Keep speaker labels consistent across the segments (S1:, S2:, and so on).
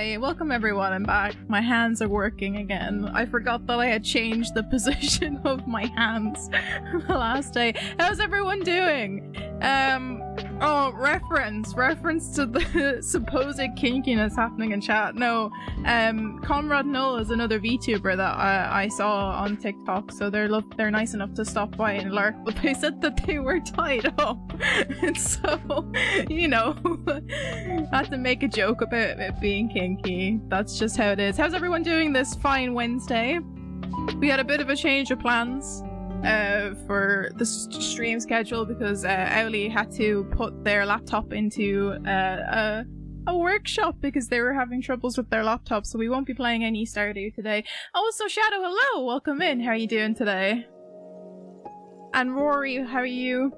S1: Hi, welcome everyone, I'm back. My hands are working again. I forgot that I had changed the position of my hands the last day. How's everyone doing? Oh, reference to the supposed kinkiness happening in chat. No, Conrad Null is another VTuber that I saw on TikTok, so they're nice enough to stop by and lurk, but they said that they were tied up, and so, you know, I had to make a joke about it being kinky. That's just how it is. How's everyone doing this fine Wednesday? We had a bit of a change of plans for the stream schedule because Owly had to put their laptop into a workshop because they were having troubles with their laptop, so we won't be playing any Stardew today. Also, Shadow, hello! Welcome in. How are you doing today? And Rory, how are you?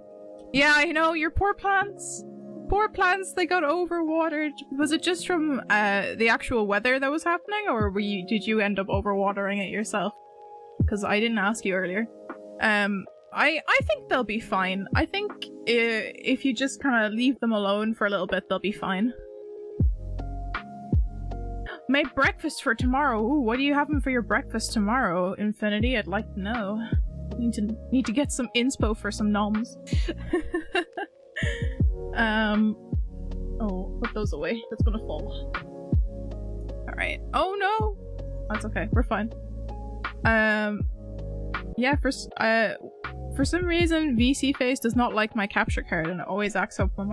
S1: Yeah, I know, your poor plants. Poor plants, they got overwatered. Was it just from the actual weather that was happening, or did you end up overwatering it yourself? Because I didn't ask you earlier. I think they'll be fine. I think if you just kind of leave them alone for a little bit, they'll be fine. Make breakfast for tomorrow. Ooh, what are you having for your breakfast tomorrow, Infinity? I'd like to know. Need to get some inspo for some noms. Oh, put those away. That's gonna fall. Alright. Oh no! That's okay. We're fine. Yeah, for some reason, VC Face does not like my capture card, and it always acts up when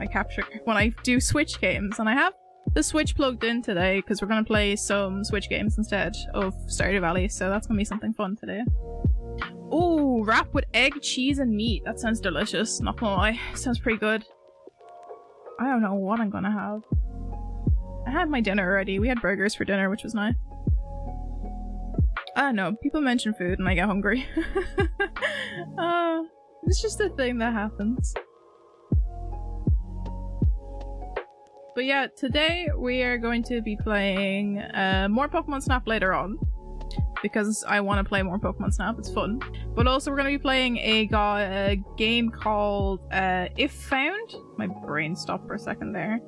S1: I do Switch games, and I have the Switch plugged in today because we're gonna play some Switch games instead of Stardew Valley, so that's gonna be something fun today. Ooh, wrap with egg, cheese, and meat. That sounds delicious, not gonna lie. Sounds pretty good. I don't know what I'm gonna have. I had my dinner already. We had burgers for dinner, which was nice. I don't know, people mention food and I get hungry. It's just a thing that happens. But yeah, today we are going to be playing more Pokemon Snap later on. Because I want to play more Pokemon Snap, it's fun. But also we're going to be playing a game called If Found. My brain stopped for a second there.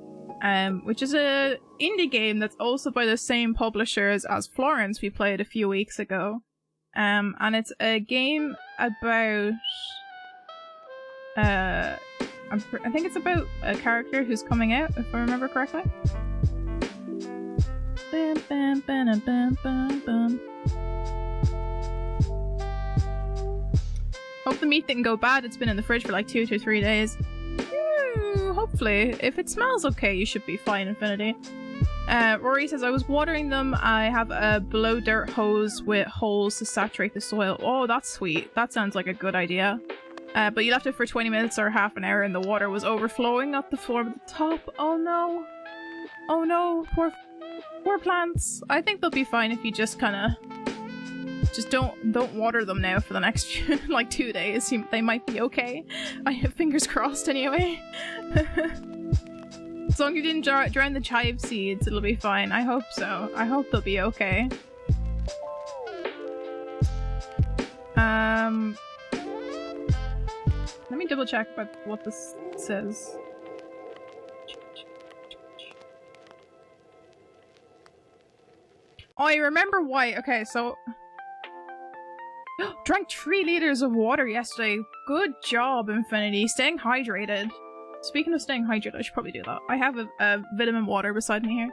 S1: Which is a indie game that's also by the same publishers as Florence we played a few weeks ago. And it's a game about... I think it's about a character who's coming out, if I remember correctly. Bam, bam, bam, bam, bam, bam. Hope the meat didn't go bad. It's been in the fridge for like 2 to 3 days. Hopefully. If it smells okay, you should be fine, Infinity. Rory says, I was watering them. I have a blow dirt hose with holes to saturate the soil. Oh, that's sweet. That sounds like a good idea. But you left it for 20 minutes or half an hour and the water was overflowing at the floor at the top. Oh no. Oh no. Poor plants. I think they'll be fine if you just kind of... Just don't water them now for the next like 2 days. They might be okay. I have fingers crossed anyway. As long as you didn't drown the chive seeds, it'll be fine. I hope so. I hope they'll be okay. Let me double check what this says. Oh, I remember why. Okay, so... Drank 3 liters of water yesterday. Good job, Infinity. Staying hydrated. Speaking of staying hydrated, I should probably do that. I have a vitamin water beside me here.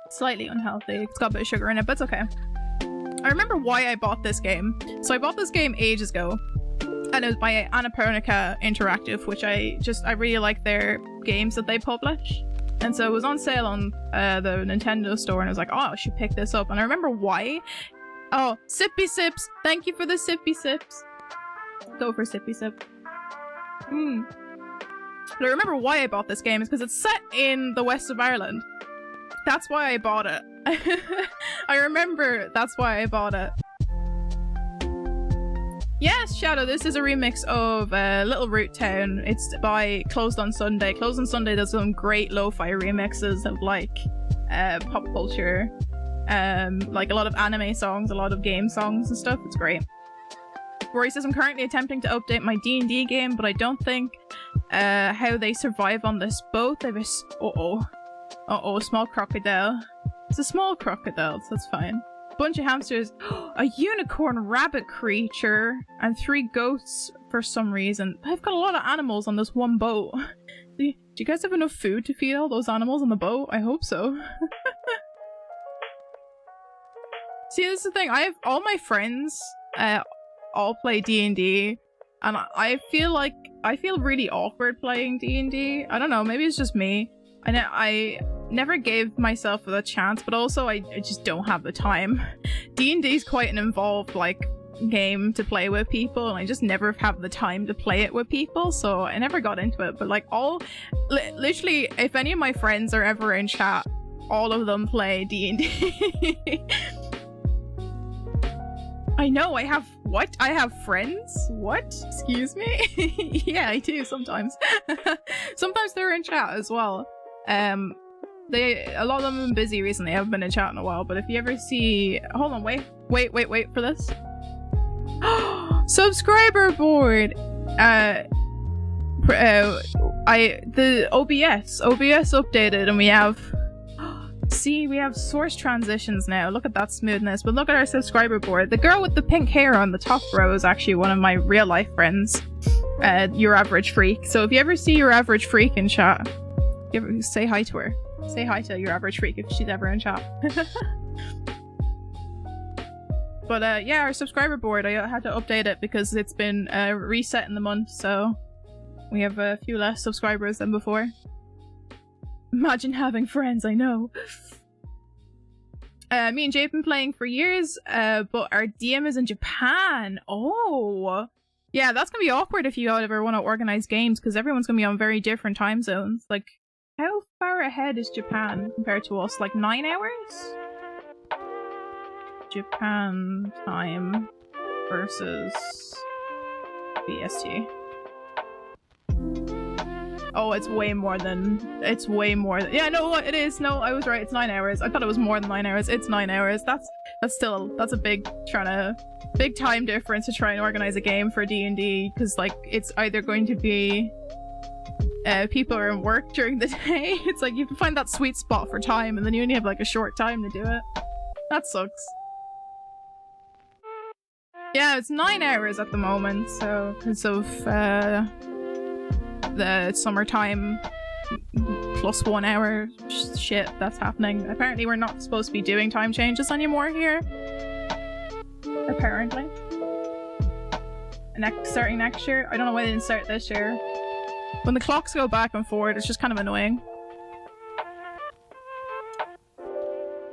S1: Slightly unhealthy. It's got a bit of sugar in it, but it's okay. I remember why I bought this game. So I bought this game ages ago. And it was by Annapurna Interactive, which I really like their games that they publish. And so it was on sale on the Nintendo store, and I was like, oh, I should pick this up. And I remember why. Oh, Sippy Sips! Thank you for the Sippy Sips. Go for Sippy Sip. But I remember why I bought this game is because it's set in the west of Ireland. That's why I bought it. I remember that's why I bought it. Yes, Shadow, this is a remix of Little Root Town. It's by Closed on Sunday. Closed on Sunday does some great lo-fi remixes of like pop culture, like a lot of anime songs, a lot of game songs and stuff. It's great. Rory says, I'm currently attempting to update my D&D game, but I don't think how they survive on this boat. Uh-oh, small crocodile. It's a small crocodile, so that's fine. Bunch of hamsters. A unicorn rabbit creature. And 3 goats for some reason. I've got a lot of animals on this one boat. Do you guys have enough food to feed all those animals on the boat? I hope so. See, this is the thing. I have all my friends all play D&D, and I feel really awkward playing D&D. I don't know, maybe it's just me. I never gave myself the chance, but also I just don't have the time. D&D is quite an involved like game to play with people, and I just never have the time to play it with people, so I never got into it. But like literally, if any of my friends are ever in chat, all of them play D&D. I know, I have friends? What? Excuse me? Yeah, I do sometimes. Sometimes they're in chat as well. A lot of them have been busy recently. I haven't been in chat in a while, but if you ever see... Hold on, wait for this. Subscriber board! The OBS updated, and we have... See, we have source transitions now. Look at that smoothness. But look at our subscriber board. The girl with the pink hair on the top row is actually one of my real life friends. Your Average Freak. So if you ever see Your Average Freak in chat, say hi to her. Say hi to Your Average Freak if she's ever in chat. But yeah, our subscriber board, I had to update it because it's been reset in the month, so we have a few less subscribers than before. Imagine having friends, I know. Me and Jay have been playing for years, but our DM is in Japan. Oh! Yeah, that's gonna be awkward if you ever want to organize games, because everyone's gonna be on very different time zones. Like, how far ahead is Japan compared to us? Like 9 hours? Japan time versus BST. Oh, it's way more than... Yeah, no, it is. No, I was right. It's 9 hours. I thought it was more than 9 hours. It's 9 hours. That's a big time difference to try and organize a game for D&D, because like it's either going to be people are in work during the day. It's like you can find that sweet spot for time, and then you only have like a short time to do it. That sucks. Yeah, it's 9 hours at the moment, so because of the summertime plus 1 hour shit that's happening. Apparently we're not supposed to be doing time changes anymore here. Apparently. Starting next year. I don't know why they didn't start this year. When the clocks go back and forward, it's just kind of annoying.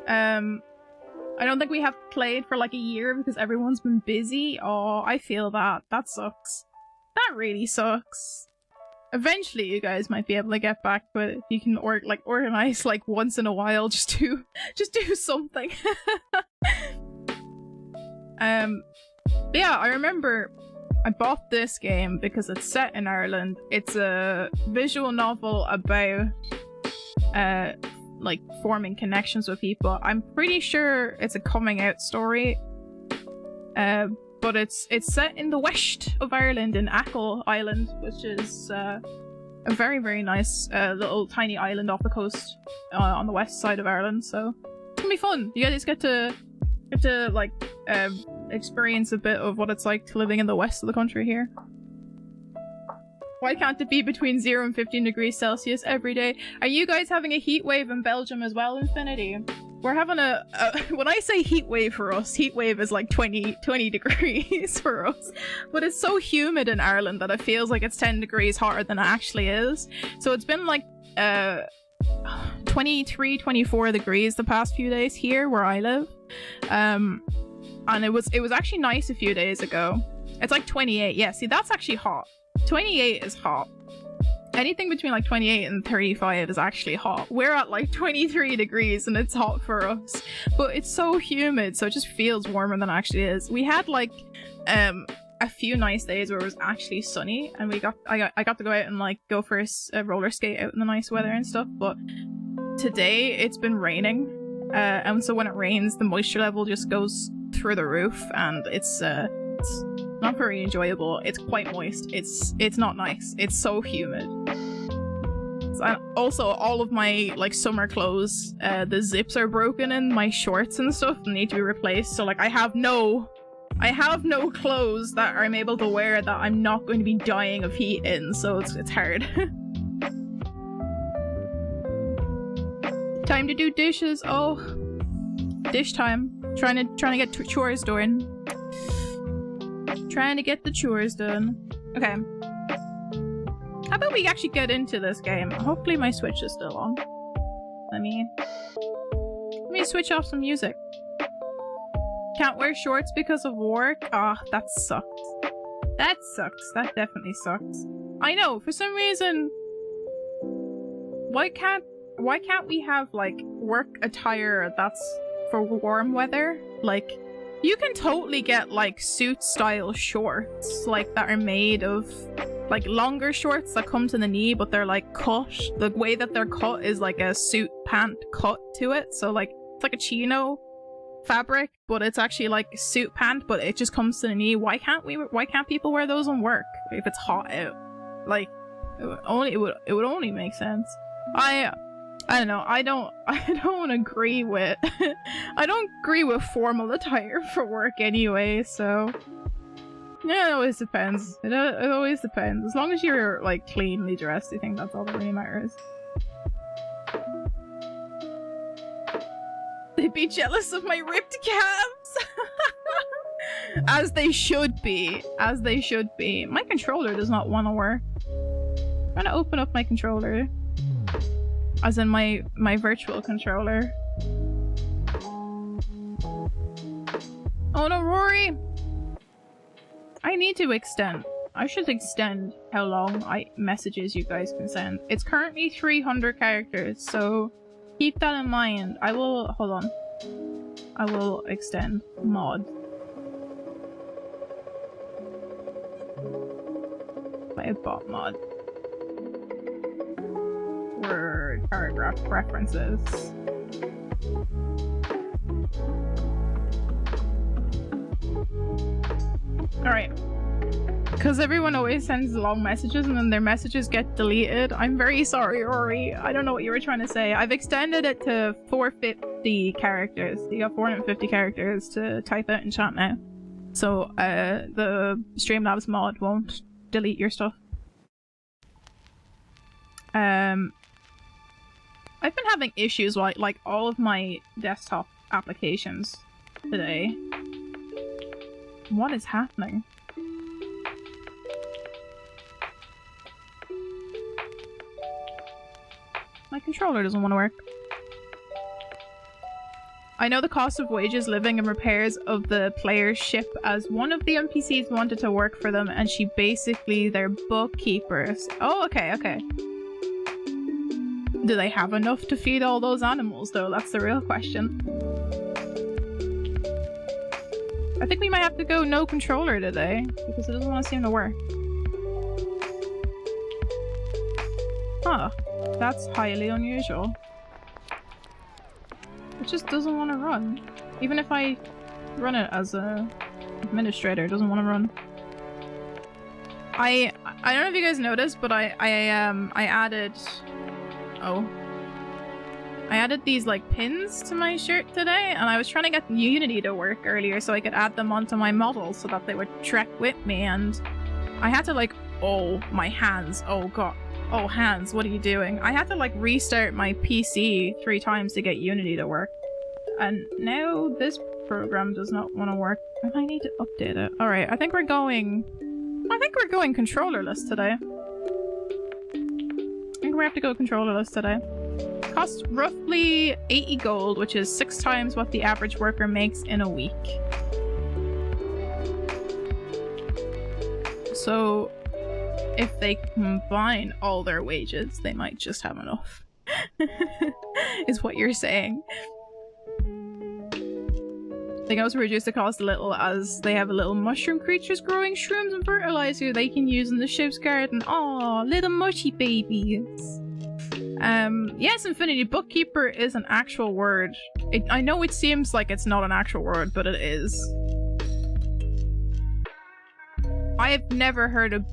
S1: I don't think we have played for like a year because everyone's been busy. Oh, I feel that. That sucks. That really sucks. Eventually you guys might be able to get back, but if you can organize like once in a while, just do something. Yeah, I remember I bought this game because it's set in Ireland. It's a visual novel about like forming connections with people. I'm pretty sure it's a coming out story. But it's set in the west of Ireland, in Achill Island, which is a very, very nice little tiny island off the coast on the west side of Ireland. So it's gonna be fun. You guys get to like experience a bit of what it's like to living in the west of the country here. Why can't it be between 0 and 15 degrees Celsius every day? Are you guys having a heat wave in Belgium as well, Infinity? We're having a when I say heat wave for us, heat wave is like 20 degrees for us. But it's so humid in Ireland that it feels like it's 10 degrees hotter than it actually is. So it's been like 23, 24 degrees the past few days here where I live. And it was actually nice a few days ago. It's like 28. Yeah, see, that's actually hot. 28 is hot. Anything between like 28 and 35 is actually hot. We're at like 23 degrees and it's hot for us. But it's so humid, so it just feels warmer than it actually is. We had like a few nice days where it was actually sunny, and I got to go out and like go for a roller skate out in the nice weather and stuff. But today it's been raining, and so when it rains, the moisture level just goes through the roof, and it's not very enjoyable. It's quite moist. It's not nice. It's so humid. shorts. And also all of my like summer clothes, the zips are broken in my shorts and stuff and need to be replaced. So like I have no clothes that I'm able to wear that I'm not going to be dying of heat in, so it's hard. Time to do dishes. Oh, dish time. Trying to get chores done. Trying to get the chores done. Okay. How about we actually get into this game? Hopefully my Switch is still on. Let me switch off some music. Can't wear shorts because of work? Ah, that sucks. That sucks. That definitely sucks. I know, for some reason... Why can't we have, like, work attire that's for warm weather? Like, you can totally get, like, suit-style shorts, like, that are made of... like longer shorts that come to the knee, but they're like cut. The way that they're cut is like a suit pant cut to it. So like it's like a chino fabric, but it's actually like a suit pant, but it just comes to the knee. Why can't people wear those on work if it's hot out? Like it would only make sense. I don't know. I don't agree with I don't agree with formal attire for work anyway, so yeah, it always depends. It always depends. As long as you're, like, cleanly dressed, I think that's all that really matters. They'd be jealous of my ripped calves! As they should be. As they should be. My controller does not want to work. I'm trying to open up my controller. As in my virtual controller. Oh no, Rory! I need to extend. I should extend how long messages you guys can send. It's currently 300 characters, so keep that in mind. I will... hold on. I will extend mod. By a bot mod. Word paragraph preferences. Alright. Because everyone always sends long messages and then their messages get deleted. I'm very sorry, Rory. I don't know what you were trying to say. I've extended it to 450 characters. You got 450 characters to type out in chat now. So, the Streamlabs mod won't delete your stuff. I've been having issues with, like, all of my desktop applications today. What is happening? My controller doesn't want to work. I know the cost of wages, living, and repairs of the player's ship, as one of the NPCs wanted to work for them and she basically their bookkeepers. Oh, okay, okay. Do they have enough to feed all those animals though? That's the real question. I think we might have to go no controller today, because it doesn't want to seem to work. Huh. That's highly unusual. It just doesn't want to run. Even if I run it as a administrator, it doesn't want to run. I don't know if you guys noticed, but I added... oh. I added these, like, pins to my shirt today, and I was trying to get Unity to work earlier so I could add them onto my model so that they would trek with me, and I had to, like, oh, my hands, oh god. Oh, hands, what are you doing? I had to, like, restart my PC 3 times to get Unity to work. And now this program does not want to work, and I need to update it. Alright, I think we're going controllerless today. I think we have to go controllerless today. Costs roughly 80 gold, which is 6 times what the average worker makes in a week. So, if they combine all their wages, they might just have enough. Is what you're saying. They can also reduce the cost a little as they have little mushroom creatures growing shrooms and fertilizer they can use in the ship's garden. Aw, little mushy babies. Yes, Infinity, bookkeeper is an actual word. I know it seems like it's not an actual word, but it is. I have never heard of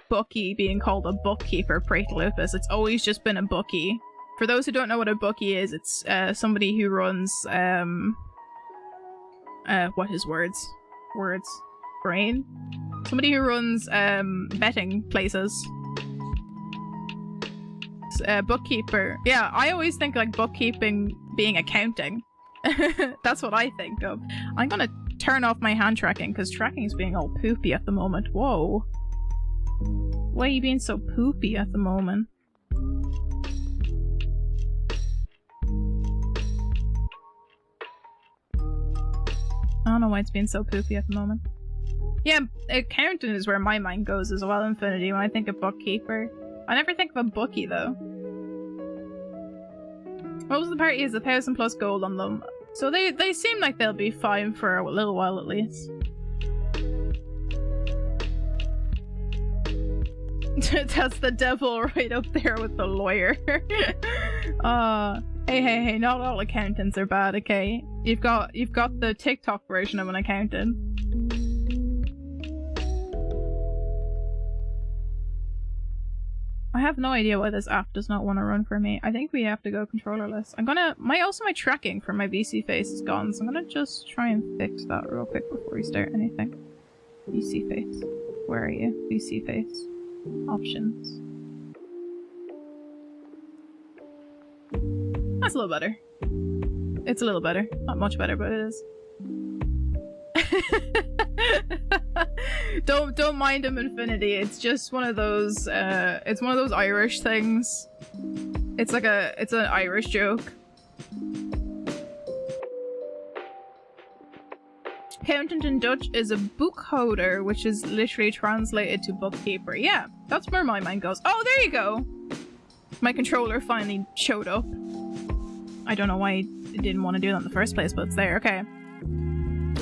S1: bookie being called a bookkeeper, Pray to Lupus. It's always just been a bookie. For those who don't know what a bookie is, it's somebody who runs what his words? Brain? Somebody who runs betting places. Bookkeeper. Yeah, I always think like bookkeeping being accounting. That's what I think of. I'm gonna turn off my hand tracking because tracking is being all poopy at the moment. Whoa. Why are you being so poopy at the moment? I don't know why it's being so poopy at the moment. Yeah, accountant is where my mind goes as well, Infinity, when I think of bookkeeper. I never think of a bookie, though. What was the party is 1,000 plus gold on them. So they seem like they'll be fine for a little while at least. That's the devil right up there with the lawyer. Hey, not all accountants are bad, okay? You've got the TikTok version of an accountant. I have no idea why this app does not want to run for me. I think we have to go controllerless. I'm gonna... Also my tracking for my VC face is gone, so I'm gonna just try and fix that real quick before we start anything. VC face. Where are you? VC face. Options. That's a little better. It's a little better. Not much better, but it is. Don't mind him, Infinity. It's just one of those it's one of those Irish things. It's like it's an Irish joke. Accountant in Dutch is a boekhouder, which is literally translated to bookkeeper. Yeah, that's where my mind goes. Oh, there you go! My controller finally showed up. I don't know why it didn't want to do that in the first place, but it's there. Okay.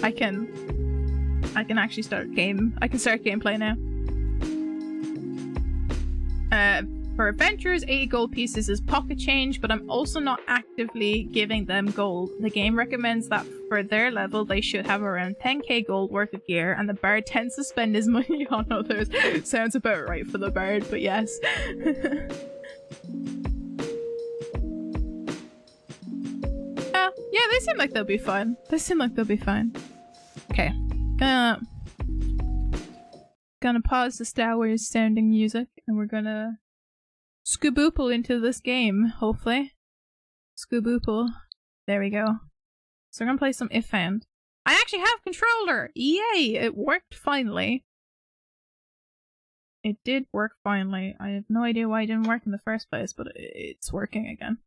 S1: I can actually start game. I can start gameplay now. For adventurers, 80 gold pieces is pocket change, but I'm also not actively giving them gold. The game recommends that for their level, they should have around 10k gold worth of gear, and the bard tends to spend his money on others. Sounds about right for the bard, but yes. Yeah, they seem like they'll be fine. Okay. Gonna pause the Star Wars sounding music, and we're gonna scooboopal into this game, hopefully. Scooboopal. There we go. So we're gonna play some If And. I actually have controller! Yay! It worked finally. It did work finally. I have no idea why it didn't work in the first place, but it's working again.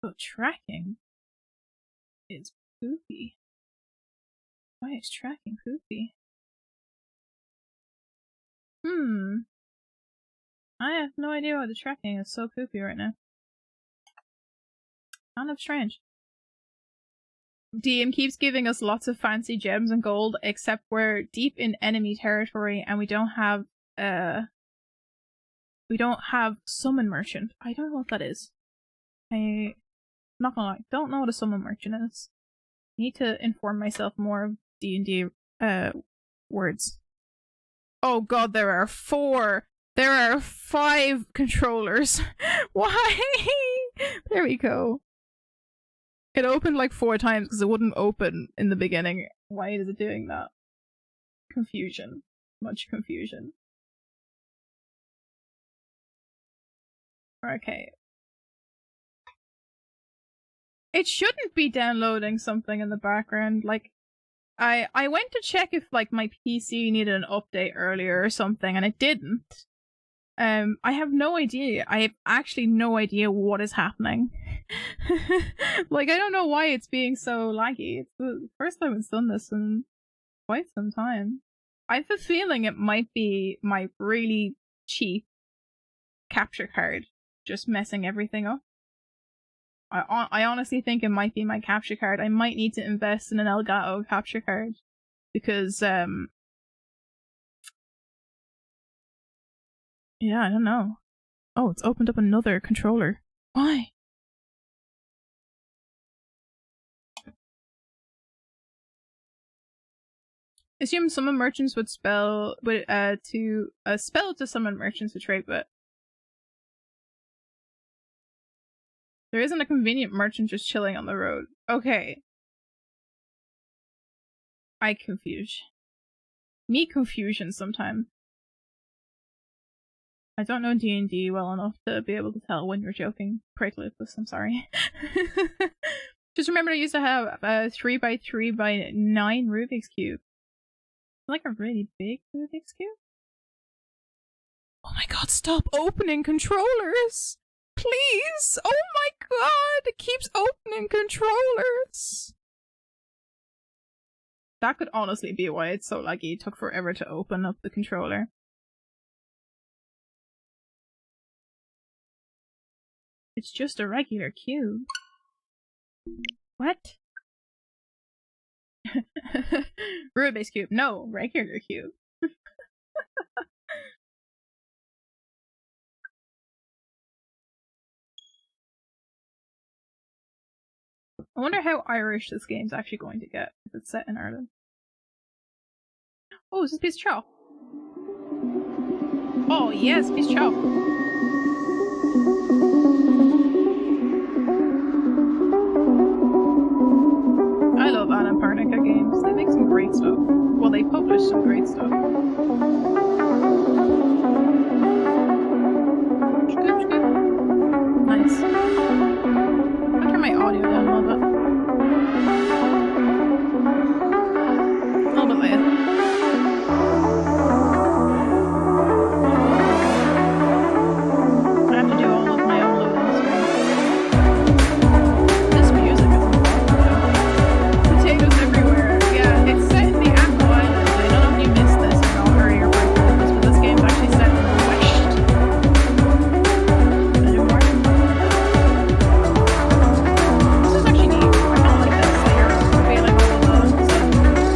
S1: But tracking is poopy. Why is tracking poopy? I have no idea why the tracking is so poopy right now. Kind of strange. DM keeps giving us lots of fancy gems and gold, except we're deep in enemy territory and we don't have summon merchant. I don't know what that is. I'm not gonna lie, don't know what a summon merchant is. Need to inform myself more of D&D words. Oh god, there are 4! There are 5 controllers! Why? There we go. It opened like 4 times because it wouldn't open in the beginning. Why is it doing that? Confusion. Much confusion. Okay. It shouldn't be downloading something in the background. Like, I went to check if like my PC needed an update earlier or something, and it didn't. I have no idea. I have actually no idea what is happening. Like, I don't know why it's being so laggy. It's the first time it's done this in quite some time. I have a feeling it might be my really cheap capture card just messing everything up. I honestly think it might be my capture card. I might need to invest in an Elgato capture card. Because, yeah, I don't know. Oh, it's opened up another controller. Why? Assume summon merchants would spell to spell to summon merchants with trade, but there isn't a convenient merchant just chilling on the road. Okay. I confuse. Me confusion sometimes. I don't know D&D well enough to be able to tell when you're joking. Pricklitless, I'm sorry. Just remember I used to have a 3x3x9 Rubik's Cube. Like a really big Rubik's Cube? Oh my god, stop opening controllers! Please! Oh my god! It keeps opening controllers! That could honestly be why it's so laggy. It took forever to open up the controller. It's just a regular cube. What? Rubik's Cube. No, regular cube. I wonder how Irish this game's actually going to get if it's set in Ireland. Oh, is this piece of chalk? Oh yes, piece of chalk. I love Anna Parnica games. They make some great stuff. Well, they publish some great stuff. Nice. I'll turn my audio down a little bit. A little bit loud. I have to do all of my own loading screens. This music is important. Potatoes everywhere. Yeah, it's set in the Apple Islands. I don't know if you missed this or not earlier, but this game's actually set in the West. Any more? This is actually neat. I kind of like this layer of feeling all of the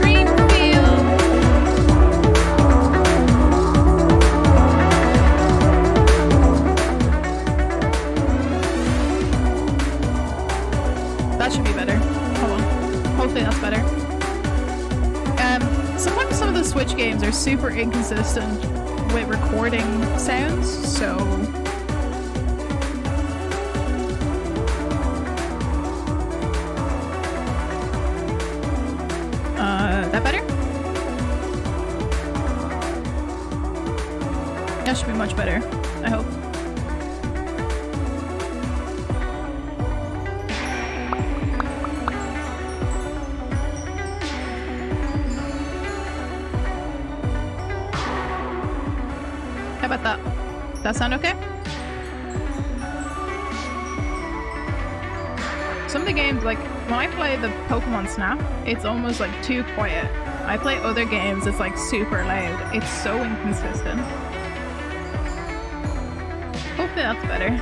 S1: green field. That should be better. Hold on. Hopefully that's better. Sometimes some of the Switch games are super inconsistent with recording sounds, so... that better? That should be much better, I hope. How about that? Does that sound okay? Some of the games, like, when I play the Pokemon Snap, it's almost like too quiet. I play other games, it's like super loud. It's so inconsistent. Hopefully that's better.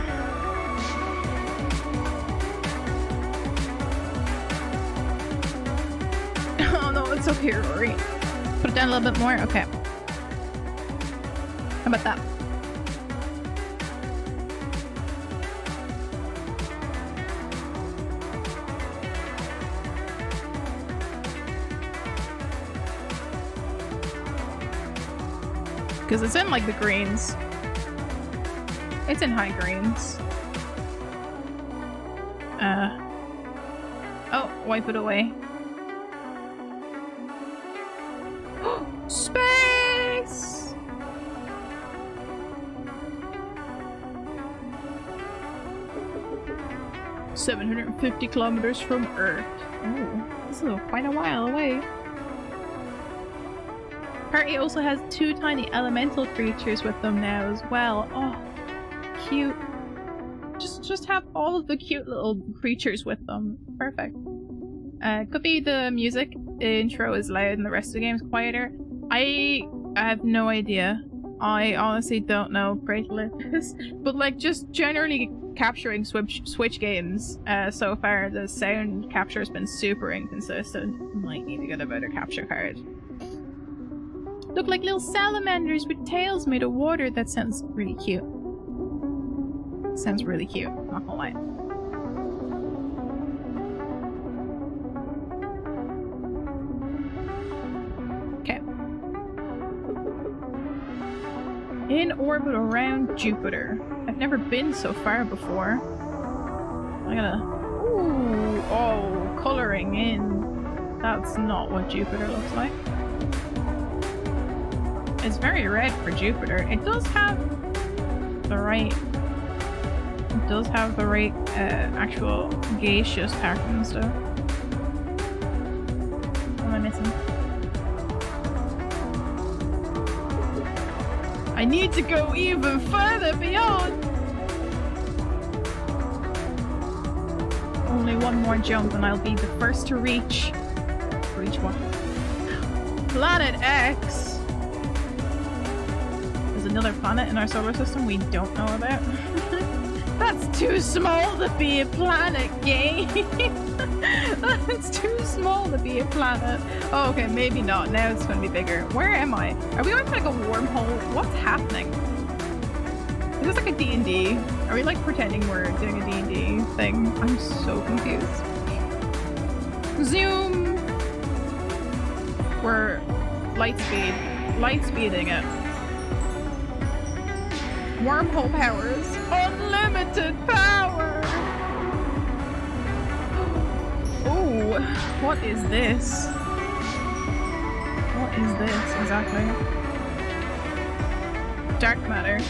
S1: Oh no, it's okay, Rory. Put it down a little bit more? Okay. How about that? Because it's in like the greens. It's in high greens. Oh, wipe it away. Space! "750 kilometers from Earth." Oh, this is quite a while away. Party also has 2 tiny elemental creatures with them now as well. Oh, cute. Just have all of the cute little creatures with them. Perfect. Could be the music intro is loud and the rest of the game is quieter. I have no idea. I honestly don't know. Pray to live this. But like, just generally capturing Switch games so far, the sound capture has been super inconsistent. I might need to get a better capture card. Look like little salamanders with tails made of water. That sounds really cute. Sounds really cute, not gonna lie. Okay. In orbit around Jupiter. I've never been so far before. I gotta... Ooh, oh, coloring in. That's not what Jupiter looks like. It's very red for Jupiter. It does have the right... It does have the right actual gaseous patterns though. What am I missing? I need to go even further beyond! Only one more jump and I'll be the first to reach... Reach what? Planet X! There's another planet in our solar system we don't know about. That's too small to be a planet, game! That's too small to be a planet. Oh, okay, maybe not. Now it's gonna be bigger. Where am I? Are we going to like a wormhole? What's happening? Is this like a D&D? Are we like pretending we're doing a D&D thing? I'm so confused. Zoom! We're light speeding it. Wormhole powers. Unlimited power! Oh, what is this? What is this exactly? Dark matter.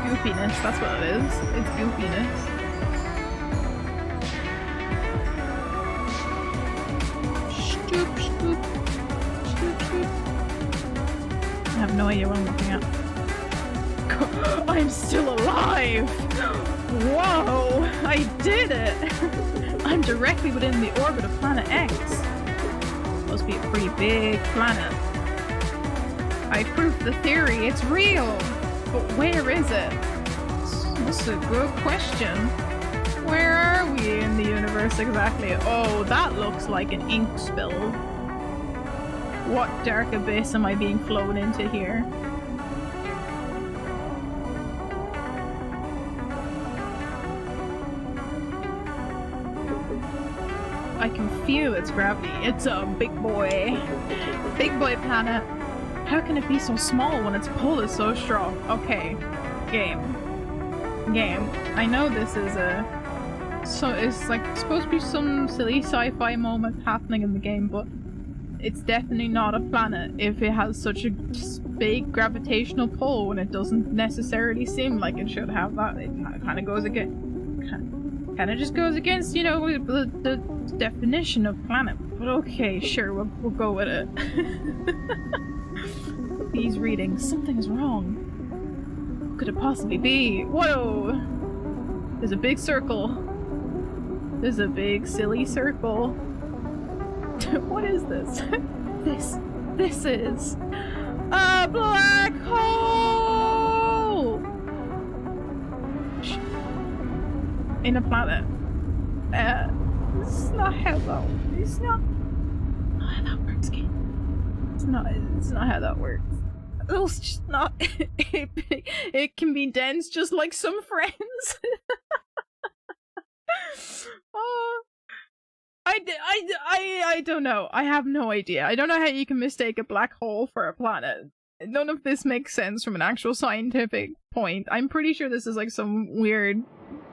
S1: Goopiness, that's what it is. It's goopiness. Stoop, stoop. Stoop, stoop. I have no idea what I'm looking at. I'm still alive! Whoa! I did it! I'm directly within the orbit of planet X. Must be a pretty big planet. I proved the theory, it's real! But where is it? That's a good question. Where are we in the universe exactly? Oh, that looks like an ink spill. What dark abyss am I being flown into here? I can feel its gravity. It's a big boy. Big boy planet. How can it be so small when its pull is so strong? Okay. Game. I know this is so it's like supposed to be some silly sci-fi moment happening in the game, but it's definitely not a planet if it has such a big gravitational pull when it doesn't necessarily seem like it should have that. It kind of goes against... Kind of just goes against, you know, the definition of planet. But okay, sure, we'll go with it. These readings, something is wrong. What could it possibly be? Whoa! There's a big circle. There's a big silly circle. What is this? This is a black hole! In a planet. It's not how that works. It's not how that works, kid. It's not how that works. It's just not. It can be dense just like some friends. Oh, I don't know. I have no idea. I don't know how you can mistake a black hole for a planet. None of this makes sense from an actual scientific point. I'm pretty sure this is like some weird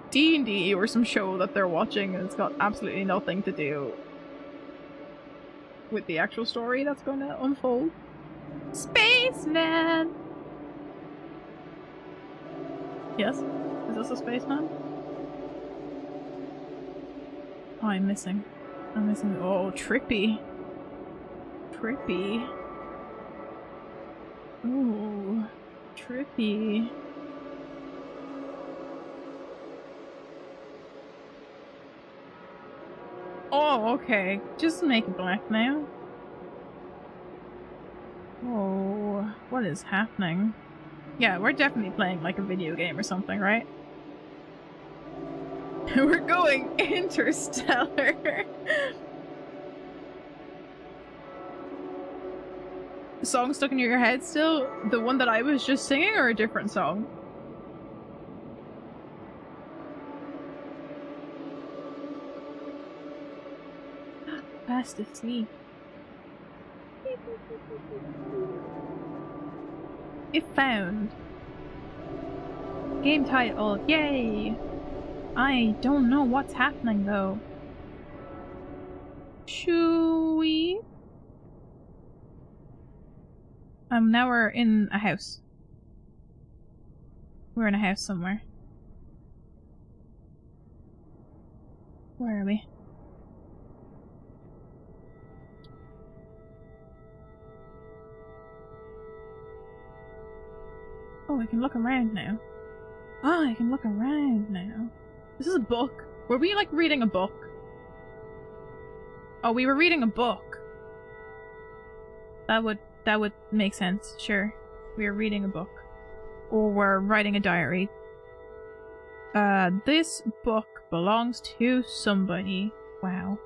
S1: D&D or some show that they're watching, and it's got absolutely nothing to do with the actual story that's going to unfold. Spaceman! Yes? Is this a spaceman? Oh, I'm missing. Oh, trippy. Trippy. Ooh. Trippy. Oh, okay. Just make it black now. Oh, what is happening? Yeah, we're definitely playing like a video game or something, right? We're going interstellar. Song stuck in your head still? The one that I was just singing, or a different song? Fast asleep. If found. Game title. Yay! I don't know what's happening though. Should we? Now we're in a house. We're in a house somewhere. Where are we? Oh, I can look around now. Oh, I can look around now. This is a book. Were we like reading a book? Oh, we were reading a book. That would make sense. Sure. We are reading a book. Or we're writing a diary. This book belongs to somebody. Wow.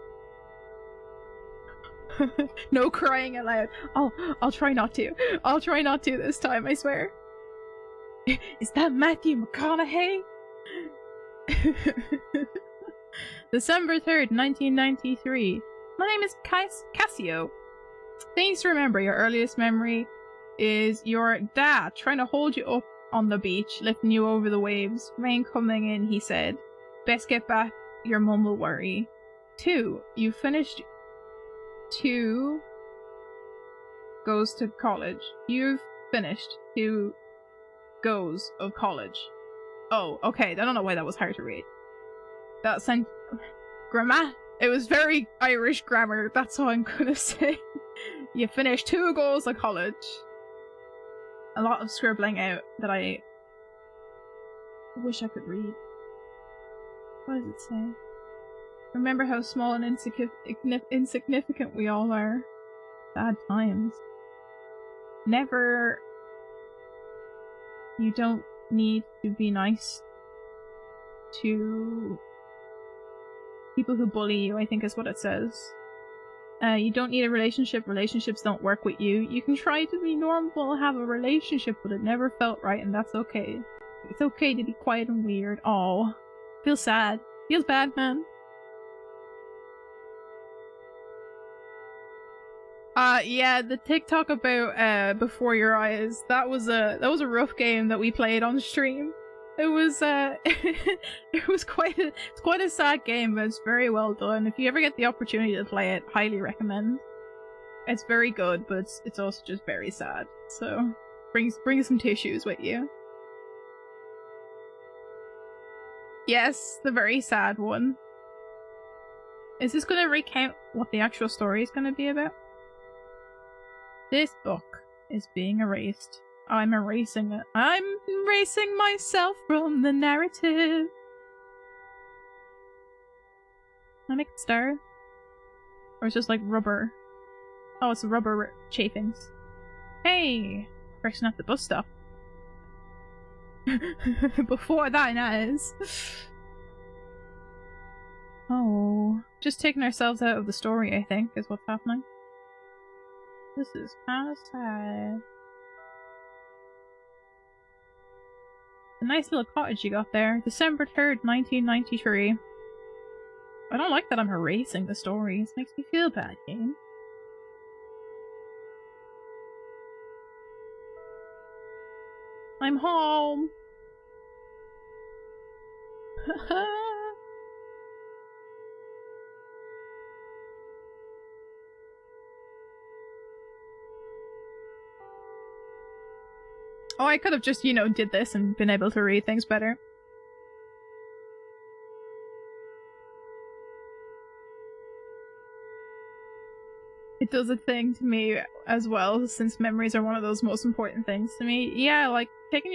S1: No crying aloud. I'll try not to. I'll try not to this time, I swear. Is that Matthew McConaughey? December 3rd, 1993. My name is Cassio. Things to remember. Your earliest memory is your dad trying to hold you up on the beach, lifting you over the waves. Rain coming in, he said. Best get back, your mum will worry. 2. You finished. 2 goes to college. You've finished. 2 goes of college. Oh, okay. I don't know why that was hard to read. That sent grammar. It was very Irish grammar. That's all I'm gonna say. You finished 2 goals of college. A lot of scribbling out that I wish I could read. What does it say? Remember how small and insignificant we all are. Bad times. Never. You don't need to be nice to people who bully you, I think is what it says. You don't need a relationship. Relationships don't work with you. You can try to be normal, have a relationship, but it never felt right, and that's okay. It's okay to be quiet and weird. Aw. Feels sad. Feels bad, man. Yeah, the TikTok about Before Your Eyes, that was a rough game that we played on stream. It was it was quite a sad game, but it's very well done. If you ever get the opportunity to play it, highly recommend. It's very good, but it's also just very sad. So bring some tissues with you. Yes, the very sad one. Is this going to recount what the actual story is going to be about? This book is being erased. I'm erasing it. I'm erasing myself from the narrative. Can I make it star? Or it's just like rubber? Oh, it's rubber chafings. Hey! Person at the bus stop. Before that, is. Oh. Just taking ourselves out of the story, I think, is what's happening. This is kind of sad. A nice little cottage you got there. December 3rd, 1993. I don't like that I'm erasing the stories. Makes me feel bad, game. I'm home! Oh, I could have just, you know, did this and been able to read things better. It does a thing to me as well, since memories are one of those most important things to me. Yeah, like, taking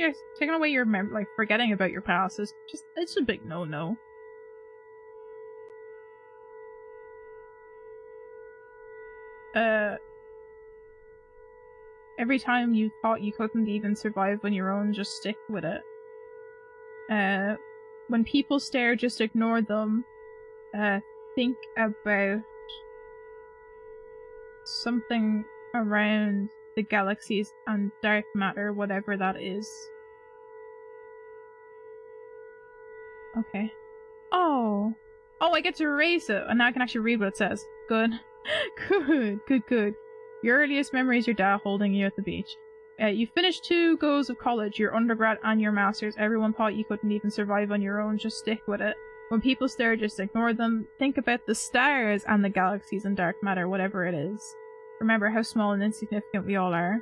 S1: away your like, forgetting about your past is just, it's a big no-no. Every time you thought you couldn't even survive on your own, just stick with it. When people stare, just ignore them. Think about something around the galaxies and dark matter, whatever that is. Okay. Oh! Oh, I get to erase it! And now I can actually read what it says. Good. Good. Your earliest memory is your dad holding you at the beach. You finished 2 goes of college, your undergrad and your master's. Everyone thought you couldn't even survive on your own. Just stick with it. When people stare, just ignore them. Think about the stars and the galaxies and dark matter, whatever it is. Remember how small and insignificant we all are.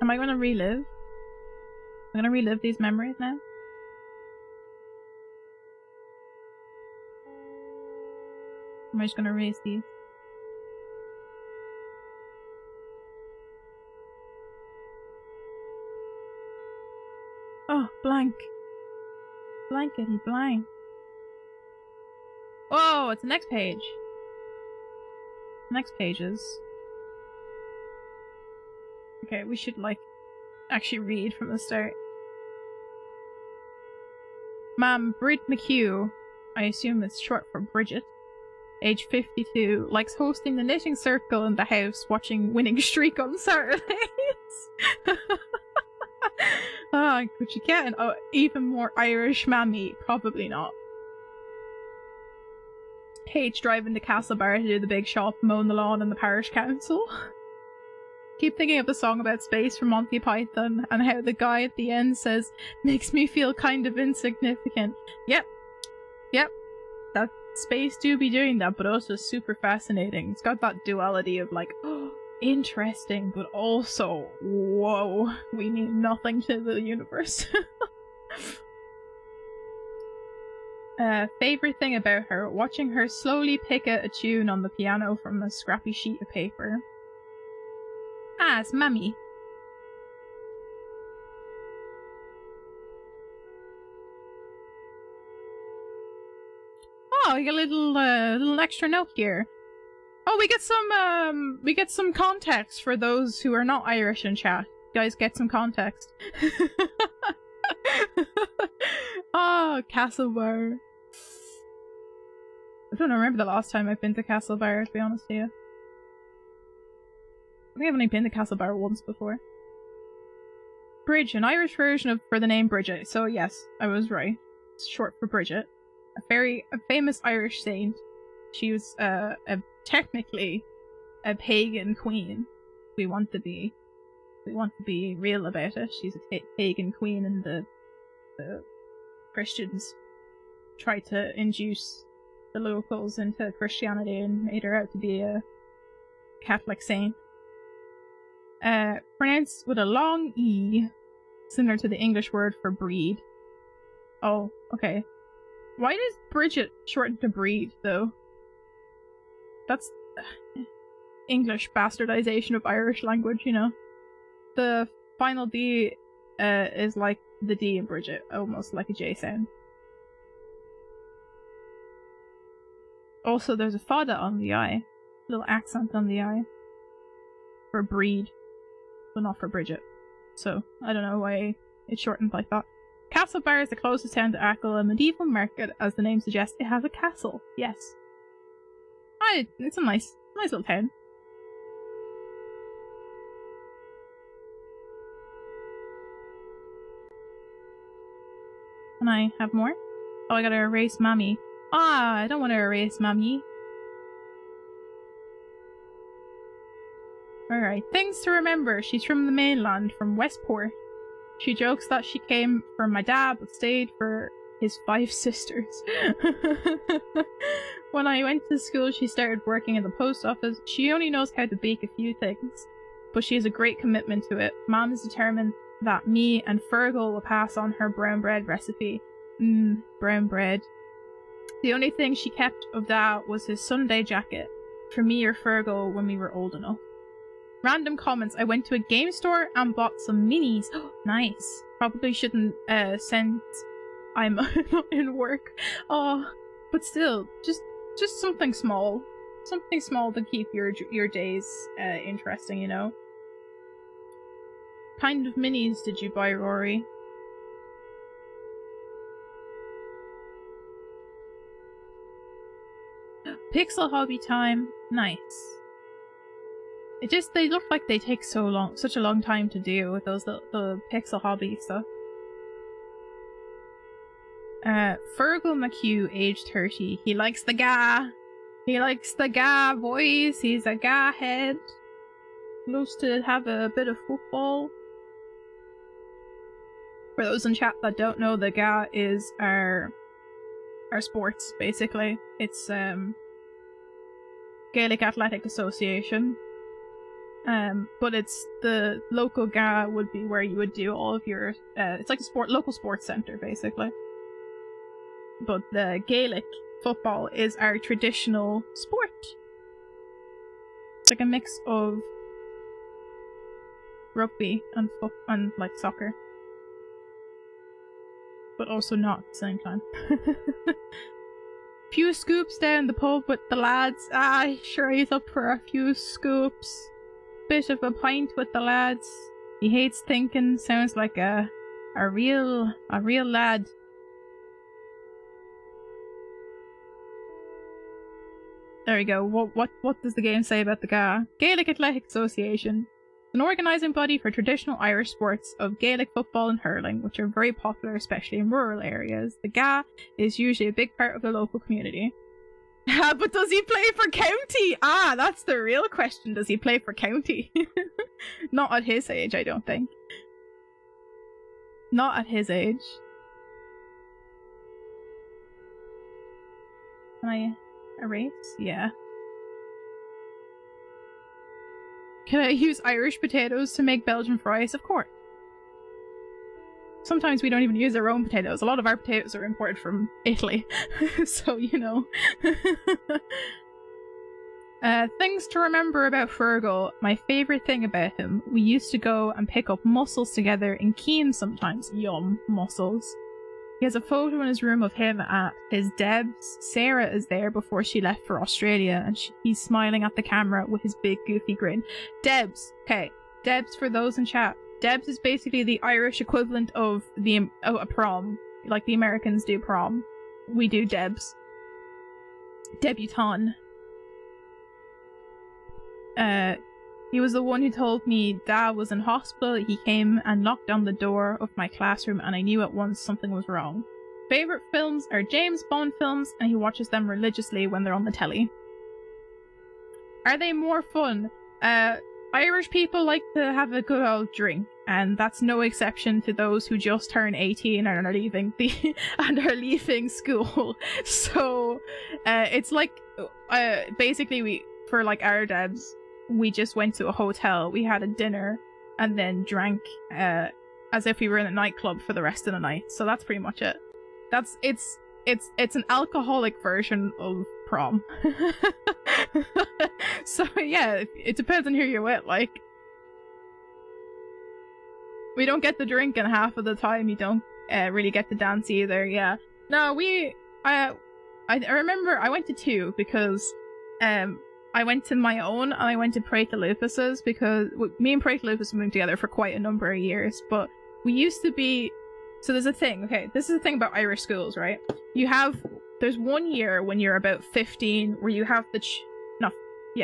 S1: Am I going to relive? I'm going to relive these memories now. Am I just going to erase these? Oh, blank. Blankety blank. Oh, it's the next page. Next pages. Okay, we should, like, actually read from the start. Ma'am, Brit McHugh, I assume it's short for Bridget, age 52, likes hosting the knitting circle in the house, watching Winning Streak on Saturdays. Could you get an even more Irish mammy? Probably not. Hates driving to Castlebar to do the big shop, mowing the lawn in the parish council. Keep thinking of the song about space from Monty Python and how the guy at the end says, makes me feel kind of insignificant. Yep. That space do be doing that, but also super fascinating. It's got that duality of like, oh, interesting, but also, whoa, we mean nothing to the universe. Favorite thing about her, watching her slowly pick out a tune on the piano from a scrappy sheet of paper. Ah, it's Mummy. Oh, we got a little extra note here. Oh, we get some context for those who are not Irish in chat. You guys get some context. Oh, Castlebar. I don't remember the last time I've been to Castlebar, to be honest with you. I think I've only been to Castlebar once before. Bridge, an Irish version for the name Bridget. So yes, I was right. It's short for Bridget. A famous Irish saint. She was technically a pagan queen. We want to be real about it. She's a pagan queen, and the Christians tried to induce the locals into Christianity and made her out to be a Catholic saint. Pronounced with a long E, similar to the English word for breed. Oh, okay. Why does Bridget shorten to breed, though? That's English bastardization of Irish language, you know? The final D is like the D in Bridget, almost like a J sound. Also, there's a fada on the I. Little accent on the I. For breed. But not for Bridget. So, I don't know why it's shortened like that. Castlebar is the closest town to Achill, a medieval market. As the name suggests, it has a castle. Yes. It's a nice little town. Can I have more? Oh, I gotta erase Mommy. Ah, I don't want to erase Mommy. Alright, things to remember. She's from the mainland, from Westport. She jokes that she came from my dad, but stayed for his 5 sisters. When I went to school, she started working in the post office. She only knows how to bake a few things, but she has a great commitment to it. Mom is determined that me and Fergal will pass on her brown bread recipe. Brown bread. The only thing she kept of that was his Sunday jacket, for me or Fergal when we were old enough. Random comments. I went to a game store and bought some minis. Nice. Probably shouldn't since I'm not in work. Oh, but still, just something small. Something small to keep your days interesting, you know? What kind of minis did you buy, Rory? Pixel hobby time. Nice. They look like they take such a long time to do with the pixel hobby stuff. Fergal McHugh, age 30. He likes the ga. He likes the ga boys. He's a ga head. Loves to have a bit of football. For those in chat that don't know, the ga is our sports, basically. It's Gaelic Athletic Association. But it's the local ga would be where you would do all of your it's like a local sports centre, basically. But the Gaelic football is our traditional sport. It's like a mix of rugby and like soccer, but also not at the same time. Few scoops down the pub with the lads. Sure, he's up for a few scoops. Bit of a pint with the lads. He hates thinking. Sounds like a real lad. There we go. What does the game say about the GA? Gaelic Athletic Association. An organising body for traditional Irish sports of Gaelic football and hurling, which are very popular, especially in rural areas. The GA is usually a big part of the local community. But does he play for county? That's the real question. Does he play for county? Not at his age, I don't think. Not at his age. Can I erase? Yeah. Can I use Irish potatoes to make Belgian fries? Of course. Sometimes we don't even use our own potatoes. A lot of our potatoes are imported from Italy. So, you know. Things to remember about Fergal. My favourite thing about him. We used to go and pick up mussels together in Keene sometimes. Yum, mussels. He has a photo in his room of him at his Debs. Sarah is there before she left for Australia, and he's smiling at the camera with his big goofy grin. Debs. Okay. Debs, for those in chat. Debs is basically the Irish equivalent of a prom. Like the Americans do prom. We do Debs. Debutante. He was the one who told me Dad was in hospital. He came and knocked on the door of my classroom and I knew at once something was wrong. Favourite films are James Bond films and he watches them religiously when they're on the telly. Are they more fun? Irish people like to have a good old drink, and that's no exception to those who just turn 18 and are leaving school. So it's like basically for like our Debs, we just went to a hotel, we had a dinner, and then drank as if we were in a nightclub for the rest of the night. So that's pretty much it. It's an alcoholic version of prom. So yeah, it depends on who you're with. Like, we don't get the drink, and half of the time you don't really get to dance either. Yeah, no, I remember I went to two because I went to my own and I went to Lupus's because me and Lupus moved together for quite a number of years, but we used to be. So there's a thing, okay, this is the thing about Irish schools, right? There's 1 year when you're about 15 where you have 15,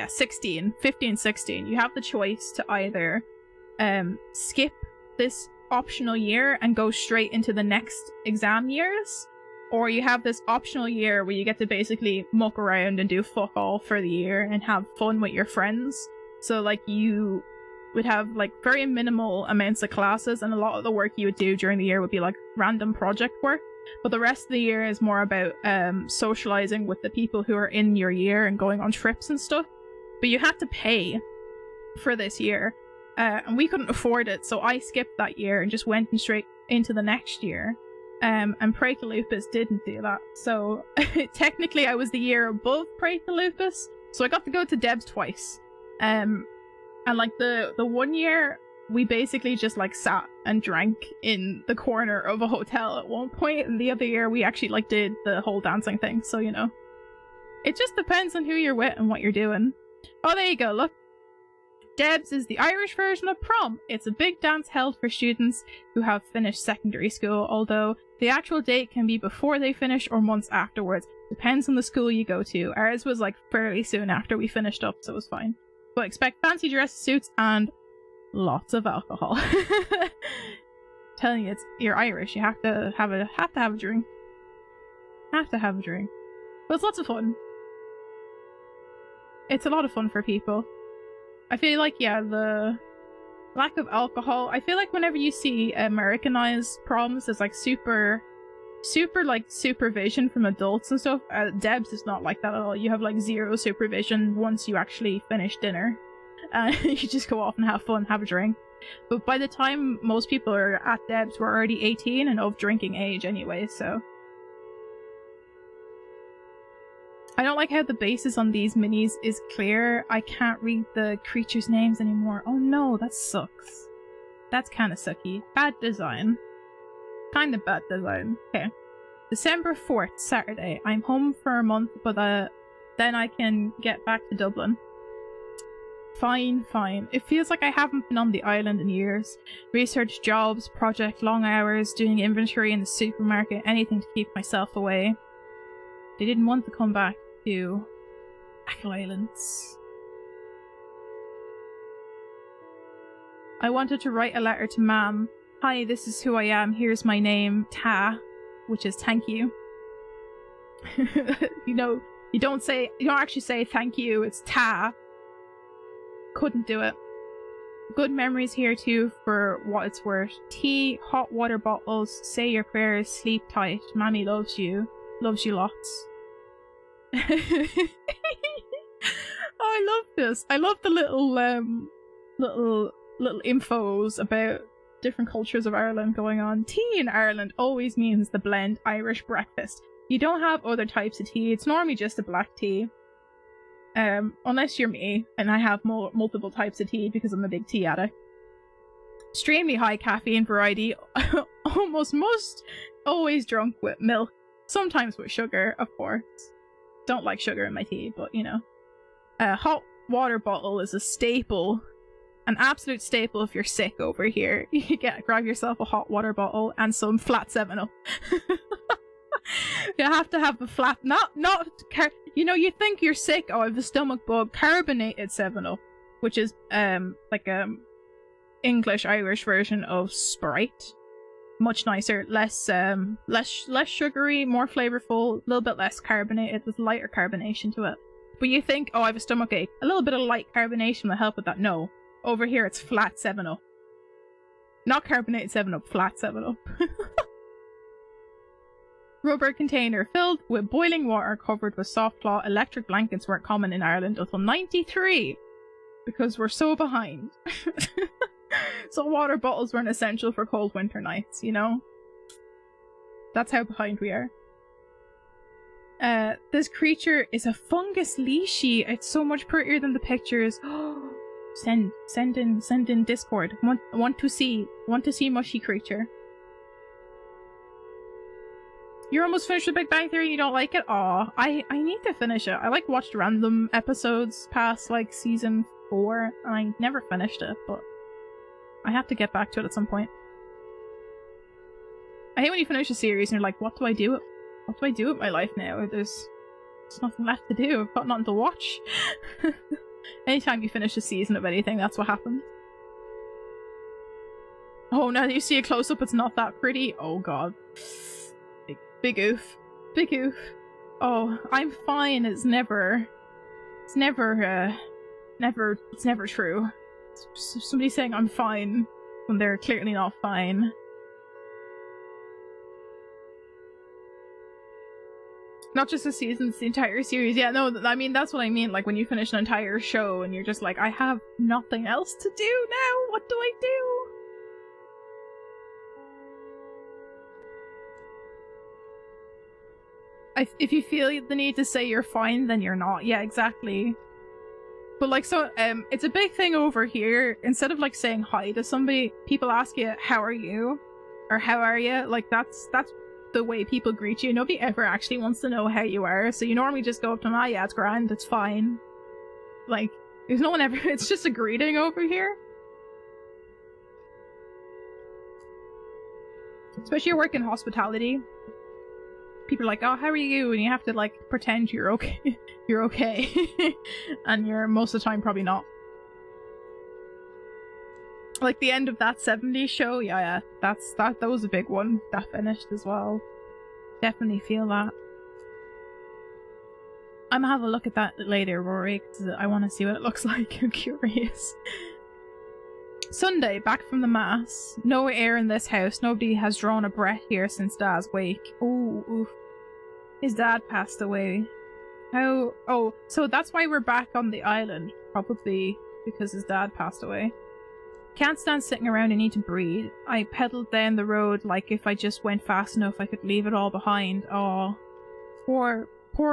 S1: 16. You have the choice to either skip this optional year and go straight into the next exam years, or you have this optional year where you get to basically muck around and do fuck all for the year and have fun with your friends. So like you would have like very minimal amounts of classes, and a lot of the work you would do during the year would be like random project work, but the rest of the year is more about socializing with the people who are in your year and going on trips and stuff. But you had to pay for this year, and we couldn't afford it, so I skipped that year and just went straight into the next year. And Lupus didn't do that, so technically I was the year above Lupus, so I got to go to Debs twice. And like the 1 year, we basically just like sat and drank in the corner of a hotel at one point, and the other year we actually like did the whole dancing thing. So, you know, it just depends on who you're with and what you're doing. Oh, there you go, look. Debs is the Irish version of prom. It's a big dance held for students who have finished secondary school, although the actual date can be before they finish or months afterwards. Depends on the school you go to. Ours was like fairly soon after we finished up, so it was fine. But expect fancy dress suits and lots of alcohol. Telling you, you're Irish. You have to have a drink. Have to have a drink. But it's lots of fun. It's a lot of fun for people. I feel like, yeah, the lack of alcohol. I feel like whenever you see Americanized proms, there's like super like supervision from adults and stuff. Debs is not like that at all. You have like zero supervision once you actually finish dinner. You just go off and have fun, have a drink. But by the time most people are at Debs, we're already 18 and of drinking age anyway, so. I don't like how the bases on these minis is clear. I can't read the creatures' names anymore. Oh no, that sucks. That's kind of sucky. Bad design. Kind of bad design. Okay. December 4th, Saturday. I'm home for a month, but then I can get back to Dublin. Fine. It feels like I haven't been on the island in years. Research, jobs, project, long hours, doing inventory in the supermarket, anything to keep myself away. They didn't want to come back to Ackle Islands. I wanted to write a letter to Mam. Hi, this is who I am. Here's my name, Ta, which is thank you. You know, you don't actually say thank you, it's Ta. Couldn't do it. Good memories here too, for what it's worth. Tea, hot water bottles, say your prayers, sleep tight. Mammy loves you. Loves you lots. Oh, I love this. I love the little infos about different cultures of Ireland going on. Tea in Ireland always means the blend Irish breakfast. You don't have other types of tea. It's normally just a black tea. Unless you're me, and I have multiple types of tea because I'm a big tea addict. Extremely high caffeine variety. Almost always drunk with milk. Sometimes with sugar, of course. Don't like sugar in my tea, but you know. A hot water bottle is a staple. An absolute staple if you're sick over here. You grab yourself a hot water bottle and some flat 7-Up. You have to have a flat, you know, you think you're sick, oh, I have a stomach bug, carbonated 7-Up, which is, like, English-Irish version of Sprite. Much nicer, less sugary, more flavorful, a little bit less carbonated, with lighter carbonation to it. But you think, oh, I have a stomach ache, a little bit of light carbonation will help with that. No. Over here, it's flat 7-Up. Not carbonated 7-Up, flat 7-Up. Rubber container filled with boiling water covered with soft cloth. Electric blankets weren't common in Ireland until 93. Because we're so behind. So water bottles weren't essential for cold winter nights, you know? That's how behind we are. This creature is a fungus leashy. It's so much prettier than the pictures. Send in Discord. Want to see mushy creature. You're almost finished with Big Bang Theory and you don't like it? Aw, I need to finish it. I like watched random episodes past like season 4 and I never finished it, but I have to get back to it at some point. I hate when you finish a series and you're like, what do I do? What do I do with my life now? There's nothing left to do. I've got nothing to watch. Anytime you finish a season of anything, that's what happens. Oh, now that you see a close-up, it's not that pretty. Oh god. Big oof. Big oof. Oh, I'm fine. It's never true. Somebody saying I'm fine when they're clearly not fine. Not just a season, it's the entire series. Yeah, no, I mean, that's what I mean. Like, when you finish an entire show and you're just like, I have nothing else to do now. What do I do? If you feel the need to say you're fine, then you're not. Yeah, exactly. But like, so, it's a big thing over here. Instead of like saying hi to somebody, people ask you, how are you? Or how are you? Like, that's the way people greet you. Nobody ever actually wants to know how you are. So you normally just go up to them, yeah, it's grand, it's fine. Like, there's no one ever, it's just a greeting over here. Especially you work in hospitality. People are like, oh, how are you? And you have to like pretend you're okay. You're okay. And you're most of the time probably not. Like the end of that 70s show, yeah, that was a big one. That finished as well. Definitely feel that. I'm gonna have a look at that later, Rory, because I want to see what it looks like. I'm curious. Sunday, back from the mass. No air in this house. Nobody has drawn a breath here since Dad's wake. Oh, oof. His dad passed away. How? Oh, so that's why we're back on the island. Probably because his dad passed away. Can't stand sitting around and need to breathe. I pedaled down the road like if I just went fast enough I could leave it all behind. Aw. Poor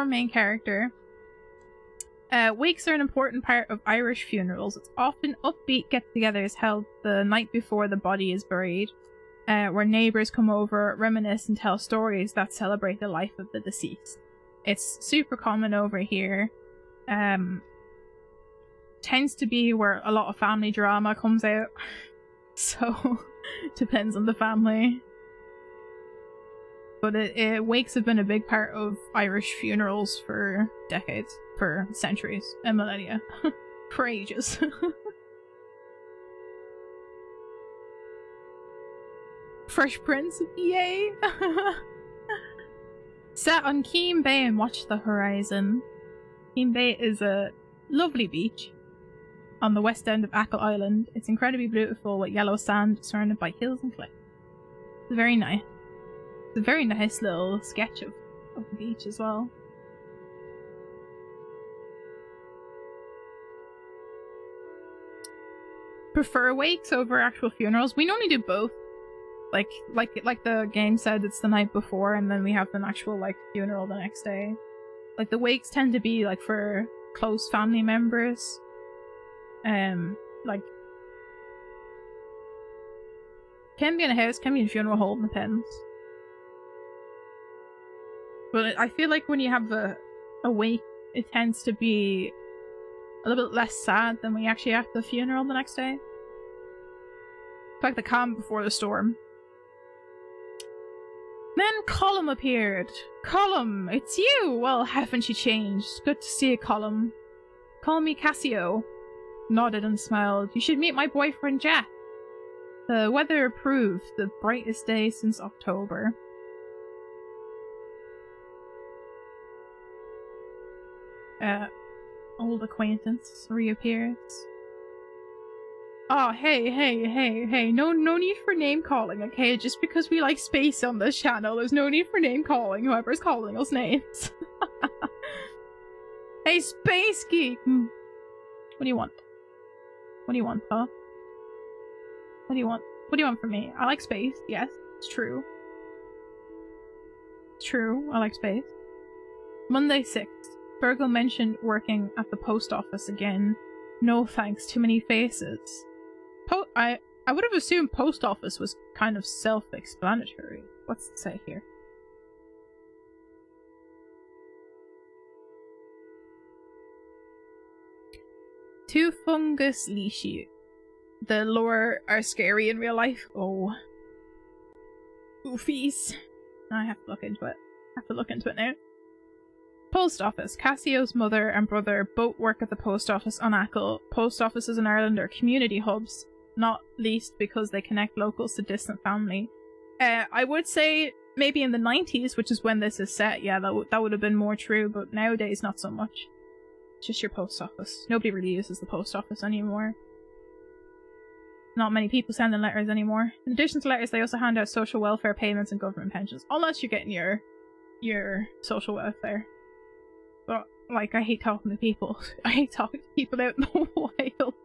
S1: main character. Wakes are an important part of Irish funerals. It's often upbeat get-togethers held the night before the body is buried, where neighbours come over, reminisce and tell stories that celebrate the life of the deceased. It's super common over here. Tends to be where a lot of family drama comes out. So, depends on the family. But wakes have been a big part of Irish funerals for decades, for centuries and millennia. For ages. Fresh Prince, yay! Sat on Keem Bay and watched the horizon. Keem Bay is a lovely beach on the west end of Achill Island. It's incredibly beautiful with yellow sand surrounded by hills and cliffs. It's very nice. It's a very nice little sketch of the beach as well. Prefer wakes over actual funerals. We normally do both. Like the game said, it's the night before and then we have an actual like funeral the next day. Like the wakes tend to be like for close family members. Like can be in a house, can be in a funeral home, depends. But I feel like when you have a wake, it tends to be a little bit less sad than when you actually have the funeral the next day. It's like the calm before the storm. Then Colum appeared. Colum, it's you! Well, haven't you changed? Good to see you, Colum. Call me Cassio. Nodded and smiled. You should meet my boyfriend Jack. The weather approved. The brightest day since October. Old acquaintance reappears. Oh, hey, no need for name calling, okay? Just because we like space on this channel, there's no need for name calling, whoever's calling us names. Hey, Space Geek! What do you want? What do you want, huh? What do you want? What do you want from me? I like space, yes, it's true. It's true, I like space. Monday 6th. Virgil mentioned working at the post office again. No thanks, too many faces. I would have assumed post office was kind of self-explanatory. What's it say here? Two fungus leashi. The lore are scary in real life. Oh. Oofies. I have to look into it. Now. Post office. Cassio's mother and brother both work at the post office on Achill. Post offices in Ireland are community hubs, not least because they connect locals to distant family. I would say maybe in the 90s, which is when this is set, yeah, that would have been more true, but nowadays not so much. It's just your post office. Nobody really uses the post office anymore. Not many people sending letters anymore. In addition to letters, they also hand out social welfare payments and government pensions, unless you're getting your social welfare. But, like, I hate talking to people. I hate talking to people out in the wild.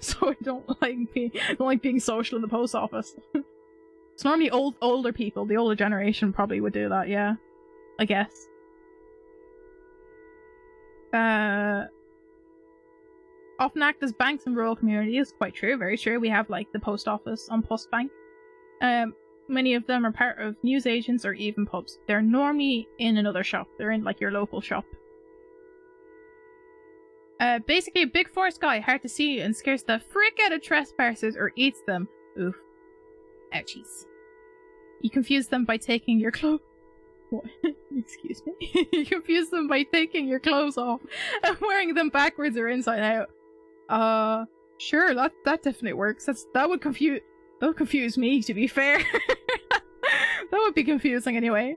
S1: So I don't like being social in the post office. It's normally older people. The older generation probably would do that, yeah. I guess. Often act as banks in rural communities. Quite true, very true. We have, like, the post office on Postbank. Many of them are part of newsagents or even pubs. They're normally in another shop. They're in, like, your local shop. Basically a big forest guy, hard to see, and scares the frick out of trespassers or eats them. Oof. Ouchies. You confuse them by taking your clothes. What? Excuse me. You confuse them by taking your clothes off and wearing them backwards or inside out. Sure, that definitely works. That would confuse me, to be fair. That would be confusing anyway.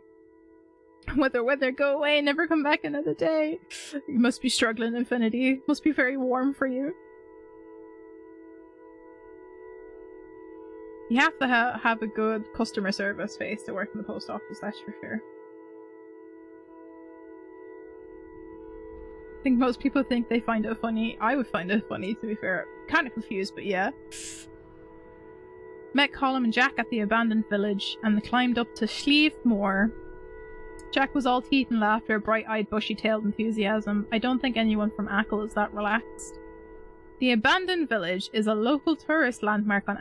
S1: Weather, go away, never come back another day. You must be struggling, Infinity. Must be very warm for you. You have to have a good customer service face to work in the post office, that's for sure. I think most people think they find it funny. I would find it funny, to be fair. Kind of confused, but yeah. Met Colm and Jack at the abandoned village, and they climbed up to Slieve Moor. Jack was all teeth and laughter, bright-eyed, bushy-tailed enthusiasm. I don't think anyone from Ackle is that relaxed. The abandoned village is a local tourist landmark on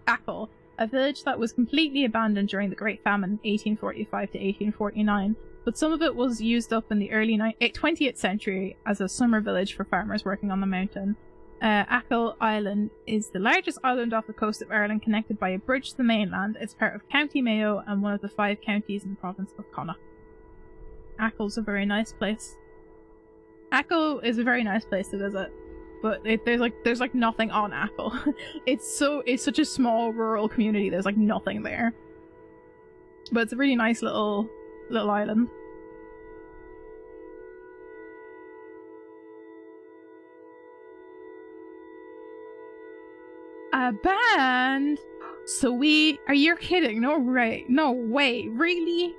S1: Ackle, a village that was completely abandoned during the Great Famine 1845 to 1849, but some of it was used up in the early 20th century as a summer village for farmers working on the mountain. Ackle Island is the largest island off the coast of Ireland, connected by a bridge to the mainland. It's part of County Mayo and one of the 5 counties in the province of Connacht. Ackle's a very nice place. Ackle is a very nice place to visit, but there's like nothing on Ackle. It's such a small rural community. There's like nothing there, but it's a really nice little island. A band? So are you kidding? No way, really?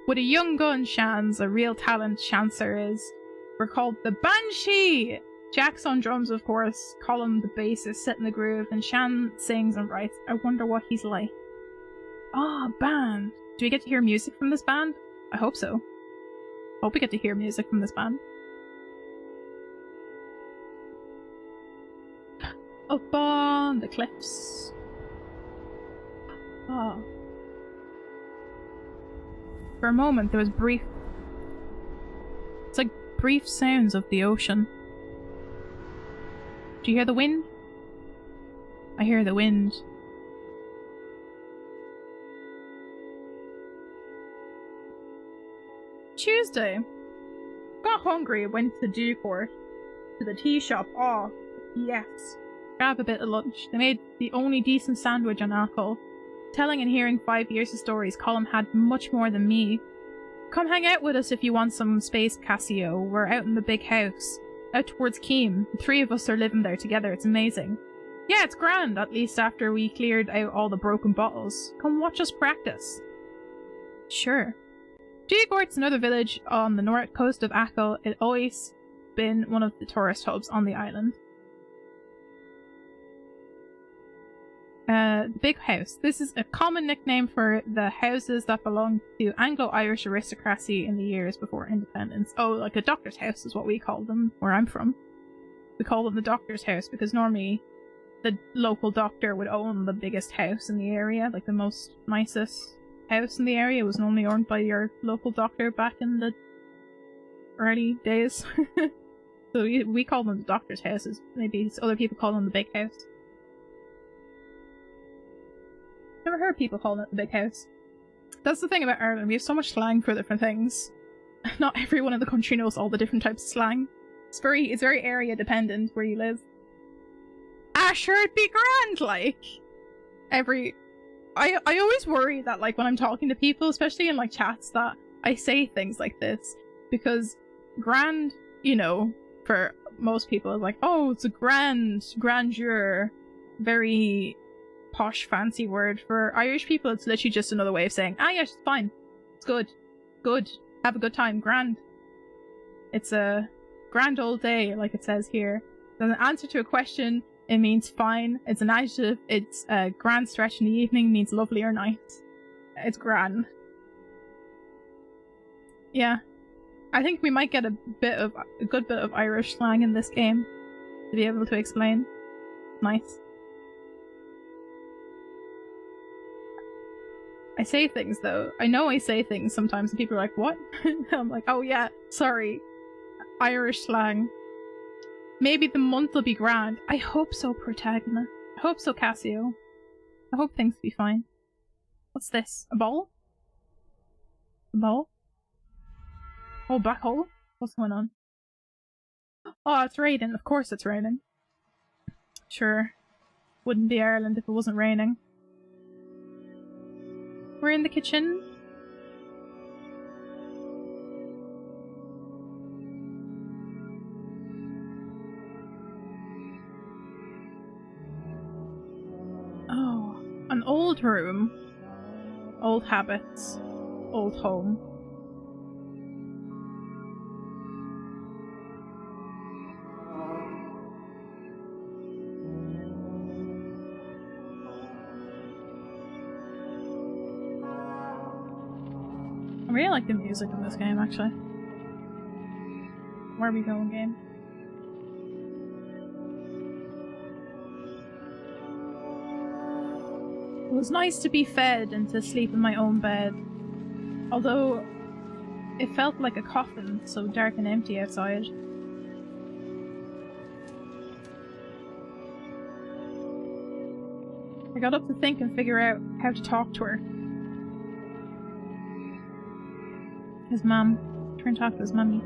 S1: With a young gun, Shan's a real talent, Chancer is. We're called the Banshee! Jack's on drums, of course, Colm the bassist setting the groove, and Shan sings and writes. I wonder what he's like. Ah, band. Do we get to hear music from this band? I hope so. Hope we get to hear music from this band. Up on the cliffs. Oh. For a moment, there was it's like brief sounds of the ocean. Do you hear the wind? I hear the wind. Tuesday. Got hungry, went to Dew Court. To the tea shop. Oh, yes. Grab a bit of lunch. They made the only decent sandwich on Ackle. Telling and hearing 5 years of stories, Colm had much more than me. Come hang out with us if you want some space, Cassio. We're out in the big house. Out towards Keem. The 3 of us are living there together. It's amazing. Yeah, it's grand, at least after we cleared out all the broken bottles. Come watch us practice. Sure. Deagort's another village on the north coast of Ackle. It's always been one of the tourist hubs on the island. Big house. This is a common nickname for the houses that belonged to Anglo-Irish aristocracy in the years before independence. Oh, like a doctor's house is what we call them where I'm from. We call them the doctor's house because normally the local doctor would own the biggest house in the area, like the most nicest house in the area was normally owned by your local doctor back in the early days. So we call them the doctor's houses. Maybe other people call them the big house. Never heard people calling it the big house. That's the thing about Ireland, we have so much slang for different things. Not everyone in the country knows all the different types of slang. It's very area dependent where you live. Ah, sure, it'd be grand, like. I always worry that, like, when I'm talking to people, especially in, like, chats, that I say things like this. Because grand, you know, for most people is like, oh, it's a grandeur, very posh, fancy word. For Irish people, it's literally just another way of saying, ah, yes, it's fine. It's good. Good. Have a good time. Grand. It's a grand old day, like it says here. Then an answer to a question, it means fine. It's an adjective. It's a grand stretch in the evening, means lovely or nice. It's grand. Yeah. I think we might get a good bit of Irish slang in this game to be able to explain. Nice. I say things though. I know I say things sometimes and people are like, what? I'm like, oh yeah, sorry. Irish slang. Maybe the month will be grand. I hope so, protagonist. I hope so, Cassio. I hope things will be fine. What's this? A ball? A ball? Oh, black hole? What's going on? Oh, it's raining. Of course it's raining. Sure. Wouldn't be Ireland if it wasn't raining. We're in the kitchen. old room. Old habits. Old home. I really like the music in this game, actually. Where are we going, game? It was nice to be fed and to sleep in my own bed. Although, it felt like a coffin, so dark and empty outside. I got up to think and figure out how to talk to her. His mum. Try and talk to his mummy.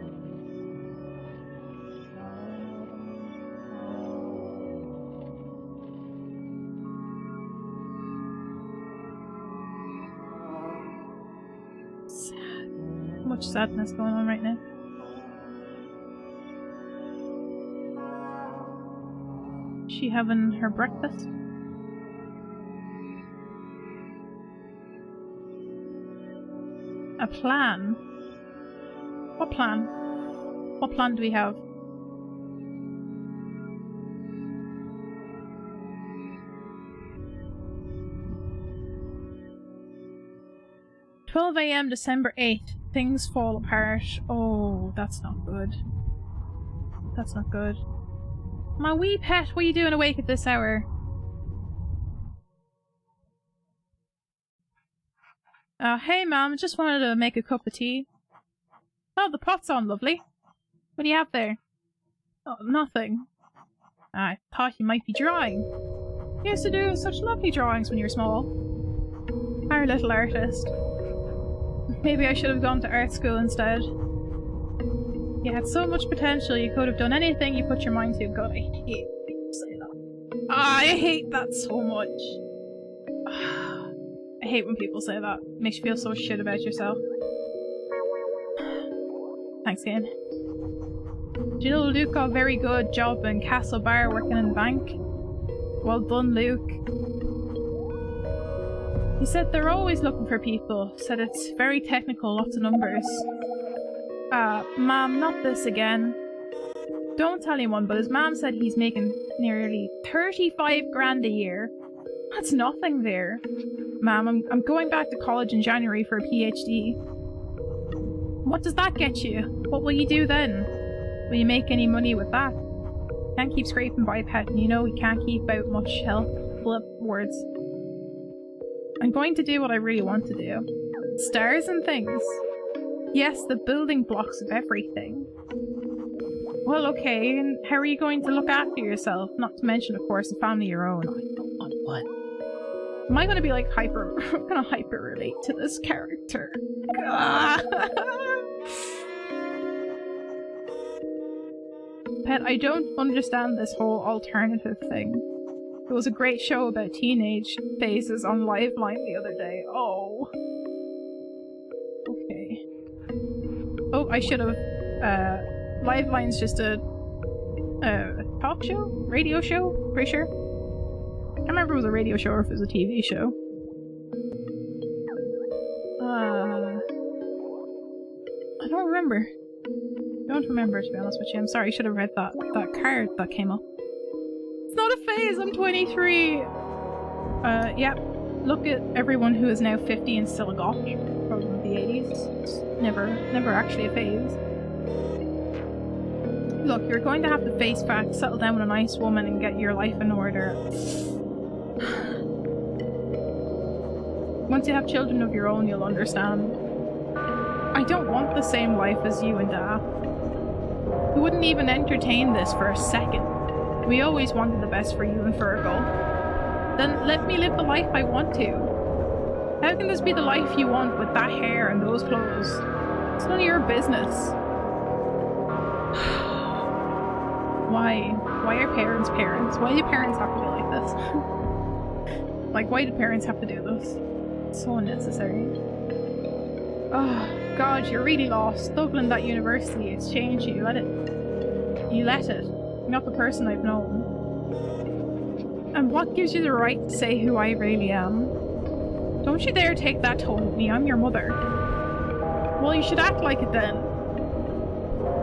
S1: Sad. Much sadness going on right now. Is she having her breakfast? A plan? What plan? What plan do we have? "12 AM, December 8th. Things fall apart." Oh, that's not good. That's not good. My wee pet, what are you doing awake at this hour? Hey ma'am, just wanted to make a cup of tea. Oh, the pot's on, lovely. What do you have there? Oh, nothing. I thought you might be drawing. You used to do such lovely drawings when you were small. Our little artist. Maybe I should have gone to art school instead. You had so much potential, you could have done anything you put your mind to. God, I hate when people say that. I hate that so much. I hate when people say that. It makes you feel so shit about yourself. Thanks, Ian. Jill Luke got a very good job in Castle Bar working in the bank. Well done, Luke. He said they're always looking for people. Said it's very technical, lots of numbers. Ma'am, not this again. Don't tell anyone, but his mom said he's making nearly 35 grand a year. That's nothing there. Ma'am, I'm going back to college in January for a PhD. What does that get you? What will you do then? Will you make any money with that? Can't keep scraping by, pet, and you know we can't keep out much help. Flip words. I'm going to do what I really want to do. Stars and things. Yes, the building blocks of everything. Well, okay, and how are you going to look after yourself? Not to mention, of course, a family of your own. I don't want one. Am I gonna be like I'm gonna hyper relate to this character. Pet, I don't understand this whole alternative thing. There was a great show about teenage phases on Liveline the other day. Oh. Okay. Oh, I should have. Liveline's just a talk show? Radio show? Pretty sure. I can't remember if it was a radio show or if it was a TV show. I don't remember. I don't remember, to be honest with you. I'm sorry, I should have read that card that came up. It's not a phase, I'm 23! Yeah. Look at everyone who is now 50 and still a goth from the 80s. It's never actually a phase. Look, you're going to have to face facts, settle down with a nice woman and get your life in order. Once you have children of your own, you'll understand. I don't want the same life as you and Dad. We wouldn't even entertain this for a second. We always wanted the best for you and Virgo. Then let me live the life I want to. How can this be the life you want with that hair and those clothes? It's none of your business. Why? Why are parents parents? Why do parents have to be like this? Like, why do parents have to do this? It's so unnecessary. Oh, God, you're really lost. Dublin, that university, it's changed you. You let it. You're not the person I've known. And what gives you the right to say who I really am? Don't you dare take that tone with me, I'm your mother. Well, you should act like it then.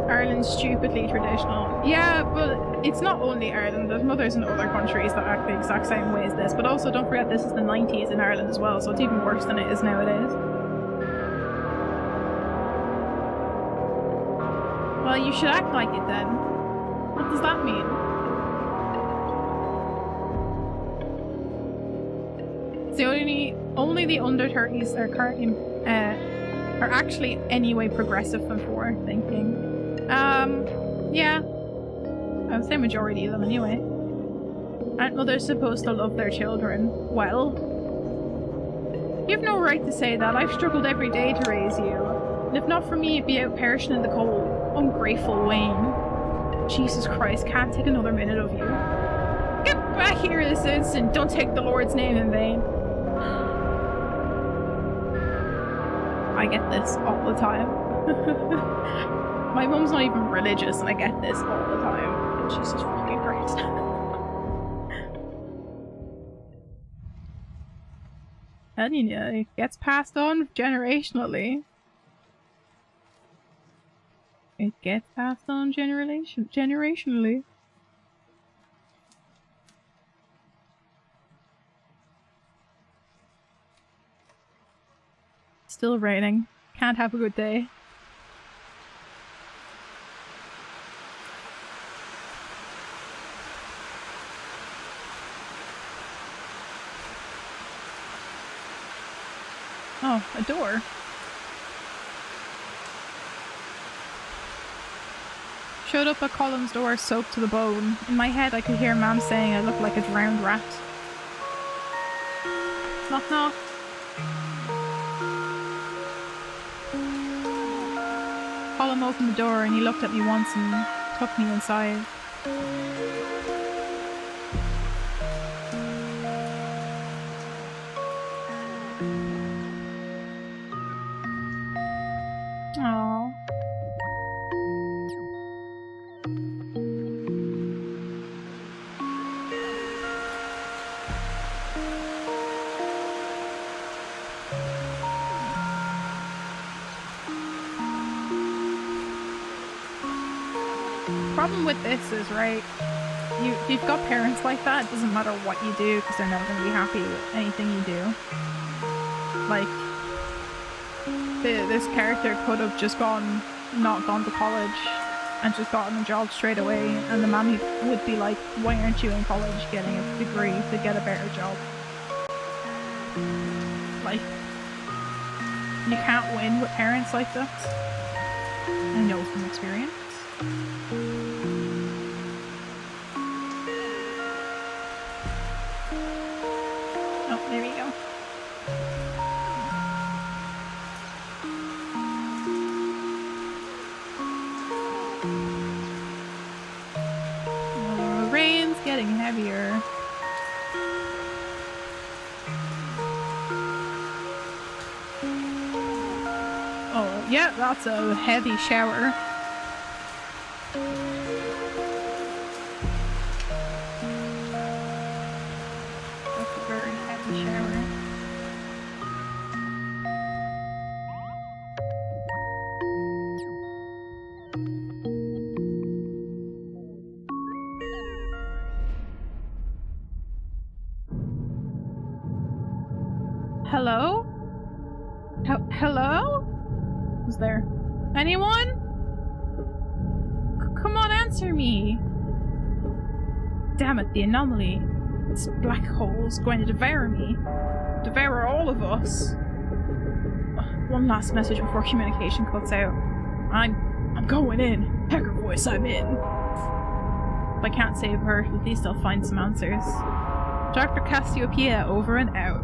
S1: Ireland's stupidly traditional. Yeah, but it's not only Ireland. There's mothers in other countries that act the exact same way as this. But also, don't forget this is the 90s in Ireland as well, so it's even worse than it is nowadays. Well, you should act like it then. What does that mean? It's only the under 30s are currently are actually anyway progressive and forward thinking. Yeah. I would say majority of them anyway. Aren't mothers supposed to love their children? Well, you have no right to say that. I've struggled every day to raise you. And if not for me, you'd be out perishing in the cold. Ungrateful Wayne. Jesus Christ, can't take another minute of you. Get back here this instant. Don't take the Lord's name in vain. I get this all the time. My mum's not even religious and I get this all the time. Jesus fucking Christ. And you know, it gets passed on generationally. It gets passed on generationally. Still raining. Can't have a good day. Oh, a door. Showed up at Colin's door soaked to the bone. In my head I could hear Mam saying I looked like a drowned rat. Knock knock. Colin opened the door and he looked at me once and took me inside. Aww. Problem with this is, right, if you've got parents like that, it doesn't matter what you do because they're never going to be happy with anything you do. Like, this character could have just not gone to college and just gotten a job straight away, and the man would be like, why aren't you in college getting a degree to get a better job? Like, you can't win with parents like that. I know from experience. Oh, there we go. Oh, the rain's getting heavier. Oh, yeah, that's a heavy shower. Hello? Hello? Who's there? Anyone? Come on, answer me! Damn it, the anomaly. This black hole's going to devour me. Devour all of us. One last message before communication cuts out. I'm going in. Pecker voice, I'm in. If I can't save her, at least I'll find some answers. Dr. Cassiopeia over and out.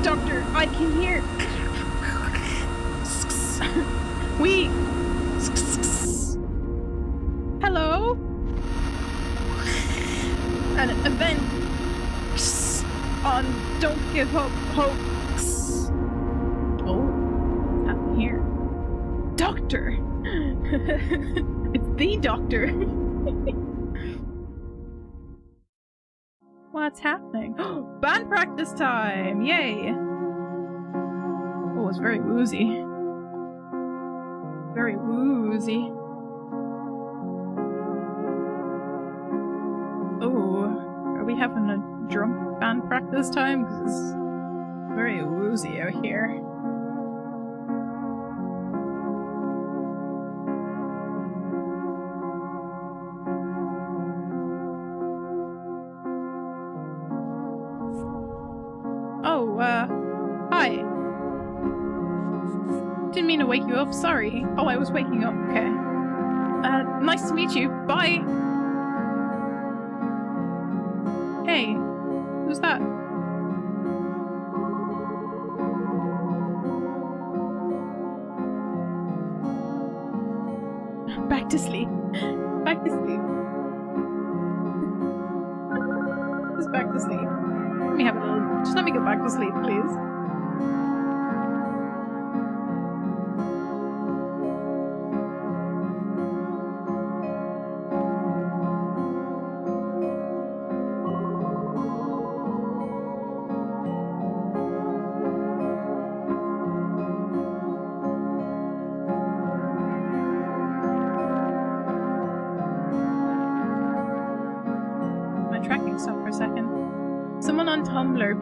S1: Doctor, I can hear. We. Hello? An event on Don't Give Up Hope. Oh, what's happening here? Doctor! It's the doctor! What's happening? Band practice time! Yay! Oh, it's very woozy. Very woozy. Oh, are we having a drunk band practice time? Because it's very woozy out here. Oh, hi. Didn't mean to wake you up, sorry. Oh, I was waking up, okay. Nice to meet you, bye! Hey, who's that? Back to sleep. Back to sleep. Just back to sleep. Let me have a little... Just let me get back to sleep, please.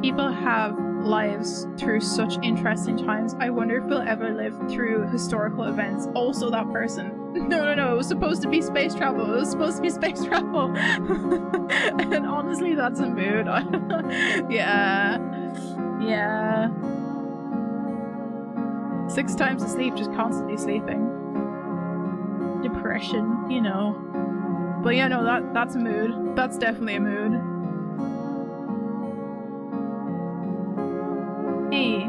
S1: People have lives through such interesting times. I wonder if we'll ever live through historical events. Also that person. No, it was supposed to be space travel. It was supposed to be space travel. And honestly, that's a mood. Yeah. 6 times asleep, just constantly sleeping. Depression, you know. But yeah, no, that's a mood. That's definitely a mood. Hey.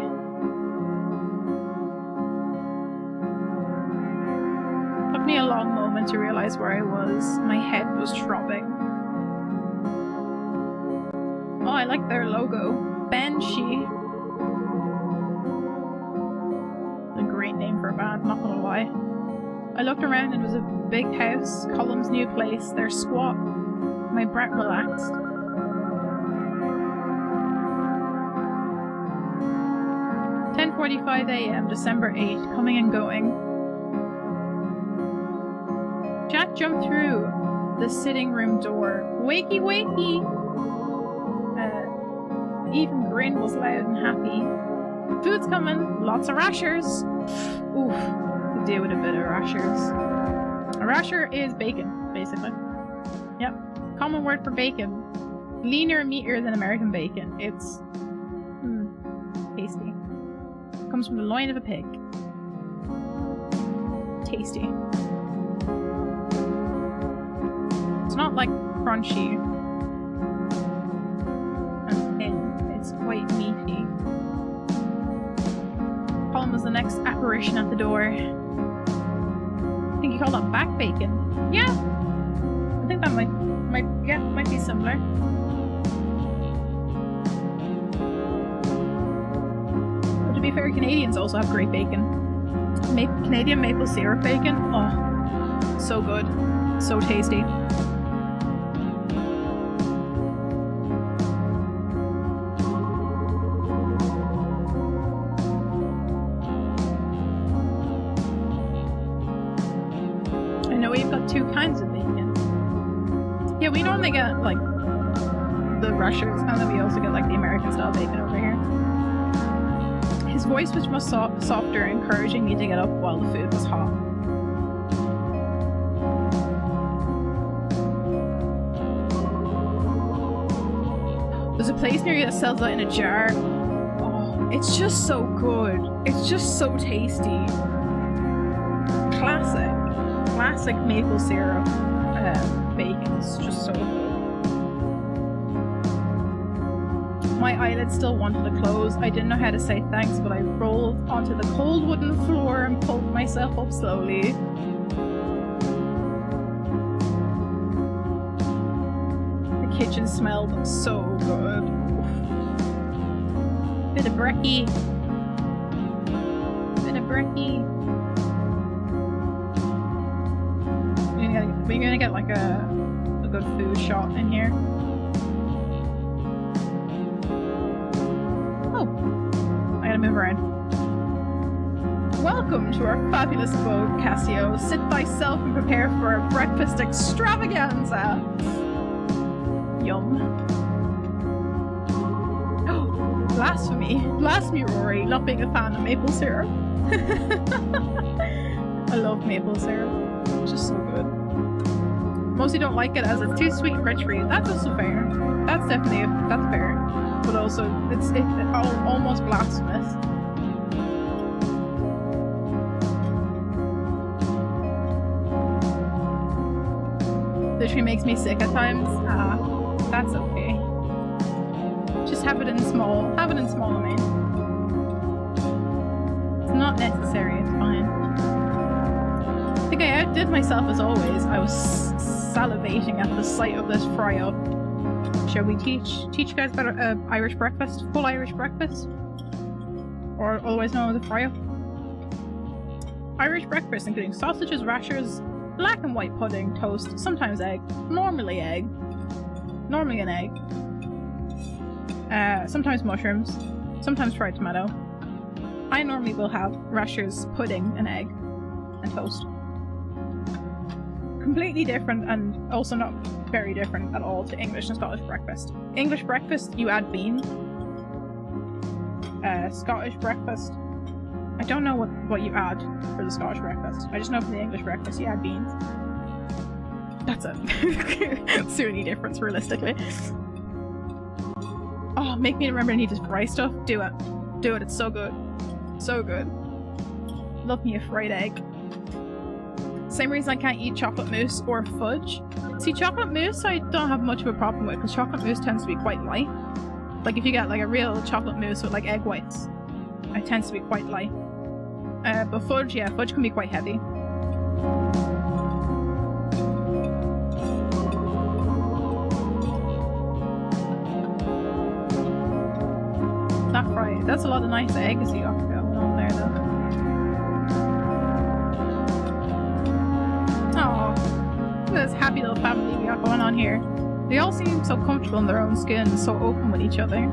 S1: Took me a long moment to realize where I was. My head was throbbing. Oh, I like their logo. Banshee. A great name for a band, not gonna lie. I looked around and it was a big house, Column's new place. They're squat. My breath relaxed. .45 AM, December 8th, coming and going. Jack jumped through the sitting room door. Wakey, wakey! Even Grin was loud and happy. Food's coming, lots of rashers. Oof, could deal with a bit of rashers. A rasher is bacon, basically. Yep, common word for bacon. Leaner and meatier than American bacon. It's tasty. Comes from the loin of a pig. Tasty. It's not like crunchy and thin. It's quite meaty. Colin was the next apparition at the door. I think you call that back bacon. Yeah, I think that might be similar. To be fair, Canadians also have great bacon. Canadian maple syrup bacon. Oh, so good. So tasty. I know we've got 2 kinds of bacon. Yeah, we normally get like the Russians, and then we also get like the American style bacon over here. His voice was much softer, encouraging me to get up while the food was hot. There's a place near you that sells that in a jar. Oh, it's just so good. It's just so tasty. Classic maple syrup bacon. It's just so good. My eyelids still wanted to close. I didn't know how to say thanks, but I rolled onto the cold wooden floor and pulled myself up slowly. The kitchen smelled so good. Bit of brekkie. we're gonna get like a good food shot in here. Oh, I gotta move around. Welcome to our fabulous abode, Cassio. Sit thyself and prepare for a breakfast extravaganza. Yum. Oh, blasphemy. Blasphemy, Rory. Not being a fan of maple syrup. I love maple syrup. It's just so good. Mostly don't like it as it's too sweet and rich for you. That's also fair. That's definitely that's fair. But also, it's almost blasphemous. Literally makes me sick at times. That's okay. Just have it in small amounts. It's not necessary, it's fine. I think I outdid myself as always. I was salivating at the sight of this fry-up. Shall we teach you guys about Irish breakfast? Full Irish breakfast? Or otherwise known as a fry-up? Irish breakfast including sausages, rashers, black and white pudding, toast, sometimes egg, normally an egg, sometimes mushrooms, sometimes fried tomato. I normally will have rashers, pudding, an egg, and toast. Completely different and also not very different at all to English and Scottish breakfast. English breakfast, you add beans. Scottish breakfast, I don't know what you add for the Scottish breakfast. I just know for the English breakfast you add beans. That's it. It's the only difference realistically. Oh, make me remember I need to fry stuff. Do it. Do it, it's so good. So good. Love me a fried egg. Same reason I can't eat chocolate mousse or fudge. See, chocolate mousse I don't have much of a problem with because chocolate mousse tends to be quite light. Like if you get like a real chocolate mousse with like egg whites, it tends to be quite light. But fudge, yeah, fudge can be quite heavy. Not fried. That's a lot of nice eggs you got going on there though. Aww. Look at this happy little family we got going on here. They all seem so comfortable in their own skin, so open with each other.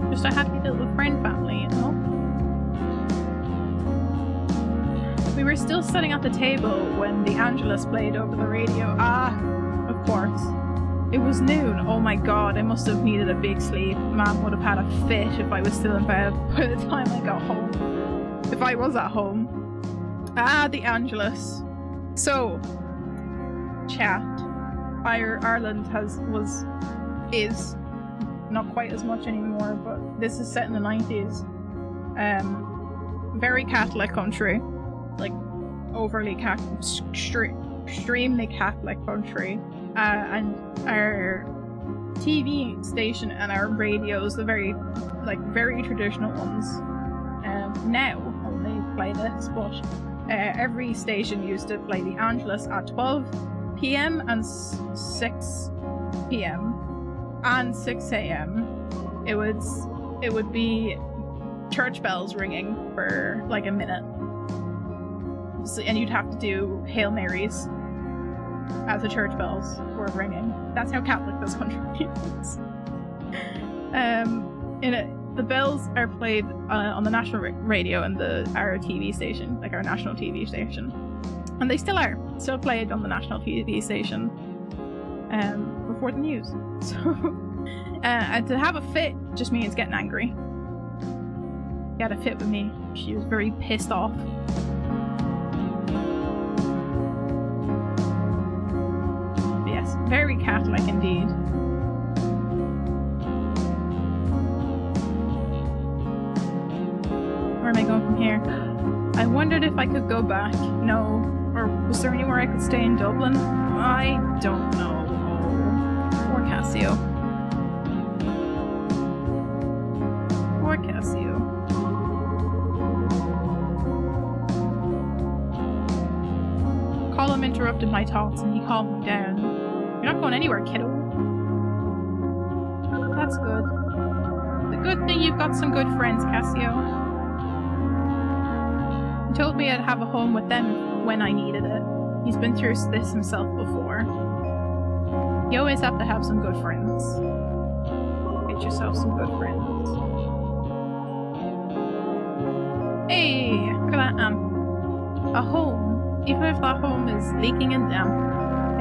S1: Just a happy little friend family, you know? We were still sitting at the table when the Angelus played over the radio. Ah, of course. It was noon. Oh my god, I must have needed a big sleep. Mom would have had a fit if I was still in bed by the time I got home. If I was at home. Ah, the Angelus. So, chat. Ireland is not quite as much anymore, but this is set in the 90s. Very Catholic country. Like, overly Catholic, extremely Catholic country. And our TV station and our radios, the very traditional ones, now only play this, but every station used to play the Angelus at 12 p.m. and 6 p.m. and 6 a.m. It would be church bells ringing for like a minute, so, and you'd have to do Hail Marys as the church bells were ringing. That's how Catholic this country is. The bells are played on the national radio and our TV station, like our national TV station, and they still are played on the national TV station before the news. So, and to have a fit just means getting angry. She had a fit with me. She was very pissed off. Very Catholic indeed. Where am I going from here? I wondered if I could go back. No. Or was there anywhere I could stay in Dublin? I don't know. Poor Cassio. Poor Cassio. Colum interrupted my thoughts and he calmed me down. You're not going anywhere, kiddo. That's good. The good thing you've got some good friends, Cassio. He told me I'd have a home with them when I needed it. He's been through this himself before. You always have to have some good friends. Get yourself some good friends. Hey, look at that, a home. Even if that home is leaking and damp.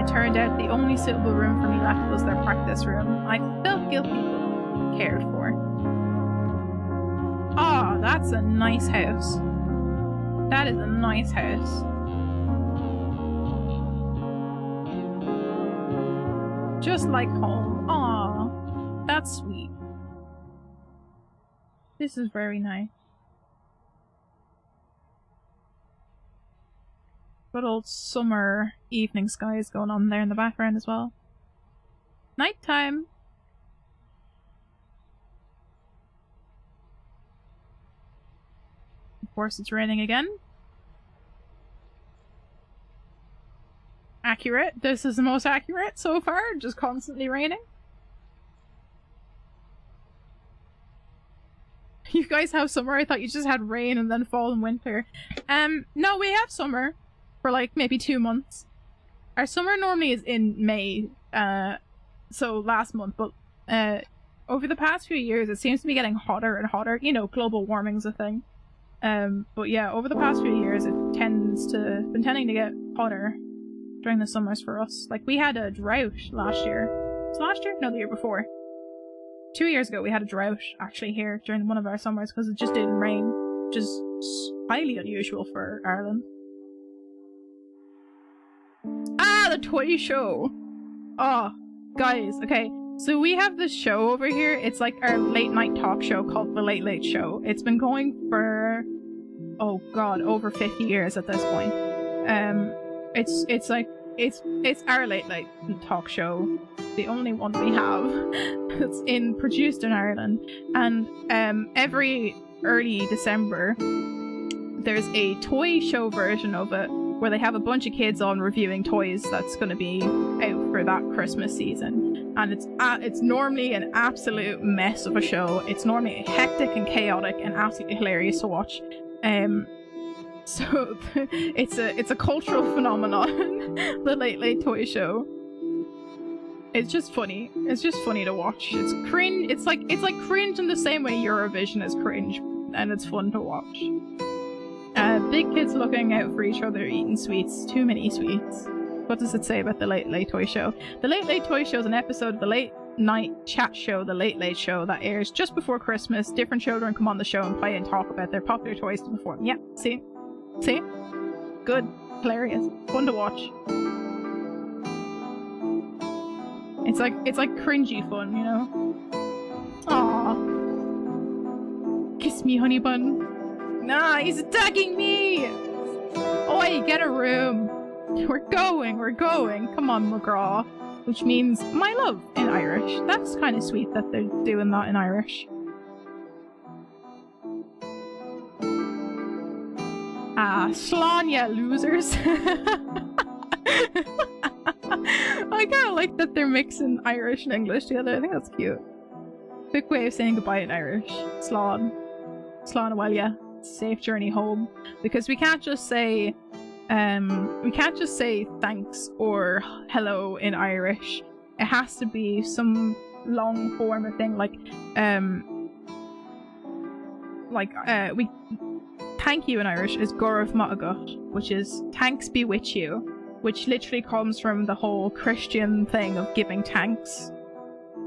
S1: It turned out the only suitable room for me left was their practice room. I felt guilty, but cared for. Ah, oh, that's a nice house. That is a nice house. Just like home. Aw, that's sweet. This is very nice. Good old summer evening skies going on there in the background as well. Nighttime. Of course, it's raining again. Accurate. This is the most accurate so far. Just constantly raining. You guys have summer? I thought you just had rain and then fall and winter. No, we have summer. For like maybe 2 months. Our summer normally is in May, so last month, but over the past few years it seems to be getting hotter and hotter. You know, global warming's a thing. But yeah, over the past few years it been tending to get hotter during the summers for us. Like we had a drought last year. Was it last year? No, the year before. 2 years ago we had a drought actually here during one of our summers because it just didn't rain, which is highly unusual for Ireland. Ah, the toy show! Oh, guys, okay. So we have this show over here. It's like our late night talk show called The Late Late Show. It's been going for, oh god, over 50 years at this point. It's our late night talk show. The only one we have. It's produced in Ireland. And every early December, there's a toy show version of it where they have a bunch of kids on reviewing toys that's going to be out for that Christmas season. And it's normally an absolute mess of a show. It's normally hectic and chaotic and absolutely hilarious to watch. So it's a cultural phenomenon, the Late Late Toy Show. It's just funny. It's just funny to watch. It's cringe. It's like cringe in the same way Eurovision is cringe, and it's fun to watch. Big kids looking out for each other, eating sweets. Too many sweets. What does it say about the Late Late Toy Show? The Late Late Toy Show is an episode of the late night chat show, The Late Late Show, that airs just before Christmas. Different children come on the show and play and talk about their popular toys to perform. Yeah, see? See? Good. Hilarious. Fun to watch. It's like cringy fun, you know? Aww. Kiss me, honey bun. Nah, he's attacking me! Oi, get a room! We're going! Come on, McGraw. Which means my love in Irish. That's kind of sweet that they're doing that in Irish. Ah, slán ya, losers. I kind of like that they're mixing Irish and English together. I think that's cute. Quick way of saying goodbye in Irish. Slán. Slán awal ya. Safe journey home. Because we can't just say thanks or hello in Irish. It has to be some long form of thing like thank you in Irish is Gorov Matagut, which is thanks be with you, which literally comes from the whole Christian thing of giving thanks.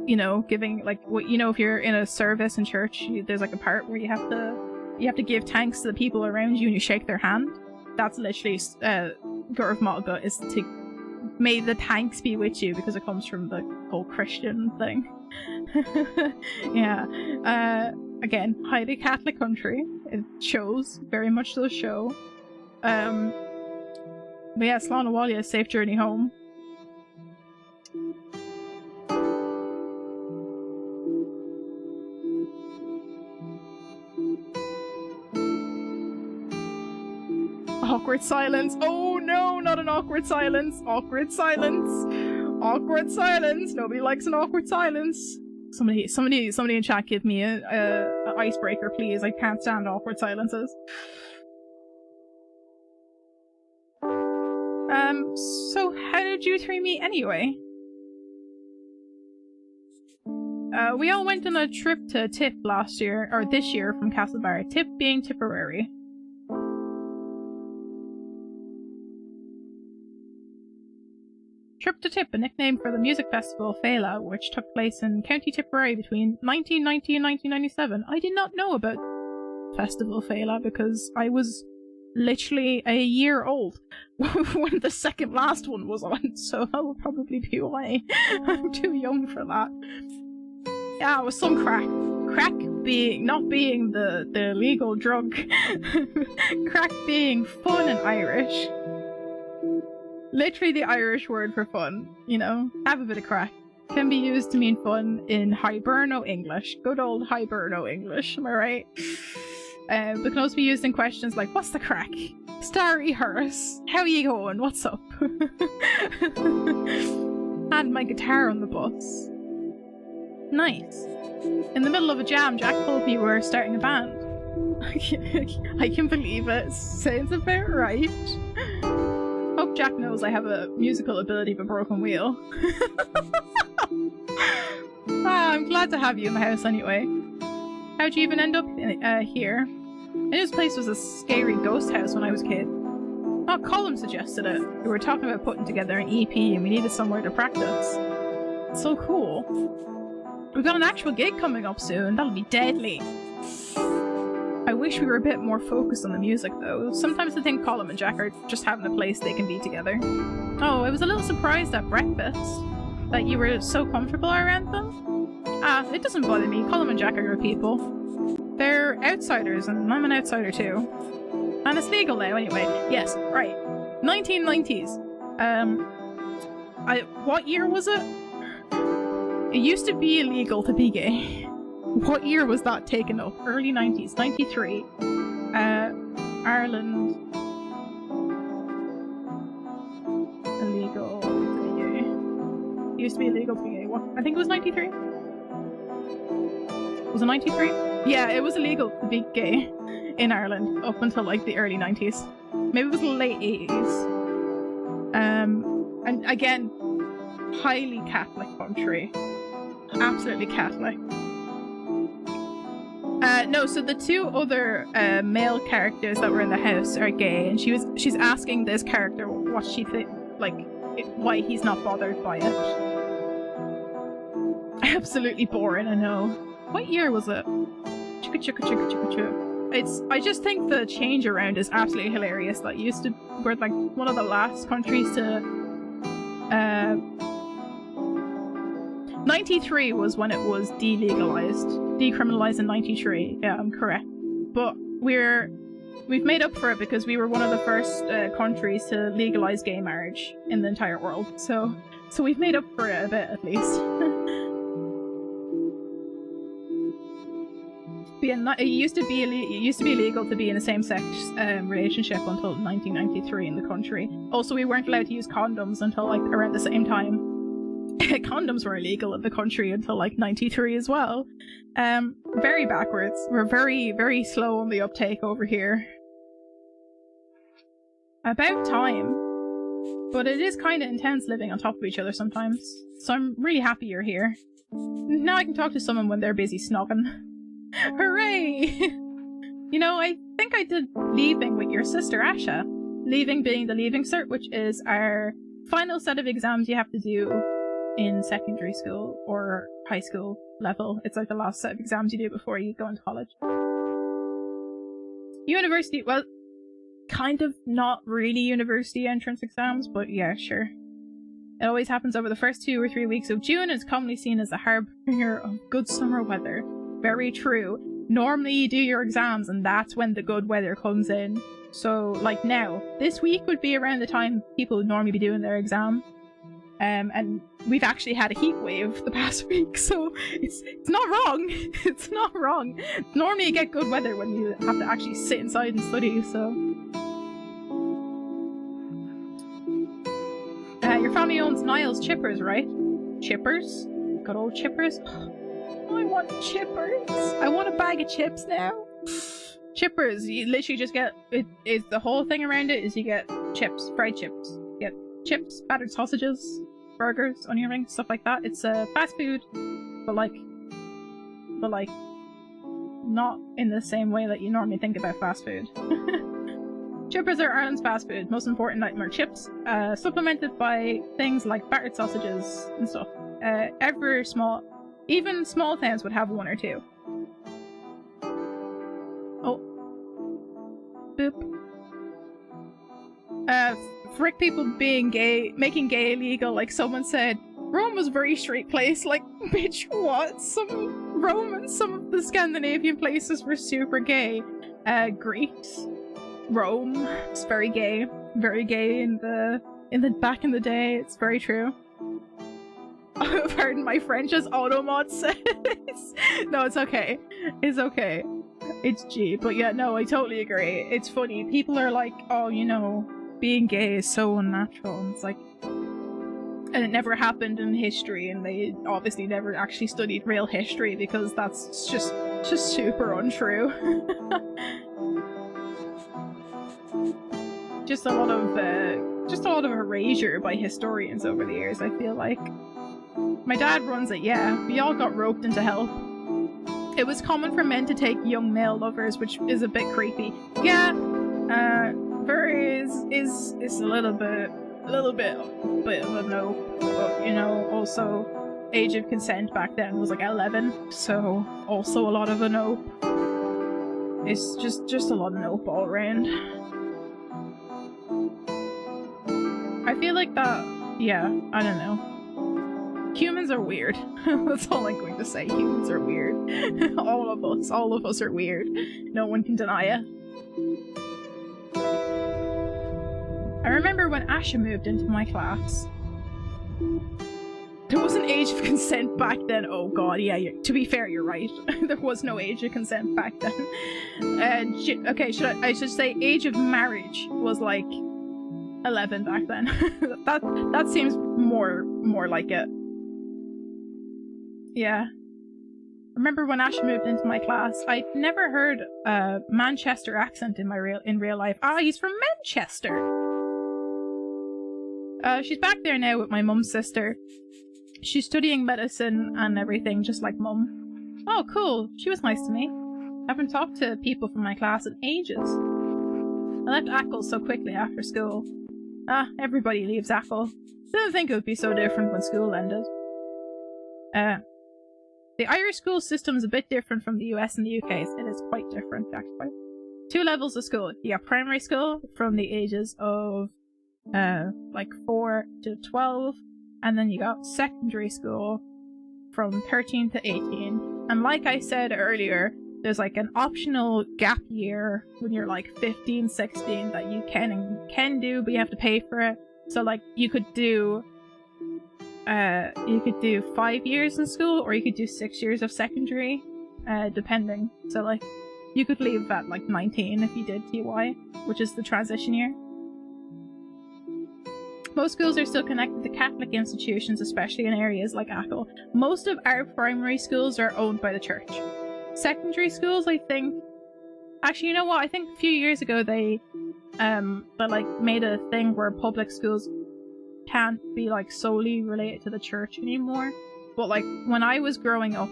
S1: You know, giving, like, what, you know, if you're in a service in church, there's like a part where you have to give thanks to the people around you and you shake their hand. That's literally Gorov Matagut is to may the thanks be with you, because it comes from the whole Christian thing. Yeah. Again, highly Catholic country. It shows, very much so show. But yeah, Slán awal ya, safe journey home. Awkward silence. Oh no, not an awkward silence. Awkward silence. Awkward silence. Nobody likes an awkward silence. Somebody in chat give me a icebreaker, please. I can't stand awkward silences. So how did you three meet anyway? We all went on a trip to Tip last year, or this year, from Castlebar. Tip being Tipperary. Trip to Tip, a nickname for the music festival Fela, which took place in County Tipperary between 1990 and 1997. I did not know about Festival Fela because I was literally a year old when the second last one was on, so that will probably be why I'm too young for that. Yeah, it was some crack. Crack being not being the legal drug. Crack being fun and Irish. Literally the Irish word for fun, you know? Have a bit of crack. Can be used to mean fun in Hiberno English. Good old Hiberno English, am I right? But can also be used in questions like, what's the crack? Starry Harris. How you going? What's up? Had my guitar on the bus. Nice. In the middle of a jam, Jack told me we were starting a band. I can believe it. Sounds about right. Hope Jack knows I have a musical ability of a broken wheel. I'm glad to have you in the house anyway. How'd you even end up here? I knew this place was a scary ghost house when I was a kid. Oh, Colin suggested it. We were talking about putting together an EP and we needed somewhere to practice. It's so cool. We've got an actual gig coming up soon. That'll be deadly. I wish we were a bit more focused on the music though. Sometimes I think Colin and Jack are just having a place they can be together. Oh, I was a little surprised at breakfast that you were so comfortable around them. Ah, it doesn't bother me. Colin and Jack are good people. They're outsiders and I'm an outsider too. And it's legal now anyway. Yes, right. 1990s. What year was it? It used to be illegal to be gay. What year was that taken up? Early 90s, 93. Ireland. Illegal to be gay. It used to be illegal to be gay. What? I think it was 93? Was it 93? Yeah, it was illegal to be gay in Ireland up until like the early 90s. Maybe it was the late 80s. And again, highly Catholic country. Absolutely Catholic. No, so the two other male characters that were in the house are gay, and she's asking this character what she why he's not bothered by it. Absolutely boring, I know. What year was it? Chicka chicka chicka chicka chicka. I just think the change around is absolutely hilarious. That we're like one of the last countries to 93 was when it was decriminalized in 93. Yeah, I'm correct. But we've made up for it because we were one of the first countries to legalize gay marriage in the entire world. So we've made up for it a bit at least. It used to be illegal to be in a same-sex relationship until 1993 in the country. Also, we weren't allowed to use condoms until like around the same time. Condoms were illegal in the country until like 93 as well. Very backwards. We're very, very slow on the uptake over here. About time. But it is kind of intense living on top of each other sometimes. So I'm really happy you're here. Now I can talk to someone when they're busy snogging. Hooray! You know, I think I did leaving with your sister Asha. Leaving being the leaving cert, which is our final set of exams you have to do in secondary school or high school level. It's like the last set of exams you do before you go into college. University, well, kind of not really university entrance exams, but yeah, sure. It always happens over the first 2 or 3 weeks of June and is commonly seen as a harbinger of good summer weather. Very true. Normally you do your exams and that's when the good weather comes in. So, like now, this week would be around the time people would normally be doing their exam. And we've actually had a heat wave the past week, so it's not wrong. It's not wrong. Normally you get good weather when you have to actually sit inside and study, so... your family owns Niles Chippers, right? Chippers? Good old Chippers? I want chippers. I want a bag of chips now. Chippers, you literally just get it. Is the whole thing around it is you get chips, fried chips. You get chips, battered sausages, burgers, onion rings, stuff like that. It's fast food, but like not in the same way that you normally think about fast food. Chippers are Ireland's fast food. Most important item are chips, supplemented by things like battered sausages and stuff. Even small towns would have one or two. Oh. Boop. Frick people being gay, making gay illegal, like someone said. Rome was a very straight place. Like, bitch, what? Rome and some of the Scandinavian places were super gay. Greece. Rome. It's very gay in the back in the day. It's very true. Pardon my French, as Automod says. No, it's okay. It's okay. It's G. But yeah, no, I totally agree. It's funny. People are like, oh, you know, being gay is so unnatural. And it's like, and it never happened in history, and they obviously never actually studied real history because that's just super untrue. Just a lot of erasure by historians over the years, I feel like. My dad runs it, yeah. We all got roped into help. It was common for men to take young male lovers, which is a bit creepy. Yeah, very is a little bit of a no. But, you know, also age of consent back then was like 11, so also a lot of a nope. It's just a lot of nope all around. I feel like that, yeah, I don't know. Humans are weird. That's all I'm going to say. Humans are weird. All of us are weird. No one can deny it. I remember when Asha moved into my class. There was an age of consent back then. Oh god, yeah, to be fair, you're right. There was no age of consent back then. Okay, I should say age of marriage was like 11 back then. that seems more like it. Yeah. Remember when Ash moved into my class, I'd never heard a Manchester accent in real life. Ah, he's from Manchester! She's back there now with my mum's sister. She's studying medicine and everything, just like mum. Oh, cool. She was nice to me. I haven't talked to people from my class in ages. I left Ackle so quickly after school. Ah, everybody leaves Ackle. Didn't think it would be so different when school ended. The Irish school system is a bit different from the US and the UK's. It is quite different, actually. 2 levels of school. You got primary school from the ages of like 4 to 12, and then you got secondary school from 13 to 18. And like I said earlier, there's like an optional gap year when you're like 15, 16 that you can do, but you have to pay for it. So like you could do 5 years in school, or you could do 6 years of secondary, depending. So like you could leave at like 19 if you did TY, which is the transition year. Most schools are still connected to Catholic institutions, especially in areas like Ackle. Most of our primary schools are owned by the church. Secondary schools, I think... Actually, you know what? I think a few years ago they like made a thing where public schools can't be like solely related to the church anymore. But like when I was growing up,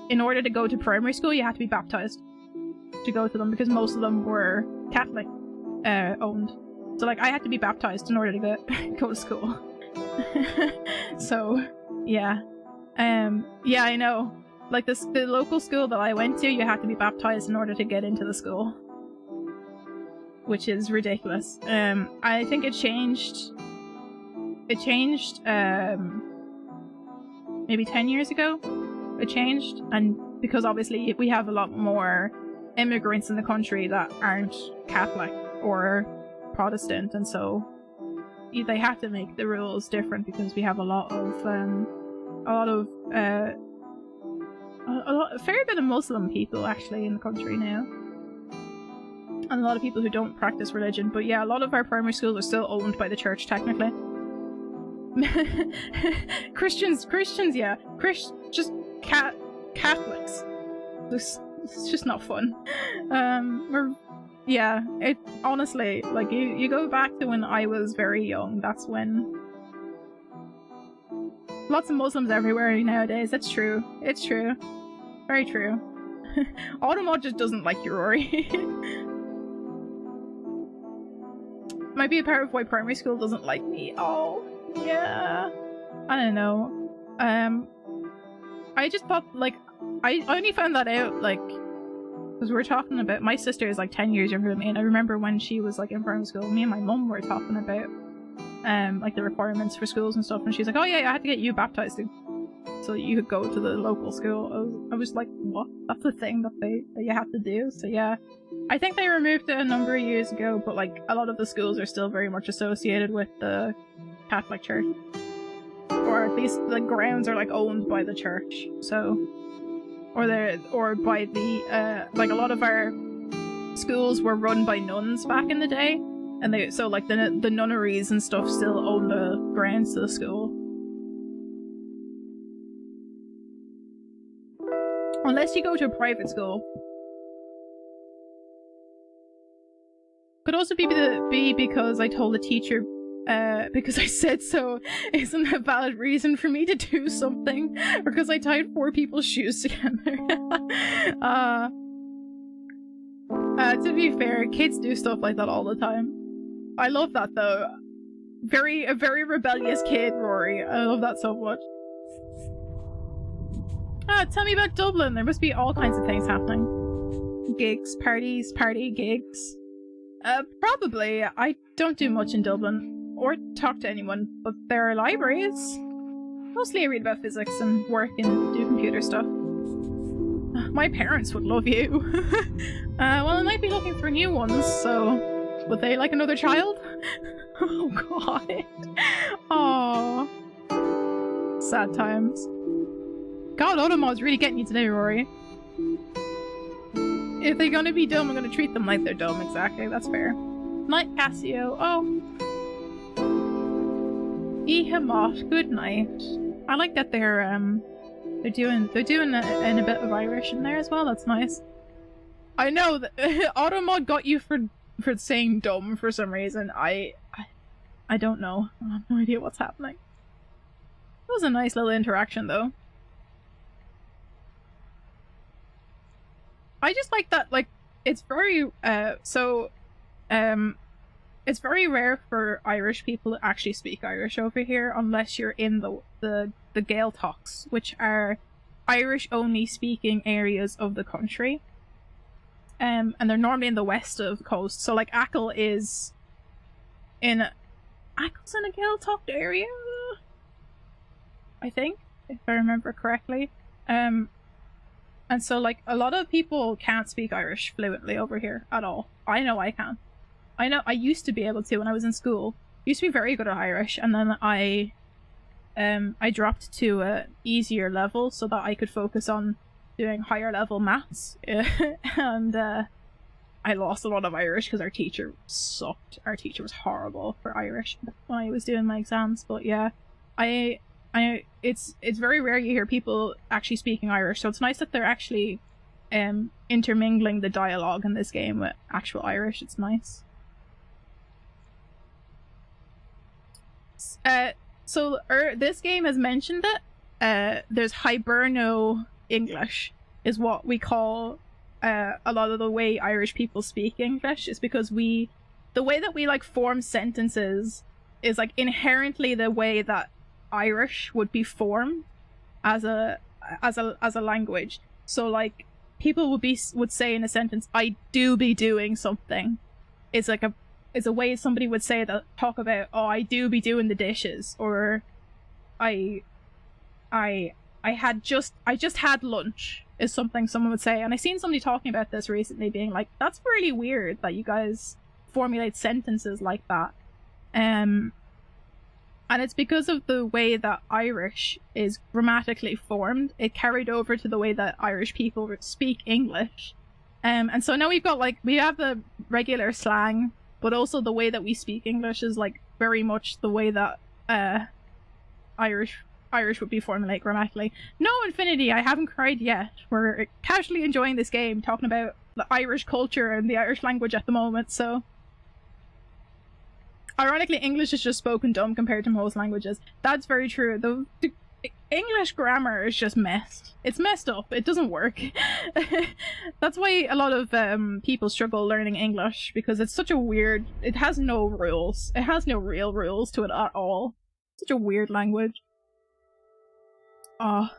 S1: in order to go to primary school, you had to be baptized to go to them because most of them were Catholic owned. So like I had to be baptized in order to go to school. So yeah, yeah, I know. Like the local school that I went to, you had to be baptized in order to get into the school, which is ridiculous. I think it changed. It changed maybe 10 years ago. It changed, and because obviously we have a lot more immigrants in the country that aren't Catholic or Protestant, and so they had to make the rules different because we have a fair bit of Muslim people actually in the country now, and a lot of people who don't practice religion. But yeah, a lot of our primary schools are still owned by the church technically. Christians, yeah. physics. It's just not fun. Yeah, it honestly, like, you go back to when I was very young, that's when... Lots of Muslims everywhere nowadays, that's true. It's true. Very true. Automod just doesn't like you, Rory. Might be a part of why primary school doesn't like me. Oh, yeah. I don't know. I just thought, like, I only found that out, like, because we were talking about, my sister is like 10 years younger than me, and I remember when she was like in primary school, me and my mum were talking about like the requirements for schools and stuff, and she's like, oh yeah, I had to get you baptized so you could go to the local school. I was like, what? That's the thing that you have to do? So yeah, I think they removed it a number of years ago, but like a lot of the schools are still very much associated with the Catholic Church, or at least the grounds are like owned by the church. So, or by the like a lot of our schools were run by nuns back in the day, and so like the nunneries and stuff still own the grounds to the school. Unless you go to a private school. Could also be because I told the teacher because I said so isn't a valid reason for me to do something, or because I tied 4 people's shoes together. To be fair, kids do stuff like that all the time. I love that though. A very rebellious kid, Rory. I love that so much. Tell me about Dublin. There must be all kinds of things happening. Gigs, parties, party gigs. Probably. I don't do much in Dublin, or talk to anyone, but there are libraries. Mostly I read about physics and work and do computer stuff. My parents would love you. Well, I might be looking for new ones, so... Would they like another child? Oh god. Aww. Sad times. God, Automod's really getting you today, Rory. If they're gonna be dumb, I'm gonna treat them like they're dumb. Exactly, that's fair. Night, Cassio. Oh. Ihamot, good night. I like that they're doing a bit of Irish in there as well. That's nice. I know that Automod got you for saying dumb for some reason. I don't know. I have no idea what's happening. It was a nice little interaction though. I just like that, like, it's very, it's very rare for Irish people to actually speak Irish over here, unless you're in the Gaeltachts, which are Irish-only speaking areas of the country. And they're normally in the west of the coast, so, like, Achill is Achill's in a Gaeltacht area? I think, if I remember correctly. And so, like, a lot of people can't speak Irish fluently over here at all. I know I can. I know I used to be able to when I was in school. Used to be very good at Irish, and then I dropped to a easier level so that I could focus on doing higher level maths. And I lost a lot of Irish because our teacher sucked. Our teacher was horrible for Irish when I was doing my exams. But yeah, it's very rare you hear people actually speaking Irish, so it's nice that they're actually intermingling the dialogue in this game with actual Irish. It's nice. So this game has mentioned it. There's Hiberno English is what we call a lot of the way Irish people speak English, is because the way that we like form sentences is like inherently the way that Irish would be formed as a language. So like people would say in a sentence, I do be doing something. It's a way somebody would say that, talk about, oh, I do be doing the dishes, or I just had lunch is something someone would say. And I seen somebody talking about this recently, being like, that's really weird that you guys formulate sentences like that. And it's because of the way that Irish is grammatically formed. It carried over to the way that Irish people speak English. And so now we have the regular slang, but also the way that we speak English is like very much the way that Irish Irish would be formulaic grammatically. No, Infinity, I haven't cried yet. We're casually enjoying this game, talking about the Irish culture and the Irish language at the moment, so... Ironically, English is just spoken dumb compared to most languages. That's very true. The English grammar is just messed. It's messed up. It doesn't work. That's why a lot of people struggle learning English, because it's such a weird... It has no rules. It has no real rules to it at all. Such a weird language. Ah.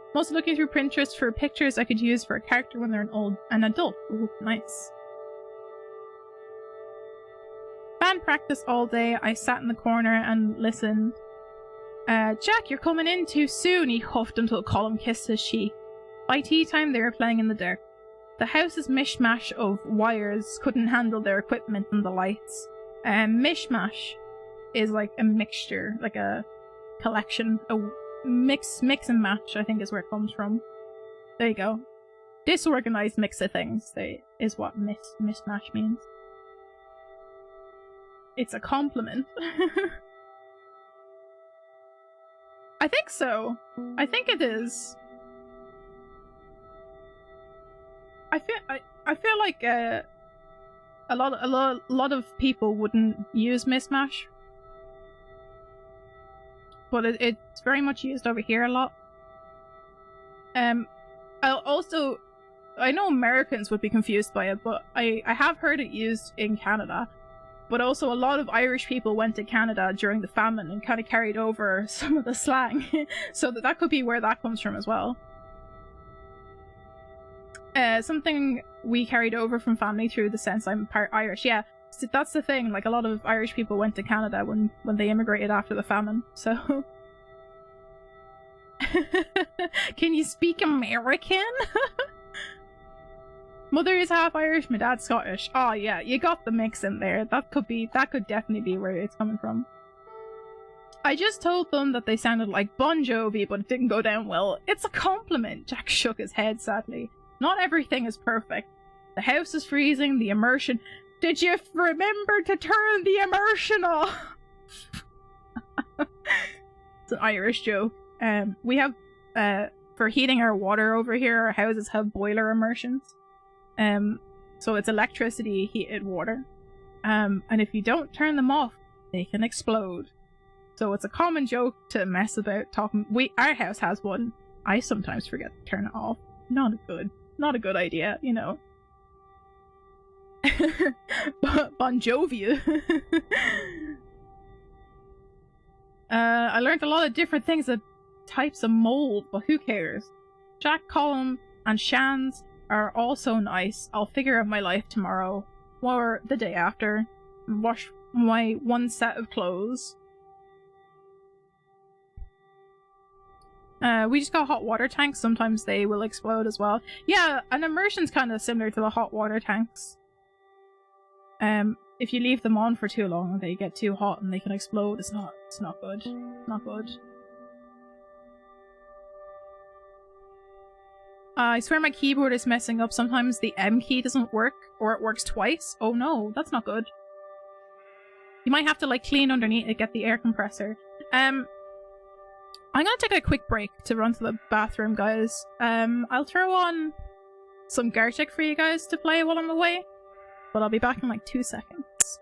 S1: I'm also looking through Pinterest for pictures I could use for a character when they're an adult. Ooh, nice. Band practice all day. I sat in the corner and listened. Jack, you're coming in too soon, he huffed until Colin kissed his cheek. By tea time, they were playing in the dark. The house's mishmash of wires couldn't handle their equipment and the lights. Mishmash is like a mixture, like a collection, a mix and match, I think is where it comes from. There you go. Disorganized mix of things is what mishmash means. It's a compliment. I think so. I think it is. I feel like a lot of people wouldn't use mishmash, but it's very much used over here a lot. I know Americans would be confused by it, but I have heard it used in Canada. But also a lot of Irish people went to Canada during the famine and kind of carried over some of the slang. So that could be where that comes from as well. Something we carried over from family through the sense I'm part Irish. Yeah, so that's the thing. Like, a lot of Irish people went to Canada when they immigrated after the famine. So... Can you speak American? Mother is half Irish, my dad's Scottish. Oh yeah, you got the mix in there. That could definitely be where it's coming from. I just told them that they sounded like Bon Jovi, but it didn't go down well. It's a compliment. Jack shook his head sadly. Not everything is perfect. The house is freezing, the immersion... Did you remember to turn the immersion off? It's an Irish joke. We have, for heating our water over here, our houses have boiler immersions. So it's electricity heated water. And if you don't turn them off, they can explode. So it's a common joke to mess about talking. Our house has one. I sometimes forget to turn it off. Not a good idea, you know. But Bon Jovi. I learned a lot of different things, types of mold, but who cares? Jack, Colin, and Shans are all so nice. I'll figure out my life tomorrow, or the day after, and wash my one set of clothes. We just got hot water tanks. Sometimes they will explode as well. Yeah, an immersion's kind of similar to the hot water tanks. If you leave them on for too long, they get too hot and they can explode. It's not good. Not good. I swear my keyboard is messing up. Sometimes the M key doesn't work, or it works twice. Oh no, that's not good. You might have to like clean underneath it, get the air compressor. I'm gonna take a quick break to run to the bathroom, guys. I'll throw on some Gartic for you guys to play while I'm away, but I'll be back in like 2 seconds.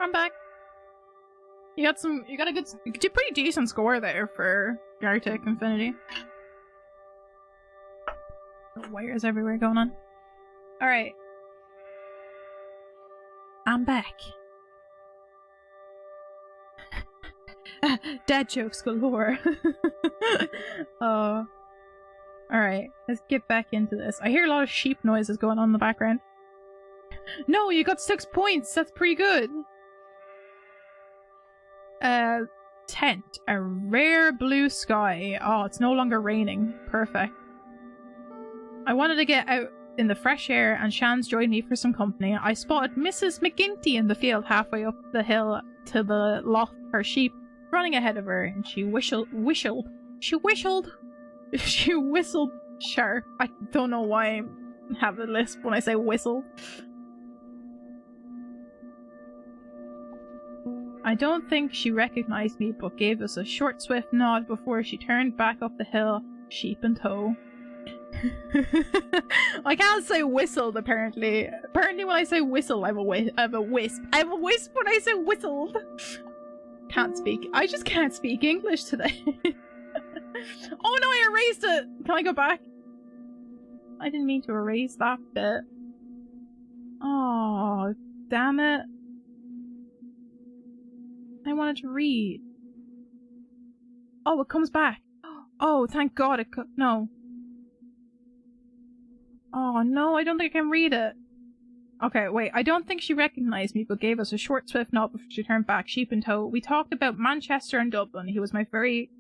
S1: I'm back. You got a good, you did a pretty decent score there for Arctic Infinity. Wires everywhere going on. Alright. I'm back. Dad jokes galore. Oh. Alright, let's get back into this. I hear a lot of sheep noises going on in the background. No, you got 6 points! That's pretty good! Tent. A rare blue sky. Oh, it's no longer raining. Perfect. I wanted to get out in the fresh air and Shan's joined me for some company. I spotted Mrs. McGinty in the field halfway up the hill to the loft, her sheep running ahead of her, and she whistled sharp. I don't know why I have a lisp when I say whistle. I don't think she recognized me, but gave us a short, swift nod before she turned back up the hill, sheep in tow. I can't say whistled, apparently. Apparently when I say whistle, I have a wisp. I have a wisp when I say whistled. Can't speak. I just can't speak English today. Oh no, I erased it! Can I go back? I didn't mean to erase that bit. Oh, damn it. I wanted to read. Oh, it comes back. Oh, thank God it no. Oh no, I don't think I can read it. Okay, wait, I don't think she recognized me, but gave us a short, swift nod before she turned back, sheep in tow. We talked about Manchester and Dublin. He was very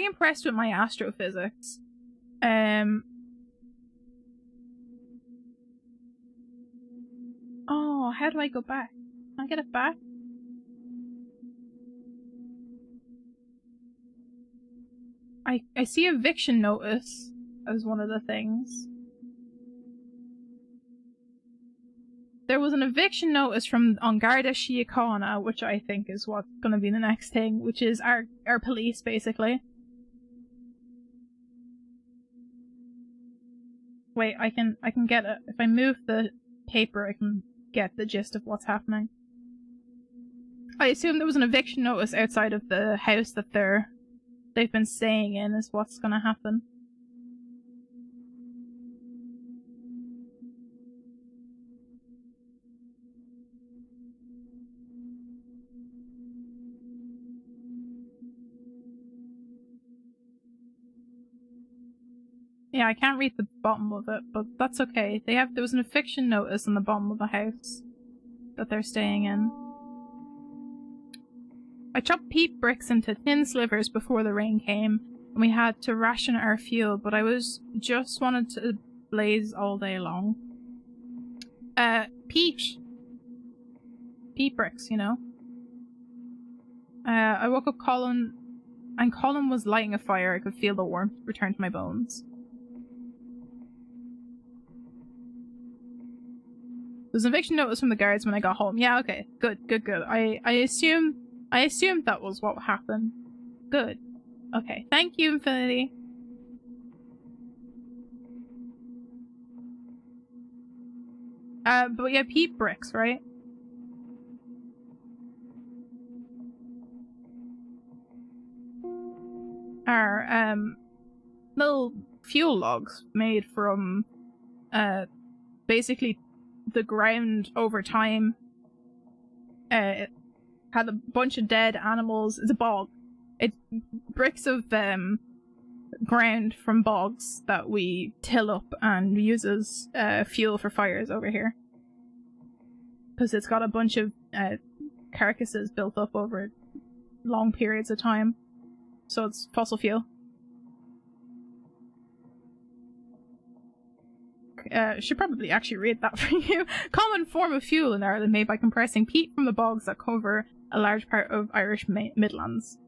S1: impressed with my astrophysics. Oh, how do I go back? Can I get it back? I see eviction notice as one of the things. There was an eviction notice from Angarda Síochána, which I think is what's gonna be the next thing, which is our police, basically. Wait, I can get it. If I move the paper, I can get the gist of what's happening. I assume there was an eviction notice outside of the house that they've been staying in is what's gonna happen. Yeah, I can't read the bottom of it, but that's okay. There was an eviction notice on the bottom of the house that they're staying in. I chopped peat bricks into thin slivers before the rain came, and we had to ration our fuel, but I just wanted to blaze all day long. Peat bricks, you know. I woke up Colin, and Colin was lighting a fire. I could feel the warmth return to my bones. There's an eviction notice from the guards when I got home. Yeah, okay. Good. I assumed that was what happened. Good. Okay. Thank you, Infinity. But yeah, peat bricks, right? Are, little fuel logs made from, basically the ground over time. It had a bunch of dead animals. It's a bog. It's bricks of ground from bogs that we till up and use as fuel for fires over here. Because it's got a bunch of carcasses built up over long periods of time. So it's fossil fuel. Should probably actually read that for you. Common form of fuel in Ireland made by compressing peat from the bogs that cover a large part of Irish Midlands.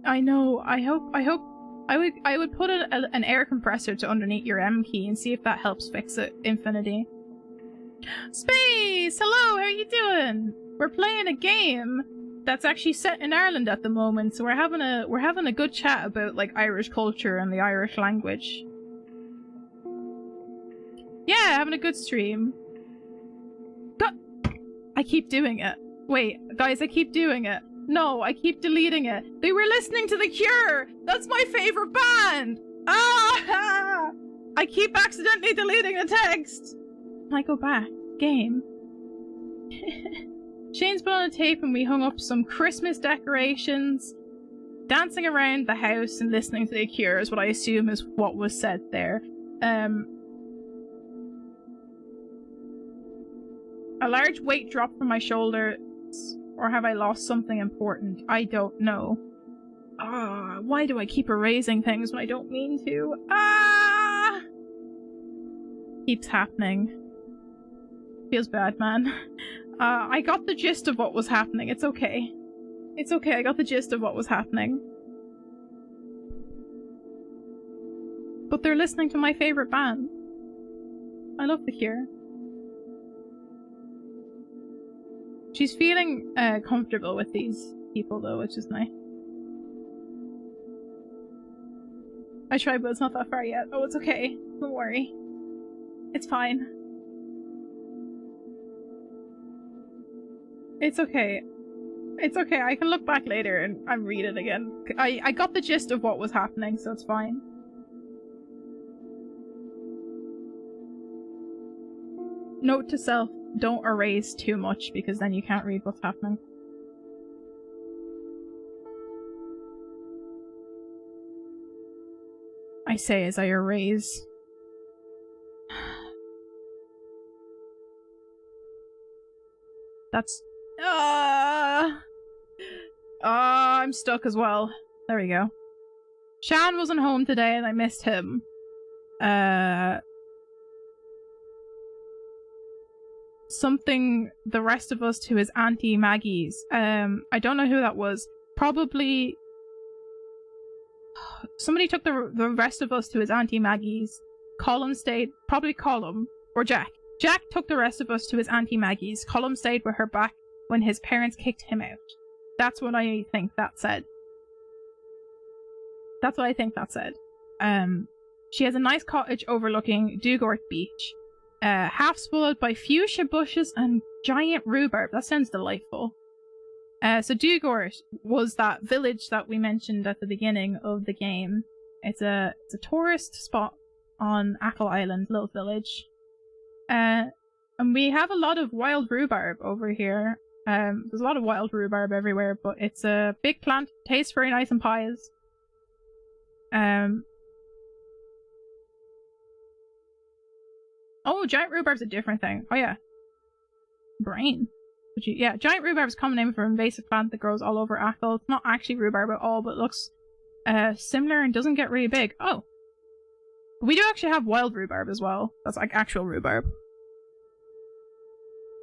S1: I know. I would put an air compressor to underneath your M key and see if that helps fix it. Infinity. Space! Hello, how are you doing? We're playing a game that's actually set in Ireland at the moment, so we're having a good chat about like Irish culture and the Irish language. Yeah, having a good stream. I keep doing it. Wait, guys, I keep doing it. No, I keep deleting it. They were listening to The Cure! That's my favorite band! Ah! I keep accidentally deleting the text! I go back. Game. Shane's put on a tape and we hung up some Christmas decorations. Dancing around the house and listening to The Cure is what I assume is what was said there. A large weight dropped from my shoulders, or have I lost something important? I don't know. Ah, why do I keep erasing things when I don't mean to? Ah! Keeps happening. Feels bad, man. I got the gist of what was happening. It's okay. It's okay, I got the gist of what was happening. But they're listening to my favorite band. I love The Cure. She's feeling comfortable with these people though, which is nice. I tried, but it's not that far yet. Oh, it's okay. Don't worry. It's fine. It's okay. It's okay, I can look back later and read it again. I got the gist of what was happening, so it's fine. Note to self, don't erase too much because then you can't read what's happening. I say as I erase. That's... I'm stuck as well. There we go. Shan wasn't home today and I missed him. Something the rest of us to his Auntie Maggie's. I don't know who that was. Probably... Somebody took the rest of us to his Auntie Maggie's. Colin stayed... Probably Colin. Or Jack. Jack took the rest of us to his Auntie Maggie's. Colin stayed with her back when his parents kicked him out. That's what I think that said. That's what I think that said. She has a nice cottage overlooking Dugort Beach. Half spoiled by fuchsia bushes and giant rhubarb. That sounds delightful. So Dugort was that village that we mentioned at the beginning of the game. It's a tourist spot on Ackle Island, little village. And we have a lot of wild rhubarb over here. There's a lot of wild rhubarb everywhere, but it's a big plant. Tastes very nice in pies. Oh, giant rhubarb's a different thing. Oh yeah. Brain. Yeah, giant rhubarb is a common name for an invasive plant that grows all over Ackle. It's not actually rhubarb at all, but looks similar and doesn't get really big. Oh. We do actually have wild rhubarb as well. That's like actual rhubarb.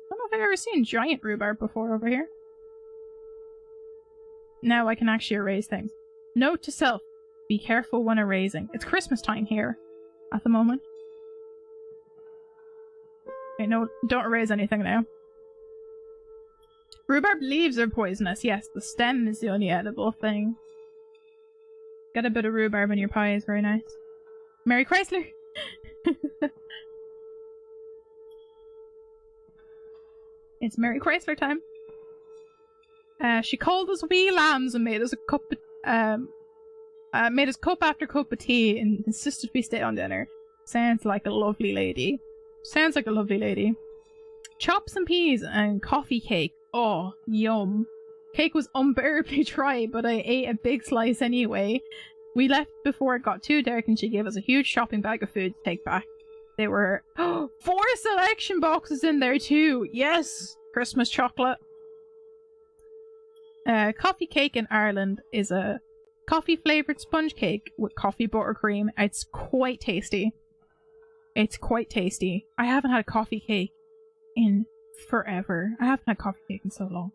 S1: I don't know if I've ever seen giant rhubarb before over here. Now I can actually erase things. Note to self, be careful when erasing. It's Christmas time here at the moment. Okay, no, don't erase anything now. Rhubarb leaves are poisonous. Yes, the stem is the only edible thing. Get a bit of rhubarb in your pie is very nice. Merry Chrysler! It's Merry Chrysler time. She called us wee lambs and made us a cup of, made us cup after cup of tea and insisted we stay on dinner. Sounds like a lovely lady. Sounds like a lovely lady. Chops and peas and coffee cake. Oh, yum. Cake was unbearably dry, but I ate a big slice anyway. We left before it got too dark and she gave us a huge shopping bag of food to take back. There were 4 selection boxes in there too. Yes! Christmas chocolate. Coffee cake in Ireland is a coffee flavoured sponge cake with coffee buttercream. It's quite tasty. It's quite tasty. I haven't had a coffee cake in forever. I haven't had coffee cake in so long.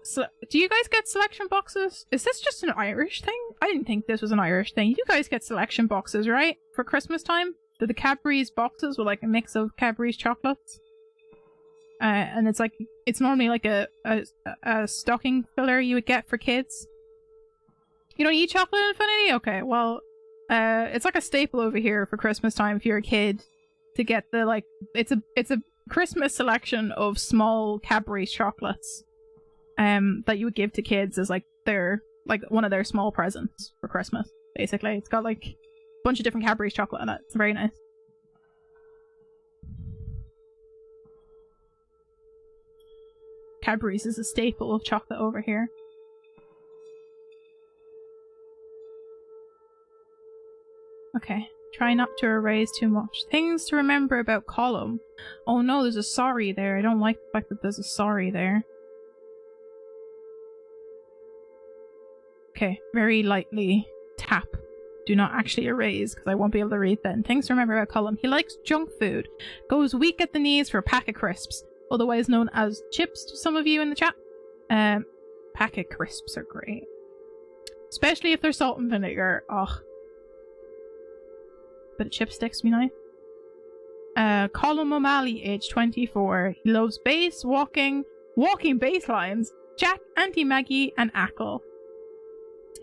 S1: So, do you guys get selection boxes? Is this just an Irish thing? I didn't think this was an Irish thing. You guys get selection boxes, right? For Christmas time? The Cadbury's boxes with like a mix of Cadbury's chocolates. And it's like, it's normally like a stocking filler you would get for kids. You don't eat chocolate, Infinity? Okay, well, It's like a staple over here for Christmas time if you're a kid to get the like it's a Christmas selection of small Cadbury's chocolates that you would give to kids as like their one of their small presents for Christmas. Basically, it's got like a bunch of different Cadbury's chocolate in it. It's very nice. Cadbury's is a staple of chocolate over here. Okay, try not to erase too much. Things to remember about column. Oh no, there's a sorry there. I don't like the fact that there's a sorry there. Okay, very lightly tap. Do not actually erase, because I won't be able to read then. Things to remember about column. He likes junk food. Goes weak at the knees for a pack of crisps. Otherwise known as chips to some of you in the chat. Pack of crisps are great. Especially if they're salt and vinegar. Ugh. Bit of chipsticks be nice. Colin O'Malley, age 24. He loves bass, walking bass lines, Jack, Auntie Maggie, and Ackle.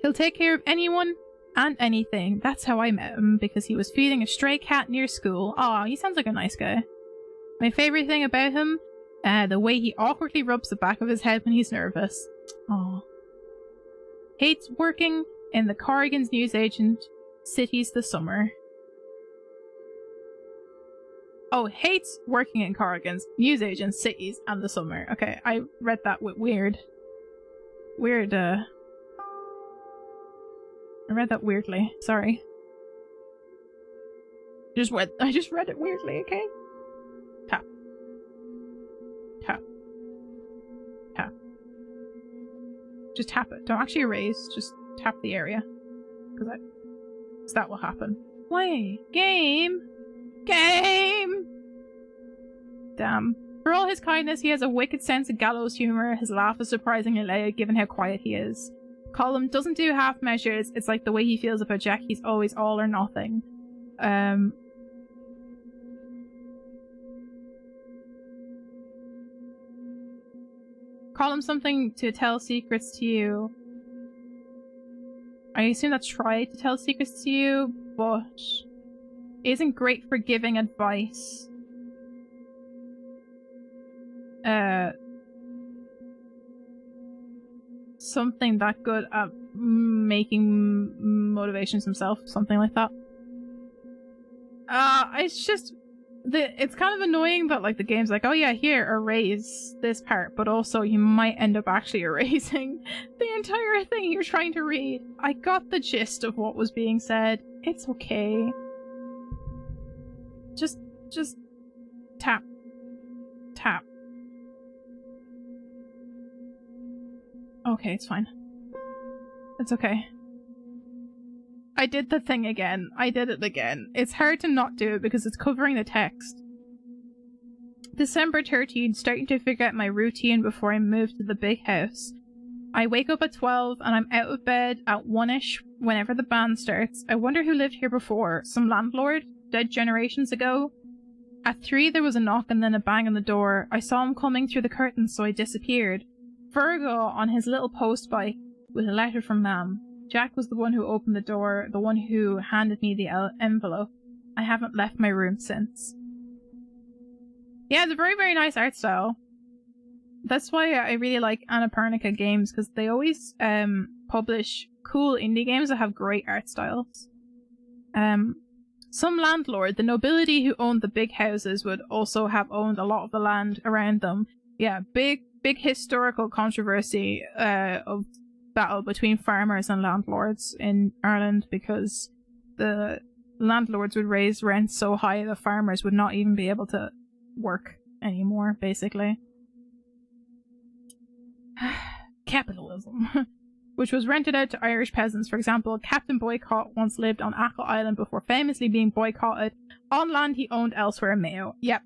S1: He'll take care of anyone and anything. That's how I met him, because he was feeding a stray cat near school. Aw, he sounds like a nice guy. My favorite thing about him, the way he awkwardly rubs the back of his head when he's nervous. Aw. Hates working in the Corrigan's newsagent cities this summer. Oh, hates working in Corrigan's newsagent cities and the summer. Okay, I read that with weird, I read that weirdly. Sorry. I just read it weirdly, okay? Tap. Tap. Tap. Just tap it. Don't actually erase, just tap the area. Because that will happen. Wait. Game! Game! Damn. For all his kindness, he has a wicked sense of gallows humor. His laugh is surprisingly loud given how quiet he is. Colum doesn't do half measures. It's like the way he feels about Jack. He's always all or nothing. Call him something to tell secrets to you. I assume that's try to tell secrets to you, but isn't great for giving advice. Something that good at making motivations himself, something like that. It's just it's kind of annoying that like the game's like, oh yeah, here, erase this part, but also you might end up actually erasing the entire thing you're trying to read. I got the gist of what was being said. It's okay. Just tap. Tap. Okay, it's fine. It's okay. I did the thing again. I did it again. It's hard to not do it because it's covering the text. December 13th, starting to figure out my routine before I move to the big house. I wake up at 12 and I'm out of bed at 1ish whenever the band starts. I wonder who lived here before. Some landlord? Dead generations ago? At 3 there was a knock and then a bang on the door. I saw him coming through the curtains, so I disappeared. Virgo on his little post bike with a letter from Mam. Jack was the one who opened the door, the one who handed me the envelope. I haven't left my room since. Yeah, it's a very, very nice art style. That's why I really like Annapurna games, because they always publish cool indie games that have great art styles. Some landlord, the nobility who owned the big houses, would also have owned a lot of the land around them. Yeah, big historical controversy of battle between farmers and landlords in Ireland, because the landlords would raise rents so high the farmers would not even be able to work anymore, basically. Capitalism. Which was rented out to Irish peasants. For example, Captain Boycott once lived on Ackle Island before famously being boycotted on land he owned elsewhere in Mayo. Yep.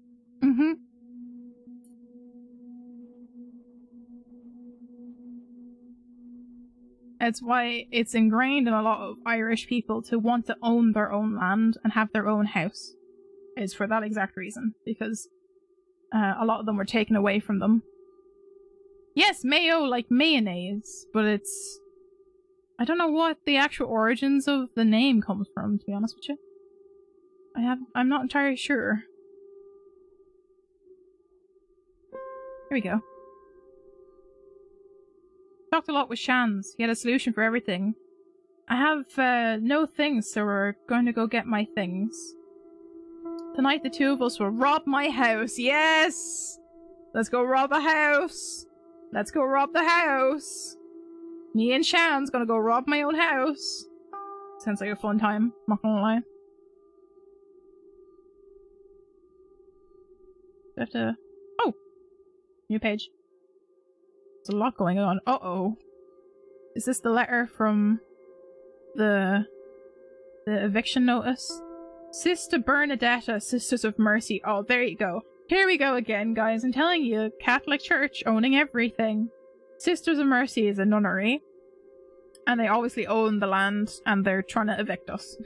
S1: It's why it's ingrained in a lot of Irish people to want to own their own land and have their own house. Is for that exact reason. Because a lot of them were taken away from them. Yes, mayo like mayonnaise, but it's I don't know what the actual origins of the name comes from, to be honest with you. I'm not entirely sure. Here we go. Talked a lot with Shans. He had a solution for everything. I have no things, so we're going to go get my things. Tonight the two of us will rob my house. Yes! Let's go rob a house. Let's go rob the house. Me and Shan's gonna go rob my own house. Sounds like a fun time, not gonna lie. Do I have to... Oh! New page. There's a lot going on. Uh-oh. Is this the letter from the eviction notice? Sister Bernadetta, Sisters of Mercy. Oh, there you go. Here we go again, guys. I'm telling you, Catholic Church owning everything. Sisters of Mercy is a nunnery. And they obviously own the land, and they're trying to evict us.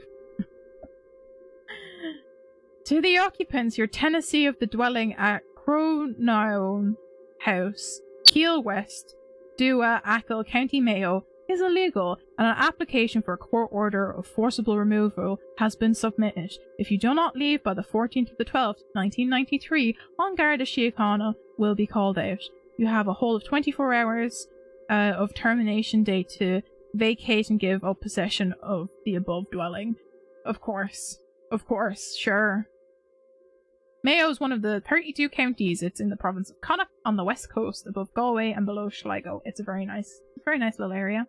S1: To the occupants, your tenancy of the dwelling at Cronown House, Keel West, Dua, Achill, County Mayo, is illegal, and an application for a court order of forcible removal has been submitted. If you do not leave by the 14th of the 12th, 1993, on Garda Síochána will be called out. You have a whole of 24 hours of termination date to vacate and give up possession of the above dwelling. Of course. Of course, sure. Mayo is one of the 32 counties. It's in the province of Connacht on the west coast, above Galway and below Sligo. It's a very nice little area.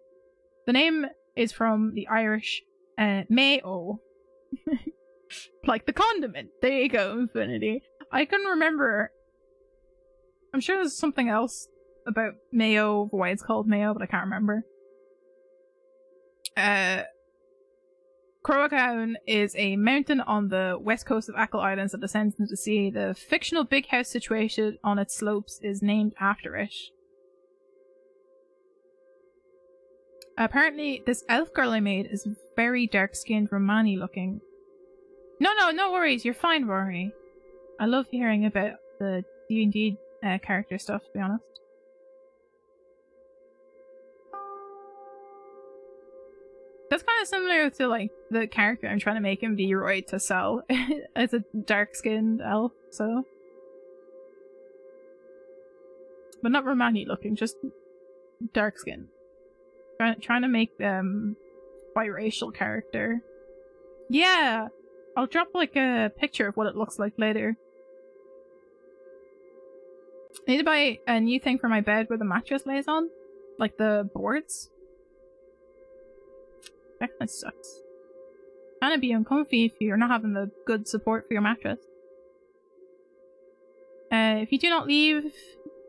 S1: The name is from the Irish Mayo. Like the condiment. There you go, Infinity. I couldn't remember. I'm sure there's something else about Mayo, why it's called Mayo, but I can't remember. Croaghaun is a mountain on the west coast of Achill Islands that descends into the sea. The fictional big house situated on its slopes is named after it. Apparently, this elf girl I made is very dark-skinned, Romani looking. No worries, you're fine, Rory. I love hearing about the D&D character stuff, to be honest. That's kind of similar to, like, the character I'm trying to make him V-Roy to sell as a dark-skinned elf, so. But not Romani looking, just dark-skinned. Trying to make biracial character. Yeah! I'll drop, like, a picture of what it looks like later. I need to buy a new thing for my bed where the mattress lays on. Like the boards. That kind of sucks. Kind of be uncomfy if you're not having the good support for your mattress. If you do not leave,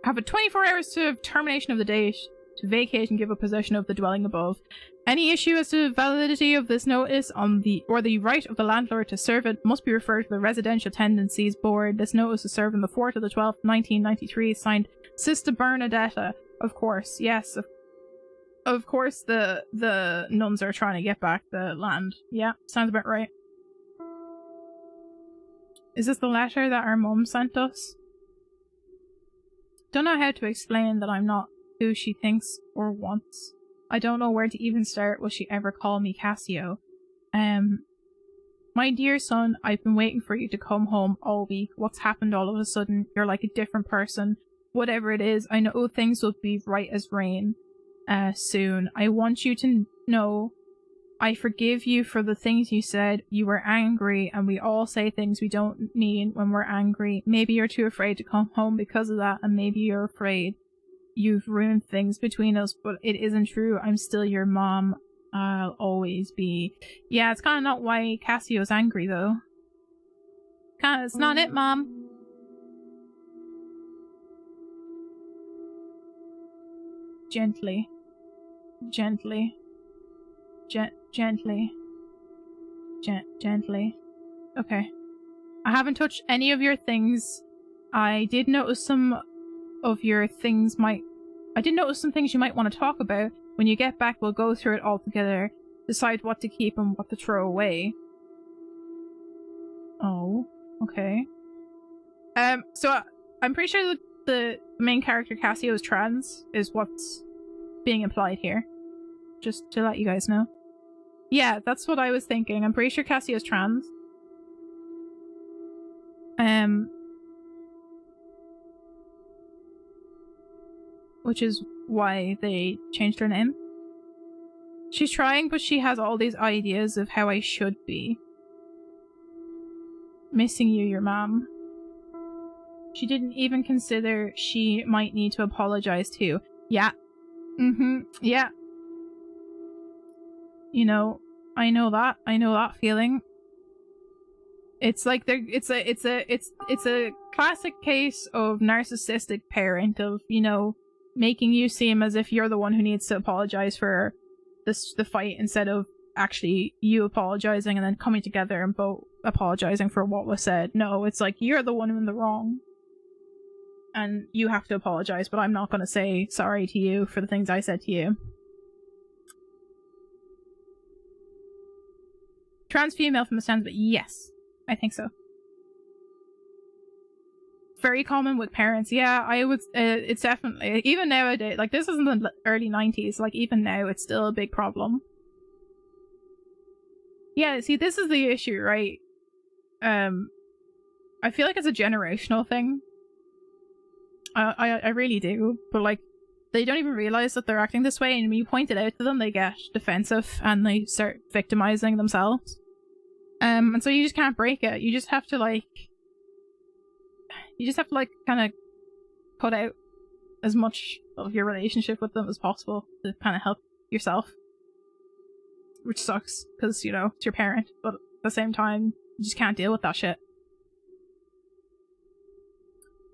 S1: have a 24 hours to termination of the date to vacate and give up possession of the dwelling above. Any issue as to validity of this notice or the right of the landlord to serve it must be referred to the Residential Tenancies Board. This notice is served on the 4th of the 12th, 1993, signed Sister Bernadetta. Of course, yes. Of course the nuns are trying to get back the land. Yeah, sounds about right. Is this the letter that our mum sent us? Don't know how to explain that I'm not who she thinks or wants. I don't know where to even start. Will she ever call me Cassio? My dear son, I've been waiting for you to come home all week. What's happened all of a sudden? You're like a different person. Whatever it is, I know things will be right as rain soon. I want you to know I forgive you for the things you said. You were angry, and we all say things we don't mean when we're angry. Maybe you're too afraid to come home because of that, and maybe you're afraid you've ruined things between us, but it isn't true. I'm still your mom. I'll always be. Yeah, it's kind of not why Cassio's angry, though. It's not it, Mom. Gently. Gently. Gently. Gently. Okay. I haven't touched any of your things. I did notice some of your things I did notice some things you might want to talk about. When you get back, we'll go through it all together. Decide what to keep and what to throw away. Oh, okay. So I'm pretty sure that the main character Cassio is trans, is what's being implied here. just to let you guys know. Yeah, that's what I was thinking. I'm pretty sure Cassio is trans. Which is why they changed her name. She's trying, but she has all these ideas of how I should be. Missing you, your mom. She didn't even consider she might need to apologize too. Yeah. Yeah. You know, I know that feeling. It's like it's a classic case of narcissistic parent of, you know, making you seem as if you're the one who needs to apologize for the fight instead of actually you apologizing and then coming together and both apologizing for what was said. No, it's like you're the one in the wrong. And you have to apologize, but I'm not going to say sorry to you for the things I said to you. Trans female from the sounds of it, yes. I think so. Very common with parents. Yeah, I would. It's definitely, even nowadays, like this is in the early 90s, like even now it's still a big problem. Yeah, see, this is the issue, right? I feel like it's a generational thing. I really do, but like, they don't even realize that they're acting this way, and when you point it out to them, they get defensive and they start victimizing themselves. And so you just can't break it. You just have to like kind of cut out as much of your relationship with them as possible to kind of help yourself. Which sucks, because, you know, it's your parent, but at the same time, you just can't deal with that shit.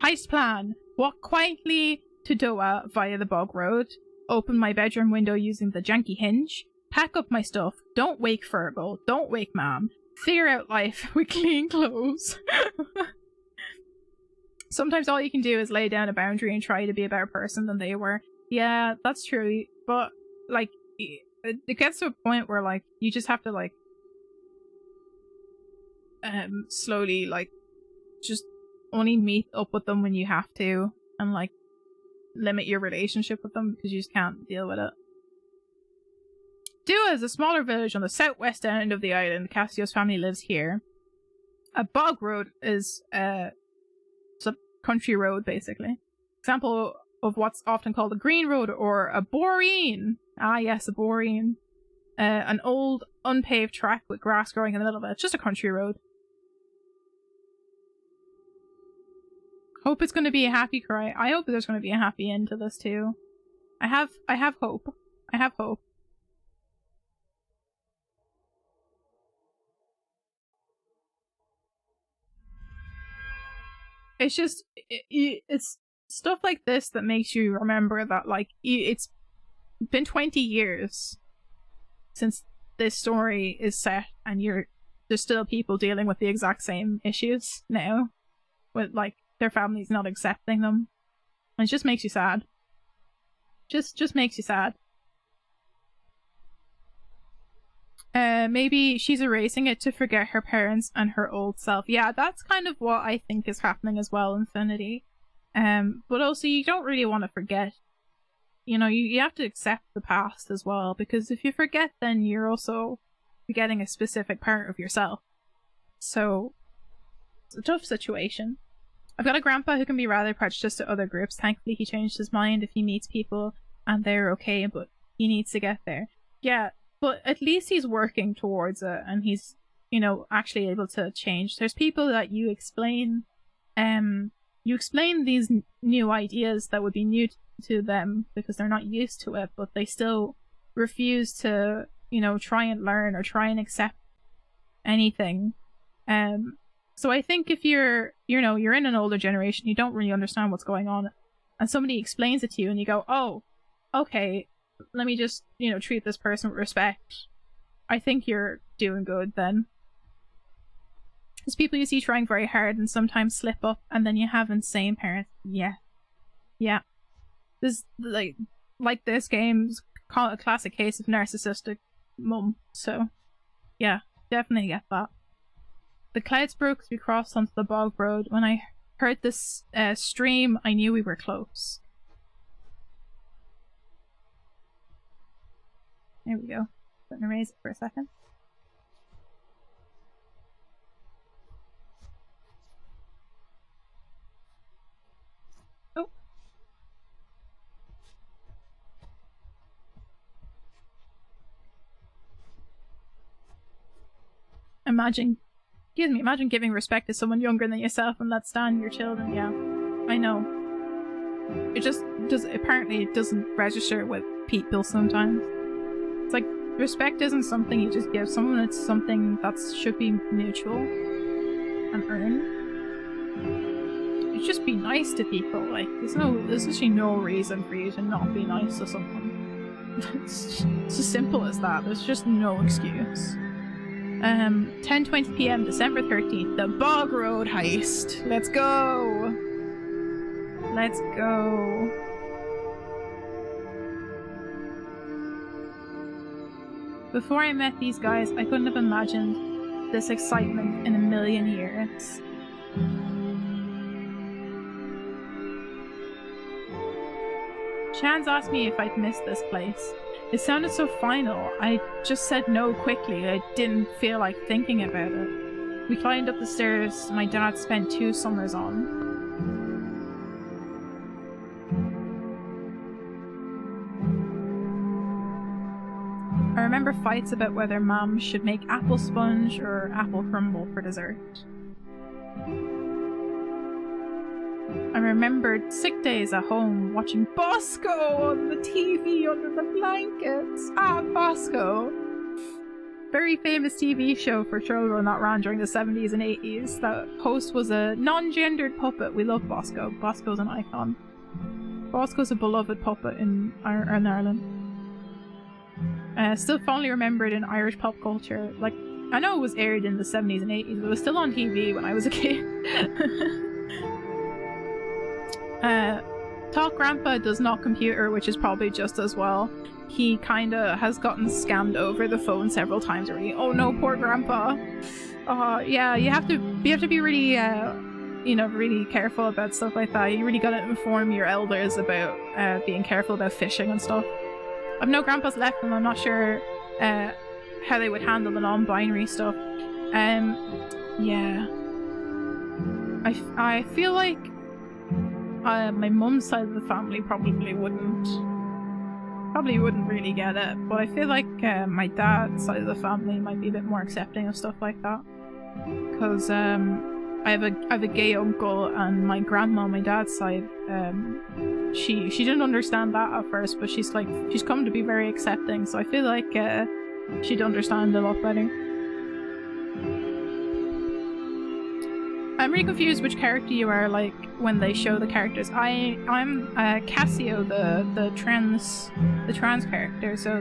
S1: Heist plan. Walk quietly to Doha via the bog road. Open my bedroom window using the janky hinge. Pack up my stuff. Don't wake Fergal. Don't wake Mom. Figure out life with clean clothes. Sometimes all you can do is lay down a boundary and try to be a better person than they were. Yeah, that's true. But, like, it gets to a point where, like, you just have to, like, slowly, like, just only meet up with them when you have to, and, like, limit your relationship with them because you just can't deal with it. Dua is a smaller village on the southwest end of the island. Cassio's family lives here. A bog road is, it's a country road, basically. Example of what's often called a green road or a boreen. Ah, yes, a boreen. An old, unpaved track with grass growing in the middle of it. It's just a country road. Hope it's going to be a happy cry. I hope there's going to be a happy end to this too. I have hope. I have hope. It's just, it's stuff like this that makes you remember that, like, it's been 20 years since this story is set, and there's still people dealing with the exact same issues now, with, like, their families not accepting them. And it just makes you sad. Just makes you sad. Maybe she's erasing it to forget her parents and her old self. Yeah, that's kind of what I think is happening as well, Infinity. But also you don't really want to forget. You know, you have to accept the past as well, because if you forget, then you're also forgetting a specific part of yourself. So, it's a tough situation. I've got a grandpa who can be rather prejudiced to other groups. Thankfully, he changed his mind if he meets people and they're okay, but he needs to get there. Yeah, but at least he's working towards it, and he's, you know, actually able to change. There's people that you explain these new ideas that would be new to them because they're not used to it, but they still refuse to, you know, try and learn or try and accept anything. So I think if you're in an older generation, you don't really understand what's going on, and somebody explains it to you and you go, oh, okay, let me just, you know, treat this person with respect. I think you're doing good then. There's people you see trying very hard and sometimes slip up, and then you have insane parents. Yeah. This, like this game's a classic case of narcissistic mum. So, yeah, definitely get that. The clouds broke as we crossed onto the bog road. When I heard this stream, I knew we were close. There we go. Let me raise it for a second. Oh. Imagine giving respect to someone younger than yourself and let's stand your children. Yeah, I know. It just apparently it doesn't register with people sometimes. It's like respect isn't something you just give someone, it's something that should be mutual and earned. Just be nice to people. Like there's actually no reason for you to not be nice to someone. It's as simple as that. There's just no excuse. 10:20 p.m. December 13th, the Bog Road heist. Let's go! Let's go. Before I met these guys, I couldn't have imagined this excitement in a million years. Chance asked me if I'd missed this place. It sounded so final. I just said no quickly. I didn't feel like thinking about it. We climbed up the stairs my dad spent 2 summers on. I remember fights about whether Mom should make apple sponge or apple crumble for dessert. I remembered sick days at home watching Bosco on the TV under the blankets. Ah, Bosco! Very famous TV show for children that ran during the 70s and 80s. The host was a non-gendered puppet. We love Bosco. Bosco's an icon. Bosco's a beloved puppet in Ireland. Still fondly remembered in Irish pop culture. Like, I know it was aired in the 70s and 80s, but it was still on TV when I was a kid. Talk Grandpa does not computer, which is probably just as well. He kinda has gotten scammed over the phone several times already. Oh no, poor Grandpa. Yeah, you have to be really, you know, really careful about stuff like that. You really gotta inform your elders about being careful about phishing and stuff. I've no Grandpa's left and I'm not sure how they would handle the non-binary stuff. Yeah. I feel like my mum's side of the family probably wouldn't really get it, but I feel like my dad's side of the family might be a bit more accepting of stuff like that. Because I have a gay uncle, and my grandma on my dad's side, she didn't understand that at first, but she's come to be very accepting, so I feel like she'd understand a lot better. I'm really confused which character you are, like, when they show the characters. I'm Cassio, the trans character, so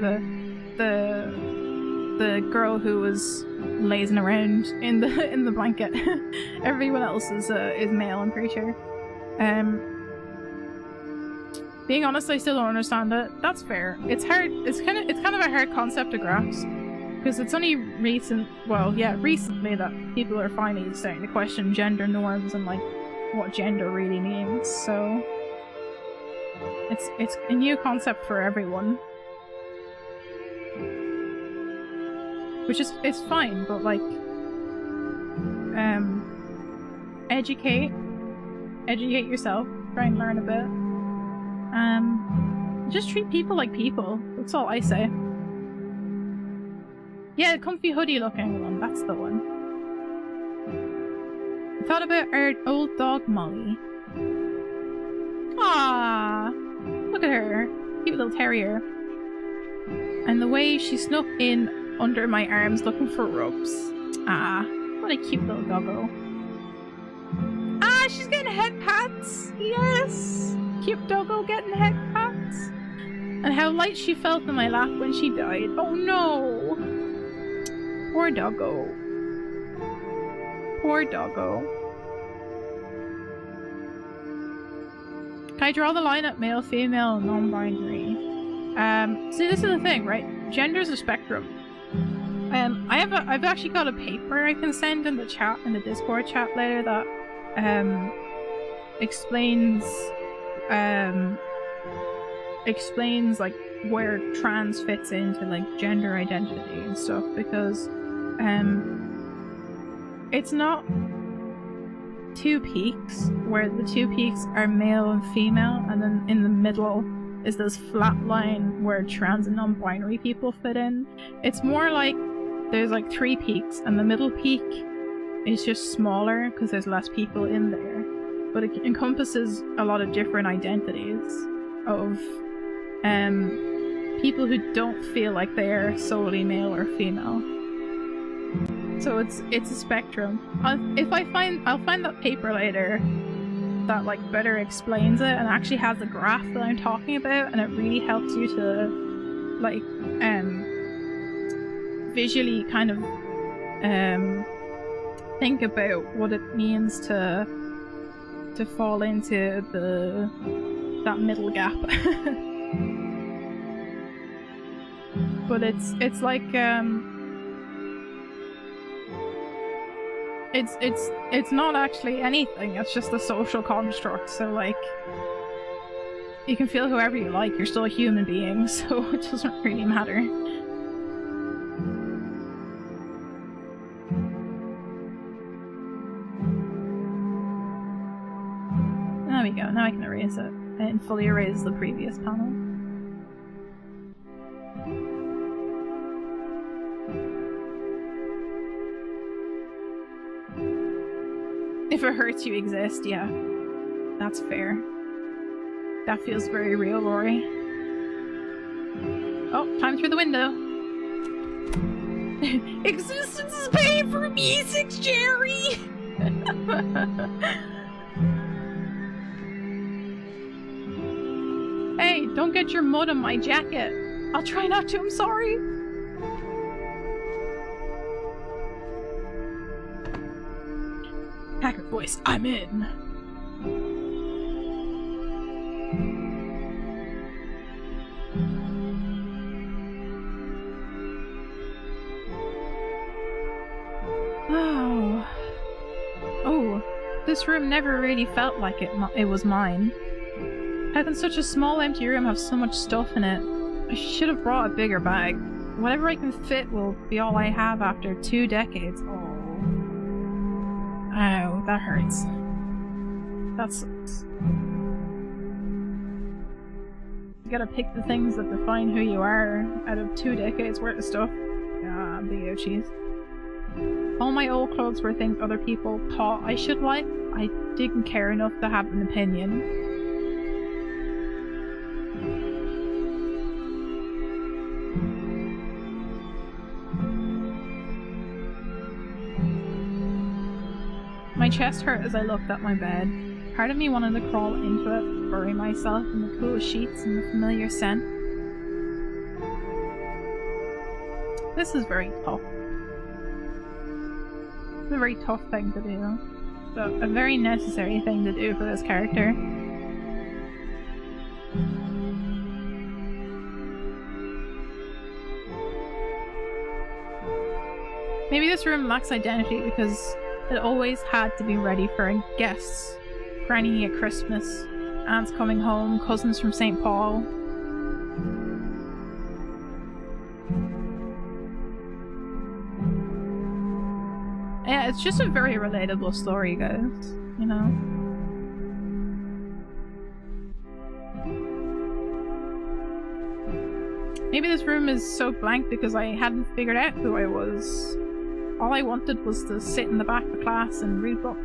S1: the girl who was lazing around in the blanket. Everyone else is male, I'm pretty sure. Being honest, I still don't understand it. That's fair. It's hard. It's kind of a hard concept to grasp. Because it's only recently that people are finally starting to question gender norms and like what gender really means. So it's a new concept for everyone, which is it's fine. But like, educate yourself. Try and learn a bit. Just treat people like people. That's all I say. Yeah, comfy hoodie looking one, that's the one. I thought about our old dog Molly. Ah, look at her. Cute little terrier. And the way she snuck in under my arms looking for rubs. Ah, what a cute little doggo. Ah, she's getting head pats! Yes! Cute doggo getting head pats. And how light she felt in my lap when she died. Oh no! Poor doggo. Poor doggo. Can I draw the line at male, female, non-binary? See, this is the thing, right? Gender's a spectrum. I've actually got a paper I can send in the chat, in the Discord chat later, that explains like where trans fits into like gender identity and stuff, because it's not two peaks where the two peaks are male and female, and then in the middle is this flat line where trans and non-binary people fit in. It's more like there's like three peaks, and the middle peak is just smaller because there's less people in there, but it encompasses a lot of different identities of people who don't feel like they're solely male or female. So it's a spectrum. I'll find that paper later that like better explains it and actually has the graph that I'm talking about, and it really helps you to like visually kind of think about what it means to fall into that middle gap. But it's like it's not actually anything, it's just a social construct, so like you can feel whoever you like, you're still a human being, so it doesn't really matter. There we go, now I can erase it and fully erase the previous panel. If it hurts you exist, yeah. That's fair. That feels very real, Rory. Oh, time through the window. Existence is paying for music, Jerry! Hey, don't get your mud on my jacket. I'll try not to, I'm sorry. Hacker voice, I'm in. Oh, this room never really felt like it was mine. How can such a small empty room have so much stuff in it? I should have brought a bigger bag. Whatever I can fit will be all I have after 2 decades. Oh. Ow, that hurts. That sucks. You gotta pick the things that define who you are out of 2 decades worth of stuff. Ah, big ouchies. All my old clothes were things other people thought I should like. I didn't care enough to have an opinion. My chest hurt as I looked at my bed. Part of me wanted to crawl into it, bury myself in the cool sheets and the familiar scent. This is very tough. It's a very tough thing to do, but a very necessary thing to do for this character. Maybe this room lacks identity because it always had to be ready for guests. Granny at Christmas, aunts coming home, cousins from St. Paul. Yeah, it's just a very relatable story, guys. You know? Maybe this room is so blank because I hadn't figured out who I was. All I wanted was to sit in the back of the class and read books.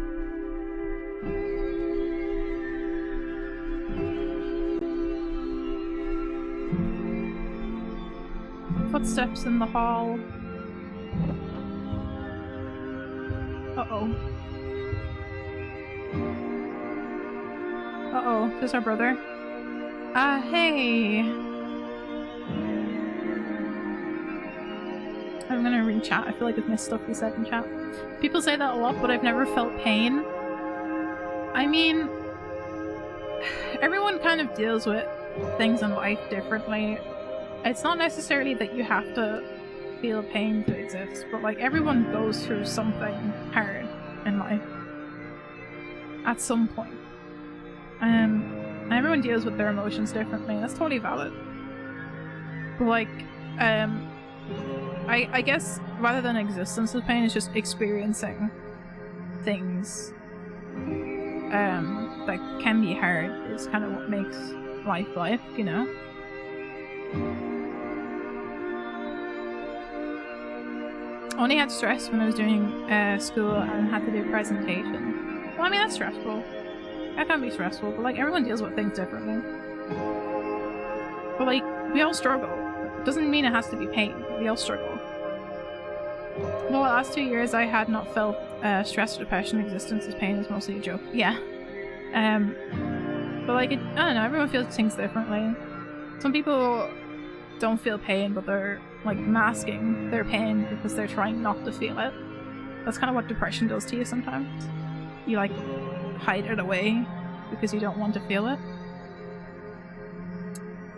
S1: Footsteps in the hall. Uh-oh. Uh-oh, this is our brother. Hey! I'm gonna read chat. I feel like I've missed stuff you said in chat. People say that a lot, but I've never felt pain. I mean, everyone kind of deals with things in life differently. It's not necessarily that you have to feel pain to exist, but like everyone goes through something hard in life at some point. And everyone deals with their emotions differently. That's totally valid. But like, I guess rather than existence of pain, it's just experiencing things that can be hard is kind of what makes life, you know? Only had stress when I was doing school and had to do a presentation. Well, I mean, that's stressful. That can be stressful, but like, everyone deals with things differently. But like, we all struggle. Doesn't mean it has to be pain. We all struggle. Well, the last 2 years I had not felt stress or depression. Existence as pain is mostly a joke. Yeah. But like, I don't know, everyone feels things differently. Some people don't feel pain, but they're like masking their pain because they're trying not to feel it. That's kind of what depression does to you sometimes. You like hide it away because you don't want to feel it.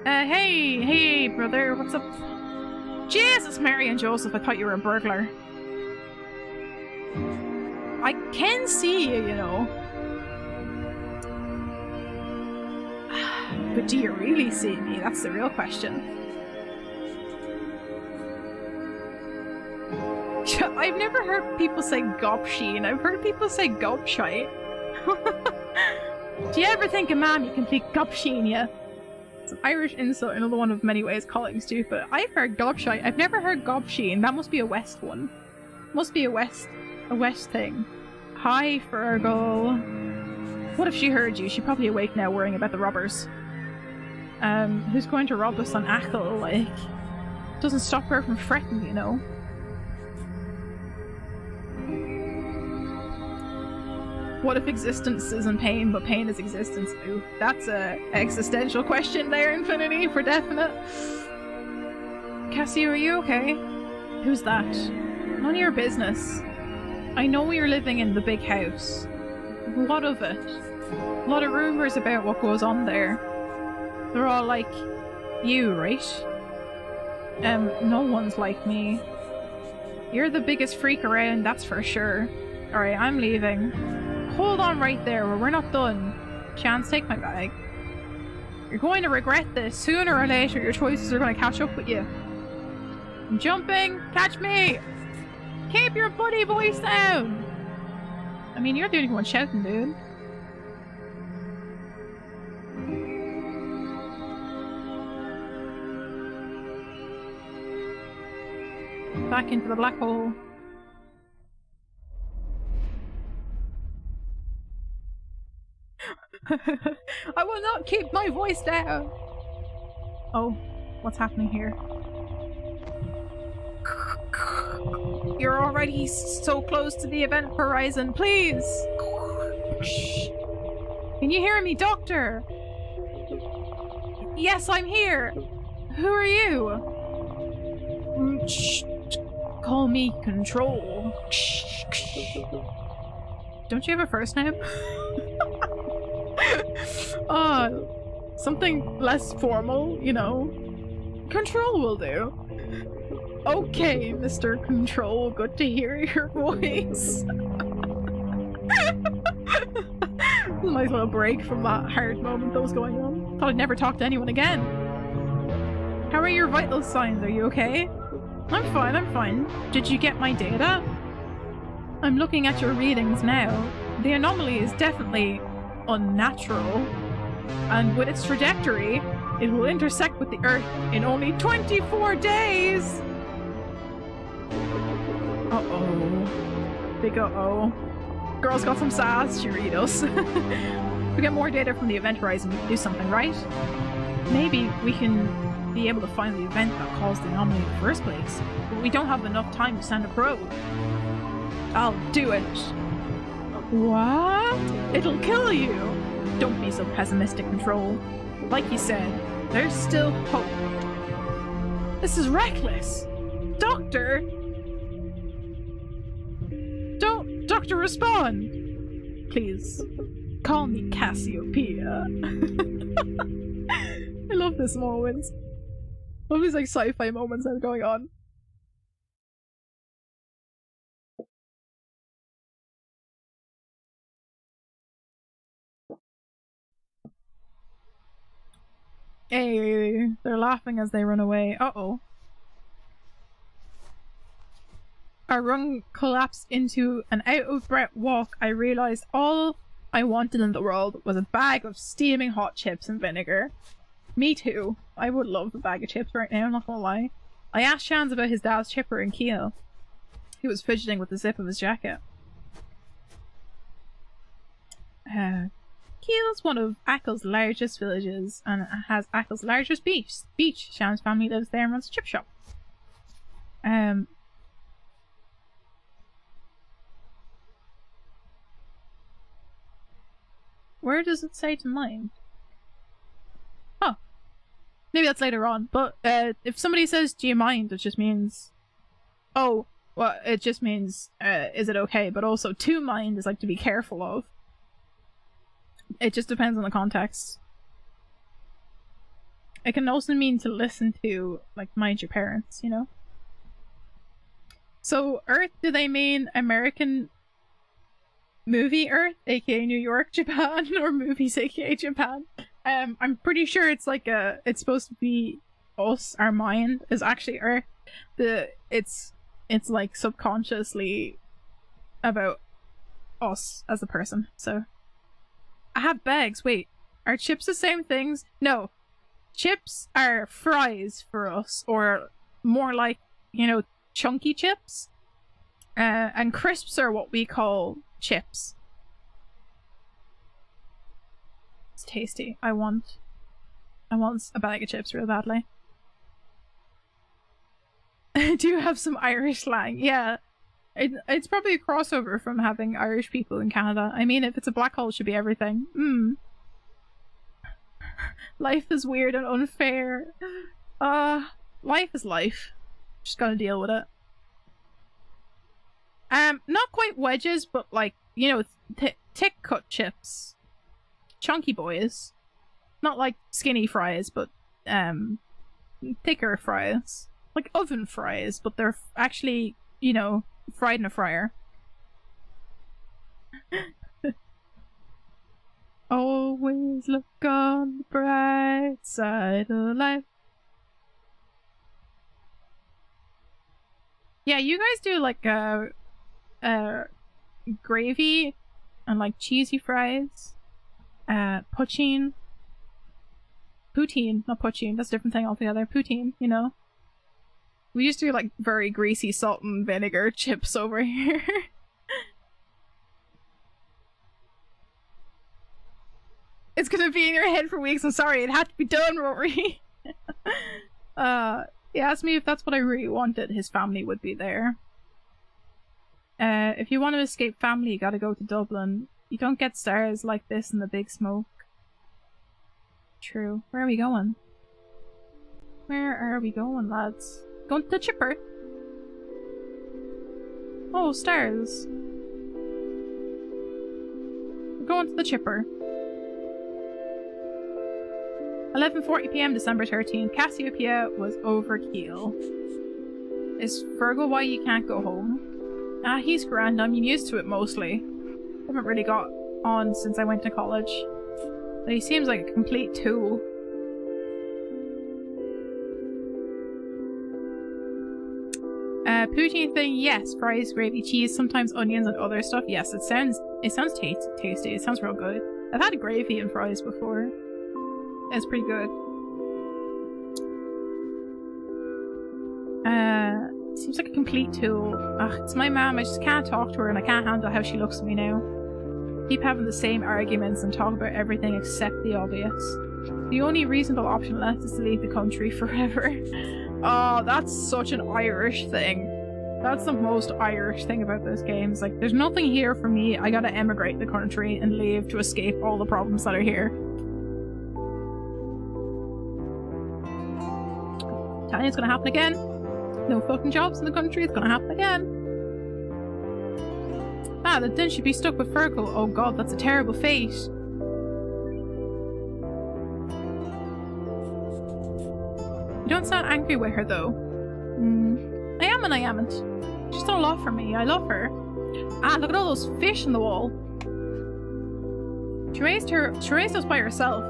S1: Hey, brother, what's up? Jesus, Mary and Joseph, I thought you were a burglar. I can see you, you know. But do you really see me? That's the real question. I've never heard people say gobsheen. I've heard people say gobshite. Do you ever think a man you can speak gobsheen, yeah? It's an Irish insult, another one of many ways calling stupid. I've heard gobshite. I've never heard gobsheen. That must be a West one. Must be a West thing. Hi, Fergal. What if she heard you? She's probably awake now worrying about the robbers. Who's going to rob us on Achill? Like, doesn't stop her from fretting, you know? What if existence isn't pain, but pain is existence? Ooh, that's a existential question there, Infinity, for definite. Cassie, are you okay? Who's that? None of your business. I know you're living in the big house. What of it? A lot of rumors about what goes on there. They're all like you, right? No one's like me. You're the biggest freak around, that's for sure. Alright, I'm leaving. Hold on right there, we're not done. Chance, take my bag. You're going to regret this. Sooner or later, your choices are going to catch up with you. I'm jumping! Catch me! Keep your bloody voice down! I mean, you're the only one shouting, dude. Back into the black hole. I will not keep my voice down! Oh, what's happening here? You're already so close to the event horizon, please! Can you hear me, Doctor? Yes, I'm here! Who are you? Call me Control. Don't you have a first name? Something less formal, you know. Control will do. Okay, Mr. Control, good to hear your voice. Nice little break from that hard moment that was going on. Thought I'd never talk to anyone again. How are your vital signs? Are you okay? I'm fine, I'm fine. Did you get my data? I'm looking at your readings now. The anomaly is definitely unnatural. And with its trajectory, it will intersect with the Earth in only 24 days! Uh-oh. Big uh-oh. Girl's got some sass, Cheeritos. If we get more data from the event horizon, we can do something, right? Maybe we can be able to find the event that caused the anomaly in the first place. But we don't have enough time to send a probe. I'll do it. What? It'll kill you! Don't be so pessimistic, Control. Like you said, there's still hope. This is reckless! Doctor! Don't, Doctor, respond! Please, call me Cassiopeia. I love this moment. I love these like sci-fi moments that are going on. Hey, they're laughing as they run away. Uh-oh. Our run collapsed into an out-of-breath walk. I realized all I wanted in the world was a bag of steaming hot chips and vinegar. Me too. I would love a bag of chips right now, I'm not gonna lie. I asked Chance about his dad's chipper in Kiel. He was fidgeting with the zip of his jacket. Kiel is one of Akel's largest villages and has Akel's largest beach. Sham's family lives there and runs a chip shop. Where does it say to mind? Oh. Maybe that's later on, but if somebody says, do you mind, it just means... Oh, well, it just means, is it okay? But also, to mind is like to be careful of. It just depends on the context. It can also mean to listen to, like, mind your parents, you know? So, Earth, do they mean American movie Earth, aka New York, Japan, or movies, aka Japan? I'm pretty sure it's like it's supposed to be us, our mind is actually Earth. It's like subconsciously about us as a person, so. I have bags, wait. Are chips the same things? No. Chips are fries for us, or more like, you know, chunky chips. And crisps are what we call chips. It's tasty. I want a bag of chips real badly. I do have some Irish slang, yeah. It's probably a crossover from having Irish people in Canada. I mean, if it's a black hole, it should be everything. Life is weird and unfair. Life is life. Just gotta deal with it. Not quite wedges, but like, you know, thick cut chips. Chunky boys. Not like skinny fries, but, thicker fries. Like oven fries, but they're actually, you know, fried in a fryer. Always look on the bright side of life. Yeah, you guys do like gravy and like cheesy fries. Poutine, not poutine, that's a different thing altogether. Poutine, you know. We used to do like very greasy salt and vinegar chips over here. It's gonna be in your head for weeks. I'm sorry, it had to be done, Rory. He asked me if that's what I really wanted. His family would be there. If you want to escape family, you gotta go to Dublin. You don't get stars like this in the big smoke. True. Where are we going? Where are we going, lads? Going to the chipper. Oh, stars. We're going to the chipper. 11:40 PM, December 13th. Cassiopeia was over Kiel. Is Fergal why you can't go home? Ah, he's grand. I'm used to it mostly. Haven't really got on since I went to college. But he seems like a complete tool. Poutine thing, yes. Fries, gravy, cheese, sometimes onions and other stuff. Yes, it sounds tasty. It sounds real good. I've had gravy and fries before. It's pretty good. Seems like a complete tool. Ugh, it's my mom. I just can't talk to her and I can't handle how she looks at me now. Keep having the same arguments and talk about everything except the obvious. The only reasonable option left is to leave the country forever. Oh, that's such an Irish thing. That's the most Irish thing about this game. It's like, there's nothing here for me. I gotta emigrate the country and leave to escape all the problems that are here. Telling you it's gonna happen again. No fucking jobs in the country. It's gonna happen again. Ah, then she'd be stuck with Fergal. Oh god, that's a terrible fate. You don't sound angry with her though. I am and I amn't. She's done a lot for me. I love her. Ah, look at all those fish in the wall. She raised us by herself.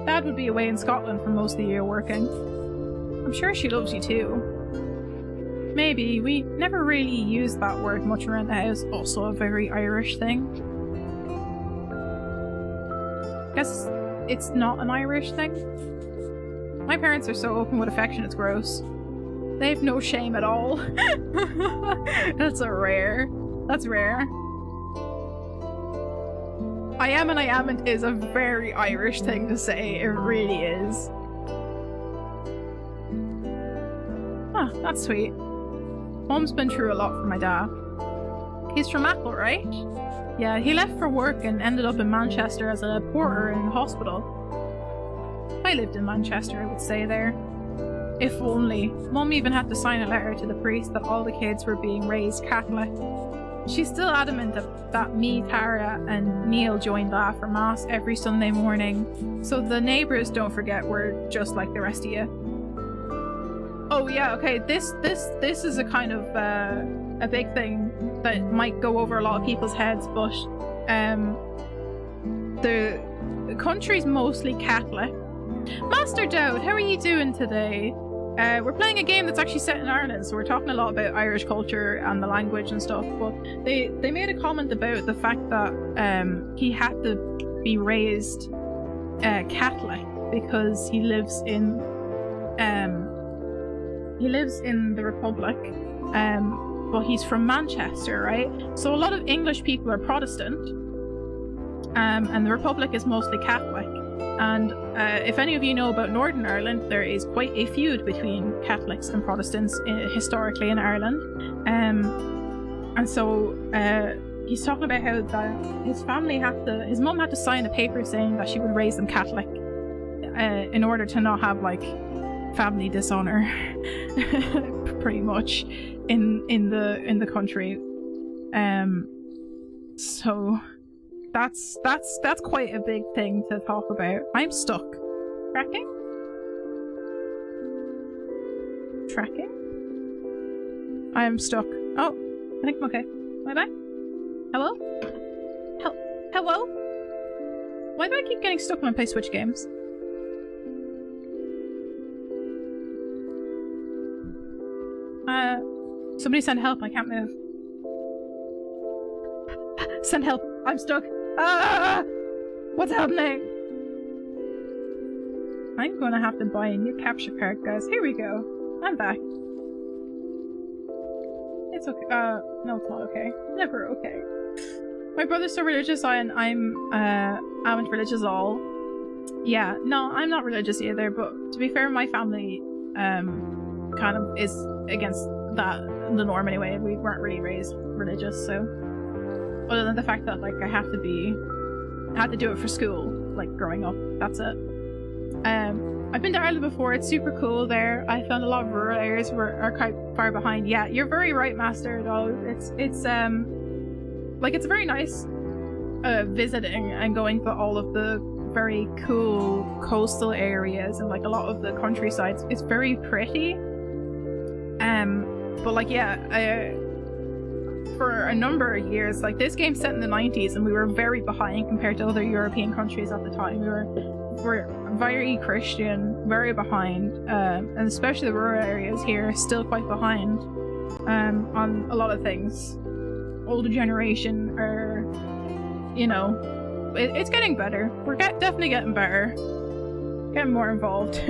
S1: Dad would be away in Scotland for most of the year working. I'm sure she loves you too. Maybe. We never really used that word much around the house. Also a very Irish thing. Guess it's not an Irish thing. My parents are so open with affection, it's gross. They have no shame at all. That's rare. That's rare. I am and I amn't is a very Irish thing to say. It really is. Ah, that's sweet. Mom's been through a lot for my dad. He's from Apple, right? Yeah, he left for work and ended up in Manchester as a porter in hospital. If I lived in Manchester, I would stay there. If only. Mom even had to sign a letter to the priest that all the kids were being raised Catholic. She's still adamant that me, Tara, and Neil joined that for Mass every Sunday morning, so the neighbours don't forget we're just like the rest of you. Oh yeah, okay, this is a kind of a big thing that might go over a lot of people's heads, but the country's mostly Catholic. Master Dowd, how are you doing today? We're playing a game that's actually set in Ireland, so we're talking a lot about Irish culture and the language and stuff, but they made a comment about the fact that he had to be raised Catholic because he lives in the Republic, but he's from Manchester, right? So a lot of English people are Protestant, and the Republic is mostly Catholic. And if any of you know about Northern Ireland, there is quite a feud between Catholics and Protestants historically in Ireland. And so he's talking about how his mum had to sign a paper saying that she would raise them Catholic in order to not have like family dishonor, pretty much in the country. So. That's quite a big thing to talk about. I'm stuck. Tracking? Tracking? I am stuck. Oh, I think I'm okay. Am I back? Hello? Hello? Why do I keep getting stuck when I play Switch games? Somebody send help, I can't move. Send help, I'm stuck. Ah! What's happening? I'm gonna have to buy a new capture card, guys. Here we go. I'm back. It's okay. No, it's not okay. Never okay. My brother's so religious, and I'm religious at all. Yeah, no, I'm not religious either, but to be fair, my family, kind of is against that, the norm anyway. We weren't really raised religious, so. Other than the fact that, like, I had to do it for school, like, growing up. That's it. I've been to Ireland before. It's super cool there. I found a lot of rural areas are quite far behind. Yeah, you're very right, Master, though. It's very nice visiting and going to all of the very cool coastal areas and, like, a lot of the countryside. It's very pretty. But, like, yeah, for a number of years, like, this game's set in the 90s and we were very behind compared to other European countries at the time. We were very Christian, very behind, and especially the rural areas here still quite behind on a lot of things. Older generation are, you know, it's getting better. We're definitely getting better, getting more involved.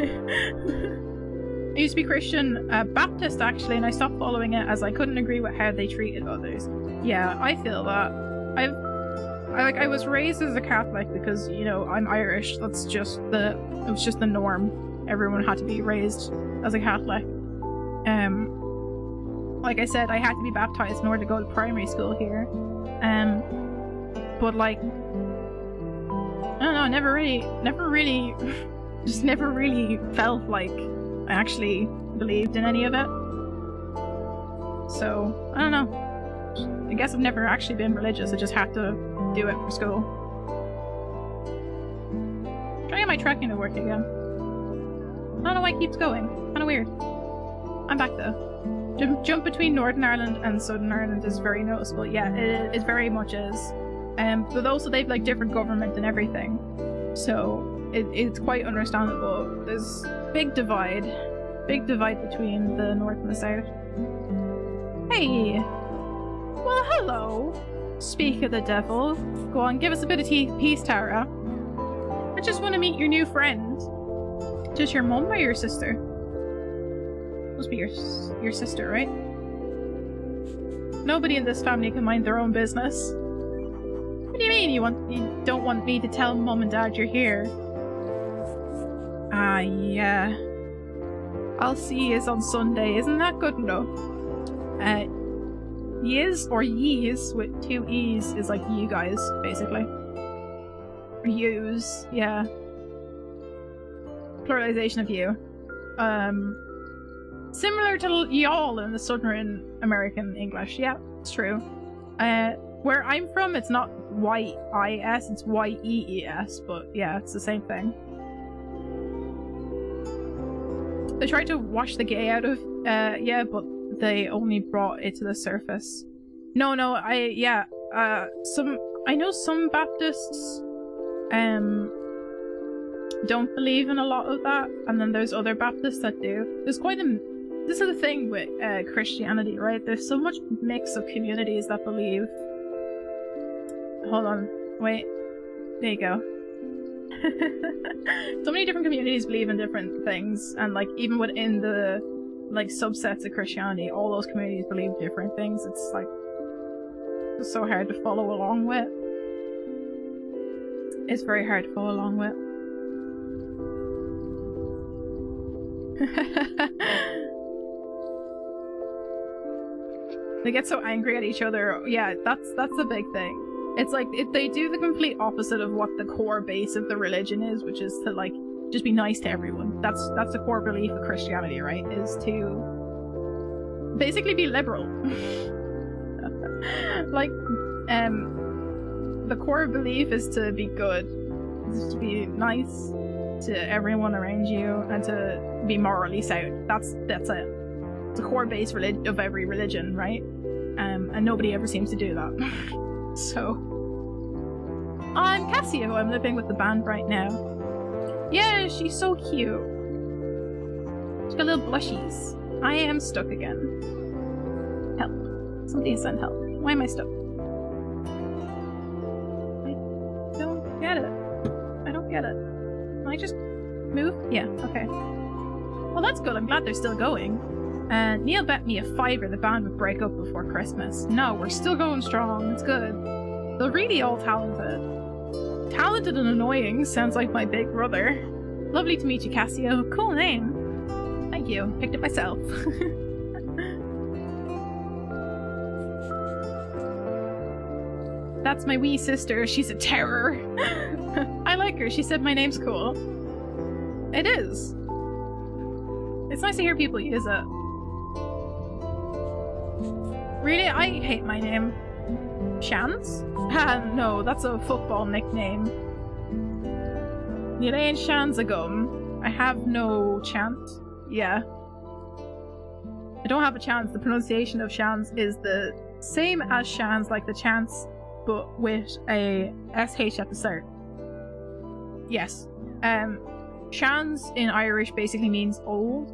S1: I used to be Christian, Baptist actually, and I stopped following it as I couldn't agree with how they treated others. Yeah, I feel that. I was raised as a Catholic because, you know, I'm Irish. It was just the norm. Everyone had to be raised as a Catholic. Like I said, I had to be baptized in order to go to primary school here. But like, I don't know, never really felt like I actually believed in any of it. So, I don't know. I guess I've never actually been religious, I just had to do it for school. Trying to get my tracking to work again. I don't know why it keeps going. Kinda weird. I'm back though. Jump between Northern Ireland and Southern Ireland is very noticeable. Yeah, it very much is. But also they've like different government and everything. So it's quite understandable. There's big divide between the north and the south. Hey! Well, hello! Speak of the devil. Go on, give us a bit of peace, Tara. I just want to meet your new friend. Just your mum or your sister? Must be your sister, right? Nobody in this family can mind their own business. What do you mean you don't want me to tell mum and dad you're here? Ah, yeah. I'll see yous on Sunday, isn't that good enough? Yis or yees with 2 E's is like you guys, basically. Or yous, yeah. Pluralization of you. Similar to y'all in the Southern American English, yeah, it's true. Where I'm from, it's not Y-I-S, it's Y-E-E-S, but yeah, it's the same thing. They tried to wash the gay out of, yeah, but they only brought it to the surface. No, I know some Baptists, don't believe in a lot of that, and then there's other Baptists that do. There's quite a... This is the thing with Christianity, right? There's so much mix of communities that believe... Hold on. Wait. There you go. So many different communities believe in different things, and like even within the like subsets of Christianity, all those communities believe different things. It's like it's so hard to follow along with. It's very hard to follow along with. They get so angry at each other. Yeah, that's the big thing. It's like they do the complete opposite of what the core base of the religion is, which is to like just be nice to everyone. That's the core belief of Christianity, right? Is to basically be liberal. Like the core belief is to be good, is to be nice to everyone around you, and to be morally sound. That's it. It's a core base of every religion, right? And nobody ever seems to do that. So, I'm Cassio. I'm living with the band right now. Yeah, she's so cute. She's got little blushies. I am stuck again. Help. Somebody send help. Why am I stuck? I don't get it. I don't get it. Can I just move? Yeah, okay. Well, that's good. I'm glad they're still going. Neil bet me a $5 the band would break up before Christmas. No, we're still going strong. It's good. They're really all talented. Talented and annoying sounds like my big brother. Lovely to meet you, Cassio. Cool name. Thank you. Picked it myself. That's my wee sister. She's a terror. I like her. She said my name's cool. It is. It's nice to hear people use it. Really? I hate my name. Shans? No, that's a football nickname. Nilain Shanzagum. I have no chance. Yeah. I don't have a chance. The pronunciation of Shans is the same as Shans, like the chance, but with a SH at the start. Yes. Shans in Irish basically means old.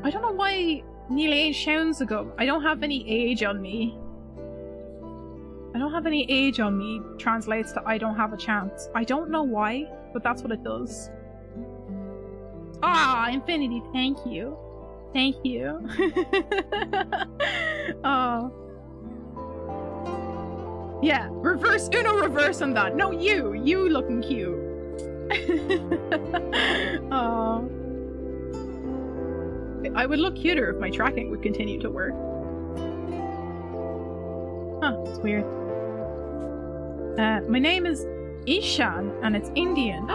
S1: I don't know why Nilain Shanzagum. I don't have any age on me. I don't have any age on me translates to I don't have a chance. I don't know why, but that's what it does. Ah, Infinity, thank you. Thank you. Oh. Yeah, reverse, Uno reverse on that. No, you looking cute. Oh. I would look cuter if my tracking would continue to work. Huh, it's weird. My name is Ishan, and it's Indian.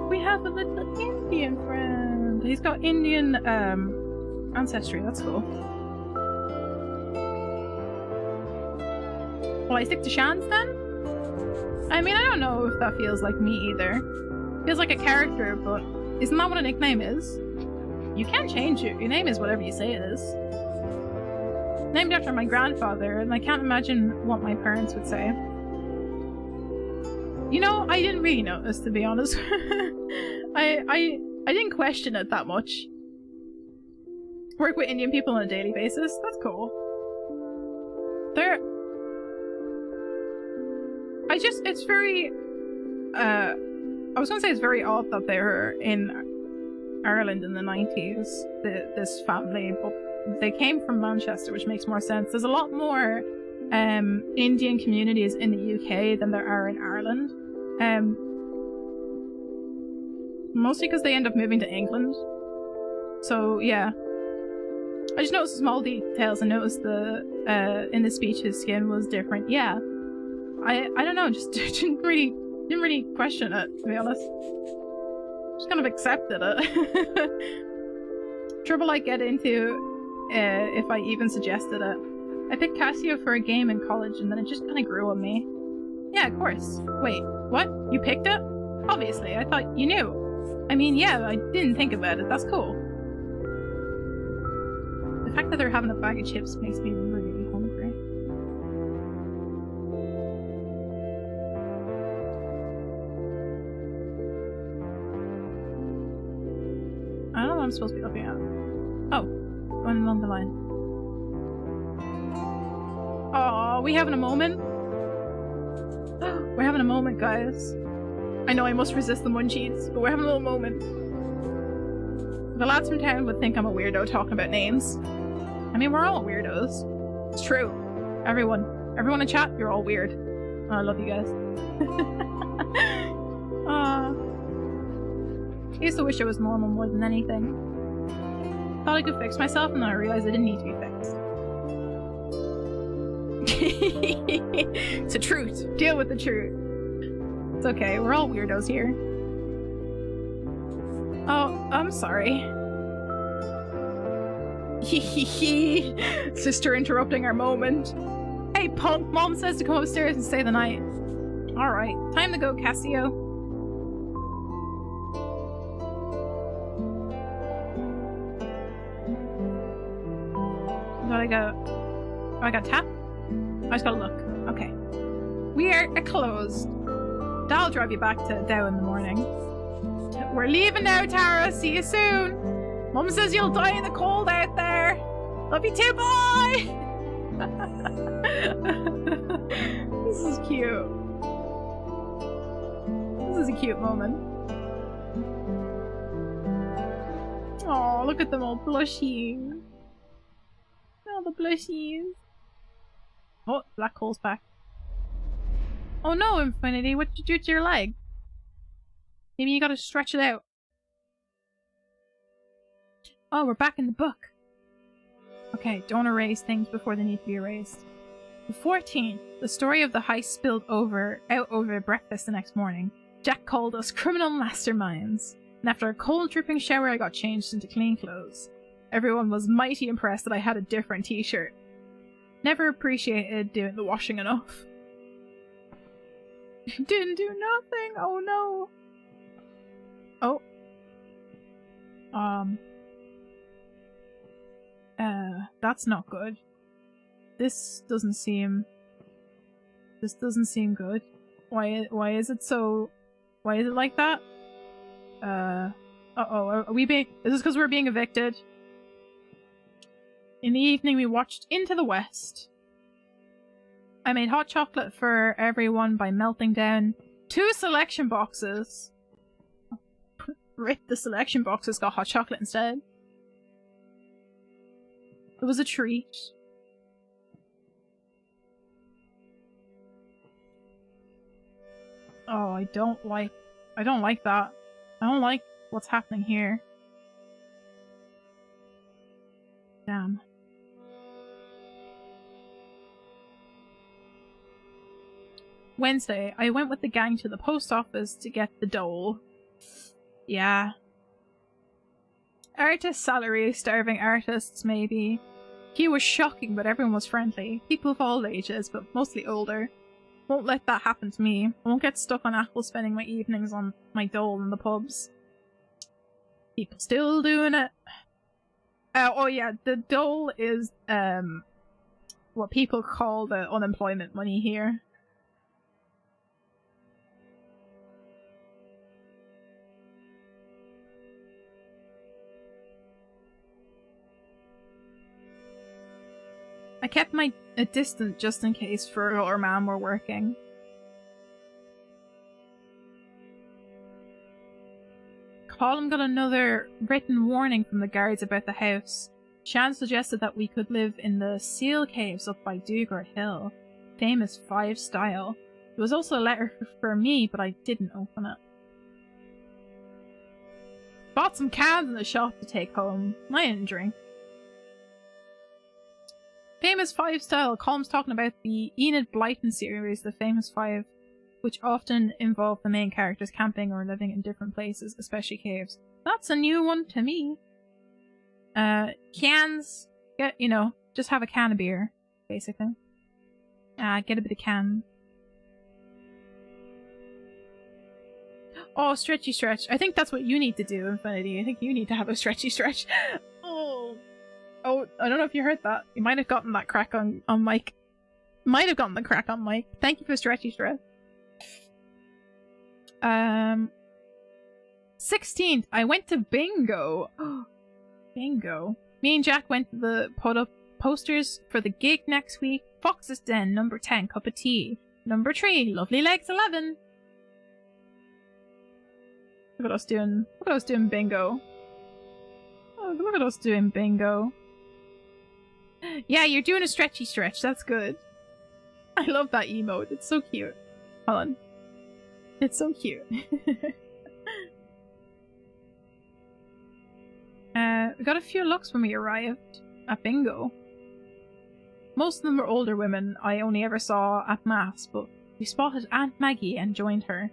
S1: We have a little Indian friend. He's got Indian ancestry. That's cool. Will I stick to Shans then? I mean, I don't know if that feels like me either. Feels like a character, but isn't that what a nickname is? You can change it. Your name is whatever you say it is. Named after my grandfather, and I can't imagine what my parents would say. You know, I didn't really notice, to be honest. I didn't question it that much. Work with Indian people on a daily basis. That's cool. It's very, I was gonna say it's very odd that they were in Ireland in the 90s, this family, but they came from Manchester, which makes more sense. There's a lot more Indian communities in the UK than there are in Ireland. Mostly because they end up moving to England. So, yeah. I just noticed small details. I noticed in the speech his skin was different. Yeah. I don't know, just didn't really question it, to be honest. Just kind of accepted it. Trouble I get into if I even suggested it. I picked Casio for a game in college and then it just kind of grew on me. Yeah, of course. Wait, what? You picked it? Obviously, I thought you knew. I mean, yeah, I didn't think about it. That's cool. The fact that they're having a bag of chips makes me really hungry. I don't know what I'm supposed to be looking at. Oh, going along the line. Oh, we having a moment? We're having a moment, guys. I know I must resist the munchies, but we're having a little moment. The lads from town would think I'm a weirdo talking about names. I mean, we're all weirdos. It's true. Everyone in chat, you're all weird. Oh, I love you guys. I used to wish I was normal more than anything. Thought I could fix myself, and then I realized I didn't need to be fixed. It's the truth. Deal with the truth. It's okay, we're all weirdos here. Oh, I'm sorry. Sister interrupting our moment. Hey punk, Mom says to come upstairs and stay the night. Alright, time to go, Casio. I got tap? I just gotta look. Okay. We are closed. I'll drive you back to Dow in the morning. We're leaving now, Tara. See you soon. Mum says you'll die in the cold out there. Love you too, boy. This is cute. This is a cute moment. Oh, look at them all blushing. Oh, the blushies. Oh, black hole's back. Oh no, Infinity, what did you do to your leg? Maybe you gotta stretch it out. Oh, we're back in the book. Okay, don't erase things before they need to be erased. The 14th, the story of the heist spilled out over breakfast the next morning. Jack called us criminal masterminds. And after a cold dripping shower, I got changed into clean clothes. Everyone was mighty impressed that I had a different t-shirt. Never appreciated doing the washing enough. Didn't do nothing. Oh no. Oh. That's not good. This doesn't seem good. Why is it so? Why is it like that? Uh-oh, are we being? Is this because we're being evicted? In the evening, we watched Into the West. I made hot chocolate for everyone by melting down 2 selection boxes. Rip, the selection boxes got hot chocolate instead. It was a treat. Oh, I don't like that. I don't like what's happening here. Damn. Wednesday, I went with the gang to the post office to get the dole. Yeah. Artist salary, starving artists, maybe. Queue was shocking, but everyone was friendly. People of all ages, but mostly older. Won't let that happen to me. I won't get stuck on Apple spending my evenings on my dole in the pubs. People still doing it. Oh yeah, the dole is what people call the unemployment money here. I kept my distance just in case Fergal or Mam were working. Colm got another written warning from the guards about the house. Shan suggested that we could live in the seal caves up by Dugar Hill, famous 5 style. There was also a letter for me, but I didn't open it. Bought some cans in the shop to take home. I didn't drink. Famous 5 style. Colm's talking about the Enid Blyton series, the famous 5, which often involve the main characters camping or living in different places, especially caves. That's a new one to me. Cans, just have a can of beer, basically. Get a bit of can. Oh, stretchy stretch. I think that's what you need to do, Infinity. I think you need to have a stretchy stretch. Oh, I don't know if you heard that. You might have gotten that crack on mic. Might have gotten the crack on mic. Thank you for stretchy stretch. 16th, I went to bingo. Bingo. Me and Jack went to put up posters for the gig next week. Fox's Den, number 10, cup of tea. Number 3, Lovely Legs 11. Look at us doing bingo. Oh, look at us doing bingo. Yeah, you're doing a stretchy stretch. That's good. I love that emote. It's so cute. Hold on. It's so cute. We got a few looks when we arrived at bingo. Most of them were older women I only ever saw at mass, but we spotted Aunt Maggie and joined her.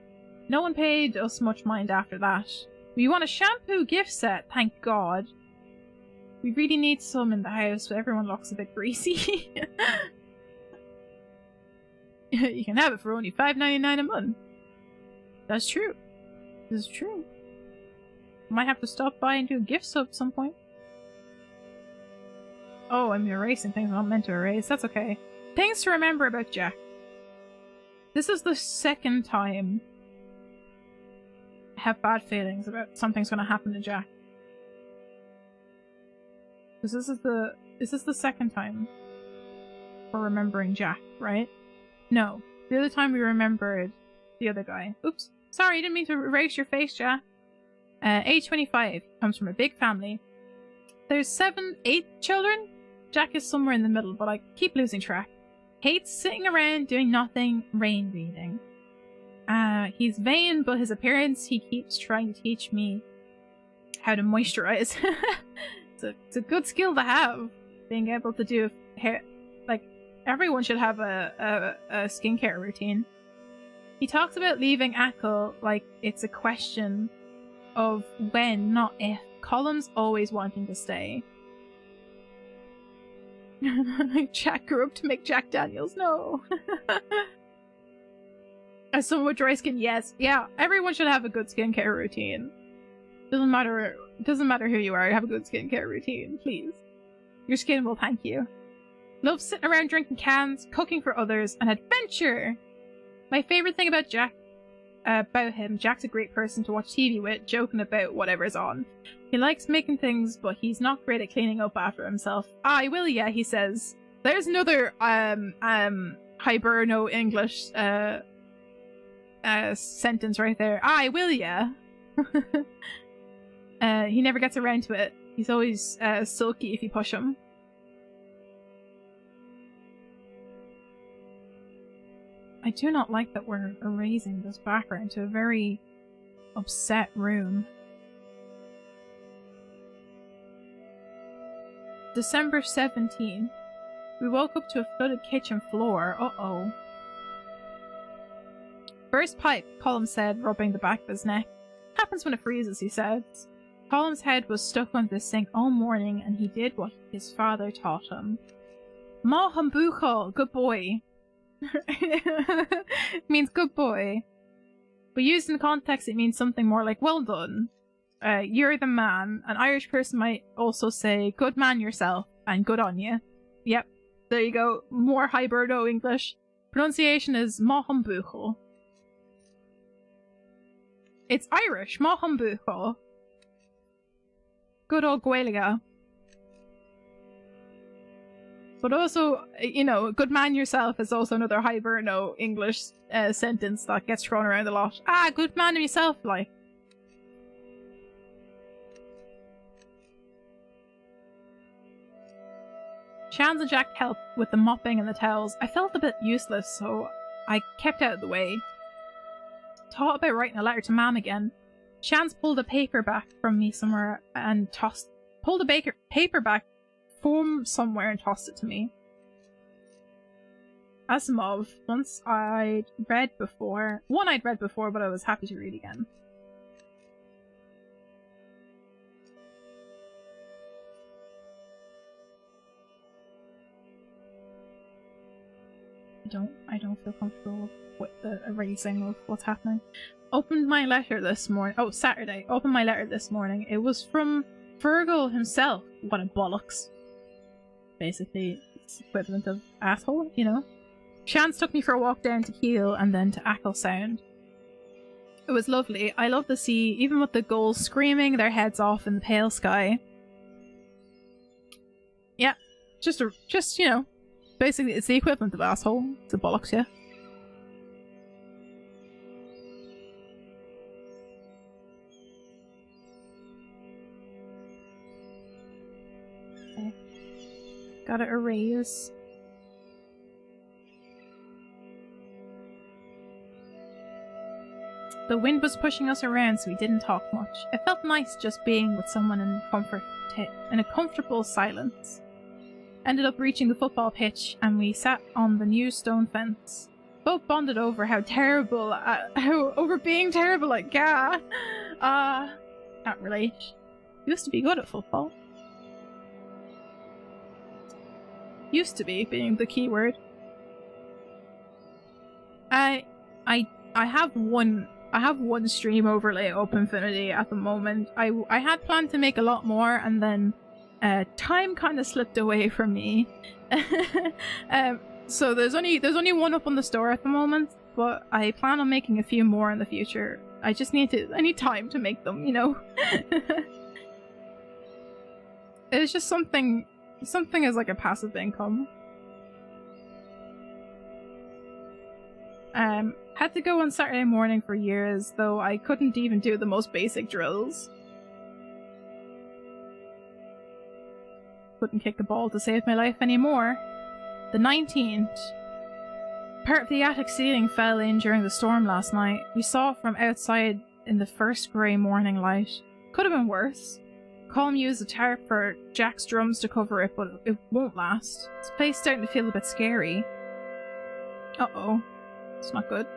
S1: No one paid us much mind after that. We want a shampoo gift set, thank God. We really need some in the house, but everyone looks a bit greasy. You can have it for only $5.99 a month. That's true. This is true. Might have to stop by and do a gift sub at some point. Oh, I'm erasing things I'm not meant to erase. That's okay. Things to remember about Jack. This is the second time I have bad feelings about something's gonna happen to Jack. Because this is the second time we're remembering Jack, right? No. The other time we remembered the other guy. Oops. Sorry, I didn't mean to erase your face, Jack. Age 25. Comes from a big family. There's 8 children? Jack is somewhere in the middle, but I keep losing track. Hates sitting around doing nothing, rain reading. He's vain, but his appearance, he keeps trying to teach me how to moisturize. It's a good skill to have, being able to do hair. Like, everyone should have a skincare routine. He talks about leaving Ackle like it's a question of when, not if. Colum's always wanting to stay. Jack grew up to make Jack Daniels. No. As someone with dry skin, yes. Yeah, everyone should have a good skincare routine. Doesn't matter who you are, have a good skincare routine, please. Your skin will thank you. Love sitting around drinking cans, cooking for others, and adventure! My favorite thing about Jack's a great person to watch TV with, joking about whatever's on. He likes making things, but he's not great at cleaning up after himself. I will, yeah, he says. There's another, Hiberno English, sentence right there. I will, yeah. He never gets around to it. He's always, sulky if you push him. I do not like that we're erasing this background to a very upset room. December 17th. We woke up to a flooded kitchen floor. Uh-oh. First pipe, Colm said, rubbing the back of his neck. Happens when it freezes, he said. Colm's head was stuck under the sink all morning, and he did what his father taught him. Ma humbucho, good boy. It means good boy. But used in context, it means something more like well done. You're the man. An Irish person might also say good man yourself and good on you. Yep, there you go. More Hiberno English. Pronunciation is ma humbucho. It's Irish, ma humbucho. Good old Gaeilge. But also, you know, good man yourself is also another Hiberno English sentence that gets thrown around a lot. Ah, good man yourself, like. Shans and Jack helped with the mopping and the towels. I felt a bit useless, so I kept out of the way. Thought about writing a letter to Mam again. Shans pulled a paper back from me somewhere and pulled a paper back from somewhere and tossed it to me. Asimov, one I'd read before, but I was happy to read again. I don't feel comfortable with the erasing of what's happening. Opened my letter this morning. Oh, Saturday. Opened my letter this morning. It was from Virgil himself. What a bollocks. Basically, it's equivalent of asshole, you know? Shans took me for a walk down to Kiel and then to Ackle Sound. It was lovely. I love the sea, even with the gulls screaming their heads off in the pale sky. Yeah, just you know, basically it's the equivalent of asshole. It's a bollocks, yeah. Okay. Gotta erase. The wind was pushing us around, so we didn't talk much. It felt nice just being with someone in a comfortable silence. Ended up reaching the football pitch, and we sat on the new stone fence. Both bonded over how being terrible, like, yeah. Can't relate. Used to be good at football. Used to be being the key word. I have one stream overlay up Infinity at the moment. I had planned to make a lot more, and then time kind of slipped away from me. So there's only one up on the store at the moment, but I plan on making a few more in the future. I need time to make them, you know. It's just something as like a passive income. Had to go on Saturday morning for years, though I couldn't even do the most basic drills. Couldn't kick a ball to save my life anymore. The 19th. Part of the attic ceiling fell in during the storm last night. We saw it from outside in the first grey morning light. Could have been worse. Colm used a tarp for Jack's drums to cover it, but it won't last. This place is starting to feel a bit scary. Uh-oh. It's not good.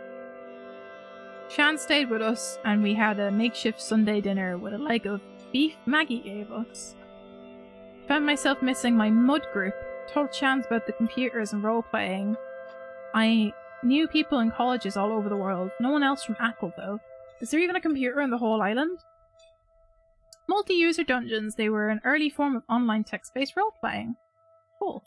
S1: Shan stayed with us, and we had a makeshift Sunday dinner with a leg of beef Maggie gave us. Found myself missing my mud group. Told Shans about the computers and role-playing. I knew people in colleges all over the world. No one else from Ackle, though. Is there even a computer in the whole island? Multi-user dungeons. They were an early form of online text-based role-playing. Cool.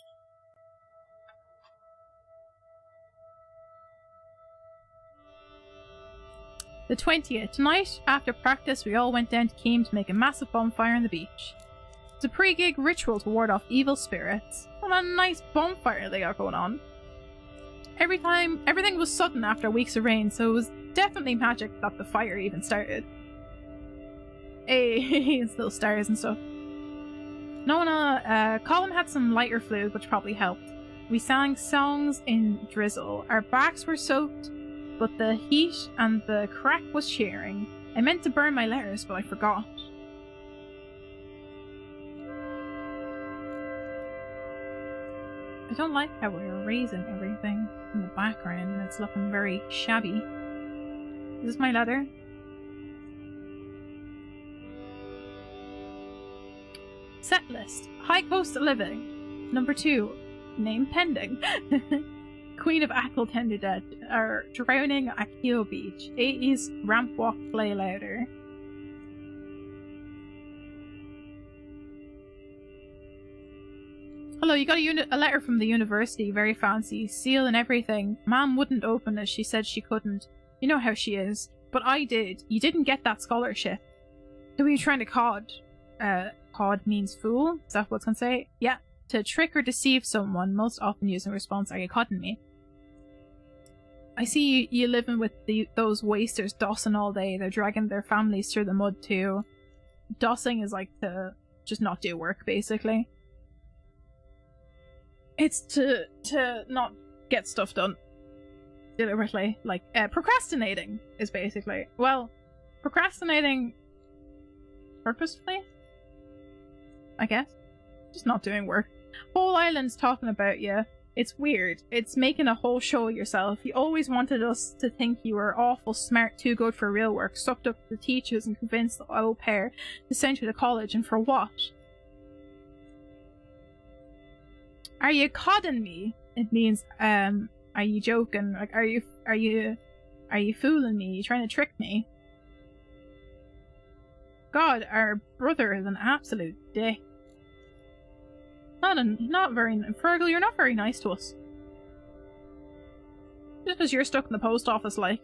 S1: The 20th. Tonight, after practice, we all went down to Keem to make a massive bonfire on the beach. It's a pre-gig ritual to ward off evil spirits. What a nice bonfire they got going on. Everything was sudden after weeks of rain, so it was definitely magic that the fire even started. Hey, still stars and stuff. Colin had some lighter fluid, which probably helped. We sang songs in drizzle. Our backs were soaked, but the heat and the crack was cheering. I meant to burn my letters, but I forgot. I don't like how we're erasing everything in the background and it's looking very shabby. Is this my letter? Set list. High coastal living. Number 2. Name pending. Queen of Ackle tended dead. Are drowning at Keel Beach. 80s ramp walk play louder. Hello, you got a letter from the university, very fancy, seal and everything. Mom wouldn't open it, she said she couldn't. You know how she is. But I did. You didn't get that scholarship. Who are you trying to cod? Cod means fool? Is that what's gonna say? Yeah. to trick or deceive someone, most often using response, "Are you cutting me?" I see you living with those wasters dossing all day. They're dragging their families through the mud too. Dossing is like to just not do work, basically. It's to not get stuff done deliberately. Like, procrastinating is basically, well, procrastinating purposefully, I guess. Just not doing work. Whole island's talking about you. It's weird. It's making a whole show of yourself. You always wanted us to think you were awful smart, too good for real work, sucked up the teachers and convinced the au pair to send you to college, and for what? Are you codding me? It means, are you joking? Like, are you fooling me? You trying to trick me? God, our brother is an absolute dick. Not very, Fergal, you're not very nice to us. Just because you're stuck in the post office, like.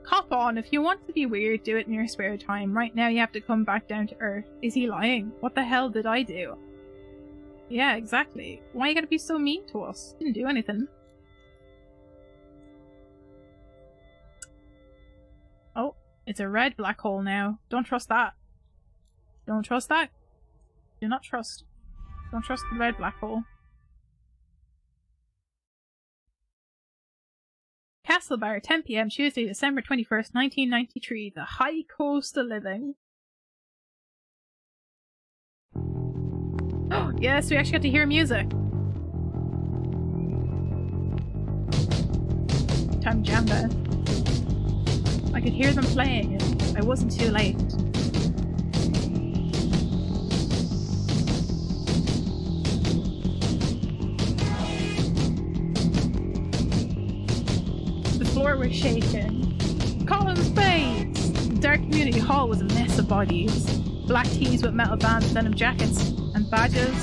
S1: Cop on, if you want to be weird, do it in your spare time. Right now you have to come back down to earth. Is he lying? What the hell did I do? Yeah, exactly. Why you gotta be so mean to us? Didn't do anything. Oh, it's a red black hole now. Don't trust that. Don't trust that. Do not trust. Don't trust the red black hole. Castle Bar, 10 PM, Tuesday, December 21st, 1993. The high coast of living. Oh, yes, we actually got to hear music. Time to jam that. I could hear them playing, and I wasn't too late. The floor was shaking. Colin Spades! The dark community hall was a mess of bodies. Black tees with metal bands, denim jackets, and badges.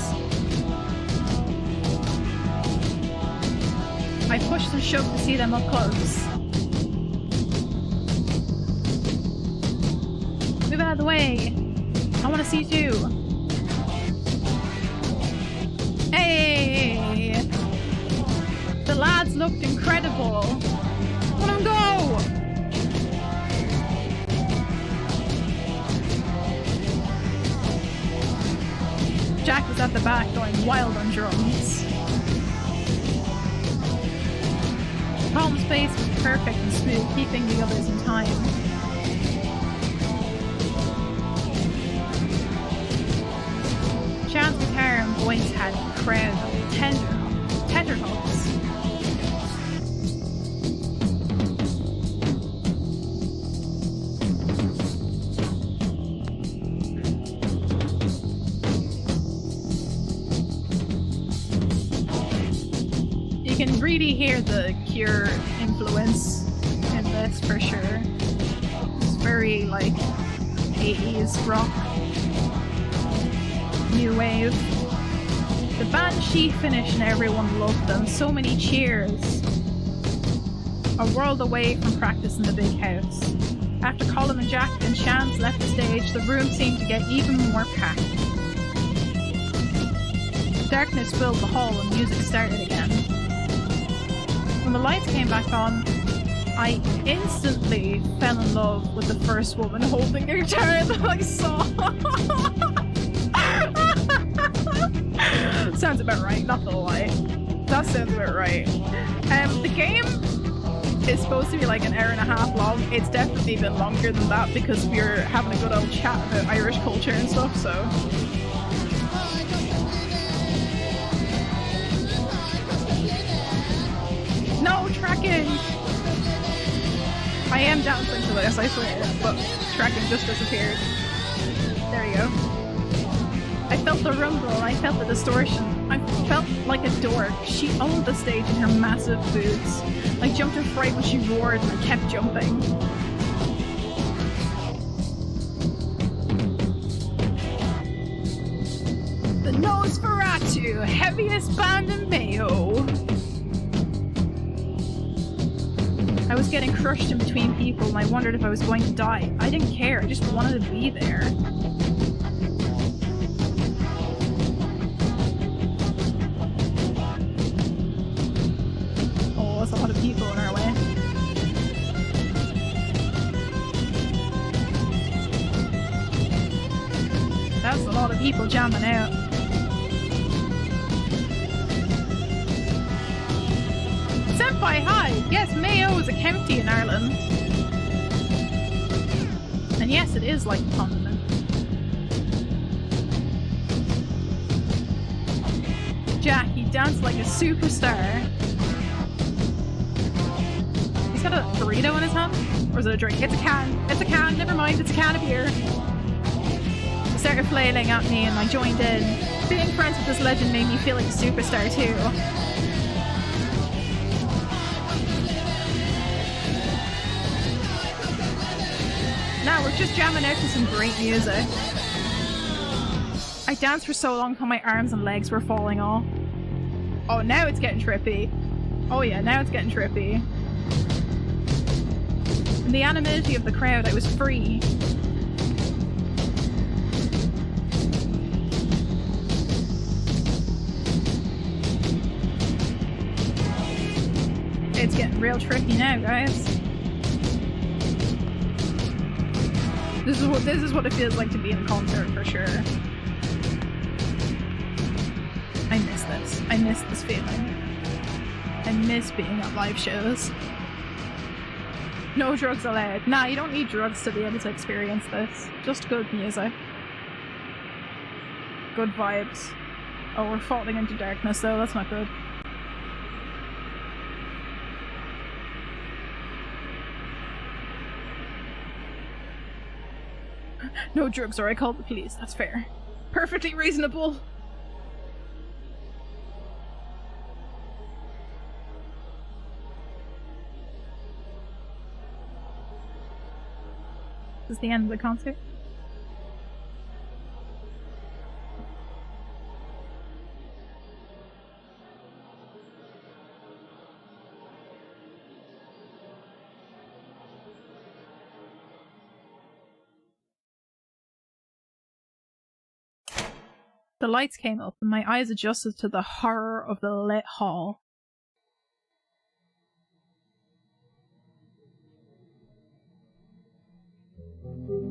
S1: I pushed and shoved to see them up close. Move out of the way. I want to see you. Hey! The lads looked incredible. Let them go! Jack was at the back going wild on drums. Tom's face was perfect and smooth, keeping the others in time. Chan's guitar and voice had a crowd of tenderhooks. You can really hear the Cure influence in this for sure. It's very like 80s rock. New wave. The Banshee finished and everyone loved them. So many cheers. A world away from practice in the big house. After Colin and Jack and Shans left the stage, the room seemed to get even more packed. Darkness filled the hall and music started again. When the lights came back on, I instantly fell in love with the first woman holding a guitar that I saw. Sounds about right, not gonna lie. That sounds about right. The game is supposed to be like an hour and a half long. It's definitely been longer than that because we're having a good old chat about Irish culture and stuff, so. No tracking! I am dancing to this, I swear, but tracking just disappeared. There you go. I felt the rumble, I felt the distortion. I felt like a dork. She owned the stage in her massive boots. I jumped in fright when she roared and I kept jumping. The Nosferatu, heaviest band in Mayo. I was getting crushed in between people and I wondered if I was going to die. I didn't care, I just wanted to be there. lot of people jamming out. Senpai, hi! Yes, Mayo is a county in Ireland. And yes, it is like a continent. Jack, he danced like a superstar. He's got a burrito in his hand? Or is it a drink? It's a can. It's a can. Never mind. It's a can of beer. He started flailing at me and I joined in. Being friends with this legend made me feel like a superstar too. Now we're just jamming out to some great music. I danced for so long until my arms and legs were falling off. Oh, now it's getting trippy. Oh yeah, now it's getting trippy. In the anonymity of the crowd, I was free. It's getting real trippy now, guys. This is what it feels like to be in a concert for sure. I miss this. I miss this feeling. I miss being at live shows. No drugs allowed. Nah, you don't need drugs to be able to experience this. Just good music. Good vibes. Oh, we're falling into darkness though, that's not good. No drugs or I call the police, that's fair. Perfectly reasonable. This is the end of the concert. The lights came up and my eyes adjusted to the horror of the lit hall.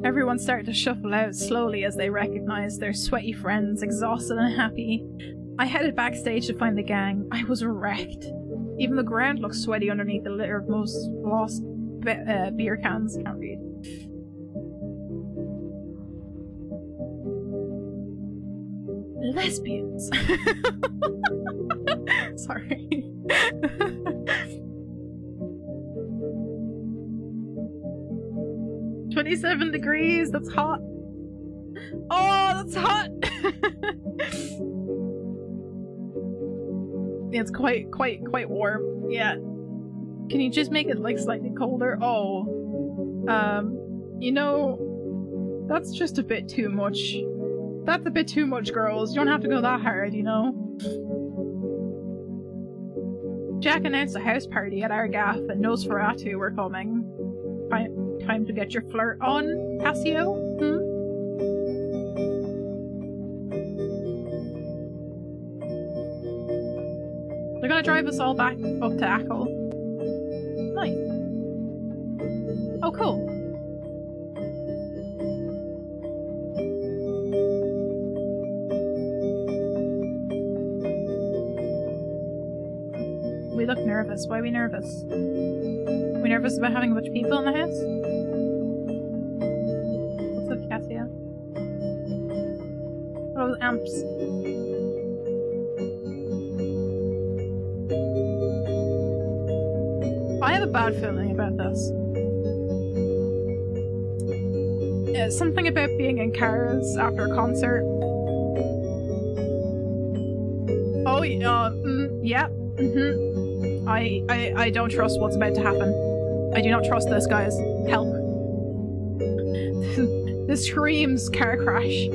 S1: Everyone started to shuffle out slowly as they recognized their sweaty friends, exhausted and happy. I headed backstage to find the gang. I was wrecked. Even the ground looked sweaty underneath the litter of most lost beer cans. Can't read. Lesbians. Sorry. 27 degrees, that's hot. Oh, that's hot. Yeah, it's quite warm. Yeah. Can you just make it like slightly colder? Oh. You know, that's just a bit too much. That's a bit too much, girls. You don't have to go that hard, you know? Jack announced a house party at our gaff and Nosferatu were coming. Time to get your flirt on, Cassio? They're gonna drive us all back up to Ackle. Nice. Oh, cool. We look nervous. Why are we nervous? Are we nervous about having a bunch of people in the house? What's up, Cassia? What are those amps? I have a bad feeling about this. Yeah, something about being in cars after a concert. Oh, yeah. I don't trust what's about to happen. I do not trust this, guys. Help. This screams car crash.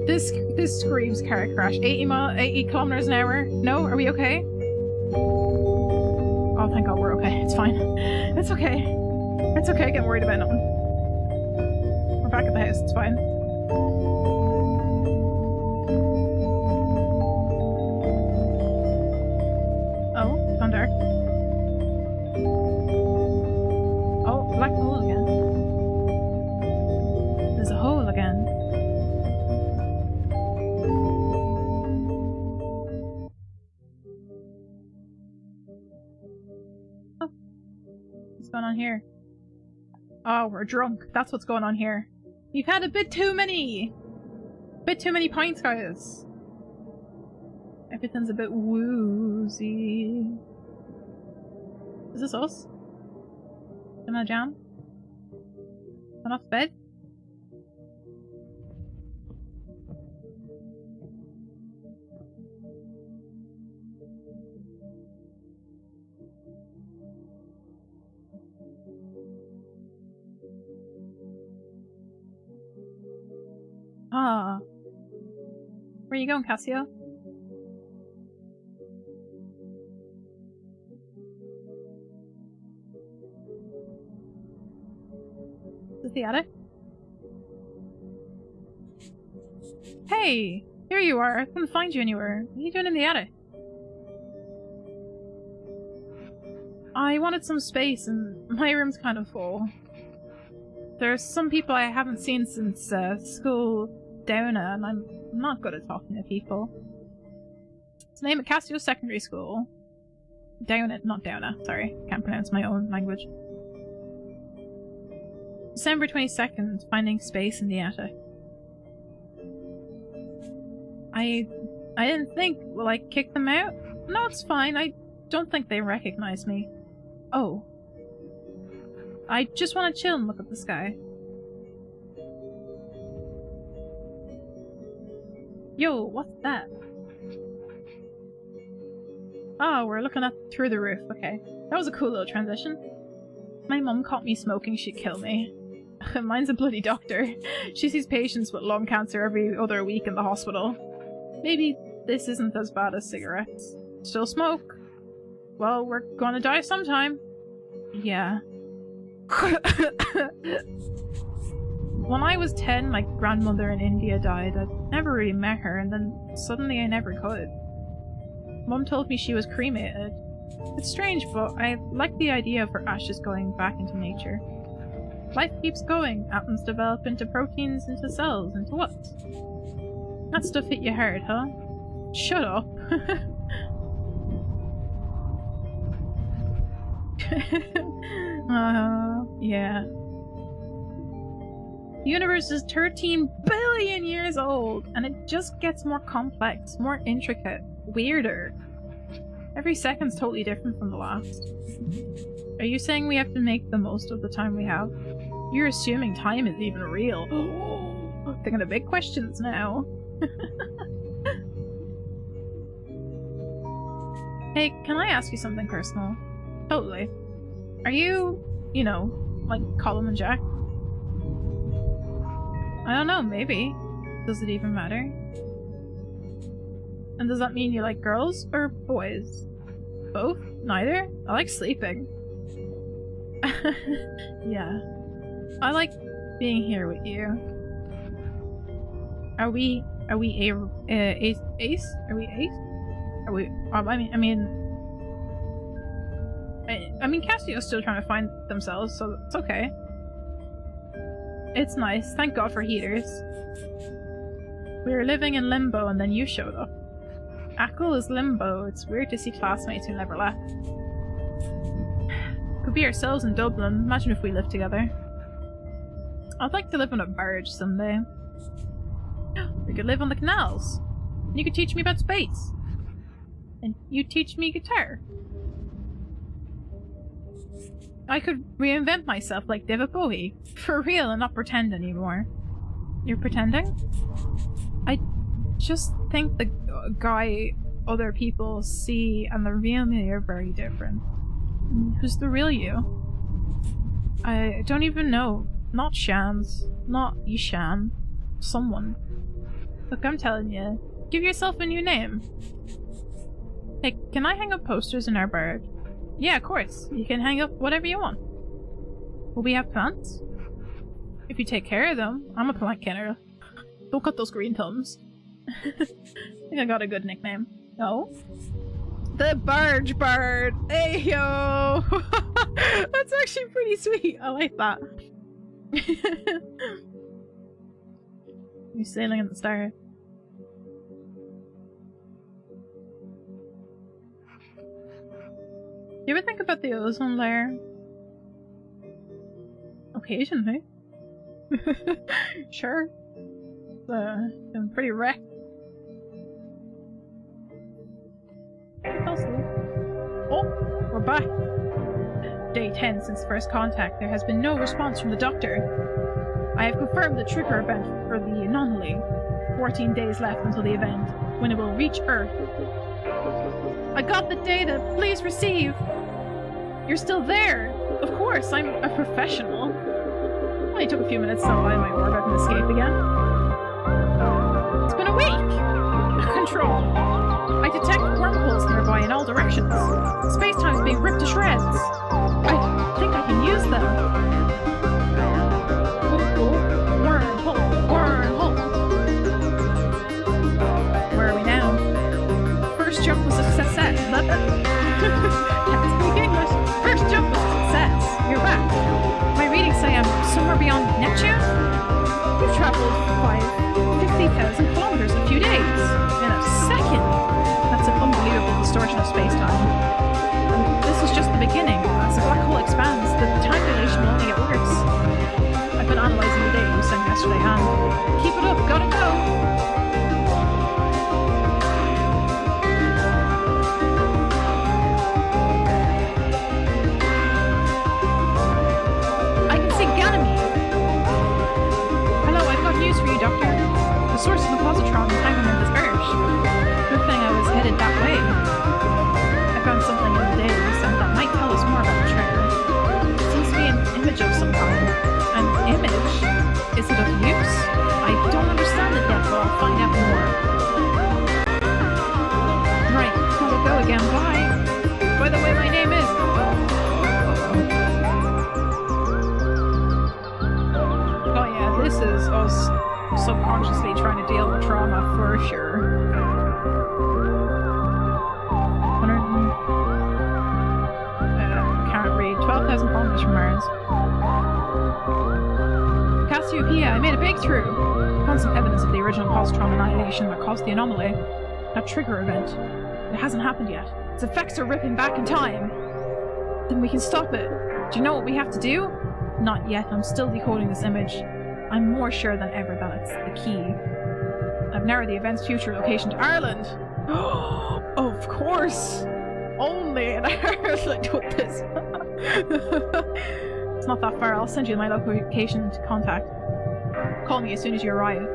S1: This screams car crash. 80 kilometers an hour. No? Are we okay? Oh, thank God we're okay. It's fine. It's okay. It's okay getting worried about nothing. We're back at the house. It's fine. Oh, gone dark. Oh, black hole again. There's a hole again. here? Oh, we're drunk. That's what's going on here. You've had a bit too many! Bit too many pints, guys. Everything's a bit woozy. Is this us? Am I jam? I'm off bed? Ah. Where are you going, Cassio? Is this the attic? Hey! Here you are. I couldn't find you anywhere. What are you doing in the attic? I wanted some space and my room's kind of full. There's some people I haven't seen since school Downa, and I'm not good at talking to people. It's the name of Cassio Secondary School. Downa, not Downa, sorry. Can't pronounce my own language. December 22nd, finding space in the attic. I didn't think, will I kick them out? No, it's fine. I don't think they recognize me. Oh. I just want to chill and look at the sky. Yo, what's that? Oh, we're looking up through the roof. Okay. That was a cool little transition. My mum caught me smoking, she'd kill me. Mine's a bloody doctor. She sees patients with lung cancer every other week in the hospital. Maybe this isn't as bad as cigarettes. Still smoke. Well, we're gonna die sometime. Yeah. When I was 10, my grandmother in India died. I never really met her, and then suddenly I never could. Mum told me she was cremated. It's strange, but I like the idea of her ashes going back into nature. Life keeps going. Atoms develop into proteins, into cells, into what? That stuff hit you hard, huh? Shut up. Yeah. The universe is 13 billion years old, and it just gets more complex, more intricate, weirder. Every second's totally different from the last. Are you saying we have to make the most of the time we have? You're assuming time is even real. Thinking of big questions now. Hey, can I ask you something personal? Totally. Are you, you know, like Colin and Jack? I don't know, maybe. Does it even matter? And does that mean you like girls or boys? Both? Neither? I like sleeping. Yeah. I like being here with you. Are we ace? Are we ace? Are we? I mean, Cassio's still trying to find themselves, so it's okay. It's nice. Thank God for heaters. We were living in limbo, and then you showed up. Ackle is limbo. It's weird to see classmates who never left. Could be ourselves in Dublin. Imagine if we lived together. I'd like to live on a barge someday. We could live on the canals. You could teach me about space. And you teach me guitar. I could reinvent myself like David Bowie. For real and not pretend anymore. You're pretending? I just think the guy other people see and the real me are very different. Who's the real you? I don't even know. Not Shans. Not Ishan. Someone. Look, I'm telling you. Give yourself a new name. Hey, can I hang up posters in our barge? Yeah, of course. You can hang up whatever you want. Will we have plants? If you take care of them. I'm a plant killer. Don't cut those green thumbs. I think I got a good nickname. No? The Barge Bird! Hey yo! That's actually pretty sweet. I like that. You're sailing in the stars. You ever think about the ozone layer? Occasionally. Sure. I'm pretty wrecked. Oh, we're back. Day 10 since first contact. There has been no response from the doctor. I have confirmed the trigger event for the anomaly. 14 days left until the event, when it will reach Earth. I got the data. Please receive. You're still there. Of course, I'm a professional. Only took a few minutes to find my orbit and escape again. It's been a week! Control. I detect wormholes nearby in all directions. Space-time is being ripped to shreds. I think I can use them. Wormhole. Wormhole. Where are we now? First jump was a success. Can't speak English. First jump was a success. You're back. My readings say I'm somewhere beyond Neptune? We've traveled by 50,000 kilometers in a few days. In a second. That's an unbelievable distortion of space-time. And this is just the beginning. As the black hole expands, the time dilation will only get worse. I've been analysing the data you sent yesterday, and keep it up, gotta go! News for you, Doctor. The source of the positron entanglement is Earth. Good thing I was headed that way. I found something in the data you sent that might tell us more about the trigger. It seems to be an image of some kind. An image? Is it of use? I don't understand it yet, but I'll find out more. Right, gotta go again. Bye. By the way, my name is... Oh yeah, this is us subconsciously trying to deal with trauma for sure. Can't read. 12,000 kilometers from Mars. Cassiopeia, I made a breakthrough! Found some evidence of the original positron annihilation that caused the anomaly. That trigger event. It hasn't happened yet. Its effects are ripping back in time. Then we can stop it. Do you know what we have to do? Not yet. I'm still decoding this image. I'm more sure than ever that it's the key. I've narrowed the event's future location to Ireland. Of course! Only in Ireland with this. It's not that far. I'll send you my location to contact. Call me as soon as you arrive.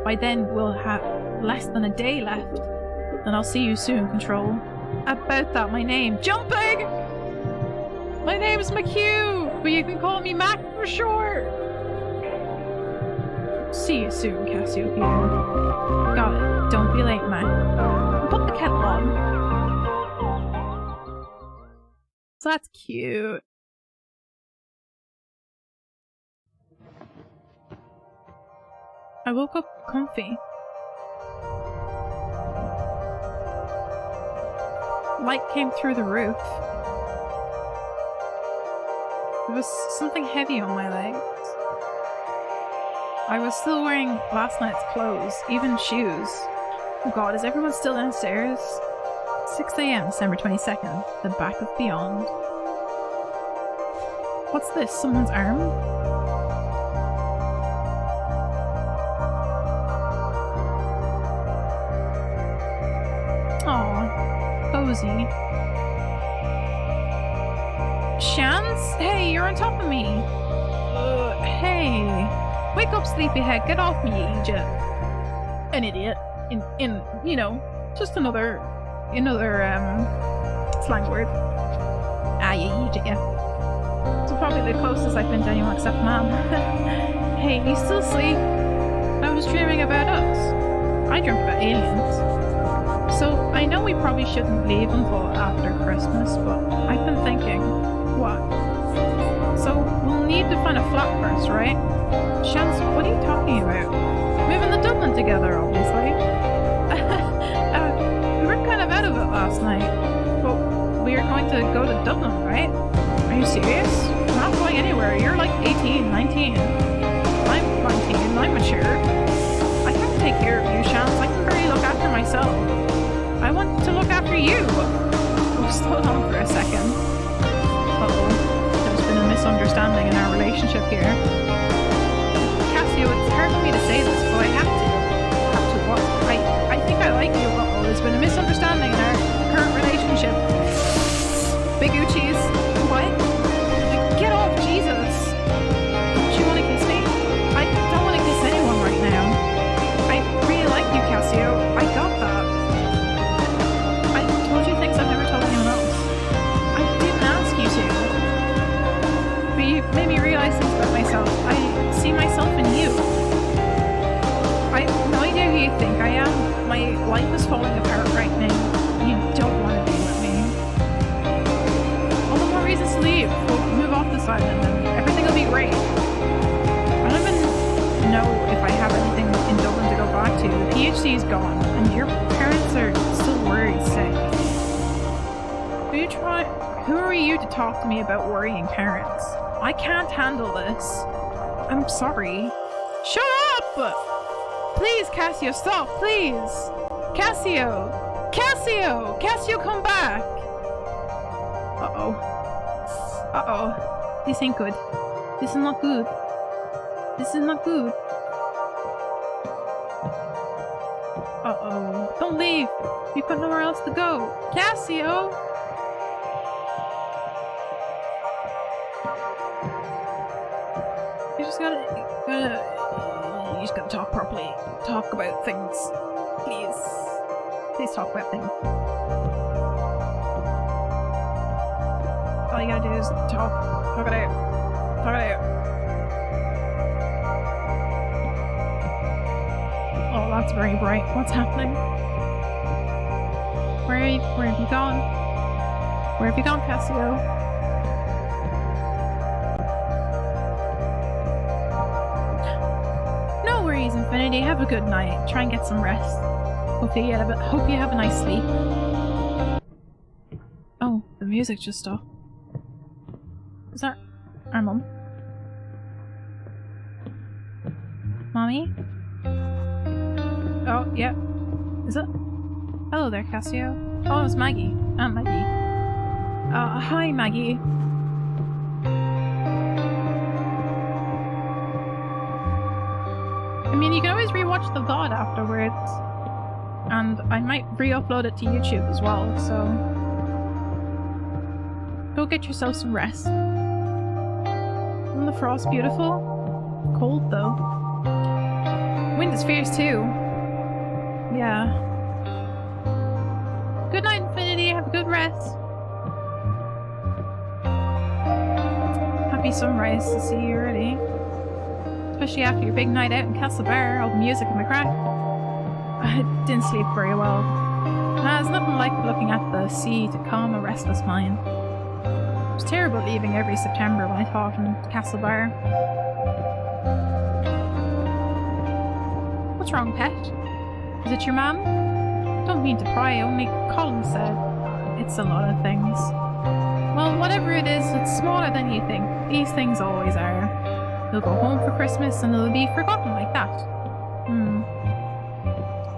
S1: By then, we'll have less than a day left. Then I'll see you soon, Control. About that, my name. Jumping! My name's McHugh, but you can call me Mac for short. See you soon, Cassiopeia. Got it. Don't be late, Mac. Put the kettle on. So that's cute. I woke up comfy. Light came through the roof. There was something heavy on my legs. I was still wearing last night's clothes, even shoes. Oh god, is everyone still downstairs? 6 AM, December 22nd, the back of beyond. What's this? Someone's arm? Aw, cozy. Shans? Hey, you're on top of me! Hey! Wake up, sleepyhead, get off me, you idiot! An idiot. In you know, just another slang word. Ah, you idiot, yeah. It's probably the closest I've been to anyone except Mom. Hey, you still asleep? I was dreaming about us. I dreamt about aliens. So, I know we probably shouldn't leave until after Christmas, but I've been thinking, what? So, we'll need to find a flat first, right? Shans, what are you talking about? Moving to Dublin together, obviously. We were kind of out of it last night, but we are going to go to Dublin, right? Are you serious? We're not going anywhere. You're like 18, 19. I'm 19, I'm mature. I can't take care of you, Shans. I can barely look after myself. I want to look after you. We'll slow down for a second. Uh-oh. There's been a misunderstanding in our relationship. here. Cassio, it's hard for me to say this, but I have to. Have to what? I think I like you a lot. There's been a misunderstanding in our current relationship. Big Uchis. What? Like, get off, Jesus. Don't you want to kiss me? I don't want to kiss anyone right now. I really like you, Cassio. I got that. I told you things I've never told anyone else. I didn't ask you to. But you made me realize things about myself. I see myself in you. I have no idea who you think I am. My life is falling apart right now. You don't want to be with me. All the more reasons to leave. We'll move off this island and everything will be great. I don't even know if I have anything in Dublin to go back to. The PhD is gone and your parents are still worried sick. Who are you to talk to me about worrying parents? I can't handle this. I'm sorry. Shut up! Please, Cassio, stop, please! Cassio! Cassio! Cassio, come back! Uh-oh. Uh-oh. This ain't good. This is not good. This is not good. Uh-oh. Don't leave! You've got nowhere else to go! Cassio! You just gotta talk properly. Talk about things. Please. Please talk about things. All you gotta do is talk. Talk it out. Talk it out. Oh, that's very bright. What's happening? Where have you gone? Where have you gone, Cassio? Infinity, have a good night. Try and get some rest. Hope you have a nice sleep. Oh, the music just stopped. Is that our mum? Mommy? Oh, yeah. Is it? Hello there, Cassio. Oh, it's Maggie. Aunt Maggie. Hi, Maggie. I mean, you can always rewatch the VOD afterwards, and I might re-upload it to YouTube as well, so go get yourself some rest. Isn't the frost beautiful? Cold though. Wind is fierce too. Yeah. Good night, Infinity. Have a good rest. Happy sunrise to see you early. Especially after your big night out in Castle Bar, all the music and the crack. I didn't sleep very well. There's nothing like looking at the sea to calm a restless mind. It was terrible leaving every September when I taught in Castle Bar. What's wrong, pet? Is it your mum? Don't mean to pry, only Colin said. It's a lot of things. Well, whatever it is, it's smaller than you think. These things always are. They'll go home for Christmas and it'll be forgotten like that.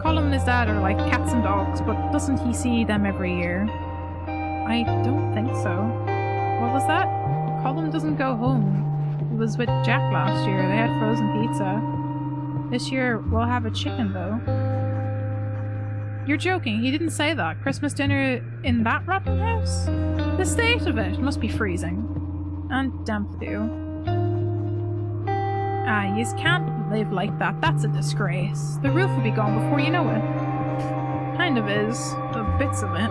S1: Colin and his dad are like cats and dogs, but doesn't he see them every year? I don't think so. What was that? Colin doesn't go home. He was with Jack last year. They had frozen pizza. This year we'll have a chicken though. You're joking, he didn't say that. Christmas dinner in that rotten house? The state of it must be freezing. And damp too. Ah, yous can't live like that. That's a disgrace. The roof will be gone before you know it. Kind of is. The bits of it.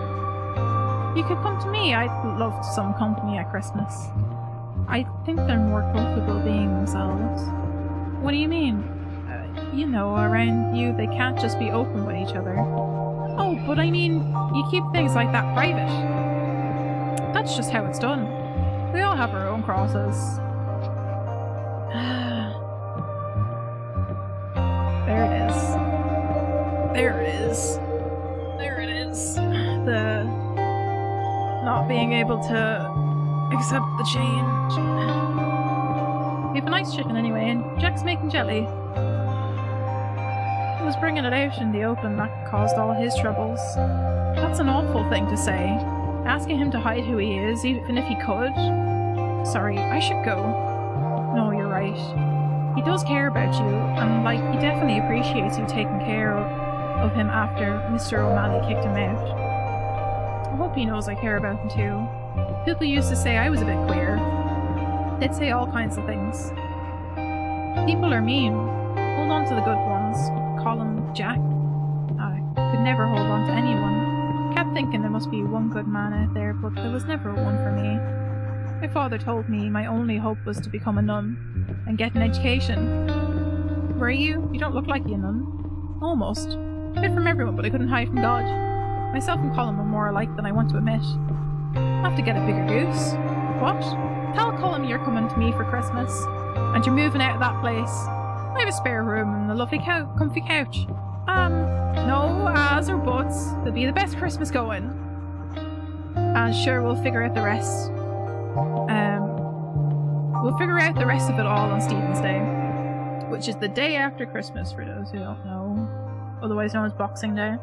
S1: You could come to me. I'd love some company at Christmas. I think they're more comfortable being themselves. What do you mean? You know, around you they can't just be open with each other. Oh, but I mean, you keep things like that private. That's just how it's done. We all have our own crosses. There it is. There it is. There it is. The not being able to accept the change. We have a nice chicken anyway, and Jack's making jelly. He was bringing it out in the open, that caused all his troubles. That's an awful thing to say. Asking him to hide who he is, even if he could. Sorry, I should go. No, you're right. right. He does care about you, and like, he definitely appreciates you taking care of him after Mr. O'Malley kicked him out. I hope he knows I care about him too. People used to say I was a bit queer. They'd say all kinds of things. People are mean. Hold on to the good ones. Call him Jack. I could never hold on to anyone. Kept thinking there must be one good man out there, but there was never one for me. My father told me my only hope was to become a nun and get an education. Were you? You don't look like a nun. Almost. Hid from everyone, but I couldn't hide from God. Myself and Colin were more alike than I want to admit. I have to get a bigger goose. What? Tell Colin you're coming to me for Christmas, and you're moving out of that place. I have a spare room and a lovely comfy couch. No as or buts. It'll be the best Christmas going. And sure, we'll figure out the rest. We'll figure out the rest of it all on Stephen's Day, which is the day after Christmas for those who don't know, otherwise known as Boxing Day.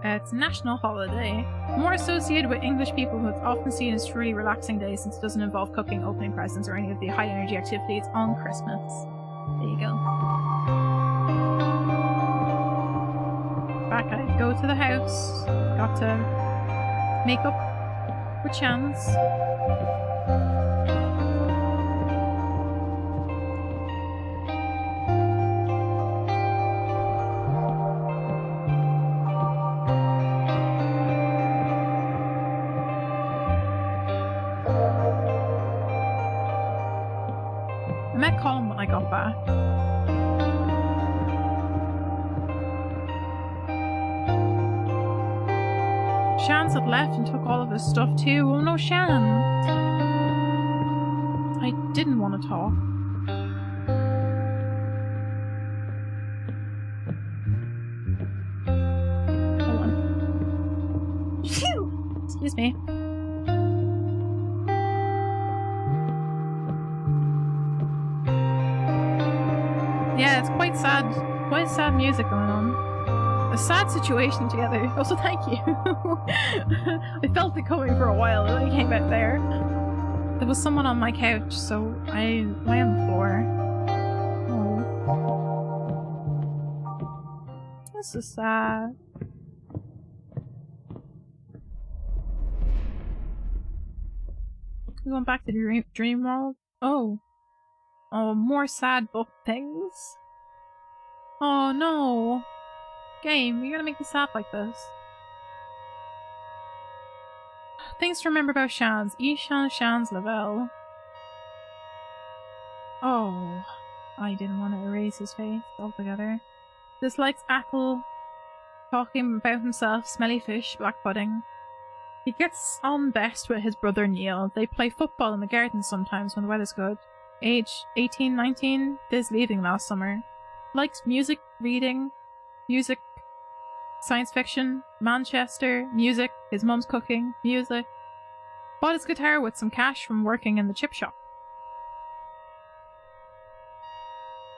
S1: It's a national holiday, more associated with English people, who it's often seen as a truly relaxing day since it doesn't involve cooking, opening presents, or any of the high energy activities on Christmas. There you go. Back I go to the house. Got to make up for Chance. I met Colin when I got back. Shans had left and took all of his stuff too. Oh no, Shans! I didn't want to talk. Hold on. Phew! Excuse me. Yeah, it's quite sad. Quite sad music going on. A sad situation together. Also, thank you. I felt it coming for a while and then it came out there. There was someone on my couch, so I lay on the floor. Oh. This is sad. We going back to the dream world? Oh. Oh, more sad book things. Oh no. Game, you're gonna make me sad like this. Things to remember about Shans. Ishan Shans Lavelle. Oh. I didn't want to erase his face altogether. Dislikes Ackle. Talking about himself. Smelly fish. Black pudding. He gets on best with his brother Neil. They play football in the garden sometimes when the weather's good. Age 18, 19. This leaving last summer. Likes music, reading, music, science fiction, Manchester, music, his mum's cooking, music. Bought his guitar with some cash from working in the chip shop.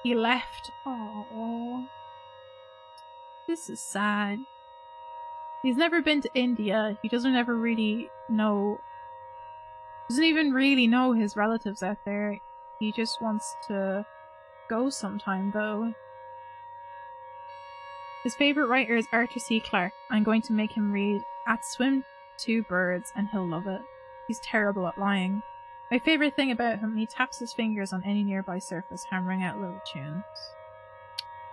S1: He left. Oh, this is sad. He's never been to India. He doesn't even really know his relatives out there. He just wants to go sometime, though. His favourite writer is Arthur C. Clarke. I'm going to make him read At Swim Two Birds and he'll love it. He's terrible at lying. My favourite thing about him, he taps his fingers on any nearby surface, hammering out little tunes.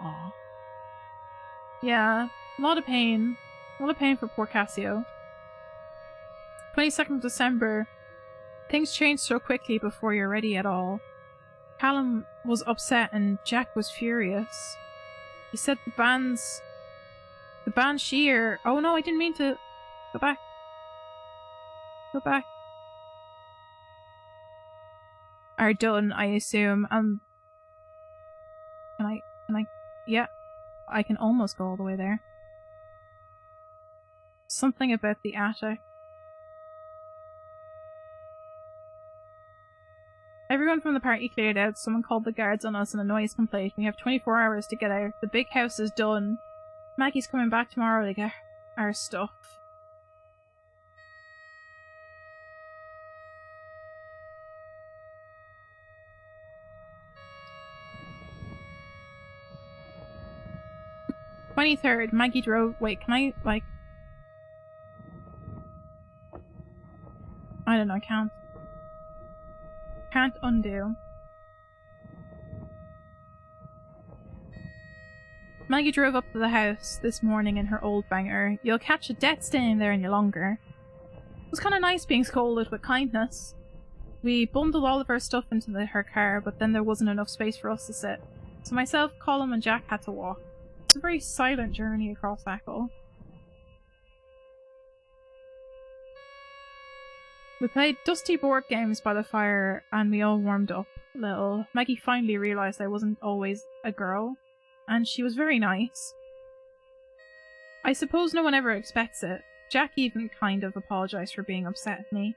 S1: Aww. Yeah, a lot of pain. A lot of pain for poor Cassio. 22nd of December. Things change so quickly before you're ready at all. Callum was upset and Jack was furious. He said the band Sheer. Oh no, I didn't mean to. Go back. Go back. Are done, I assume. Can I, yeah. I can almost go all the way there. Something about the attic. Everyone from the party cleared out. Someone called the guards on us and a noise complaint. We have 24 hours to get out. The big house is done. Maggie's coming back tomorrow to get our stuff. 23rd, Maggie drove... Wait, can I, like... I don't know, can't undo. Maggie drove up to the house this morning in her old banger. You'll catch a death staying there any longer. It was kind of nice being scolded with kindness. We bundled all of our stuff into her car, but then there wasn't enough space for us to sit. So myself, Colin and Jack had to walk. It's a very silent journey across Echo. We played dusty board games by the fire and we all warmed up a little. Maggie finally realised I wasn't always a girl, and she was very nice. I suppose no one ever expects it. Jack even kind of apologised for being upset at me.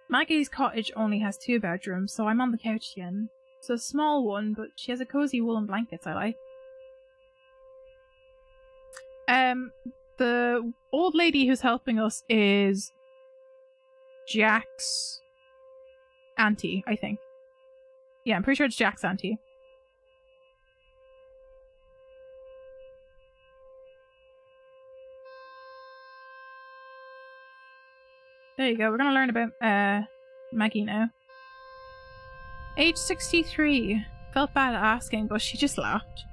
S1: Maggie's cottage only has 2 bedrooms, so I'm on the couch again. It's a small one, but she has a cosy woolen blankets I like. The old lady who's helping us is Jack's auntie, I think. Yeah, I'm pretty sure it's Jack's auntie. There you go, we're gonna learn about Maggie now. Age 63. Felt bad asking, but she just laughed.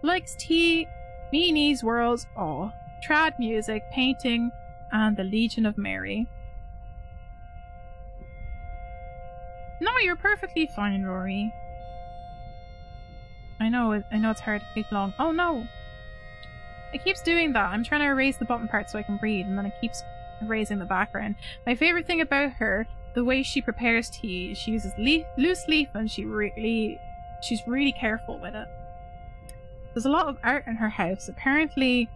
S1: Likes tea, meanies, worlds, awe, trad music, painting, and the Legion of Mary. No, you're perfectly fine, Rory. I know it's hard to keep long. Oh no! It keeps doing that. I'm trying to erase the bottom part so I can read, and then it keeps erasing the background. My favourite thing about her, the way she prepares tea, she uses loose leaf and she's really careful with it. There's a lot of art in her house. Apparently,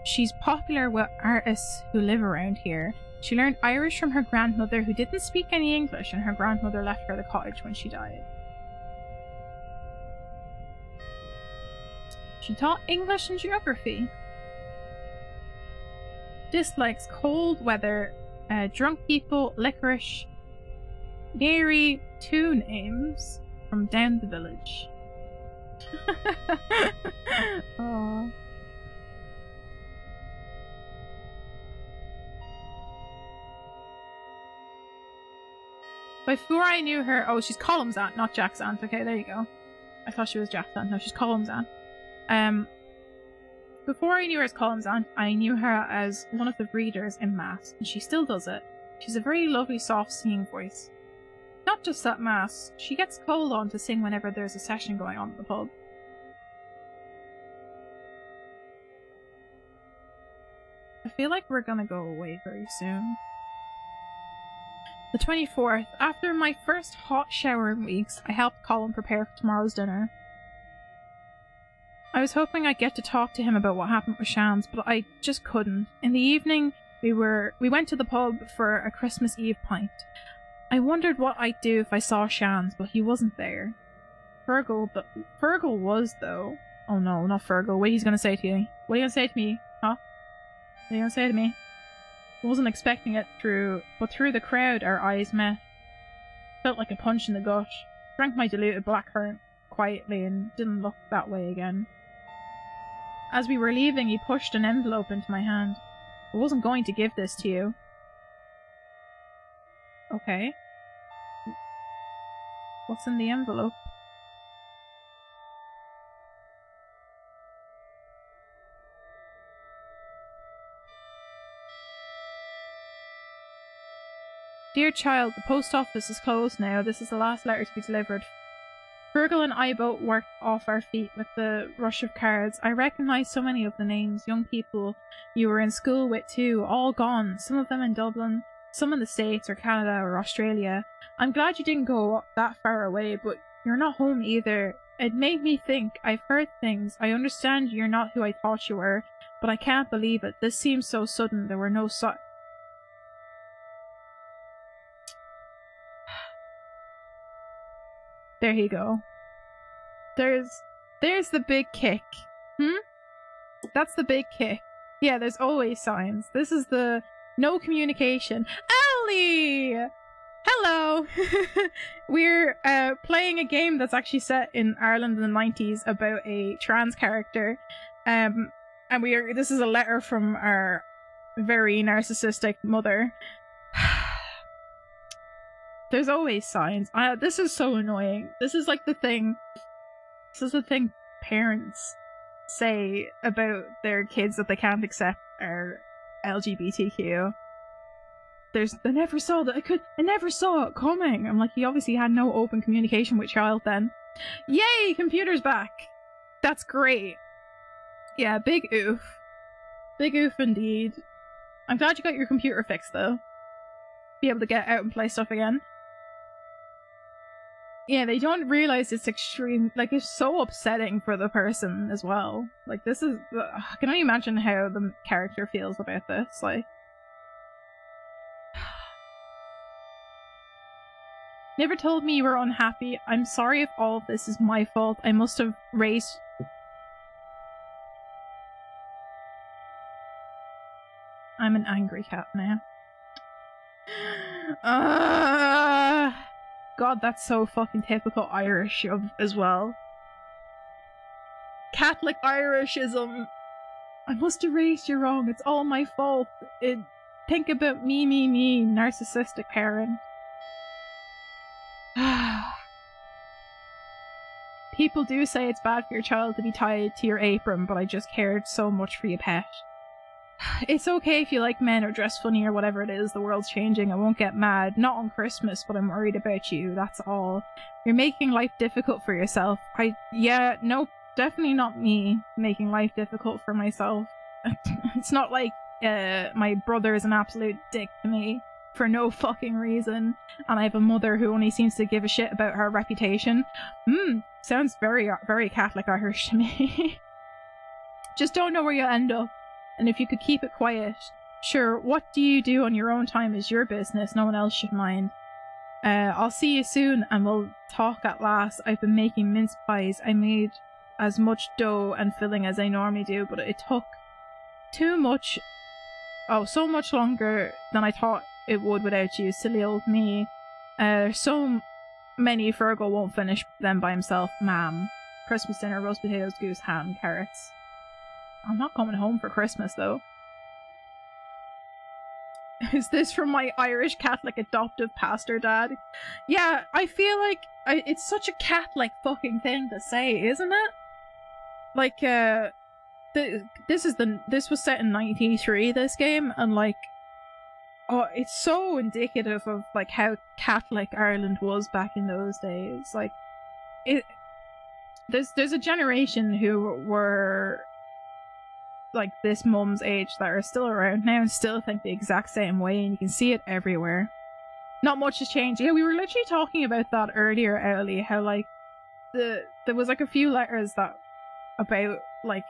S1: she's popular with artists who live around here. She learned Irish from her grandmother, who didn't speak any English, and her grandmother left her the cottage when she died. She taught English and geography. Dislikes cold weather, drunk people, licorice, dairy, 2 names from down the village. Aww. Before I knew her, oh, she's Colum's aunt, not Jack's aunt. Okay, there you go. I thought she was Jack's aunt. No, she's Colum's aunt. Before I knew her as Colum's aunt, I knew her as one of the readers in Mass, and she still does it. She's a very lovely, soft singing voice. Not just at Mass, she gets called on to sing whenever there's a session going on at the pub. I feel like we're gonna go away very soon. The 24th. After my first hot shower in weeks, I helped Colin prepare for tomorrow's dinner. I was hoping I'd get to talk to him about what happened with Shans, but I just couldn't. In the evening, we went to the pub for a Christmas Eve pint. I wondered what I'd do if I saw Shans, but he wasn't there. Fergal was, though. Oh no, not Fergal. What he's gonna say to you? What are you gonna say to me? Huh? What are you gonna say to me? I wasn't expecting it but through the crowd our eyes met. Felt like a punch in the gut. Drank my diluted blackcurrant quietly and didn't look that way again. As we were leaving, he pushed an envelope into my hand. I wasn't going to give this to you. Okay. What's in the envelope? Dear child, the post office is closed now. This is the last letter to be delivered. Fergal and I both worked off our feet with the rush of cards. I recognise so many of the names, young people you were in school with too, all gone. Some of them in Dublin, some in the States or Canada or Australia. I'm glad you didn't go that far away, but you're not home either. It made me think. I've heard things. I understand you're not who I thought you were, but I can't believe it. This seems so sudden. There were no There you go. There's the big kick. That's the big kick. Yeah, there's always signs. This is the no communication. Ellie! Hello! We're playing a game that's actually set in Ireland in the 90s about a trans character. And this is a letter from our very narcissistic mother. There's always signs. This is so annoying. This is like the thing parents say about their kids that they can't accept are LGBTQ. They never saw that. I never saw it coming. I'm like, you obviously had no open communication with child then. Yay, computer's back. That's great. Yeah, big oof. Big oof indeed. I'm glad you got your computer fixed though. Be able to get out and play stuff again. Yeah, they don't realize it's extreme. Like, it's so upsetting for the person as well. Like, this is. I can only imagine how the character feels about this. Like. Never told me you were unhappy. I'm sorry if all of this is my fault. I must have raised... I'm an angry cat now. God, that's so fucking typical Irish as well. Catholic Irishism. I must have raised you wrong. It's all my fault. Think about me, narcissistic parent. People do say it's bad for your child to be tied to your apron, but I just cared so much for your pet. It's okay if you like men or dress funny or whatever it is. The world's changing. I won't get mad. Not on Christmas, but I'm worried about you. That's all. You're making life difficult for yourself. Yeah, nope. Definitely not me making life difficult for myself. It's not like my brother is an absolute dick to me for no fucking reason, and I have a mother who only seems to give a shit about her reputation. Sounds very, very Catholic Irish to me. Just don't know where you'll end up, and if you could keep it quiet. Sure, what do you do on your own time is your business, no one else should mind. I'll see you soon, and we'll talk at last. I've been making mince pies. I made as much dough and filling as I normally do, but it took so much longer than I thought it would without you. Silly old me. So many Fergal won't finish them by himself. Ma'am. Christmas dinner, roast potatoes, goose, ham, carrots. I'm not coming home for Christmas though. Is this from my Irish Catholic adoptive pastor dad? Yeah, I feel like it's such a Catholic fucking thing to say, isn't it? Like, this was set in 93, this game, and like, oh, it's so indicative of like how Catholic Ireland was back in those days. Like, there's a generation who were like this mum's age that are still around now and still think the exact same way, and you can see it everywhere. Not much has changed. Yeah, we were literally talking about that earlier, Ellie, how like there was like a few letters that about like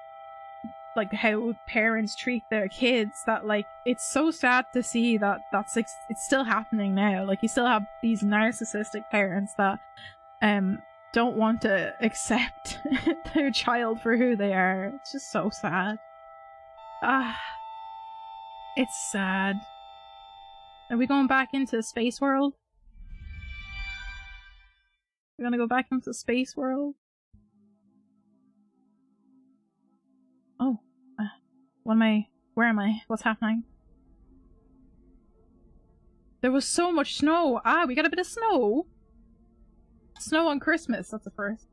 S1: how parents treat their kids, that like it's so sad to see that that's like it's still happening now. Like, you still have these narcissistic parents that don't want to accept their child for who they are. It's just so sad. It's sad. Are we going back into Space World? We're gonna go back into Space World? Oh. Where am I? What's happening? There was so much snow! We got a bit of snow! Snow on Christmas, that's a first.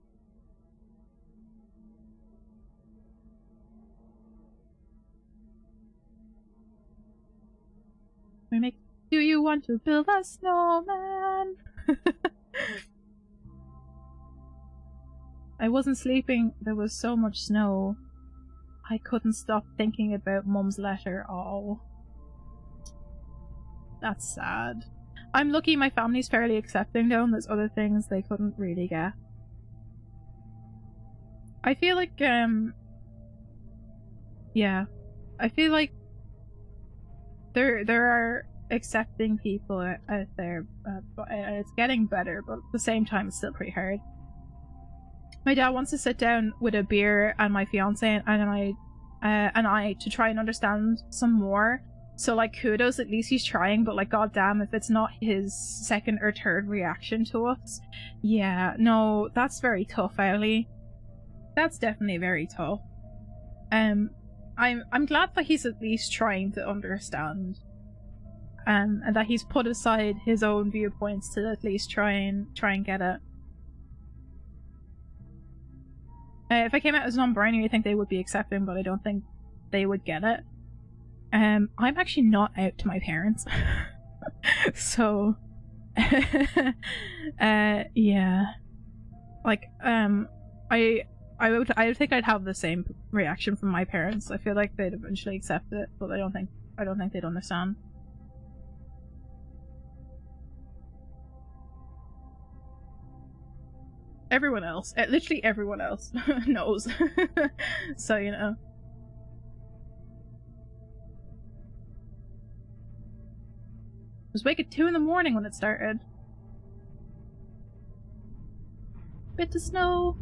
S1: Do you want to build a snowman? I wasn't sleeping, there was so much snow. I couldn't stop thinking about Mum's letter. Oh. That's sad. I'm lucky my family's fairly accepting though, and there's other things they couldn't really get. I feel like, yeah. I feel like there are accepting people out there, but it's getting better, but at the same time it's still pretty hard. My dad wants to sit down with a beer and my fiance and I to try and understand some more So like kudos, at least he's trying, but like goddamn if it's not his second or third reaction to us. Yeah, no, that's very tough, Ellie. That's definitely very tough. I'm glad that he's at least trying to understand. And that he's put aside his own viewpoints to at least try and get it. If I came out as non-binary, I think they would be accepting, but I don't think they would get it. I'm actually not out to my parents. So yeah. Like, I would think I'd have the same reaction from my parents. I feel like they'd eventually accept it, but I don't think they'd understand. Everyone else, literally everyone else knows. So, you know. I was awake at 2 in the morning when it started. Bit of snow.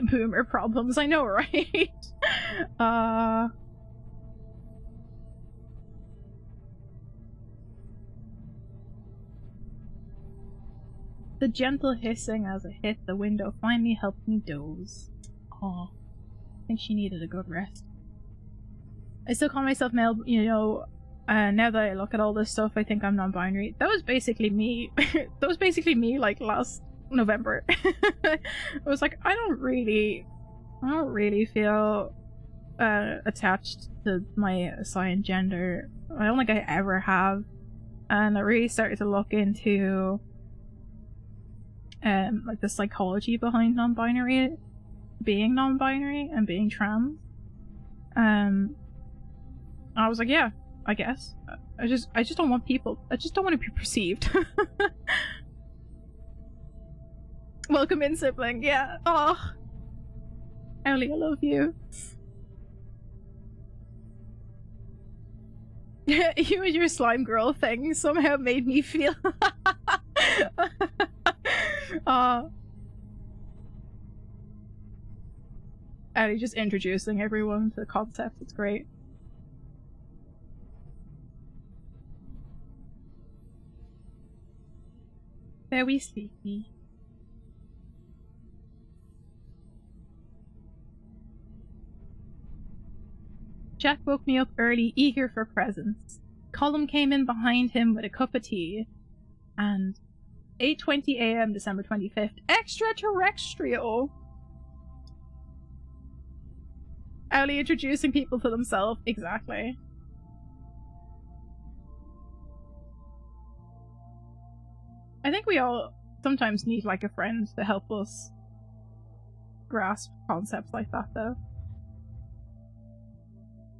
S1: Boomer problems, I know, right? The gentle hissing as it hit the window finally helped me doze. Aw. I think she needed a good rest. I still call myself male, you know, now that I look at all this stuff, I think I'm non-binary. That was basically me. That was basically me, like, last November. I was like, I don't really feel attached to my assigned gender. I don't think I ever have. And I really started to look into like the psychology behind non-binary, being non-binary and being trans. I was like, yeah, I guess. I just don't want to be perceived. Welcome in, sibling. Yeah. Oh, Ellie, I love you. You and your slime girl thing somehow made me feel. Ellie just introducing everyone to the concept. It's great. Very sleepy. Jack woke me up early, eager for presents. Colum came in behind him with a cup of tea. And 8:20 AM, December 25th. Extraterrestrial! Owly introducing people to themselves. Exactly. I think we all sometimes need, like, a friend to help us grasp concepts like that, though.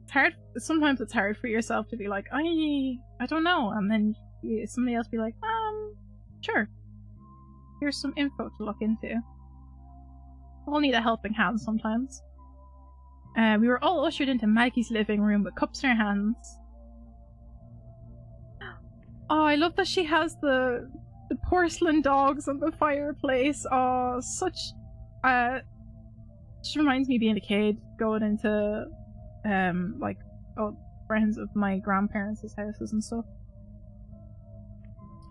S1: It's hard. Sometimes it's hard for yourself to be like, I don't know, and then somebody else be like, sure. Here's some info to look into. We all need a helping hand sometimes. We were all ushered into Maggie's living room with cups in her hands. Oh, I love that she has the porcelain dogs on the fireplace. Oh, such. She reminds me of being a kid, going into like friends of my grandparents' houses and stuff.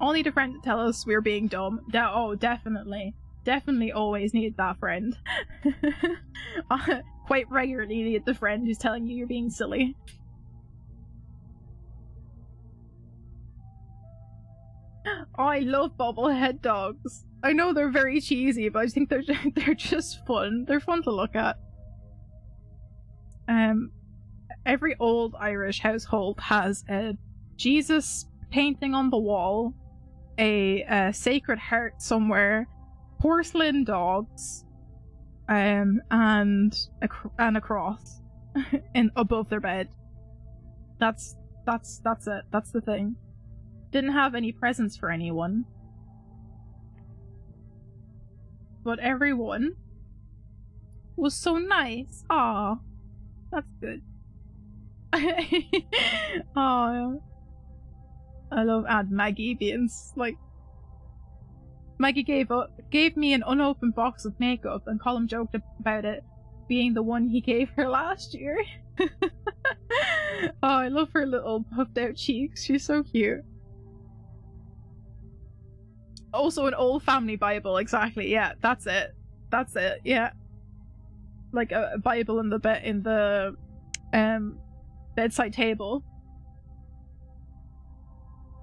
S1: All need a friend to tell us we're being dumb. Oh, definitely. Definitely always need that friend. Quite regularly need the friend who's telling you you're being silly. Oh, I love bobblehead dogs. I know they're very cheesy, but I think they're just fun. They're fun to look at. Every old Irish household has a Jesus painting on the wall, a Sacred Heart somewhere, porcelain dogs, and a cross above their bed. That's it. That's the thing. Didn't have any presents for anyone, but everyone was so nice. Aw, that's good. Oh, I love Aunt Maggie being like, Maggie gave me an unopened box of makeup, and Colin joked about it being the one he gave her last year. Oh, I love her little puffed out cheeks. She's so cute. Also an old family Bible, exactly. Yeah, that's it. That's it. Yeah, like a Bible in the bedside table.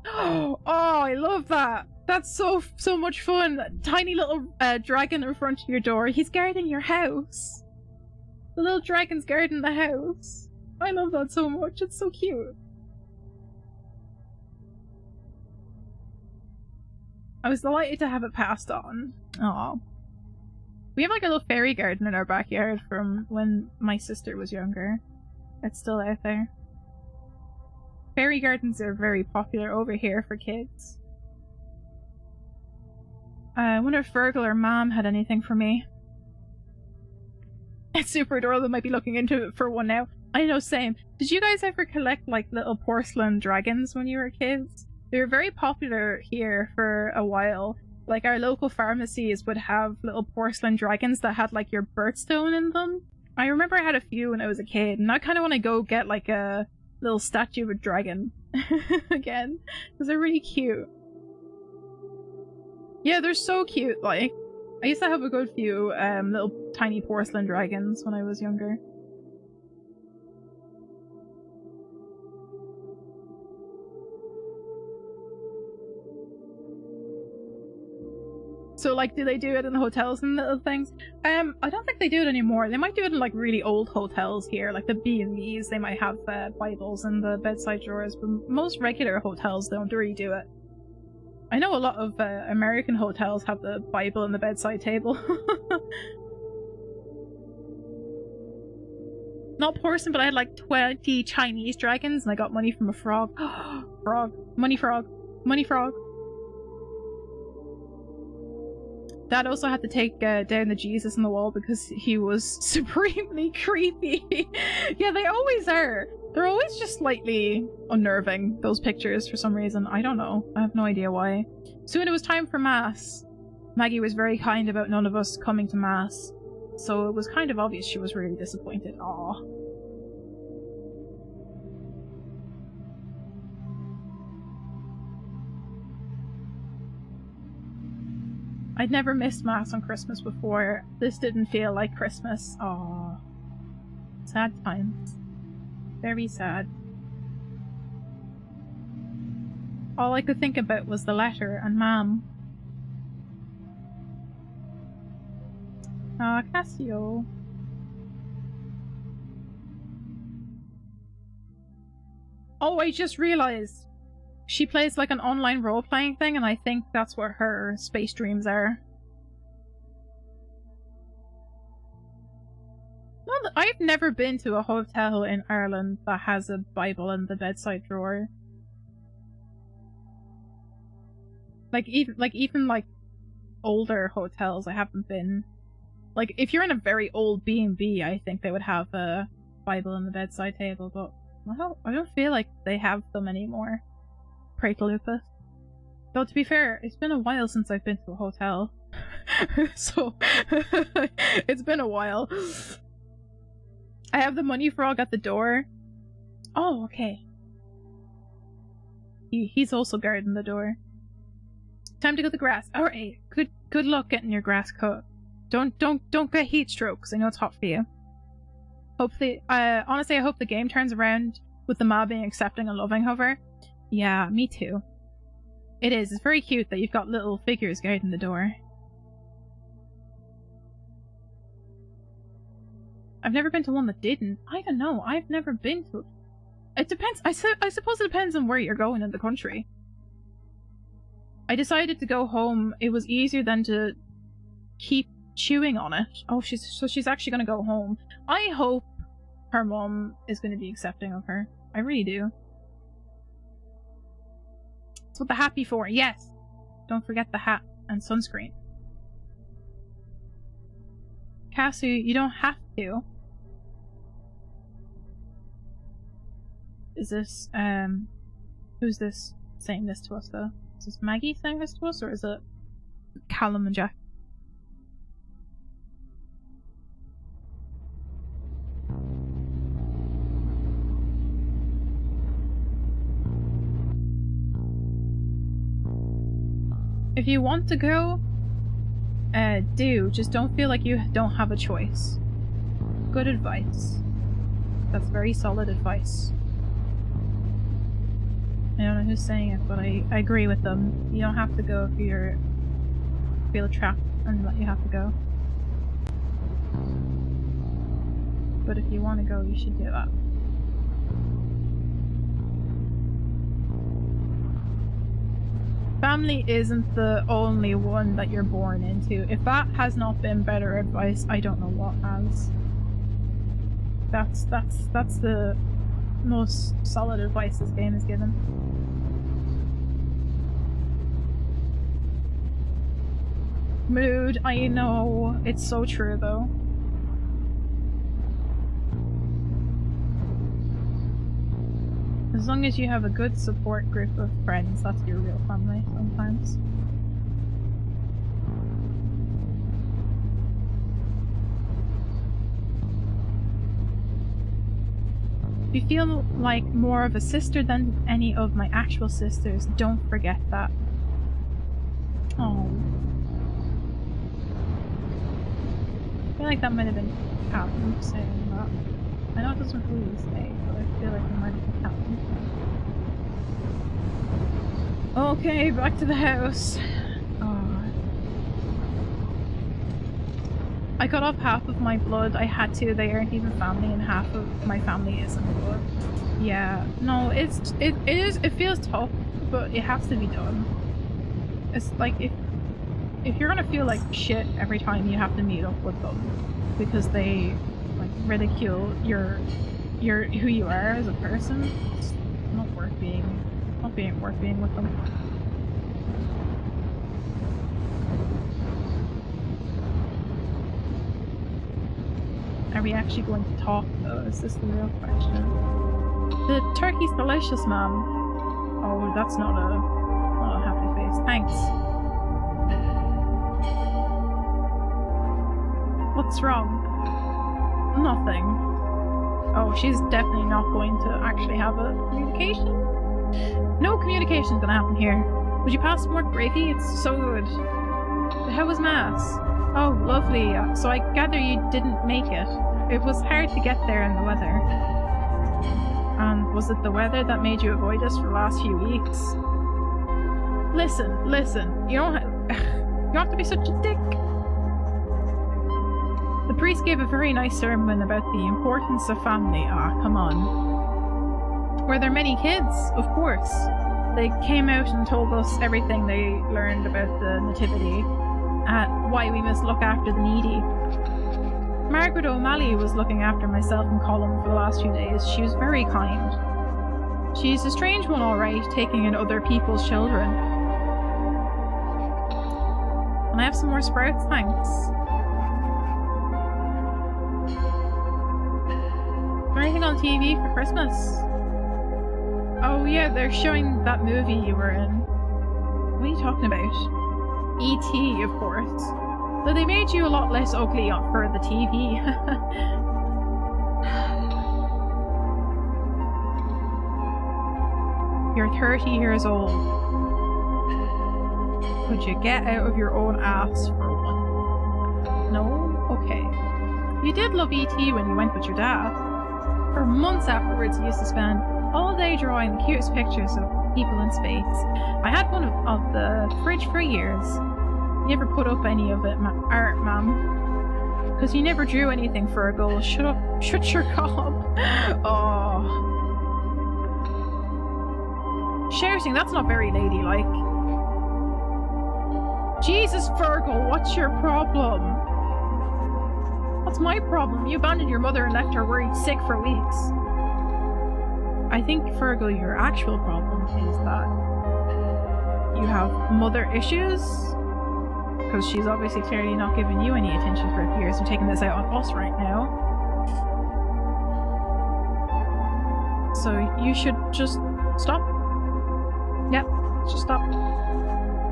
S1: Oh, I love that. That's so much fun. Tiny little dragon in front of your door. He's guarding your house. The little dragon's guarding the house. I love that so much. It's so cute. I was delighted to have it passed on. Aw. We have like a little fairy garden in our backyard from when my sister was younger. It's still out there. Fairy gardens are very popular over here for kids. I wonder if Virgil or Mom had anything for me. It's super adorable. I might be looking into it for one now. I know, same. Did you guys ever collect like little porcelain dragons when you were kids? They were very popular here for a while. Like our local pharmacies would have little porcelain dragons that had like your birthstone in them. I remember I had a few when I was a kid, and I kind of want to go get like a little statue of a dragon again, because they're really cute. Yeah, they're so cute. Like, I used to have a good few little tiny porcelain dragons when I was younger. So, like, do they do it in the hotels and little things? I don't think they do it anymore. They might do it in, like, really old hotels here, like the B&Bs. They might have Bibles in the bedside drawers, but most regular hotels don't really do it. I know a lot of American hotels have the Bible in the bedside table. Not porcelain, but I had, like, 20 Chinese dragons, and I got money from a frog. Frog. Money frog. Money frog. Dad also had to take down the Jesus on the wall because he was supremely creepy. Yeah, they always are. They're always just slightly unnerving, those pictures, for some reason. I don't know. I have no idea why. Soon it was time for Mass. Maggie was very kind about none of us coming to Mass, so it was kind of obvious she was really disappointed. Aww. I'd never missed Mass on Christmas before. This didn't feel like Christmas. Aww. Sad times. Very sad. All I could think about was the letter and Mom. Ah, Cassio. Oh, I just realized. She plays like an online role-playing thing, and I think that's what her space dreams are. Well, I've never been to a hotel in Ireland that has a Bible in the bedside drawer. Like even older hotels, I haven't been. Like, if you're in a very old B&B, I think they would have a Bible in the bedside table, but I don't feel like they have them anymore. Pray to Lupus. Though, to be fair, it's been a while since I've been to a hotel. So, it's been a while. I have the money frog at the door. Oh, okay. He's also guarding the door. Time to cut the grass. Alright, good luck getting your grass cut. Don't get heat strokes. I know it's hot for you. Hopefully, honestly, I hope the game turns around with the mob being accepting and loving of her. Yeah, me too. It is. It's very cute that you've got little figures guarding the door. I've never been to one that didn't. I don't know. I've never been to... It depends. I suppose it depends on where you're going in the country. I decided to go home. It was easier than to keep chewing on it. Oh, she's actually going to go home. I hope her mom is going to be accepting of her. I really do. That's what the hat be for. Yes. Don't forget the hat and sunscreen. Cassie, you don't have to. Is this, who's this? saying this to us though? Is this Maggie saying this to us, or is it Callum and Jack? If you want to go, do. Just don't feel like you don't have a choice. Good advice. That's very solid advice. I don't know who's saying it, but I agree with them. You don't have to go if you feel trapped and that you have to go. But if you want to go, you should do that. Family isn't the only one that you're born into. If that has not been better advice, I don't know what has. That's the most solid advice this game has given. Mood, I know. It's so true though. As long as you have a good support group of friends, that's your real family sometimes. If you feel like more of a sister than any of my actual sisters, don't forget that. Oh. I feel like that might have been Callum saying that. I know it doesn't really say, but I feel like it might have been Callum. Okay, back to the house. Oh. I cut off half of my blood. I had to. They aren't even family, and half of my family isn't blood. Yeah. No, it feels tough, but it has to be done. It's like if you're gonna feel like shit every time you have to meet up with them because they like ridicule your who you are as a person, it's not worth being with them. Are we actually going to talk though? Is this the real question? The turkey's delicious, ma'am. Oh, that's not a happy face. Thanks. What's wrong? Nothing. Oh, she's definitely not going to actually have a communication. No communication's gonna happen here. Would you pass more gravy? It's so good. How was mass? Oh, lovely. So I gather you didn't make it. It was hard to get there in the weather. And was it the weather that made you avoid us for the last few weeks? Listen. You don't have to be such a dick. The priest gave a very nice sermon about the importance of family. Ah, come on. Were there many kids? Of course. They came out and told us everything they learned about the nativity. Why we must look after the needy. Margaret O'Malley was looking after myself and Colin for the last few days. She was very kind. She's a strange one, alright, taking in other people's children. Can I have some more sprouts? Thanks. Is there anything on TV for Christmas? Oh yeah, they're showing that movie you were in. What are you talking about? E.T., of course. Though they made you a lot less ugly for the TV. You're 30 years old. Could you get out of your own ass for one? No? Okay. You did love E.T. when you went with your dad. For months afterwards, you used to spend all day drawing the cutest pictures of people in space. I had one of the fridge for years. You never put up any of it, art, ma'am. Because you never drew anything for a goal. Shut up. Shut your gob. Oh. Shouting, that's not very ladylike. Jesus, Virgo, what's your problem? What's my problem? You abandoned your mother and left her worried sick for weeks. I think, Virgo, your actual problem is that you have mother issues. Because she's obviously clearly not giving you any attention for a few years. You're taking this out on us right now. So you should just stop. Yep, just stop.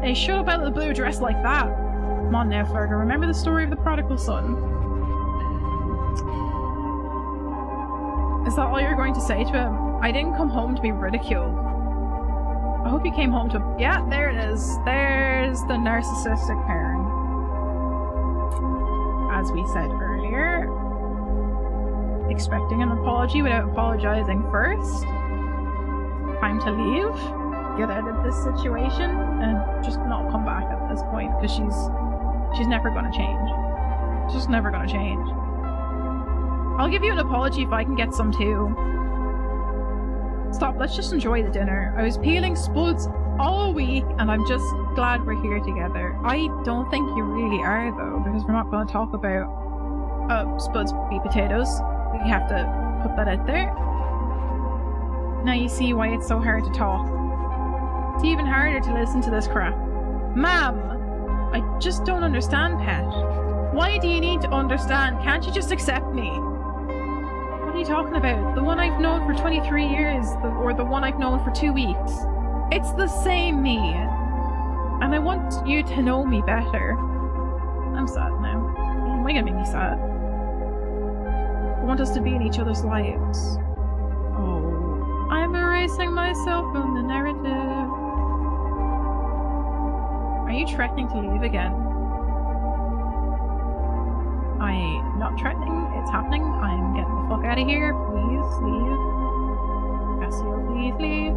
S1: Hey, shut up out of the blue dress like that. Come on now, Fergus. Remember the story of the prodigal son? Is that all you're going to say to him? I didn't come home to be ridiculed. I hope you came home to— yeah, there it is. There's the narcissistic parent. As we said earlier, expecting an apology without apologizing first. Time to leave. Get out of this situation and just not come back at this point, because she's never gonna change. She's just never gonna change. I'll give you an apology if I can get some too. Stop, let's just enjoy the dinner. I was peeling spuds all week and I'm just glad we're here together. I don't think you really are though, because we're not going to talk about spuds be potatoes. We have to put that out there. Now you see why it's so hard to talk. It's even harder to listen to this crap. Ma'am! I just don't understand, Pet. Why do you need to understand? Can't you just accept me? What are you talking about? The one I've known for 23 years, or the one I've known for 2 weeks? It's the same me. And I want you to know me better. I'm sad now. Why are you gonna make me sad? I want us to be in each other's lives. Oh, I'm erasing myself from the narrative. Are you threatening to leave again? I'm not threatening, it's happening. I'm getting the fuck out of here. Please leave. Cassio, please leave.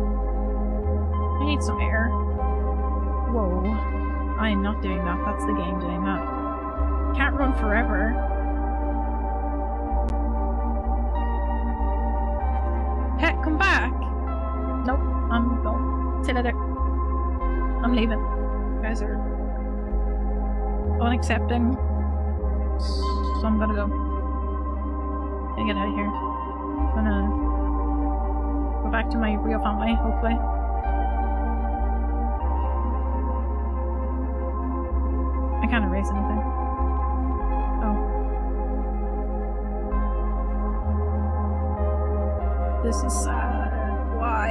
S1: I need some air. Whoa. I am not doing that. That's the game doing that. Can't run forever. Pet, come back! Nope, I'm going. See you later. I'm leaving. You guys are unaccepting. So I'm gonna go. Gonna get out of here. Gonna go back to my real family, hopefully. I can't erase anything. Oh. This is sad. Why?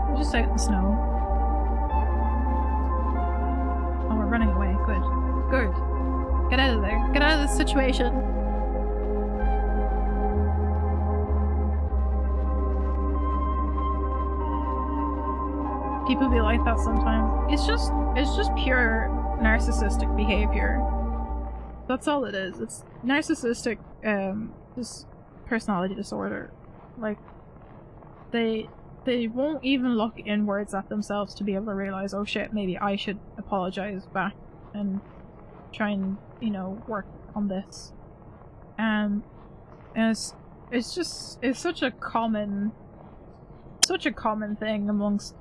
S1: We're just out in the snow. Oh, we're running away. Good. Good. Get out of there. Get out of this situation. People be like that sometimes. It's just pure narcissistic behavior. That's all it is. It's narcissistic, just personality disorder. Like, they won't even look inwards at themselves to be able to realize, oh shit, maybe I should apologize back and try and, you know, work on this. And it's such a common thing amongst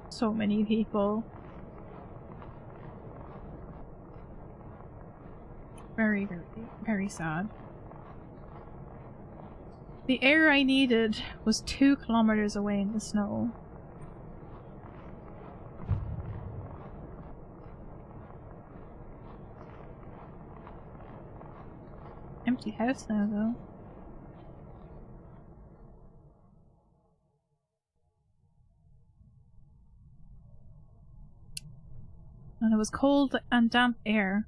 S1: so many people. Very, very, very sad. The air I needed was 2 kilometers away in the snow. Empty house now, though. And it was cold and damp air.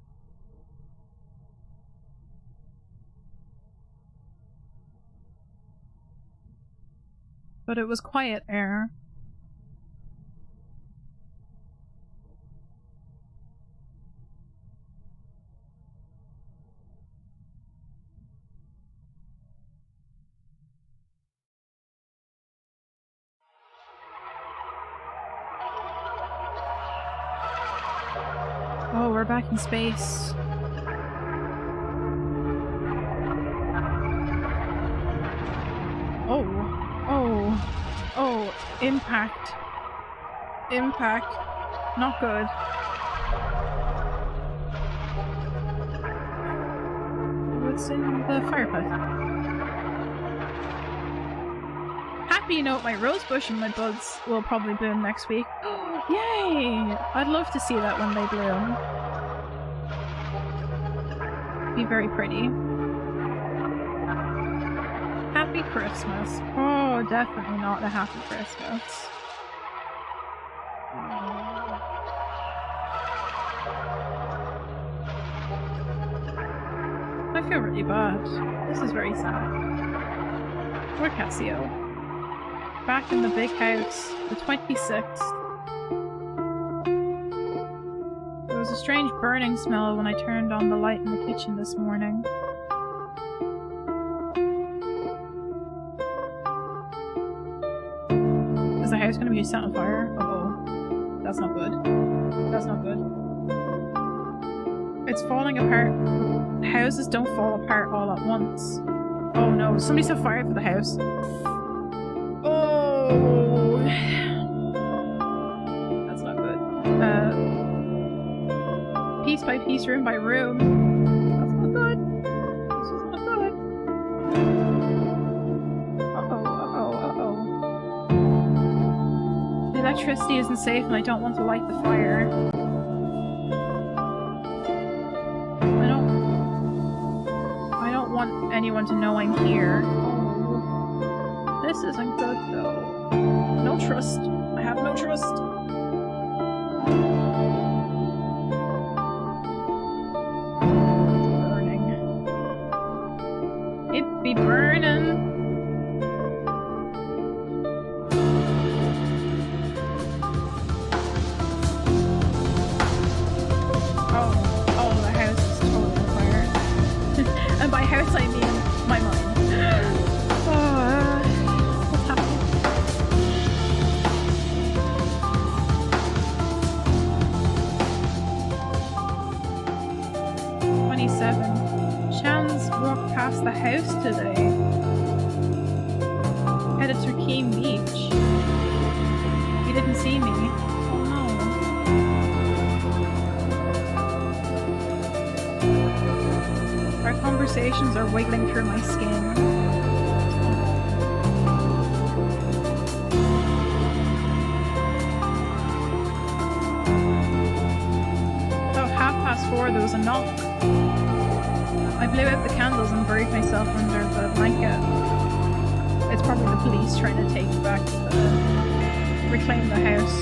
S1: But it was quiet air. Oh, we're back in space. Oh, impact. Impact. Not good. What's in the fire pit? Happy note, my rose bush and my buds will probably bloom next week. Yay! I'd love to see that when they bloom. Be very pretty. Christmas. Oh, definitely not a happy Christmas. I feel really bad. This is very sad. Poor Cassio. Back in the big house, the 26th. There was a strange burning smell when I turned on the light in the kitchen this morning. Is the house gonna be set on fire? Uh-oh. That's not good. That's not good. It's falling apart. Houses don't fall apart all at once. Oh no, somebody set fire to the house. Oh! That's not good. Piece by piece, room by room. That's not good. This is not good. Uh-oh, uh-oh, uh-oh. The electricity isn't safe and I don't want to light the fire. I don't want anyone to know I'm here. Oh. This isn't good though. No trust. I have no trust. It be burning. Oh, the house is totally on fire. And by house I mean my mind. What's happening? 27. Chan's walked past the house today. Headed to Keene Beach. He didn't see me. Oh no. Our conversations are wiggling through my skin. About 4:30 there was a knock. I blew out the candles and buried myself under the blanket. It's probably the police trying to take back reclaim the house.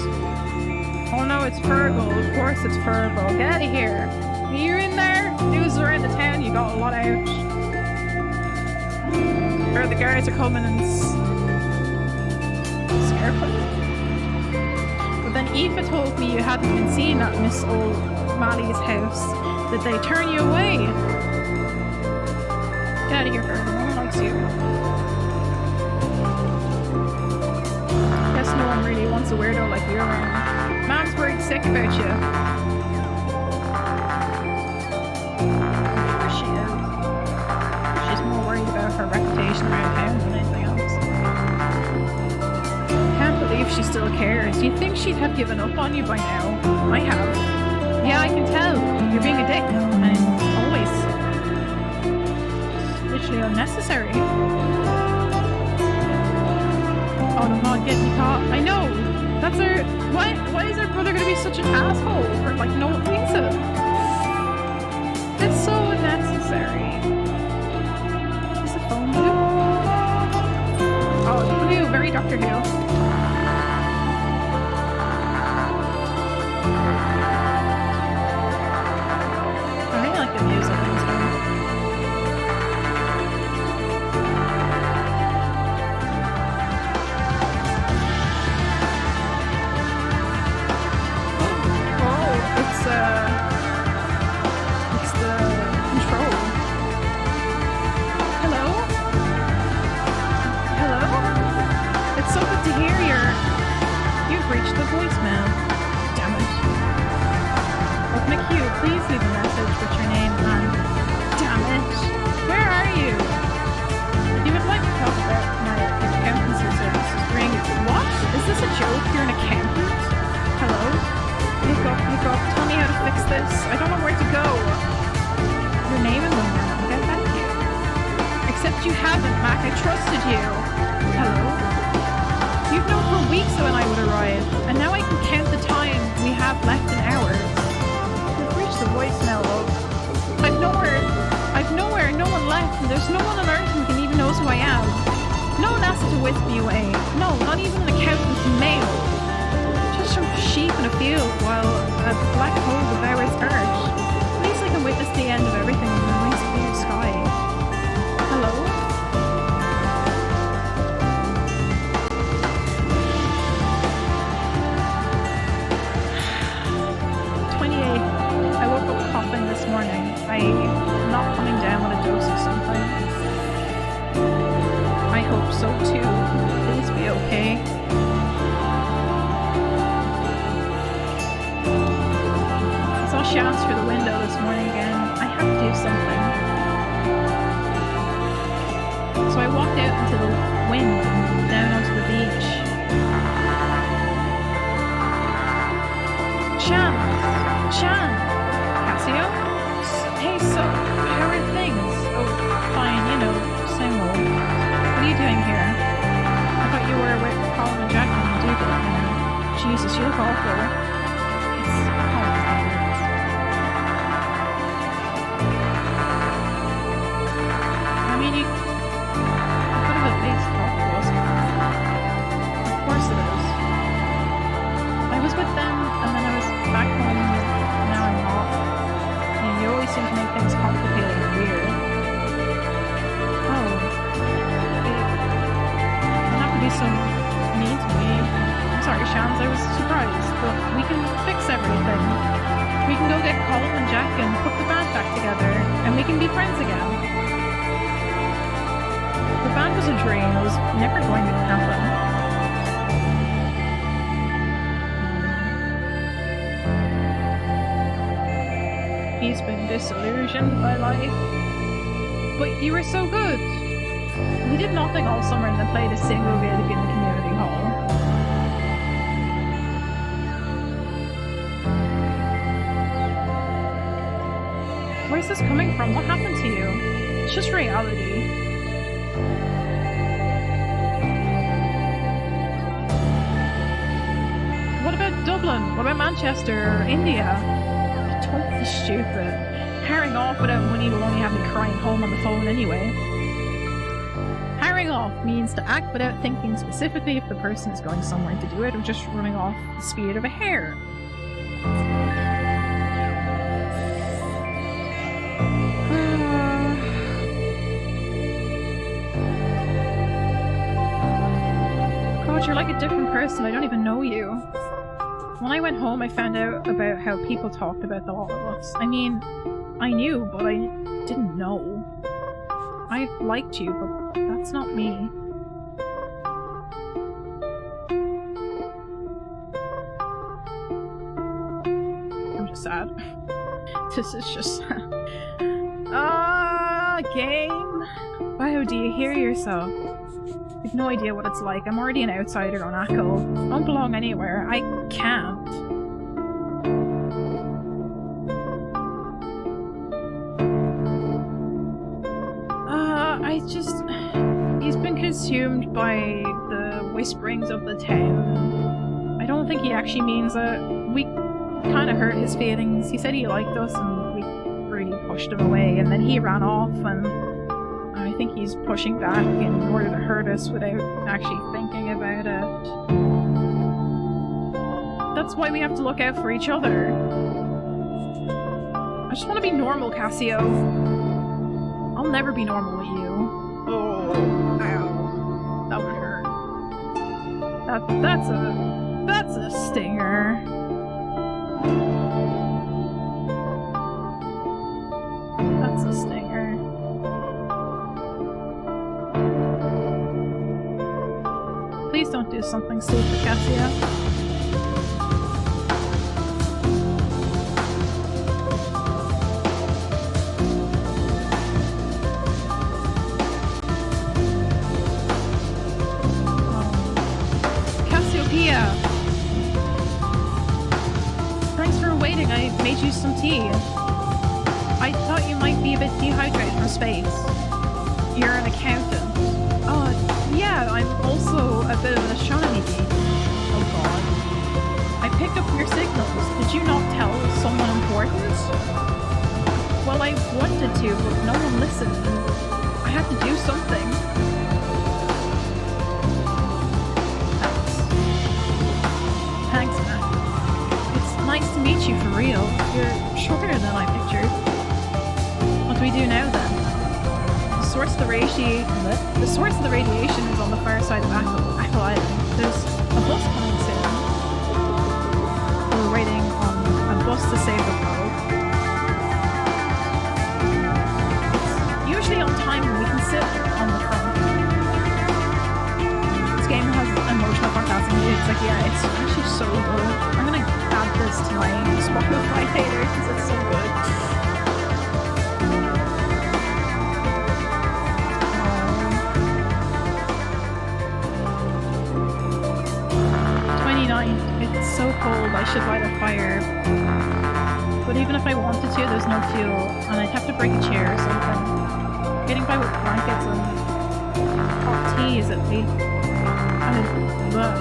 S1: Oh no, it's Fergal. Of course it's Fergal. Get out of here. Are you in there? News around the town, you got a lot out. Or the guards are coming and scare them. But then Aoife told me you hadn't been seen at Miss O'Malley's house. Did they turn you away? Get out of here, Fergal. No one likes you. Guess no one really wants a weirdo like you around. Mom's worried sick about you. She is. She's more worried about her reputation around town than anything else. Can't believe she still cares. You'd think she'd have given up on you by now. I have. Yeah, I can tell. You're being a dick. And always. Literally unnecessary. Oh, I'm not getting caught. I know! That's her. Why is her brother gonna be such an asshole for like no reason? It's so unnecessary. Is the phone blue? Oh, it's blue, very Doctor Who. I really like the music in this one. It's the control. Hello? Hello? It's so good to hear you've reached the voicemail. Damn it. With McHugh, please leave a message with your name and... Damn it. Where are you? You would like to talk about my accountancy services ring. What? Is this a joke? You're an accountant? Hello? Pick up, tell me how to fix this. I don't know where to go. Your name and number, and I'll get back to you. Except you haven't, Mac. I trusted you. Hello? You've known for weeks when I would arrive, and now I can count the time we have left in hours. We've reached the voicemail of... I've nowhere, no one left, and there's no one on earth who can even knows who I am. asked to whisk me away. No, not even an accountant's mail. Just some sheep in a field while a black hole devours Earth. At least I can witness the end of everything in a nice clear sky. Hello? I woke up coughing this morning. I'm not coming down with a dose of something. I hope so too. Please be okay. I saw Shans through the window this morning again. I had to do something. So I walked out into the wind and down onto the beach. Shan! Cassio? Hey, so, how are things? Oh, fine, you know, same old. What are you doing here? I thought you were with Colin and Jack and Dougal. Jesus, you look awful. It's complicated. I mean, you could have at least talked to us. Of course it is. I was with them, and then I was back home. Now I'm not. You always seem to make things complicated and weird. Oh. You're not gonna be so mean to me. I'm sorry, Shans, I was surprised, but we can fix everything. We can go get Colin and Jack and put the band back together, and we can be friends again. The band was a dream. It was never going to happen. He's been disillusioned by life. But you were so good. We did nothing all summer and then played a single gig in the community hall. Where's this coming from? What happened to you? It's just reality. What about Dublin? What about Manchester or India? Totally stupid. Herring off without money will only have me crying home on the phone anyway. Herring off means to act without thinking specifically if the person is going somewhere to do it or just running off the speed of a hare. God, you're like a different person. I don't even know you. When I went home, I found out about how people talked about the lot of us. I mean, I knew, but I didn't know. I liked you, but that's not me. I'm just sad. This is just sad. Game. Wow, do you hear yourself? You've no idea what it's like. I'm already an outsider on Ackle. I don't belong anywhere. I can't. He's been consumed by the whisperings of the town. I don't think he actually means it. We kind of hurt his feelings. He said he liked us and we really pushed him away, and then he ran off, and I think he's pushing back in order to hurt us without actually thinking about it. That's why we have to look out for each other. I just want to be normal, Cassio. I'll never be normal with you. Oh, ow. That would hurt. That's a stinger. That's a stinger. Please don't do something stupid, Cassio. Thanks for waiting. I made you some tea. I thought you might be a bit dehydrated from space. You're an accountant. Oh, yeah, I'm also a bit of an astronomy geek. Oh god. I picked up your signals. Did you not tell someone important? Well, I wanted to, but no one listened. I had to do something. reach you for real. You're shorter than I pictured. What do we do now then? The source of the radiation is on the far side of Apple Island. There's a bus coming soon. We're waiting on a bus to save the world. It's usually on time when we can sit on the front. This game has emotional forecasting. It's like, yeah, it's actually so good. I'm gonna add this to my Spotify later because it's so good. 29. It's so cold, I should light a fire. But even if I wanted to, there's no fuel, and I'd have to bring a chair or something. Getting by with blankets and hot tea is at least.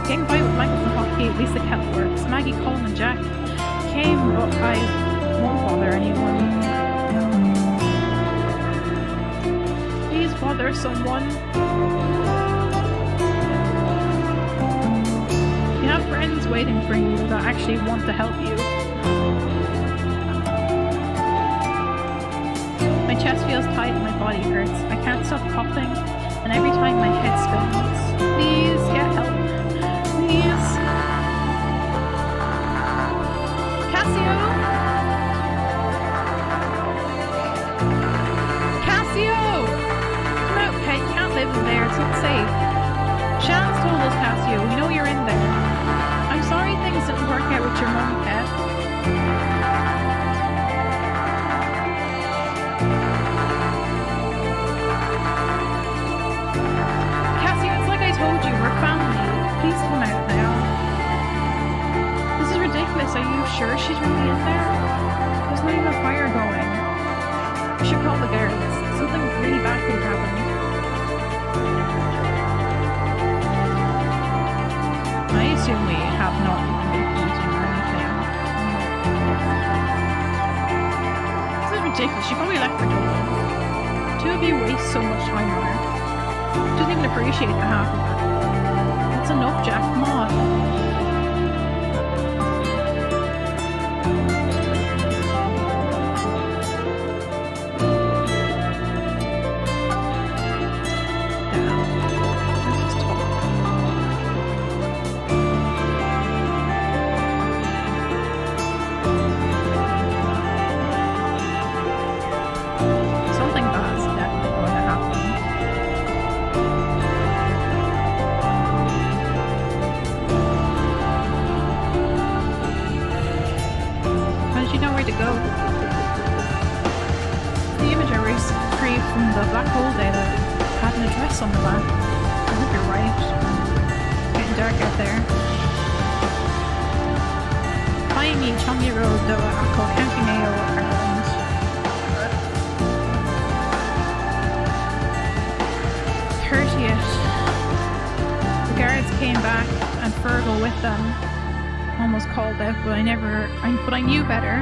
S1: Getting by with blankets and hot tea, at least the kettle works. Maggie, Colin, and Jack came, but I won't bother anyone. Please bother someone. You have friends waiting for you that actually want to help you. My chest feels tight and my body hurts. I can't stop coughing, and every time my head spins. Please get help. Please. Cassio? Cassio! Come out, pet. You can't live in there. It's not safe. Shannon's told us, Cassio. We know you're in there. I'm sorry things didn't work out with your mum, pet. Cassio, it's like I told you, we're family. Please come out now. This is ridiculous. Are you sure she's really in there? There's not even a fire going. We should call the guards. Something really bad could have happened. I assume we have not been eating or anything. This is ridiculous. She probably left for Dublin. Two of you waste so much time on her. She doesn't even appreciate the half of it. That's enough, Jack. Come on. But I knew better.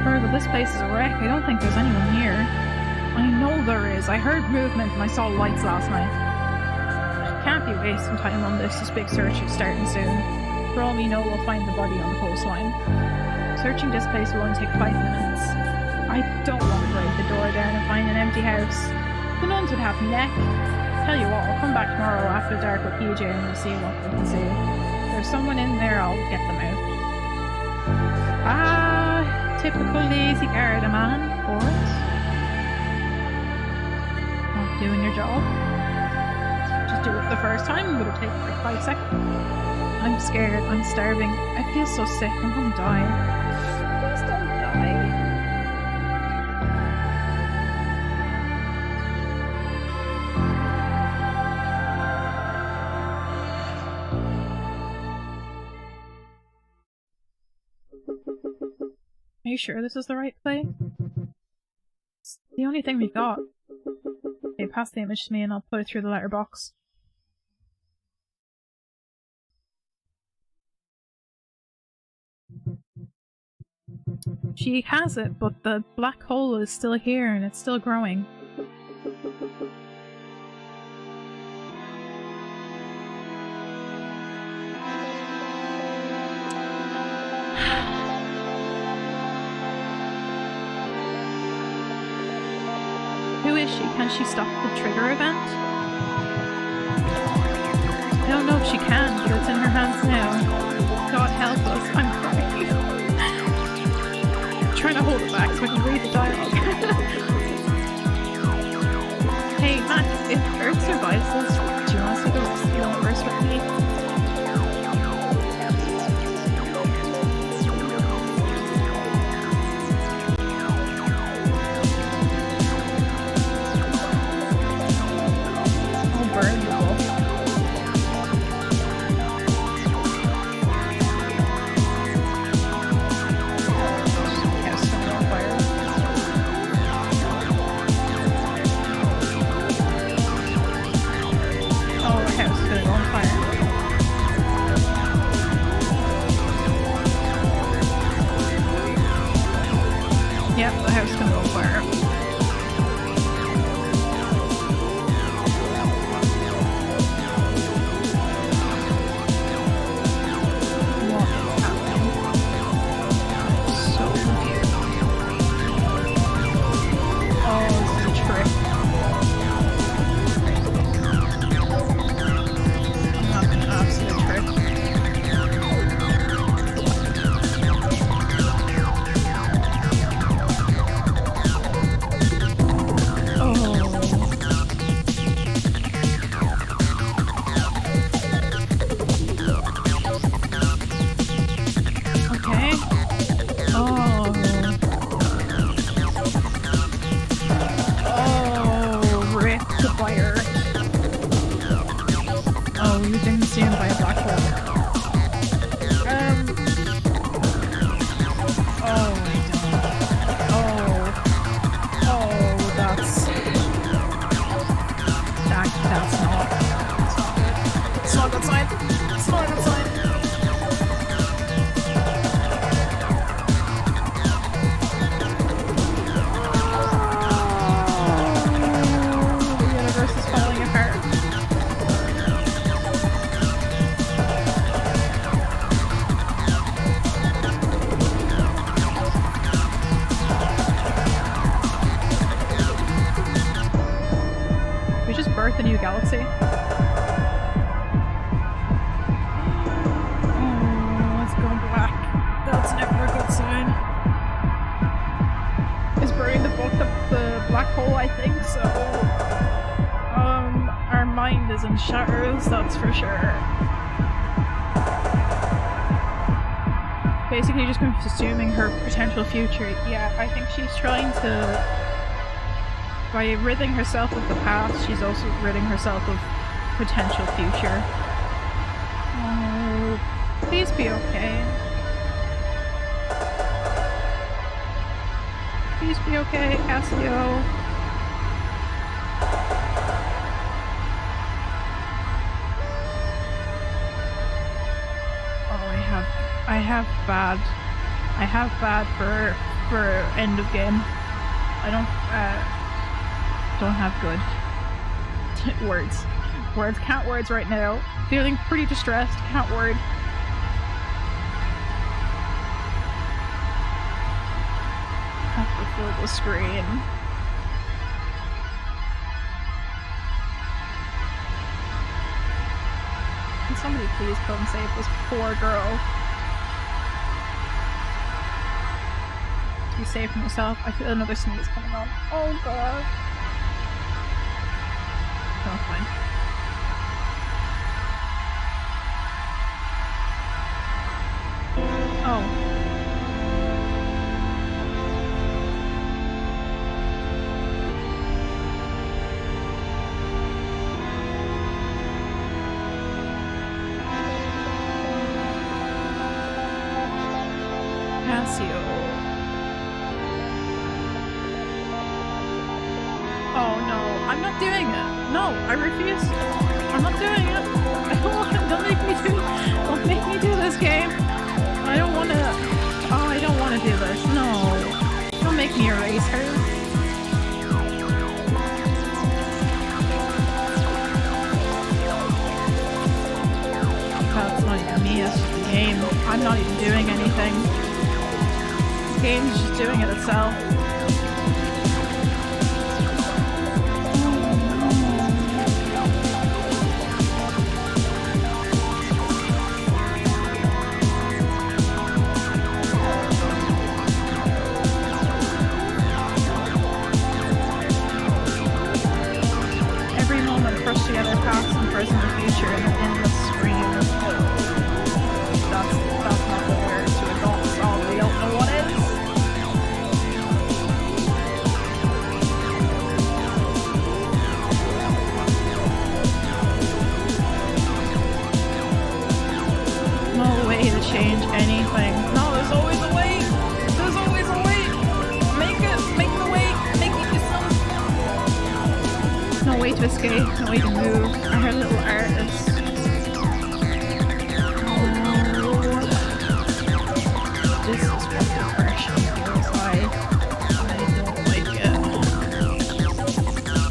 S1: Fergal, this place is a wreck. I don't think there's anyone here. I know there is. I heard movement and I saw lights last night. I can't be wasting time on this. This big search is starting soon. For all we know, we'll find the body on the coastline. Searching this place will only take 5 minutes. I don't want to break the door down and find an empty house. The nuns would have neck. Tell you what, I'll come back tomorrow after dark with PJ and we'll see what we can see. If there's someone in there, I'll get them out. Ah, typical lazy Garda man, what? Not doing your job. Just do it the first time, it would have taken like 5 seconds. I'm scared, I'm starving. I feel so sick, I'm gonna die. Please don't die. Are you sure this is the right play? It's the only thing we've got. Okay, pass the image to me and I'll put it through the letterbox. She has it, but the black hole is still here and it's still growing. Can she stop the trigger event? I don't know if she can, but it's in her hands now. God help us, I'm crying. I'm trying to hold it back so I can read the dialogue. Hey Matt, if Earth survives this, do you want to see the rest of the universe with me? Galaxy. Oh, it's going black. That's never a good sign. Is burning the book the black hole? I think so. Our mind is in shatters, that's for sure. Basically just consuming her potential future. Yeah, I think she's trying to... By ridding herself of the past, she's also ridding herself of potential future. Oh, please be okay. Please be okay, Cassio. Oh, I have bad for end of game. I don't have good words. Can't words right now. Feeling pretty distressed, can't word. Have to fill the screen. Can somebody please come save this poor girl? To be safe from myself. I feel another sneeze coming on. Oh god. Oh, fine. Oh. Cassio. Oh no, I'm not doing it. No, I refuse. I'm not doing it. I don't want to. Don't make me do this game. I don't want to. Oh, I don't want to do this. No. Don't make me erase her. That's not even me, that's just the game. I'm not even doing anything. The game's just doing it itself. together past and present and future in an endless stream. That's not the word to adults. Oh, they don't know what is. No way to change anything. No, there's always a way. There's always a way. Make the way. Make it yourself. No way to escape. No way to move. I heard a little artist. This is what depression feels like. I don't like it.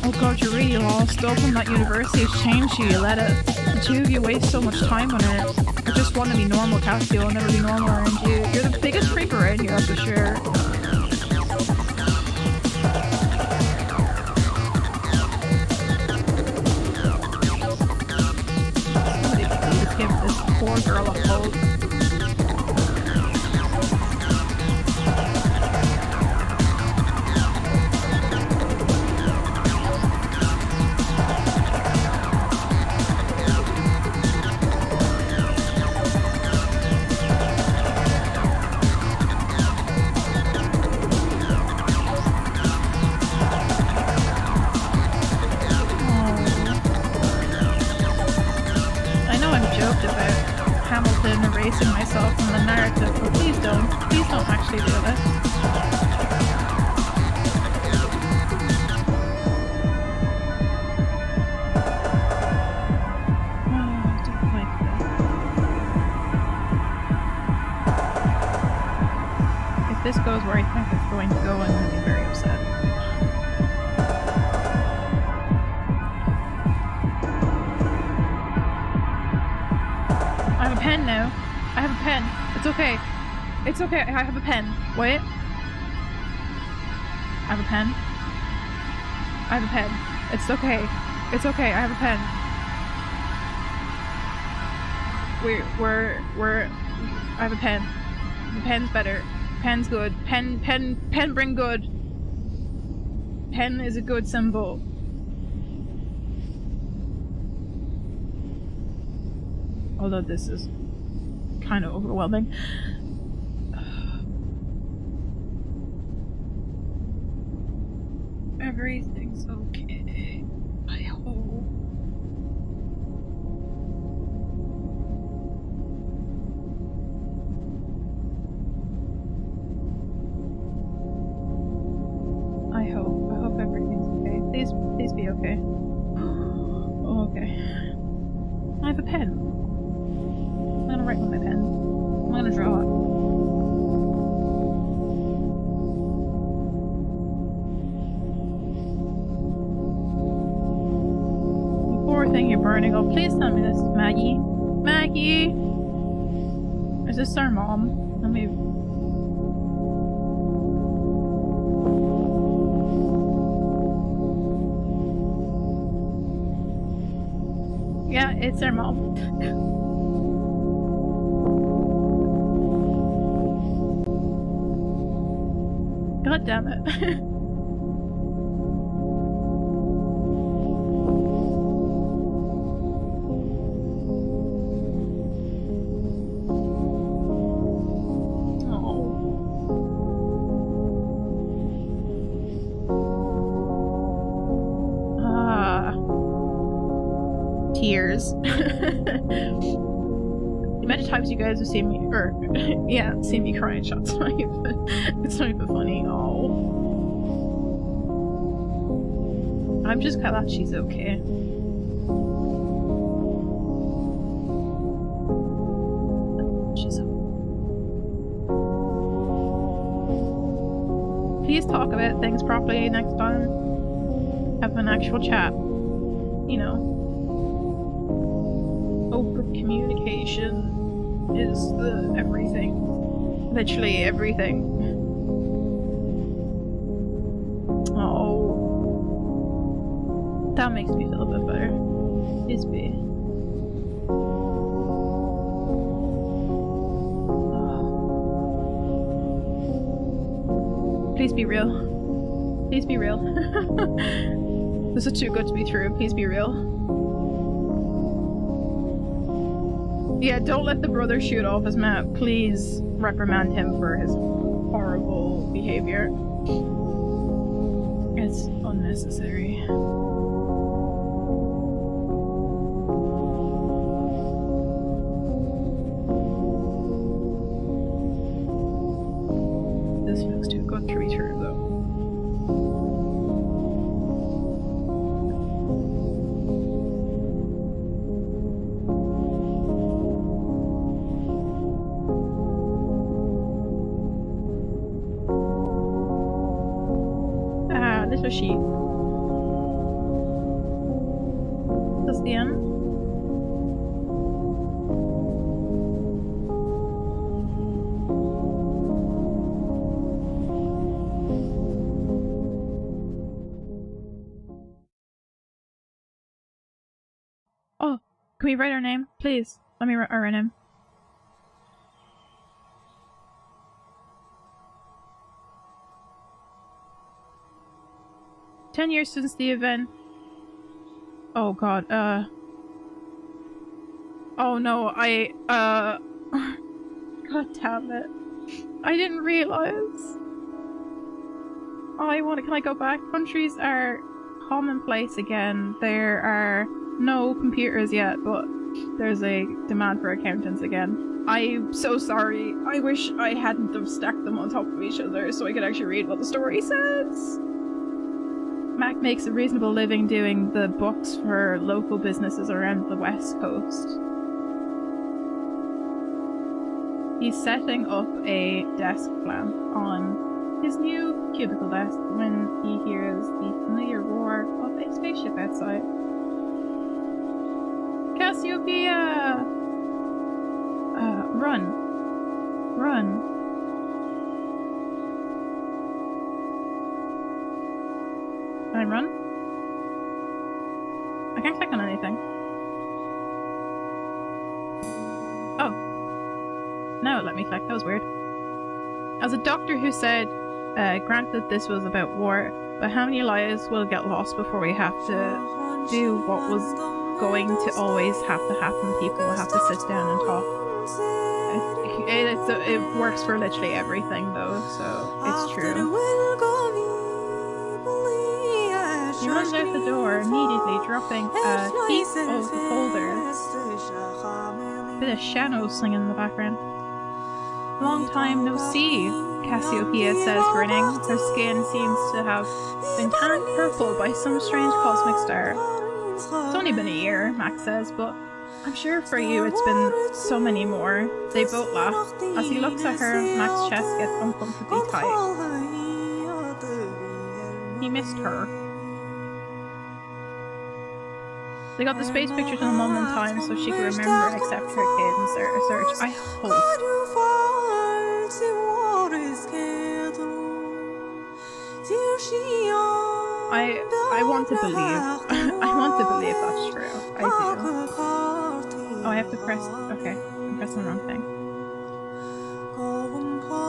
S1: Oh god, you're really lost. Open that university has changed you. You let it. The two of you waste so much time on it. I just want to be normal, Cassie. I'll never be normal around you. You're the biggest freak around here, that's for sure. Somebody please give this poor girl a hug. Erasing myself from the narrative, but please don't actually do this. Oh, I don't like this. If this goes where I think it's going to go, I'm going to be very upset. I have a pen now. I have a pen. It's okay. It's okay. I have a pen. Wait. I have a pen. I have a pen. It's okay. It's okay. I have a pen. I have a pen. The pen's better. Pen's good. Pen bring good. Pen is a good symbol. Although this is kind of overwhelming. Everything's okay. I hope. I hope everything's okay. Please be okay. Oh, okay. I have a pen. I'm gonna write with my pen. I'm gonna draw it. The poor thing you're burning. Oh, please tell me this is Maggie. Maggie! Is this our mom? Let me... Yeah, it's our mom. God damn it. Tears. The amount of times you guys have seen me, or yeah, seen me crying shots. It's not even funny. Oh, I'm just glad she's okay. She's okay. Please talk about things properly next time. Have an actual chat. You know. Open communication is the everything. Literally everything. Oh. That makes me feel a bit better. Please be. Oh. Please be real. Please be real. This is too good to be true. Please be real. Yeah, don't let the brother shoot off his mouth. Please reprimand him for his horrible behavior. It's unnecessary. This feels too good to be true, though. Little sheep. That's the end. Oh, can we write our name? Please, let me write our name. "10 years since the event." Oh god, oh no, god damn it. I didn't realize. Oh, can I go back? Countries are commonplace again. There are no computers yet, but there's a demand for accountants again. I'm so sorry. I wish I hadn't have stacked them on top of each other so I could actually read what the story says. Mac makes a reasonable living doing the books for local businesses around the West Coast. He's setting up a desk lamp on his new cubicle desk when he hears the familiar roar of a spaceship outside. Cassiopeia! Run. Run. Can I run? I can't click on anything. Oh. No, let me click. That was weird. As a doctor who said, granted this was about war, but how many lives will get lost before we have to do what was going to always have to happen? People will have to sit down and talk. It works for literally everything though, so it's true. He runs out the door immediately, dropping a heap of folders. A bit of shadow singing in the background. "Long time no see," Cassiopeia says, grinning. Her skin seems to have been tanned purple by some strange cosmic star. "It's only been a year," Max says, "but I'm sure for you it's been so many more." They both laugh. As he looks at her, Max's chest gets uncomfortably tight. He missed her. They got the space pictures in a moment in time so she could remember and accept her kid and start a search. I hope. I want to believe. I want to believe that's true. I do. Oh, I have to press. Okay, I'm pressing the wrong thing.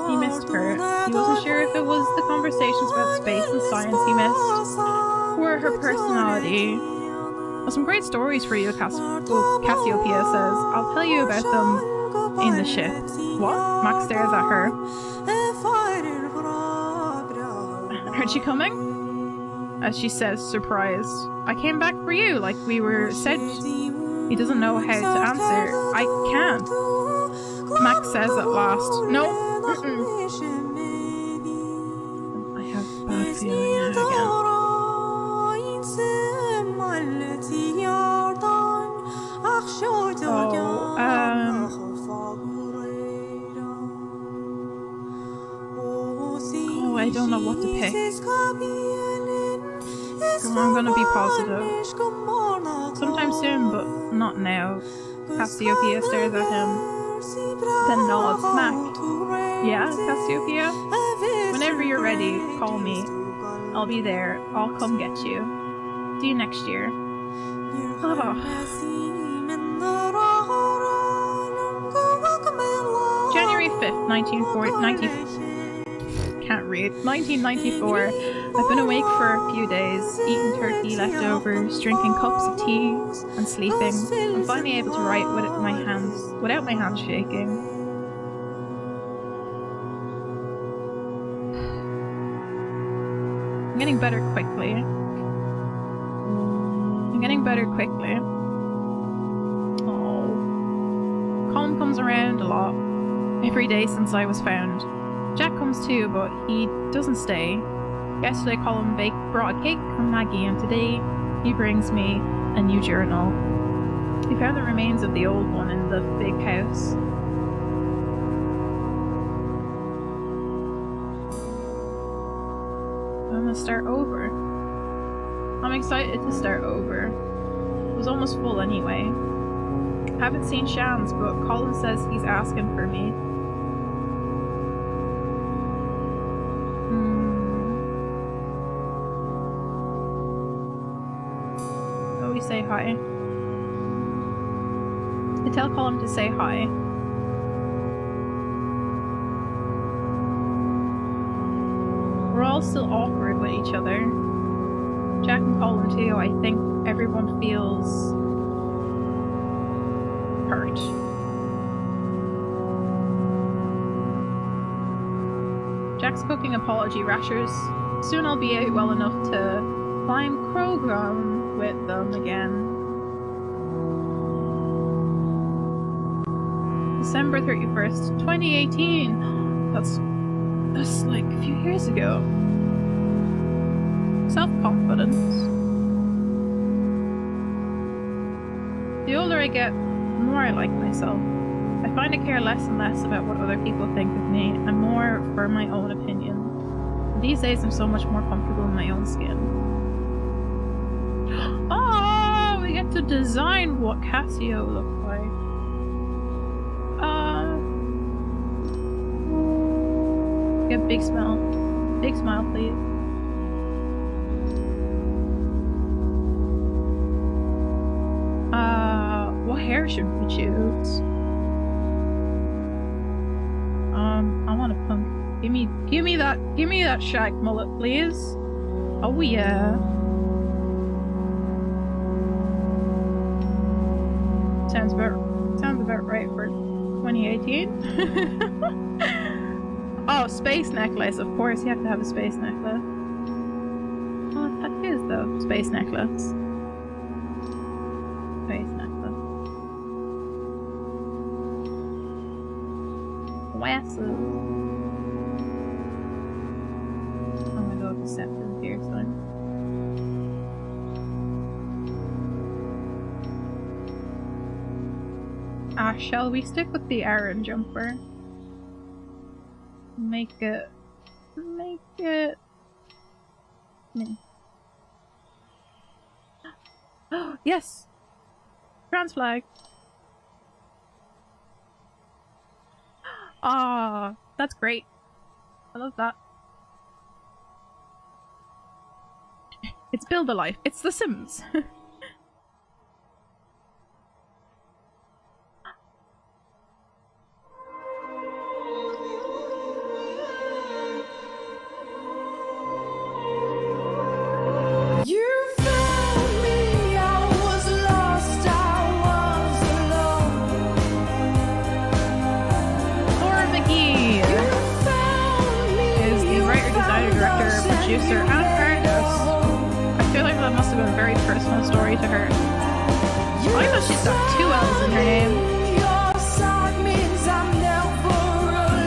S1: He missed her. He wasn't sure if it was the conversations about space and science he missed, or her personality. "Some great stories for you," Cassiopeia says. "I'll tell you about them in the ship." What? Max stares at her. "Aren't you coming?" As she says, surprised. "I came back for you, like we were said." He doesn't know how to answer. "I can't," Max says at last. "No. I have a bad feeling now again. Oh, I don't know what to pick. I'm gonna be positive. Sometime soon, but not now." Cassiopeia stares at him, then nods. "Mac." "Yeah, Cassiopeia? Whenever you're ready, call me. I'll be there. I'll come get you. See you next year." Oh. January 5th, 1994. I've been awake for a few days, eating turkey leftovers, drinking cups of tea, and sleeping. I'm finally able to write without my hands shaking. I'm getting better quickly. Oh. Colin comes around a lot. Every day since I was found. Jack comes too, but he doesn't stay. Yesterday Colin brought a cake from Maggie, and today he brings me a new journal. He found the remains of the old one in the big house. I'm gonna start over. I'm excited to start over. It was almost full anyway. Haven't seen Shans, but Colin says he's asking for me. Oh, we say hi. I tell Colin to say hi. We're all still awkward with each other. Jack and Colin too. I think everyone feels hurt. Jack's cooking apology rashers. Soon I'll be out well enough to climb Krogan with them again. December 31st, 2018. That's like a few years ago. Self-confidence. The older I get, the more I like myself. I find I care less and less about what other people think of me, and more for my own opinion. These days I'm so much more comfortable in my own skin. Oh, we get to design what Cassio looked like. Get big smile. Big smile, please. What hair should we choose? I want a punk. Give me that shag mullet, please. Oh yeah. Sounds about right for 2018. Oh, space necklace. Of course, you have to have a space necklace. Oh, that is though. Space necklace. Space necklace. Glasses. I'm gonna go with the septum piercing. Shall we stick with the Aaron jumper? Make it me. Yes! Trans flag! Ah, that's great. I love that. It's Build a Life. It's The Sims. Producer and artist. I feel like that must have been a very personal story to her. I like that she's got 2 L's in her name. That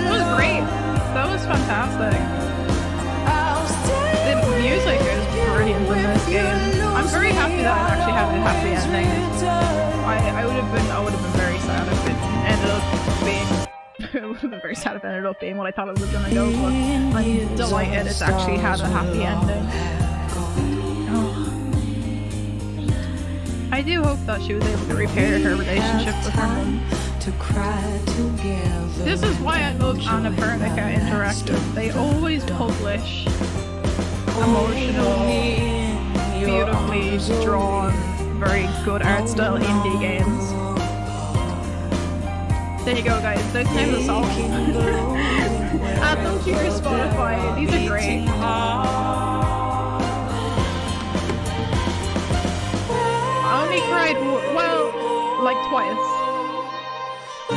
S1: was great. That was fantastic. The music is brilliant in this game. I'm very happy that it actually had a happy ending. I would have been very sad if it ended up being it would have been very sad if it ended up being what I thought it was gonna go, but I'm delighted it's actually had a happy ending. Oh. I do hope that she was able to repair her relationship with her mum. This is why I love Annapurna Interactive. They always publish emotional, beautifully drawn, very good art style indie games. There you go, guys. Those names are songs. Add them to your Spotify. These are great. I only cried, well, like twice.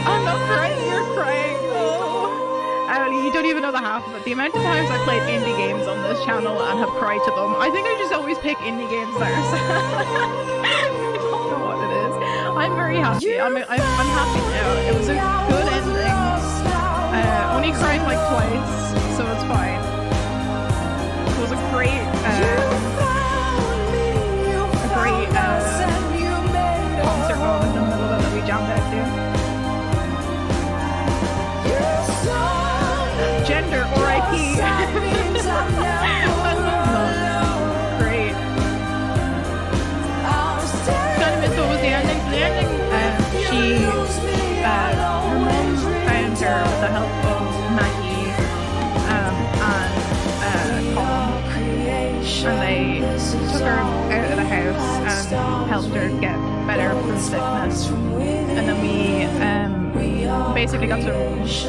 S1: I'm not crying, you're crying. Oh. Ellie, you don't even know the half of it. The amount of times I played indie games on this channel and have cried to them. I think I just always pick indie games that are sad. I don't know what it is. I'm very happy. I'm happy now. It was a good ending. Only cried like twice, so it's fine. It was a great concert moment in the middle that we jammed out to. Gender RIP. Great. Kind of missed what was the ending. So the ending, her mom found her with the help of Maggie and Colin, and they took her out of the house and helped her get better from sickness. And then we basically got to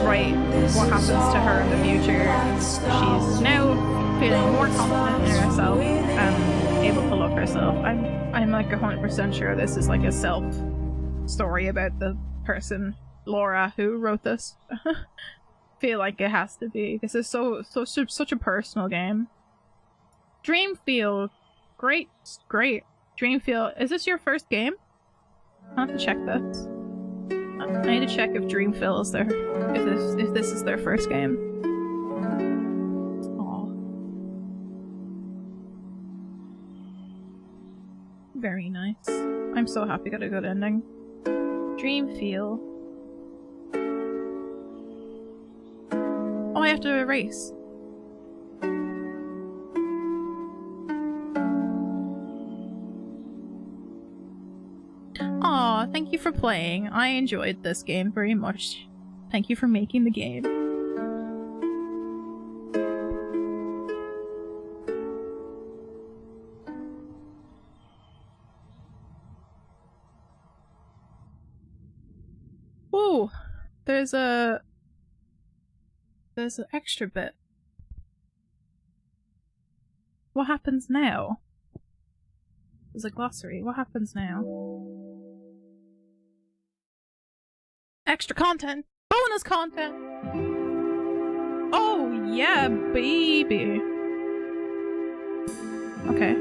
S1: write what happens to her in the future. She's now feeling more confident in herself and able to love herself. I'm like 100% sure this is like a self story about the person, Laura, who wrote this. Feel like it has to be. This is such a personal game. Dreamfield, great. Dreamfield, is this your first game? I have to check this. I need to check if Dreamfield is their, if this is their first game. Aww. Very nice. I'm so happy got a good ending. Dreamfield. Oh, I have to erase. Aw, thank you for playing. I enjoyed this game very much. Thank you for making the game. Ooh, there's an extra bit. What happens now? There's a glossary. What happens now? Extra content! Bonus content! Oh, yeah, baby! Okay.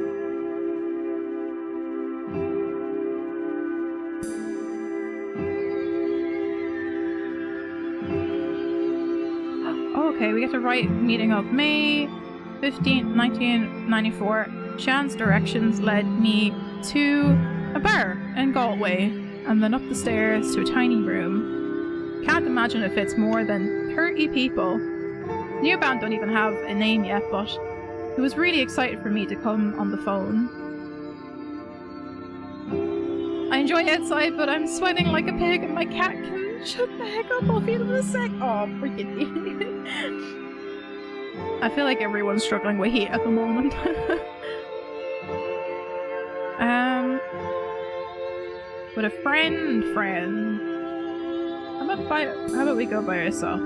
S1: Okay, we get to write meeting up May 15th, 1994. Chan's directions led me to a bar in Galway, and then up the stairs to a tiny room. Can't imagine it fits more than 30 people. The new band don't even have a name yet, but it was really excited for me to come on the phone. I enjoy outside, but I'm sweating like a pig and my cat can shut the heck up. I'll feed him in a sec. Oh, freaking I feel like everyone's struggling with heat at the moment. With a friend. How about we go by ourselves?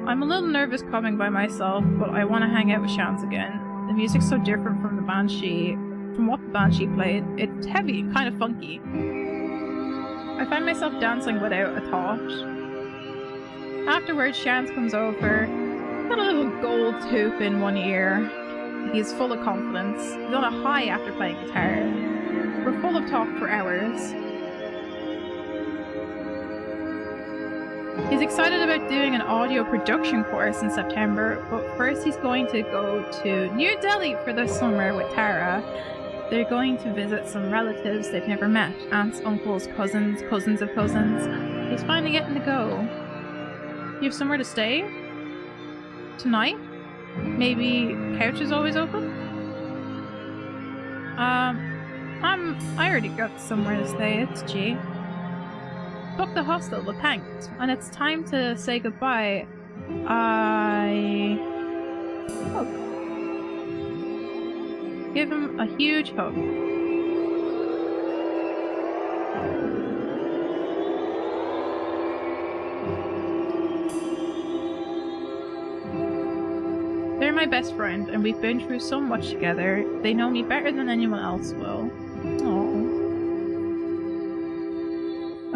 S1: I'm a little nervous coming by myself, but I want to hang out with Shans again. The music's so different from what the Banshee played. It's heavy, kind of funky. I find myself dancing without a thought. Afterwards, Shans comes over, got a little gold hoop in one ear. He's full of confidence. He's on a high after playing guitar. We're full of talk for hours. He's excited about doing an audio production course in September, but first he's going to go to New Delhi for the summer with Tara. They're going to visit some relatives they've never met. Aunts, uncles, cousins, cousins of cousins. He's finally getting to go. You have somewhere to stay? Tonight? Maybe couch is always open? I already got somewhere to stay, it's G. Booked the hostel, but thanks. And it's time to say goodbye. Give him a huge hug. my best friend, and we've been through so much together. They know me better than anyone else will. Oh.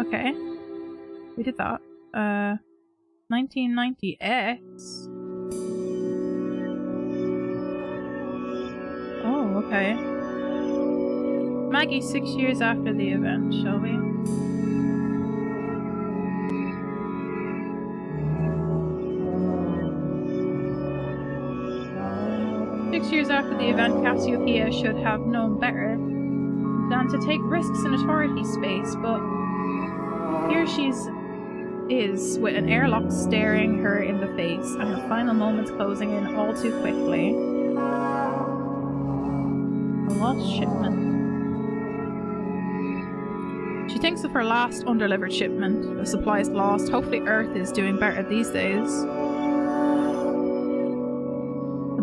S1: Okay. We did that. 1990X. Oh, okay. Maggie, 6 years after the event, shall we? Years after the event, Cassiopeia should have known better than to take risks in authority space, but here she's with an airlock staring her in the face and her final moments closing in all too quickly. A lost shipment. She thinks of her last undelivered shipment. The supplies lost. Hopefully Earth is doing better these days.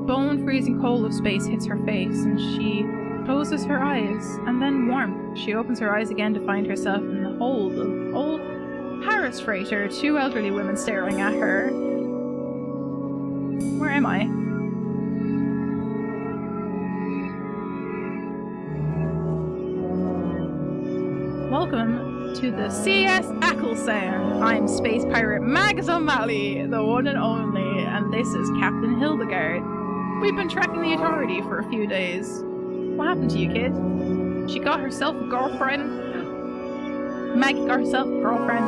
S1: Bone-freezing cold of space hits her face, and she closes her eyes, and then warmth. She opens her eyes again to find herself in the hold of old Harris freighter, 2 elderly women staring at her. Where am I? Welcome to the CS Opal-chan. I'm Space Pirate Mags O'Malley, the one and only, and this is Captain Hildegard. We've been tracking the authority for a few days. What happened to you, kid? She got herself a girlfriend. Maggie got herself a girlfriend.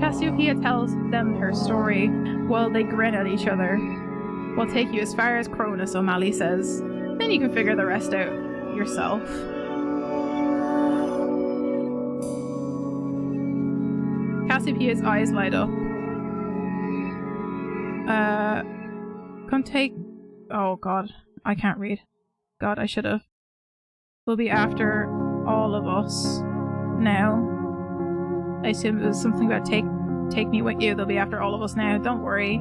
S1: Cassiopeia tells them her story while they grin at each other. We'll take you as far as Cronus, O'Malley says. Then you can figure the rest out yourself. Cassiopeia's eyes light up. Come take... Oh god, I can't read. God, I should have. We'll be after all of us now. I assume it was something about take me with you. They'll be after all of us now. Don't worry